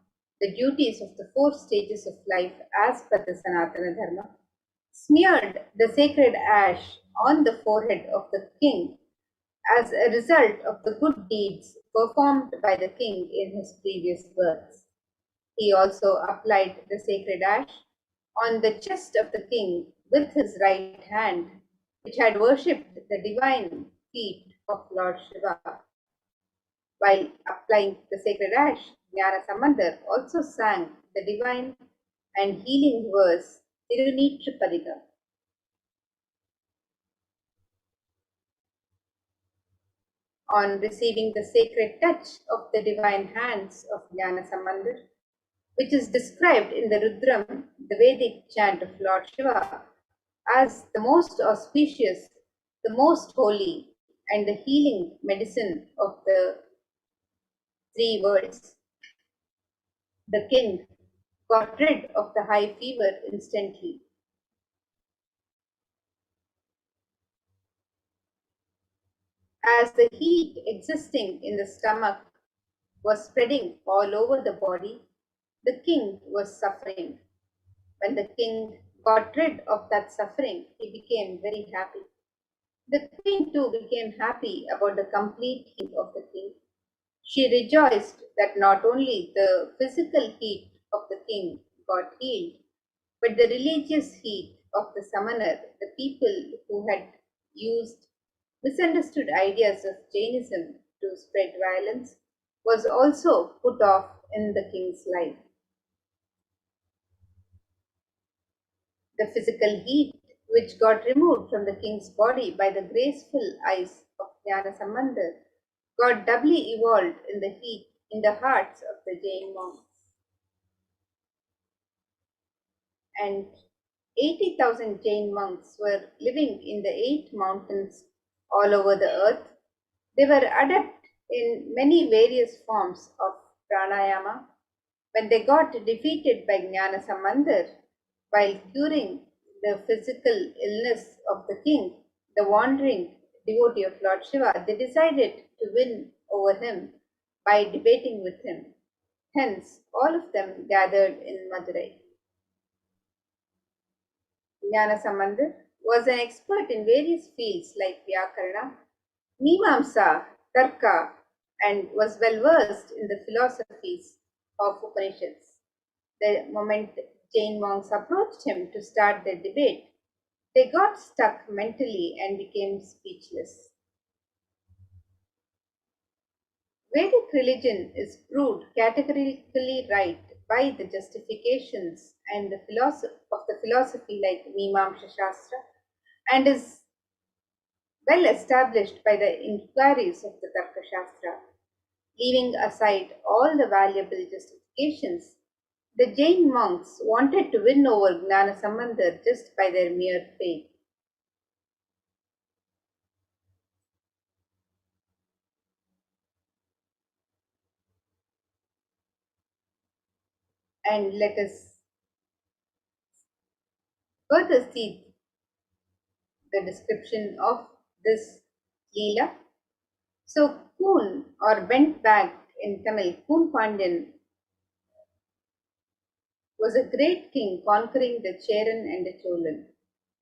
the duties of the 4 stages of life as per the Sanatana Dharma, smeared the sacred ash on the forehead of the king as a result of the good deeds performed by the king in his previous births. He also applied the sacred ash on the chest of the king with his right hand, which had worshipped the divine feet of Lord Shiva. While applying the sacred ash, Jnana Sambandar also sang the divine and healing verse Tirunitrupadika. on receiving the sacred touch of the divine hands of Jnana Sambandha, which is described in the Rudram, the Vedic chant of Lord Shiva, as the most auspicious, the most holy, and the healing medicine of the three worlds. The king got rid of the high fever instantly. As the heat existing in the stomach was spreading all over the body, the king was suffering. When the king got rid of that suffering, he became very happy. The queen too became happy about the complete healing of the king. She rejoiced that not only the physical heat of the king got healed, but the religious heat of the samanar, the people who had used misunderstood ideas of Jainism to spread violence, was also put off in the king's life. The physical heat which got removed from the king's body by the graceful eyes of Jnana Sambandha got doubly evolved in the heat in the hearts of the Jain monks. And 80,000 Jain monks were living in the 8 mountains all over the earth. They were adept in many various forms of pranayama. When they got defeated by Jnana Sambandha while curing the physical illness of the king, the wandering devotee of Lord Shiva, they decided to win over him by debating with him. Hence, all of them gathered in Madurai. Jnana Sambandha was an expert in various fields like Vyakarana, Mimamsa, Tarka, and was well versed in the philosophies of Upanishads. The moment Jain monks approached him to start their debate, they got stuck mentally and became speechless. Vedic religion is proved categorically right by the justifications and the philosophy like Mimamsa Shastra, and is well established by the inquiries of the Tarka Shastra. Leaving aside all the valuable justifications, the Jain monks wanted to win over Jnana Sambandha just by their mere faith. And let us further see the description of this Leela. So, Kun, or bent back in Tamil, Kun Pandyan, was a great king conquering the Cheran and the Cholan.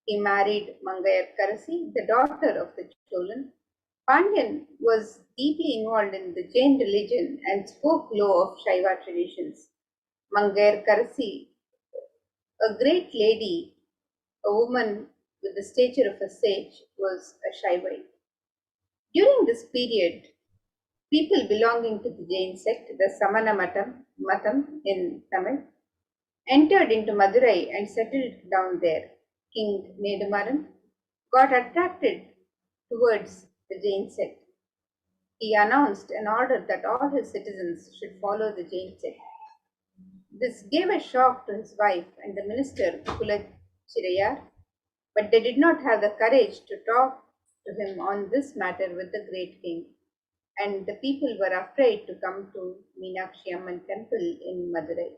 He married Mangayar Karasi, the daughter of the Cholan. Pandyan was deeply involved in the Jain religion and spoke low of Shaiva traditions. Mangayar Karasi, a great lady, a woman with the stature of a sage, was a Shaivite. During this period, people belonging to the Jain sect, the Samana Matam in Tamil, entered into Madurai and settled down there. King Nedumaran got attracted towards the Jain sect. He announced an order that all his citizens should follow the Jain sect. This gave a shock to his wife and the minister Kulachirayar, but they did not have the courage to talk to him on this matter with the great king, and the people were afraid to come to Meenakshi Amman temple in Madurai.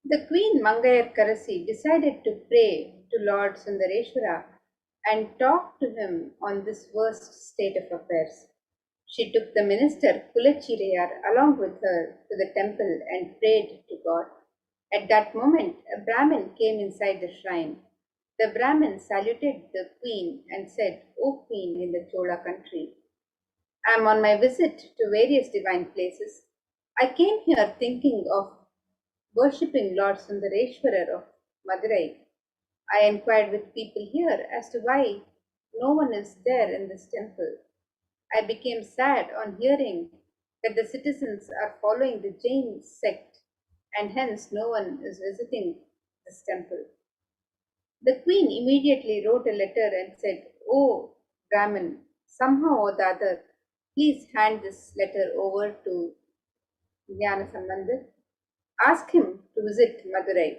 The Queen Mangayar Karasi decided to pray to Lord Sundareshwara and talk to him on this worst state of affairs. She took the minister Kulachirayar along with her to the temple and prayed to God. At that moment, a Brahmin came inside the shrine. The Brahmin saluted the queen and said, "O queen in the Chola country, I am on my visit to various divine places. I came here thinking of worshipping Lord Sundareshwarar of Madurai. I inquired with people here as to why no one is there in this temple. I became sad on hearing that the citizens are following the Jain sect and hence no one is visiting this temple." The queen immediately wrote a letter and said, "Oh, Brahmin, somehow or the other, please hand this letter over to Jnana Sambandar. Ask him to visit Madurai."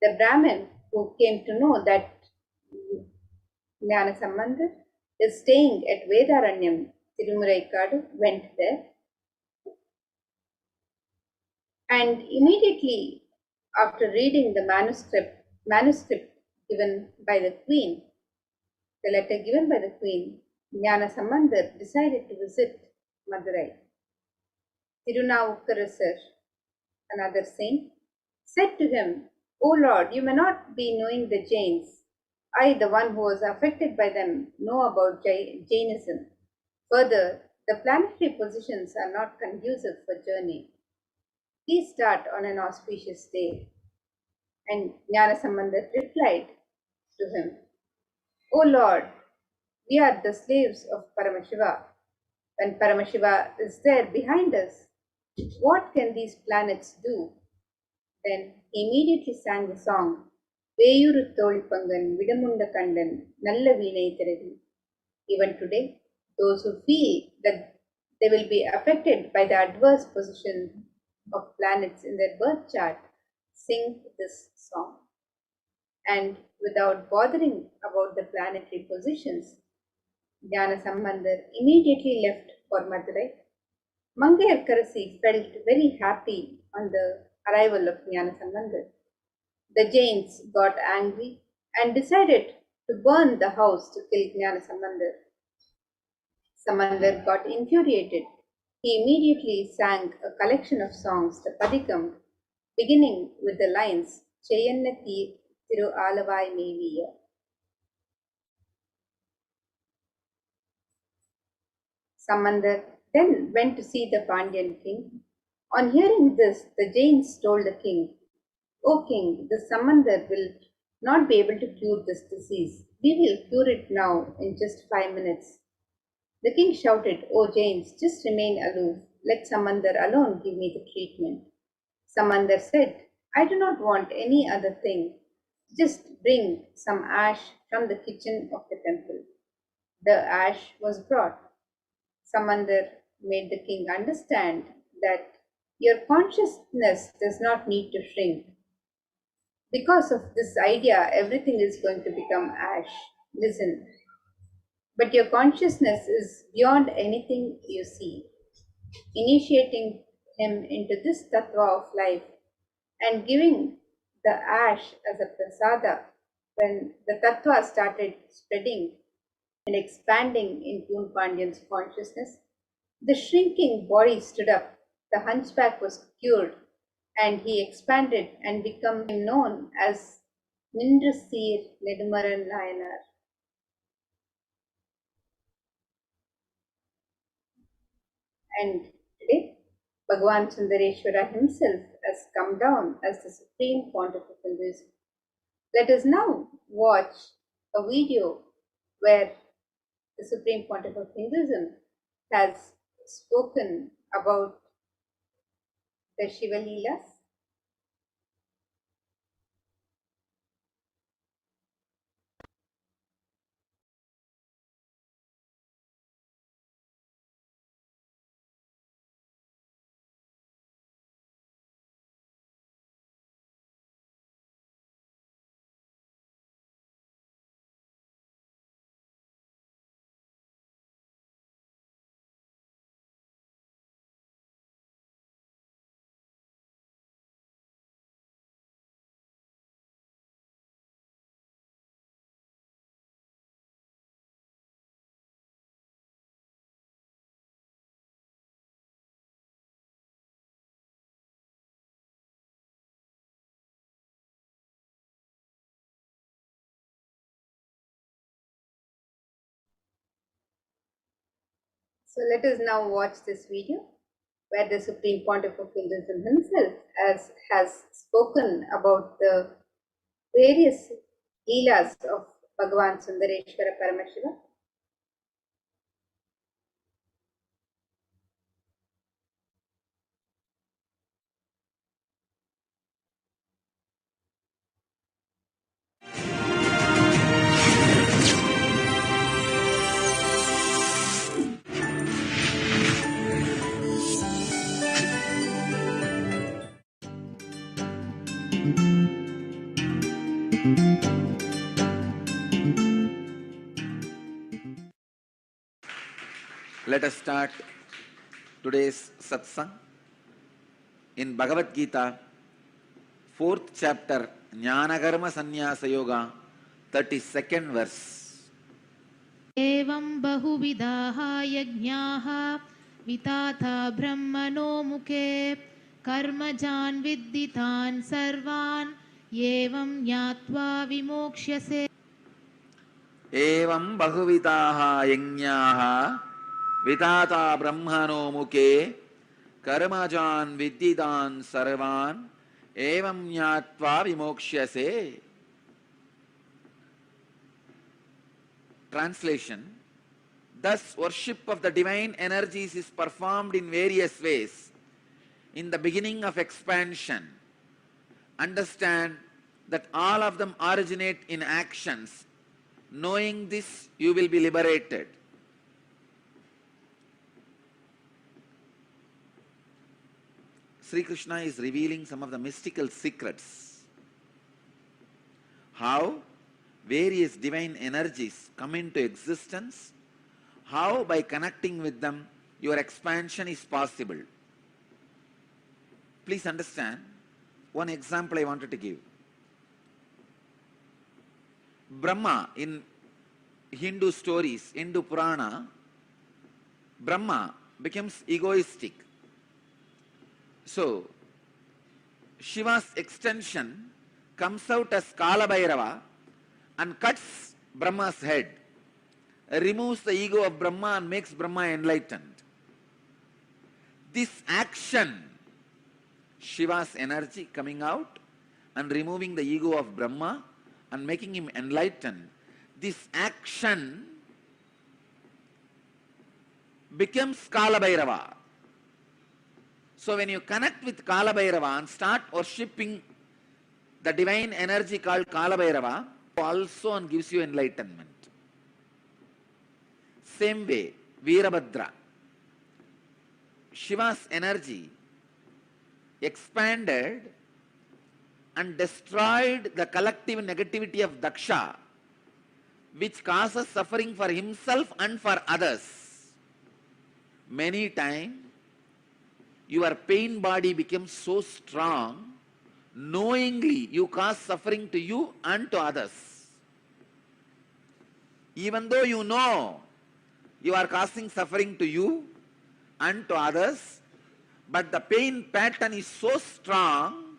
The Brahmin, who came to know that Jnana Sambandar is staying at Vedaranyam, Tirumuraikadu, went there. And immediately after reading the manuscript given by the queen, the letter given by the queen, Jnana Sambandar decided to visit Madurai. Tirunavukkarasar, another saint, said to him, "O Lord, you may not be knowing the Jains. I, the one who was affected by them, know about Jainism. Further, the planetary positions are not conducive for journey. Please start on an auspicious day." And Jnana Sambandar replied to him, "O Lord, we are the slaves of Paramashiva. When Paramashiva is there behind us, what can these planets do?" Then he immediately sang the song, "Veyuru Tolpangan Vidamunda Kandan Nalla Veenai Thiravi." Even today, those who feel that they will be affected by the adverse position of planets in their birth chart sing this song. And without bothering about the planetary positions, Jnana Sambandar immediately left for Madurai. Mangayarkarasi felt very happy on the arrival of Jnana Sambandar. The Jains got angry and decided to burn the house to kill Jnana Sambandar. Sambandar got infuriated. He immediately sang a collection of songs, the Padikam, beginning with the lines, "Cheyanna Thiru Alavai Meviya." Samandar then went to see the Pandyan king. On hearing this, the Jains told the king, "O king, the Samandar will not be able to cure this disease. We will cure it now in just 5 minutes." The king shouted, "O Jains, just remain aloof. Let Samandar alone give me the treatment." Samandar said, "I do not want any other thing. Just bring some ash from the kitchen of the temple." The ash was brought. Samandar made the king understand that your consciousness does not need to shrink. Because of this idea, everything is going to become ash. Listen. But your consciousness is beyond anything you see. Initiating him into this tattva of life and giving the ash as a prasada, when the tattva started spreading and expanding in Poon Pandyan's consciousness, the shrinking body stood up, the hunchback was cured, and he expanded and became known as Nindrasir Nedumaran Nayanar. And today, Bhagavan Sundareshwara himself has come down as the Supreme Pontiff of Hinduism. Let us now watch a video where the Supreme Pontiff of Hinduism has spoken about the Shiva Leelas. So let us now watch this video where the Supreme Pontiff of Hinduism himself has spoken about the various leelas of Bhagavan Sundareshwara Paramashiva. Let us start today's satsang in Bhagavad Gita, 4th chapter, Jnanakarma Sannyasa Yoga, 32nd verse. एवं बहुविधाः यज्ञाः विताथा ब्रह्मणो मुखे कर्मजान् विद्दितान् सर्वान् एवं ज्ञात्वा विमोक्ष्यसे एवं बहुविधाः यज्ञाः विधाता ब्रह्मणो मुखे कर्मजान् विद्दितान् सर्वान् एवं ज्ञात्वा विमोक्ष्यसे. Translation: thus worship of the divine energies is performed in various ways. In the beginning of expansion, understand that all of them originate in actions. Knowing this, you will be liberated. Sri Krishna is revealing some of the mystical secrets. How various divine energies come into existence, how by connecting with them your expansion is possible. Please understand, one example I wanted to give. Brahma, in Hindu stories, Hindu Purana, Brahma becomes egoistic. So, Shiva's extension comes out as Kala Bhairava and cuts Brahma's head, removes the ego of Brahma and makes Brahma enlightened. This action, Shiva's energy coming out and removing the ego of Brahma and making him enlightened, this action becomes Kala Bhairava. So when you connect with Kala Bhairava and start worshipping the divine energy called Kala Bhairava, also and gives you enlightenment. Same way, Veerabhadra, Shiva's energy expanded and destroyed the collective negativity of Daksha, which causes suffering for himself and for others. Many times, your pain body becomes so strong, knowingly you cause suffering to you and to others. Even though you know you are causing suffering to you and to others, but the pain pattern is so strong,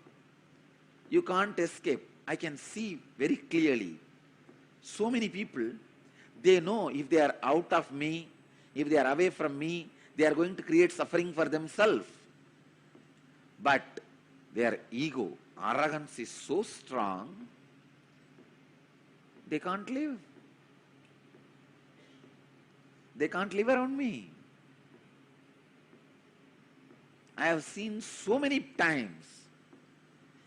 you can't escape. I can see very clearly. So many people, they know if they are out of me, if they are away from me, they are going to create suffering for themselves. But their ego, arrogance is so strong, they can't live. They can't live around me. I have seen so many times,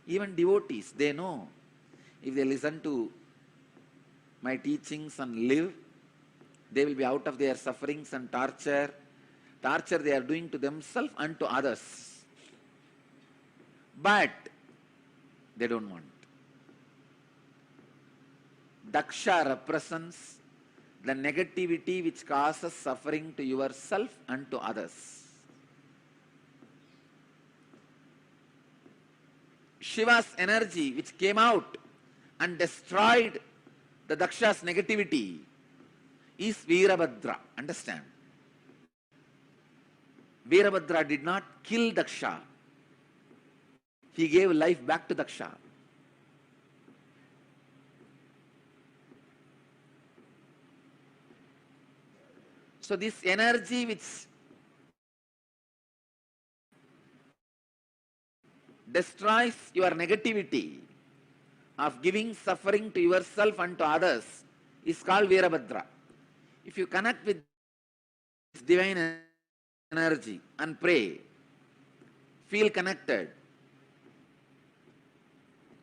even devotees, they know if they listen to my teachings and live, they will be out of their sufferings and torture they are doing to themselves and to others. But they don't want. Daksha represents the negativity which causes suffering to yourself and to others. Shiva's energy which came out and destroyed the Daksha's negativity is Veerabhadra. Understand? Veerabhadra did not kill Daksha. He gave life back to Daksha. So this energy which destroys your negativity of giving suffering to yourself and to others is called Veerabhadra. If you connect with this divine energy and pray, feel connected,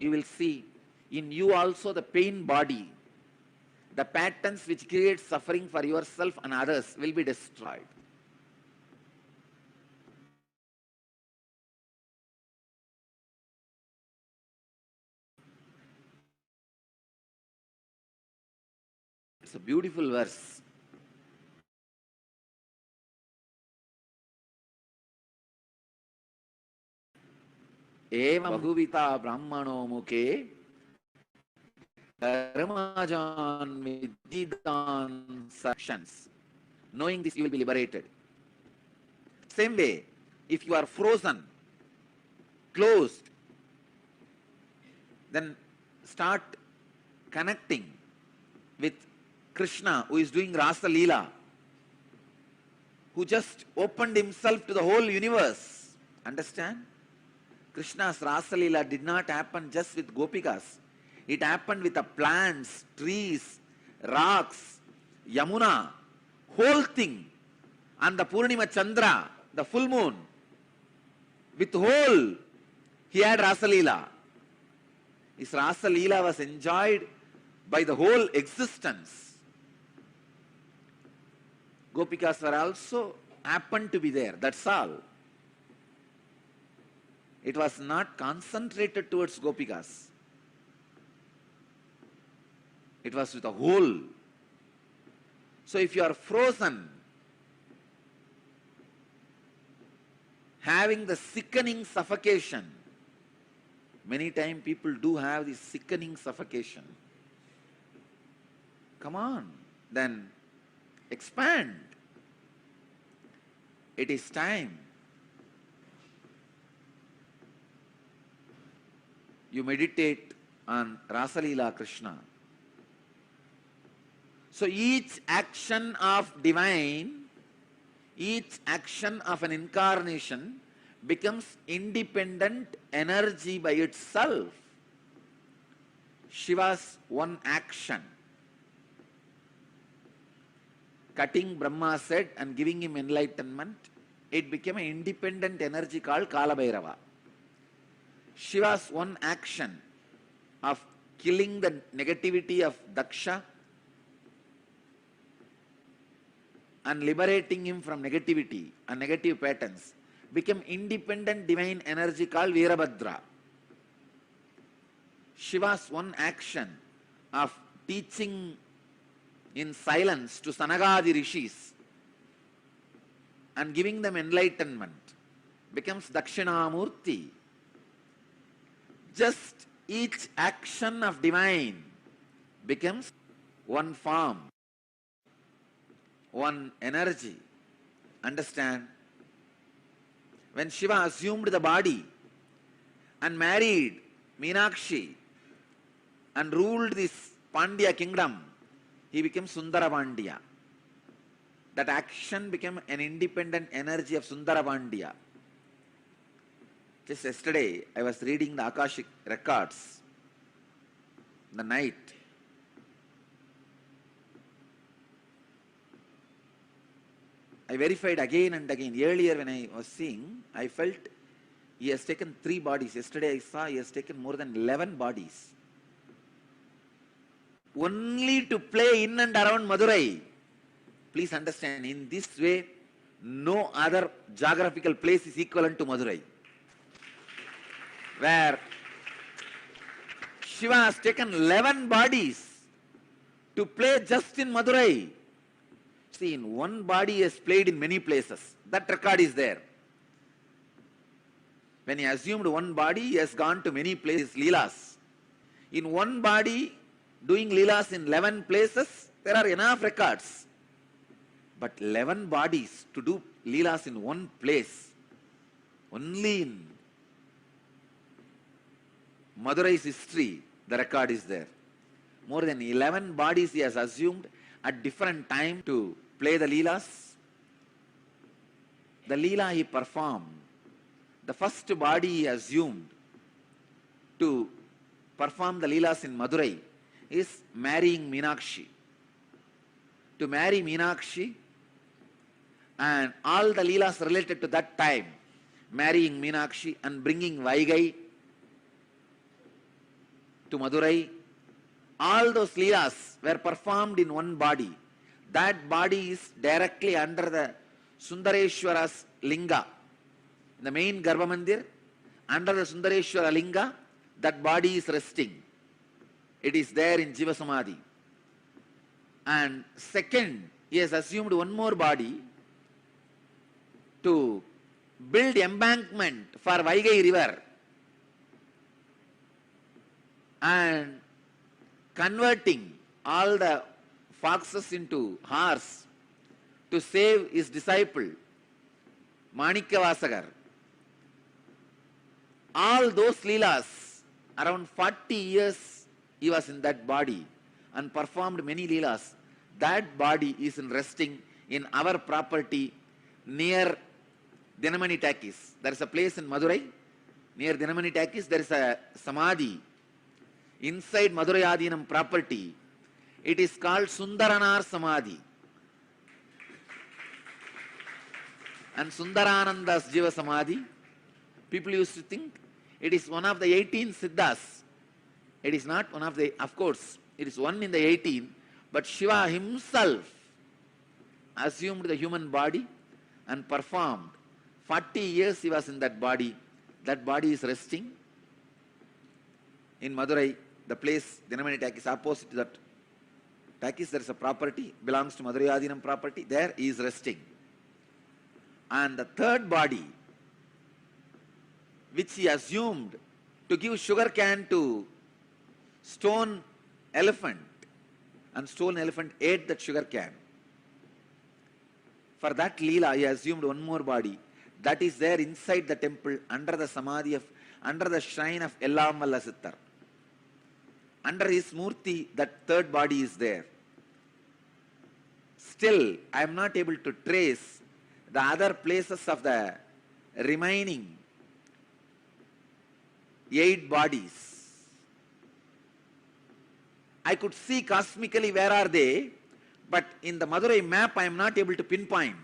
you will see in you also the pain body, the patterns which create suffering for yourself and others will be destroyed. It's a beautiful verse. Eva Bahuvita Brahmano Mukhe Karmajan Vididan Sections. Knowing this, you will be liberated. Same way, if you are frozen, closed, then start connecting with Krishna, who is doing Rasa Leela, who just opened himself to the whole universe. Understand? Krishna's Rasa Leela did not happen just with Gopikas. It happened with the plants, trees, rocks, Yamuna, whole thing. And the Purnima Chandra, the full moon, with whole, he had Rasa Leela. His Rasa Leela was enjoyed by the whole existence. Gopikas were also happened to be there, that's all. It was not concentrated towards Gopikas. It was with the whole. So if you are frozen, having the sickening suffocation, many times people do have this sickening suffocation. Come on, then expand. It is time. You meditate on Rasa Leela Krishna. So each action of divine, each action of an incarnation becomes independent energy by itself. Shiva's one action, cutting Brahma's head and giving him enlightenment, it became an independent energy called Kala Bhairava. Shiva's one action of killing the negativity of Daksha and liberating him from negativity and negative patterns became independent divine energy called Veerabhadra. Shiva's one action of teaching in silence to Sanagadi rishis and giving them enlightenment becomes Dakshinamurti. Just each action of divine becomes one form, one energy. Understand? When Shiva assumed the body and married Meenakshi and ruled this Pandya kingdom, he became Sundara Pandya. That action became an independent energy of Sundara Pandya. Just yesterday, I was reading the Akashic records in the night. I verified again and again. Earlier when I was seeing, I felt he has taken 3 bodies. Yesterday I saw he has taken more than 11 bodies. Only to play in and around Madurai. Please understand, in this way, no other geographical place is equivalent to Madurai. Where Shiva has taken 11 bodies to play just in Madurai. See, in one body he has played in many places. That record is there. When he assumed one body, he has gone to many places, Leelas. In one body, doing Leelas in 11 places, there are enough records. But 11 bodies to do Leelas in one place, only in Madurai's history, the record is there. More than 11 bodies he has assumed at different time to play the Leelas. The Leela he performed, the first body he assumed to perform the Leelas in Madurai is marrying Meenakshi. To marry Meenakshi and all the Leelas related to that time, marrying Meenakshi and bringing Vaigai to Madurai, all those Leelas were performed in one body. That body is directly under the Sundareshwara's Linga. In the main Garbha Mandir, under the Sundareshwara Linga, that body is resting. It is there in Jiva Samadhi. And second, he has assumed one more body to build embankment for Vaigai river and converting all the foxes into horse to save his disciple Manikyavasagar. All those Leelas, around 40 years he was in that body and performed many Leelas. That body is resting in our property near Dinamani Takis. There is a place in Madurai, near Dinamani Takis, there is a Samadhi inside Madurai Adinam property. It is called Sundaranar Samadhi. And Sundarananda's Jiva Samadhi, people used to think it is one of the 18 Siddhas. It is not one of the, of course, it is one in the 18, but Shiva himself assumed the human body and performed. 40 years he was in that body. That body is resting in Madurai, the place Dinamani Takis, opposite to that Takis, there is a property, belongs to Madurai Adinam property. There he is resting. And the third body, which he assumed to give sugar cane to stone elephant, and stone elephant ate that sugar cane. For that Leela, he assumed one more body that is there inside the temple under the Samadhi of, under the shrine of Ellamalla Sittar. Under his Murti, that third body is there. Still, I am not able to trace the other places of the remaining 8 bodies. I could see cosmically where are they, but in the Madurai map I am not able to pinpoint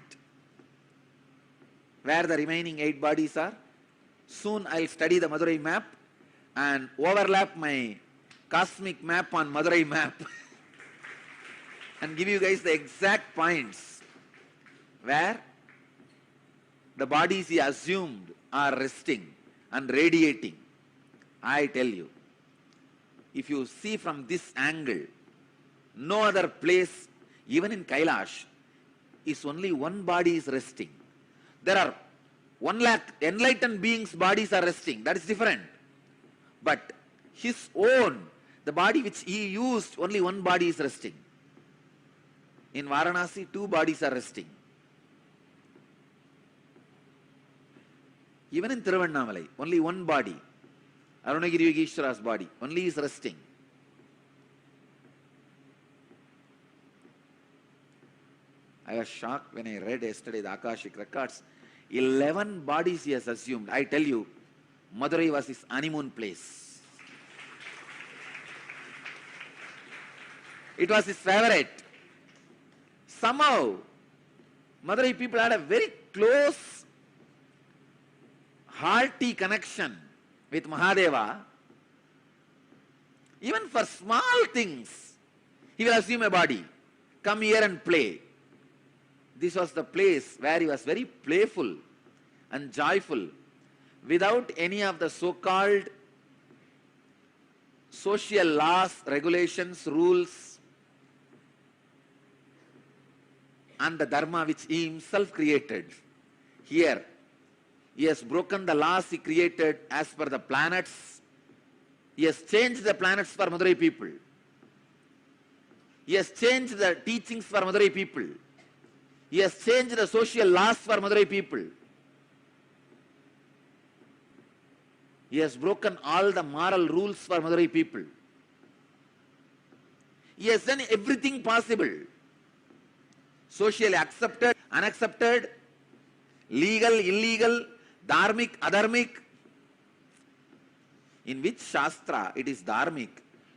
where the remaining 8 bodies are. Soon I will study the Madurai map and overlap my cosmic map on Madurai map and give you guys the exact points where the bodies he assumed are resting and radiating. I tell you, if you see from this angle, no other place, even in Kailash, is only one body is resting. There are 1 lakh enlightened beings' bodies are resting. That is different. But his own, the body which he used, only one body is resting. In Varanasi, 2 bodies are resting. Even in Tiruvannamalai, only one body, Arunagiri Yogeshwara's body, only is resting. I was shocked when I read yesterday the Akashic records. 11 bodies he has assumed. I tell you, Madurai was his honeymoon place. It was his favorite. Somehow, Madurai people had a very close, hearty connection with Mahadeva. Even for small things, he will assume a body. Come here and play. This was the place where he was very playful and joyful, without any of the so-called social laws, regulations, rules, and the dharma which he himself created. Here, he has broken the laws he created as per the planets. He has changed the planets for Madurai people. He has changed the teachings for Madurai people. He has changed the social laws for Madurai people. He has broken all the moral rules for Madurai people. He has done everything possible socially accepted, unaccepted, legal, illegal, dharmic, adharmic. In which Shastra it is dharmic?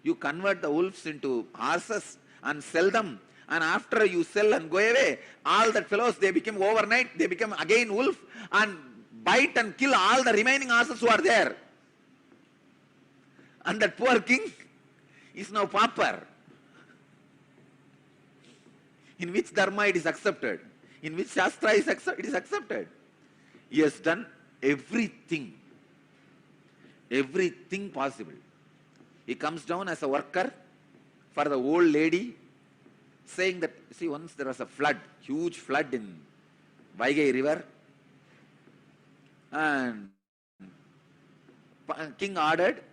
You convert the wolves into horses and sell them, and after you sell and go away, all the fellows, they become overnight, they become again wolf and bite and kill all the remaining horses who are there. And that poor king is now pauper. In which dharma it is accepted? In which Shastra it is accepted? He has done everything possible. He comes down as a worker for the old lady, saying that, see, once there was a flood, huge flood in Vaigai river, and king ordered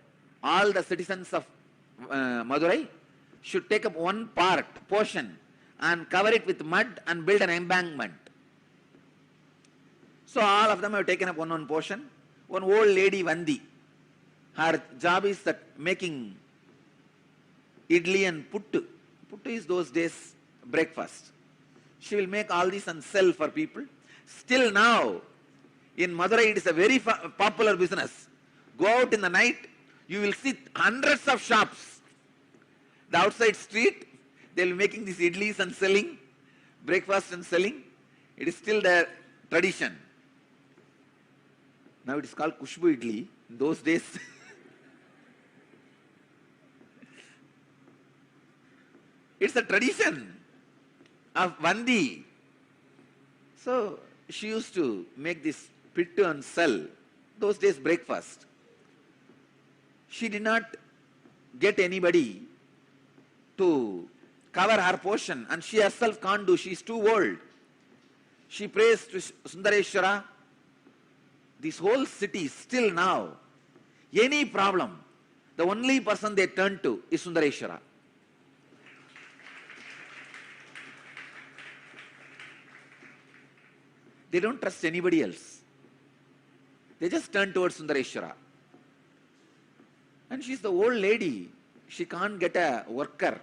all the citizens of Madurai should take up one portion and cover it with mud and build an embankment. So all of them have taken up one portion. One old lady, Vandi, her job is that making idli and puttu. Puttu is those days breakfast. She will make all this and sell for people. Still now, in Madurai, it is a very popular business. Go out in the night, you will see hundreds of shops. The outside street, they will be making these idlis and selling, breakfast and selling. It is still their tradition. Now it is called Kushbu idli. In those days, it's a tradition of Vandi. So she used to make this pittu and sell. Those days breakfast. She did not get anybody to cover her portion, and she herself can't do. She is too old. She prays to Sundareshwara. This whole city, still now, any problem, the only person they turn to is Sundareshwara. They don't trust anybody else. They just turn towards Sundareshwara. And she's the old lady. She can't get a worker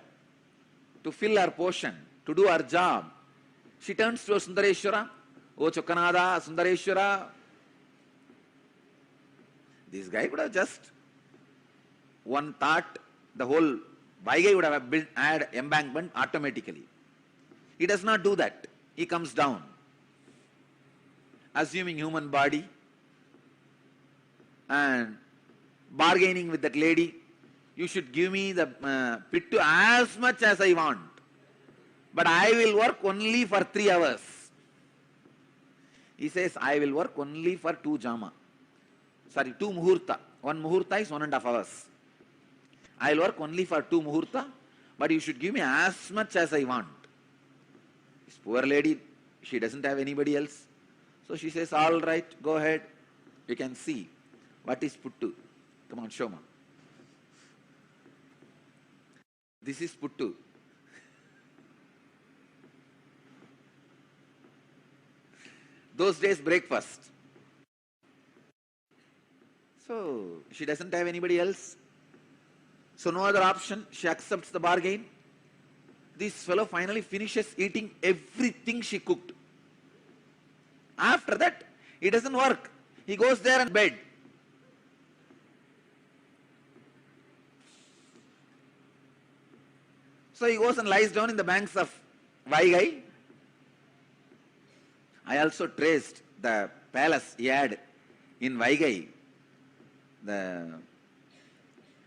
to fill her portion, to do her job. She turns towards Sundareshwara. Oh Chokkanada, Sundareshwara. This guy would have just one thought, the whole Vaigai would have built, add embankment automatically. He does not do that. He comes down, assuming human body and bargaining with that lady. You should give me the pittu as much as I want, but I will work only for 3 hours. He says, I will work only for 2 muhurta. 1 muhurta is 1.5 hours. I will work only for 2 muhurta, but you should give me as much as I want. This poor lady, she doesn't have anybody else. So she says, all right, go ahead. You can see what is puttu. Come on, show me. This is puttu. Those days breakfast. So she doesn't have anybody else. So no other option. She accepts the bargain. This fellow finally finishes eating everything she cooked. After that, it doesn't work. He goes there and bed. So he goes and lies down in the banks of Vaigai. I also traced the palace he had in Vaigai.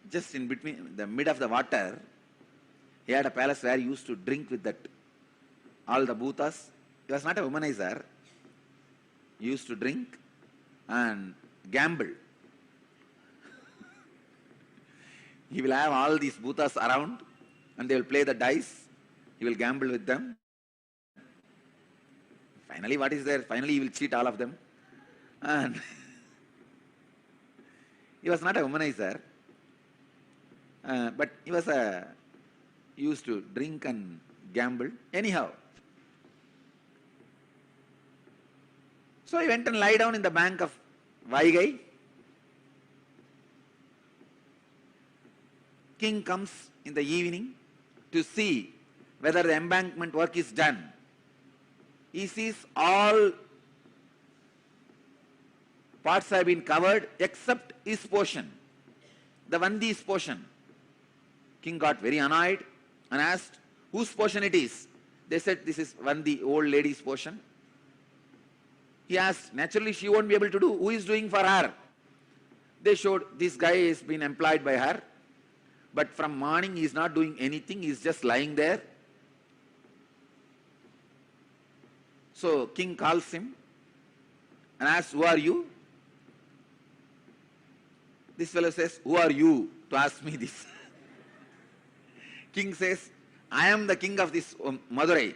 Just in between, the mid of the water, he had a palace where he used to drink with that, all the bhutas. He was not a womanizer. He used to drink and gamble. He will have all these bhutas around and they will play the dice. He will gamble with them. Finally, what is there? Finally, he will cheat all of them. And he was not a womanizer, but he used to drink and gamble. Anyhow, so he went and lie down in the bank of Vaigai. King comes in the evening to see whether the embankment work is done. He sees all parts have been covered except his portion, the Vandi's portion. King got very annoyed and asked whose portion it is. They said this is Vandi, old lady's portion. He asked, naturally she won't be able to do. Who is doing for her? They showed this guy has been employed by her, but from morning he is not doing anything, he is just lying there. So king calls him and asks, who are you? This fellow says, who are you to ask me this? King says, I am the king of this Madurai.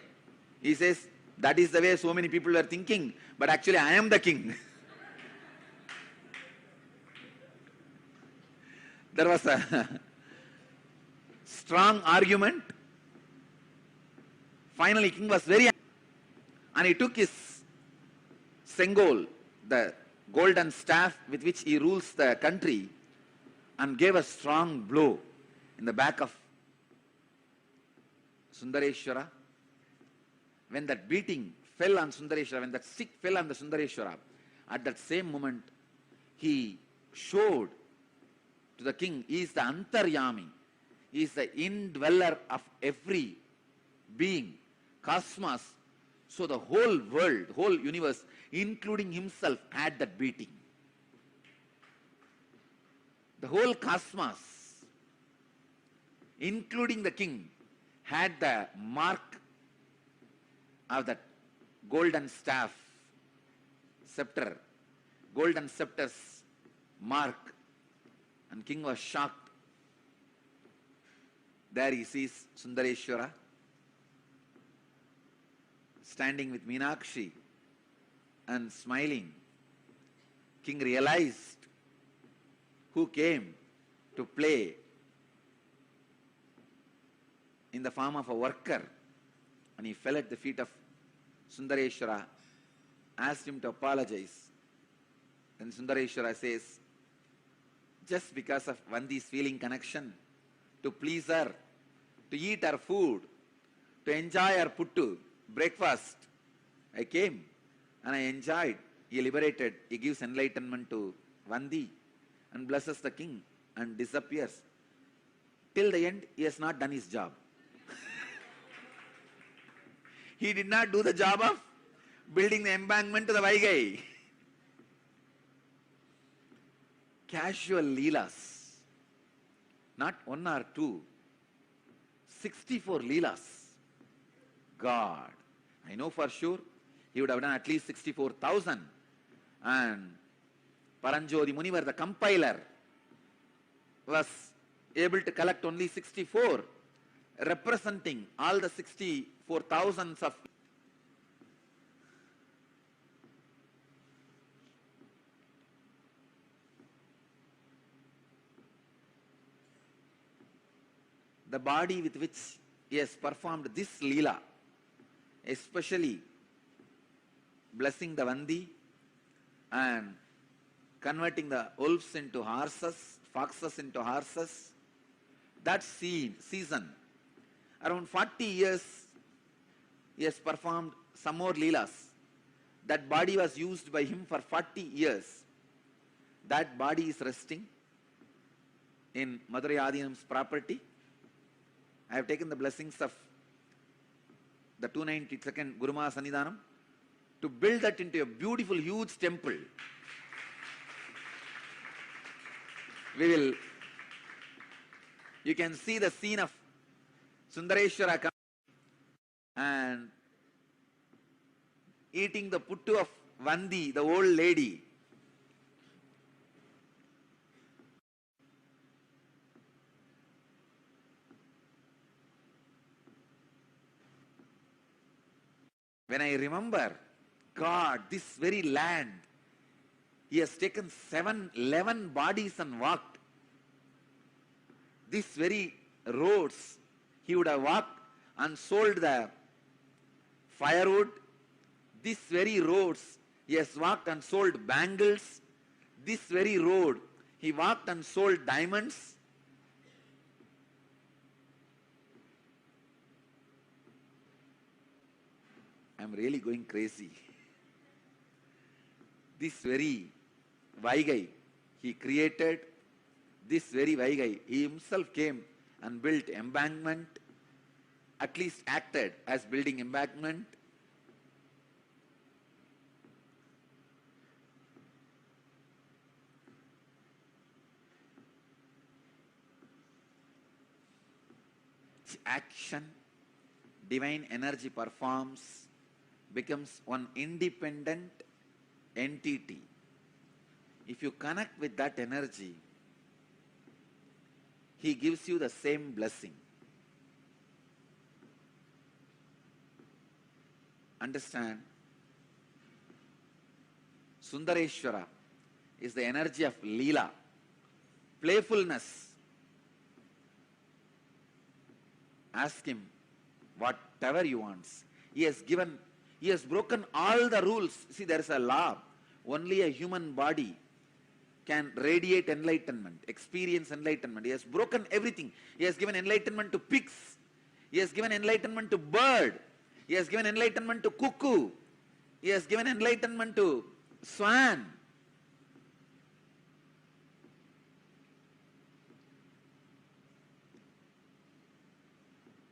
He says, that is the way so many people were thinking, but actually I am the king. There was a strong argument. Finally, king was very angry and he took his sengol, the golden staff with which he rules the country, and gave a strong blow in the back of Sundareshwara. When that beating fell on Sundareshwara, when that stick fell on the Sundareshwara, at that same moment he showed to the king, he is the Antaryami, he is the indweller of every being, cosmos. So the whole world, whole universe, including himself, had that beating. The whole cosmos, including the king, had the mark of that golden staff, scepter, golden scepter's mark. And king was shocked. There he sees Sundareshwara standing with Meenakshi and smiling. King realized who came to play in the form of a worker, and he fell at the feet of Sundareshwara, asked him to apologize. Then Sundareshwara says, just because of Vandi's feeling connection, to please her, to eat her food, to enjoy her puttu, breakfast, I came and I enjoyed. He liberated, he gives enlightenment to Vandi and blesses the king and disappears. Till the end, he has not done his job. He did not do the job of building the embankment to the Vaigai. Casual leelas, not one or two, 64 leelas. God, I know for sure he would have done at least 64,000. And Paranjodi Munivar, the compiler, was able to collect only 64, representing all the 64,000s of the body with which he has performed this Leela, especially blessing the Vandi and converting the wolves into horses, foxes into horses. That season, around 40 years, he has performed some more Leelas. That body was used by him for 40 years. That body is resting in Madurai Adinam's property. I have taken the blessings of the 292nd Guruma Sannidhanam to build that into a beautiful, huge temple. You can see the scene of Sundareshwara coming and eating the puttu of Vandi, the old lady. When I remember, God, this very land, he has taken 11 bodies and walked. These very roads, he would have walked and sold the firewood. These very roads, he has walked and sold bangles. This very road, he walked and sold diamonds. I'm really going crazy. This very Vaigai, he created this very Vaigai. He himself came and built embankment, at least acted as building embankment. Action, divine energy performs, becomes one independent entity. If you connect with that energy, he gives you the same blessing. Understand? Sundareshwara is the energy of Leela, playfulness. Ask him whatever he wants. He has broken all the rules. See, there is a law. Only a human body can radiate enlightenment, experience enlightenment. He has broken everything. He has given enlightenment to pigs. He has given enlightenment to bird. He has given enlightenment to cuckoo. He has given enlightenment to swan.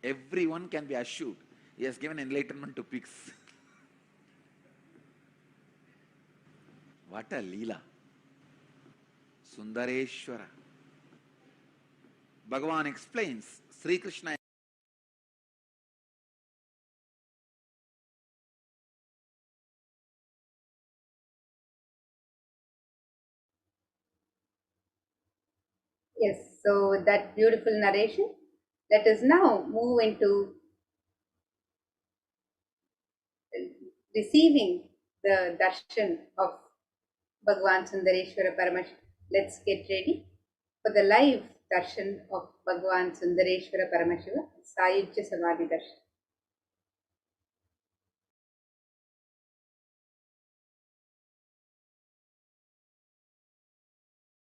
Everyone can be assured. He has given enlightenment to pigs. What a Leela. Sundareshwara. Bhagavan explains, Sri Krishna Yes, so with that beautiful narration, let us now move into receiving the darshan of Bhagavan Sundareshwara Paramashivam. Let's get ready for the live darshan of Bhagavan Sundareshwara Paramashivam, Sayujya Samadhi darshan.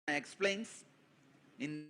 explains in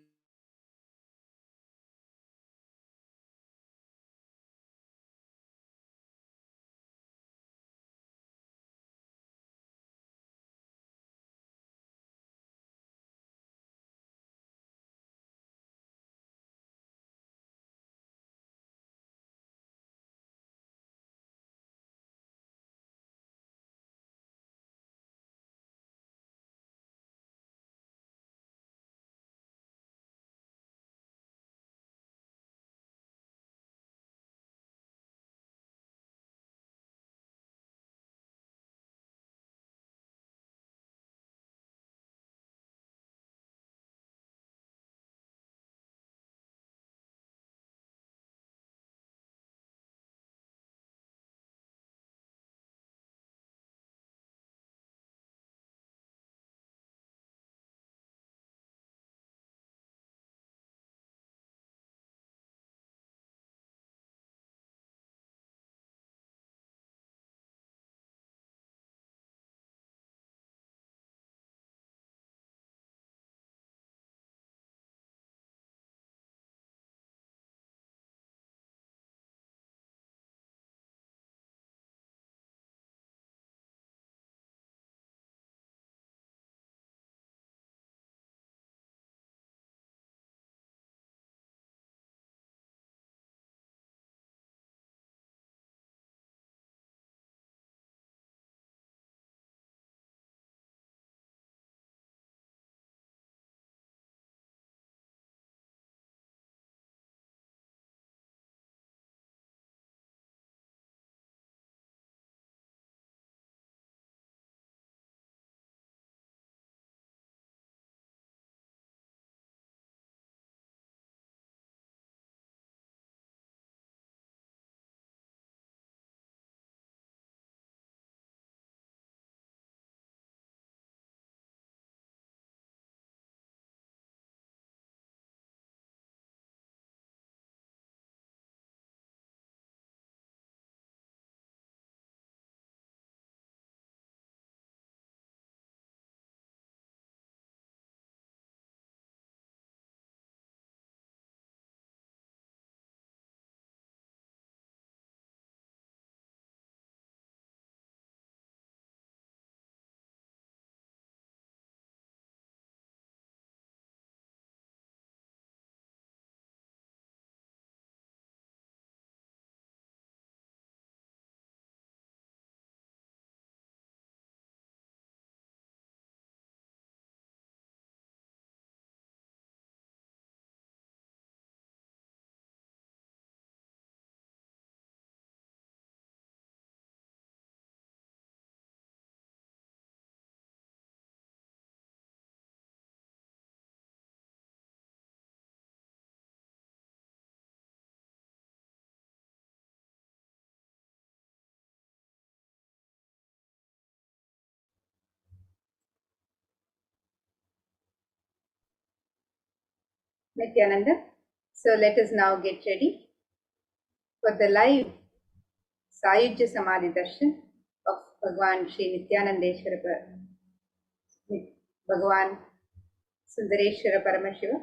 Nithyananda. So let us now get ready for the live Sayujya Samadhi Darshan of Bhagwan Sri Nithyanandeshwara Bhagwan Sundareshwara Paramashiva.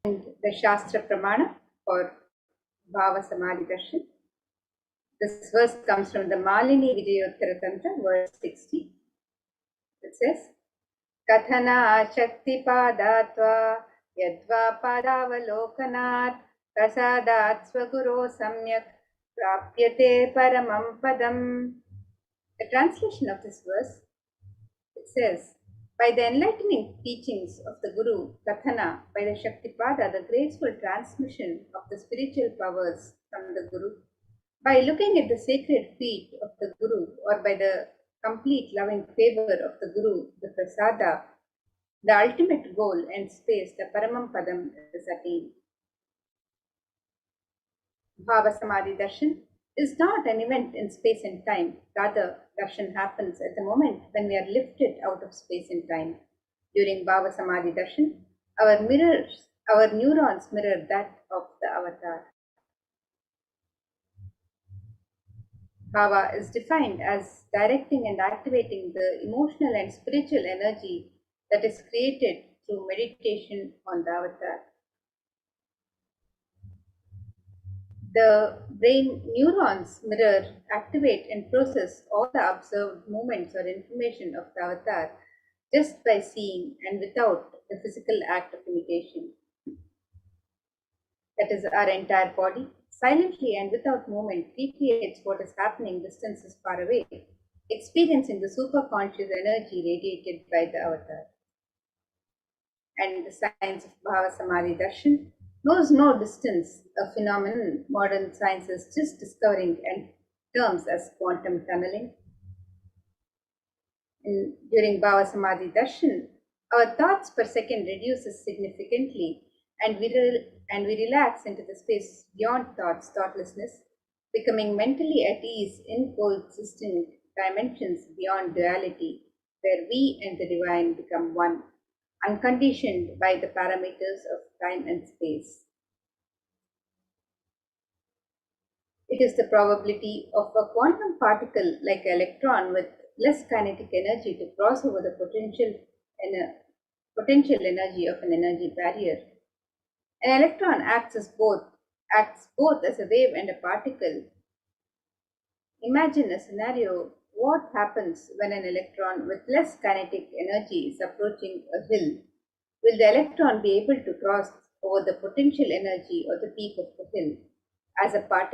And the Shastra Pramana for Bhava Samadhi Darshan. This verse comes from the Malini Vijayottara Tantra, verse 60. It says, Kathana Shakti Padatva Yadva Padavalokanat Prasadat Swaguro Samyak Prapyate Paramam Padam. The translation of this verse, it says, by the enlightening teachings of the Guru, Kathana, by the Shaktipada, the graceful transmission of the spiritual powers from the Guru, by looking at the sacred feet of the Guru, or by the complete loving favor of the Guru, the Prasada, the ultimate goal and space, the Paramam Padam, is attained. Bhava Samadhi Darshan is not an event in space and time. Rather, darshan happens at the moment when we are lifted out of space and time. During Bhava Samadhi Darshan, our neurons mirror that of the avatar. Bhava is defined as directing and activating the emotional and spiritual energy that is created through meditation on the avatar. The brain neurons mirror, activate, and process all the observed movements or information of the avatar just by seeing and without the physical act of imitation. That is, our entire body, silently and without movement, recreates what is happening distances far away, experiencing the superconscious energy radiated by the avatar. And the science of Bhava Samadhi Darshan knows no distance, a phenomenon modern science is just discovering and terms as quantum tunneling. During Bhava Samadhi Darshan, our thoughts per second reduces significantly, and we relax into the space beyond thoughts, thoughtlessness, becoming mentally at ease in coexisting dimensions beyond duality, where we and the divine become one, unconditioned by the parameters of time and space. It is the probability of a quantum particle like an electron with less kinetic energy to cross over the potential energy of an energy barrier. An electron acts both as a wave and a particle. Imagine a scenario: what happens when an electron with less kinetic energy is approaching a hill? Will the electron be able to cross over the potential energy or the peak of the hill as a particle?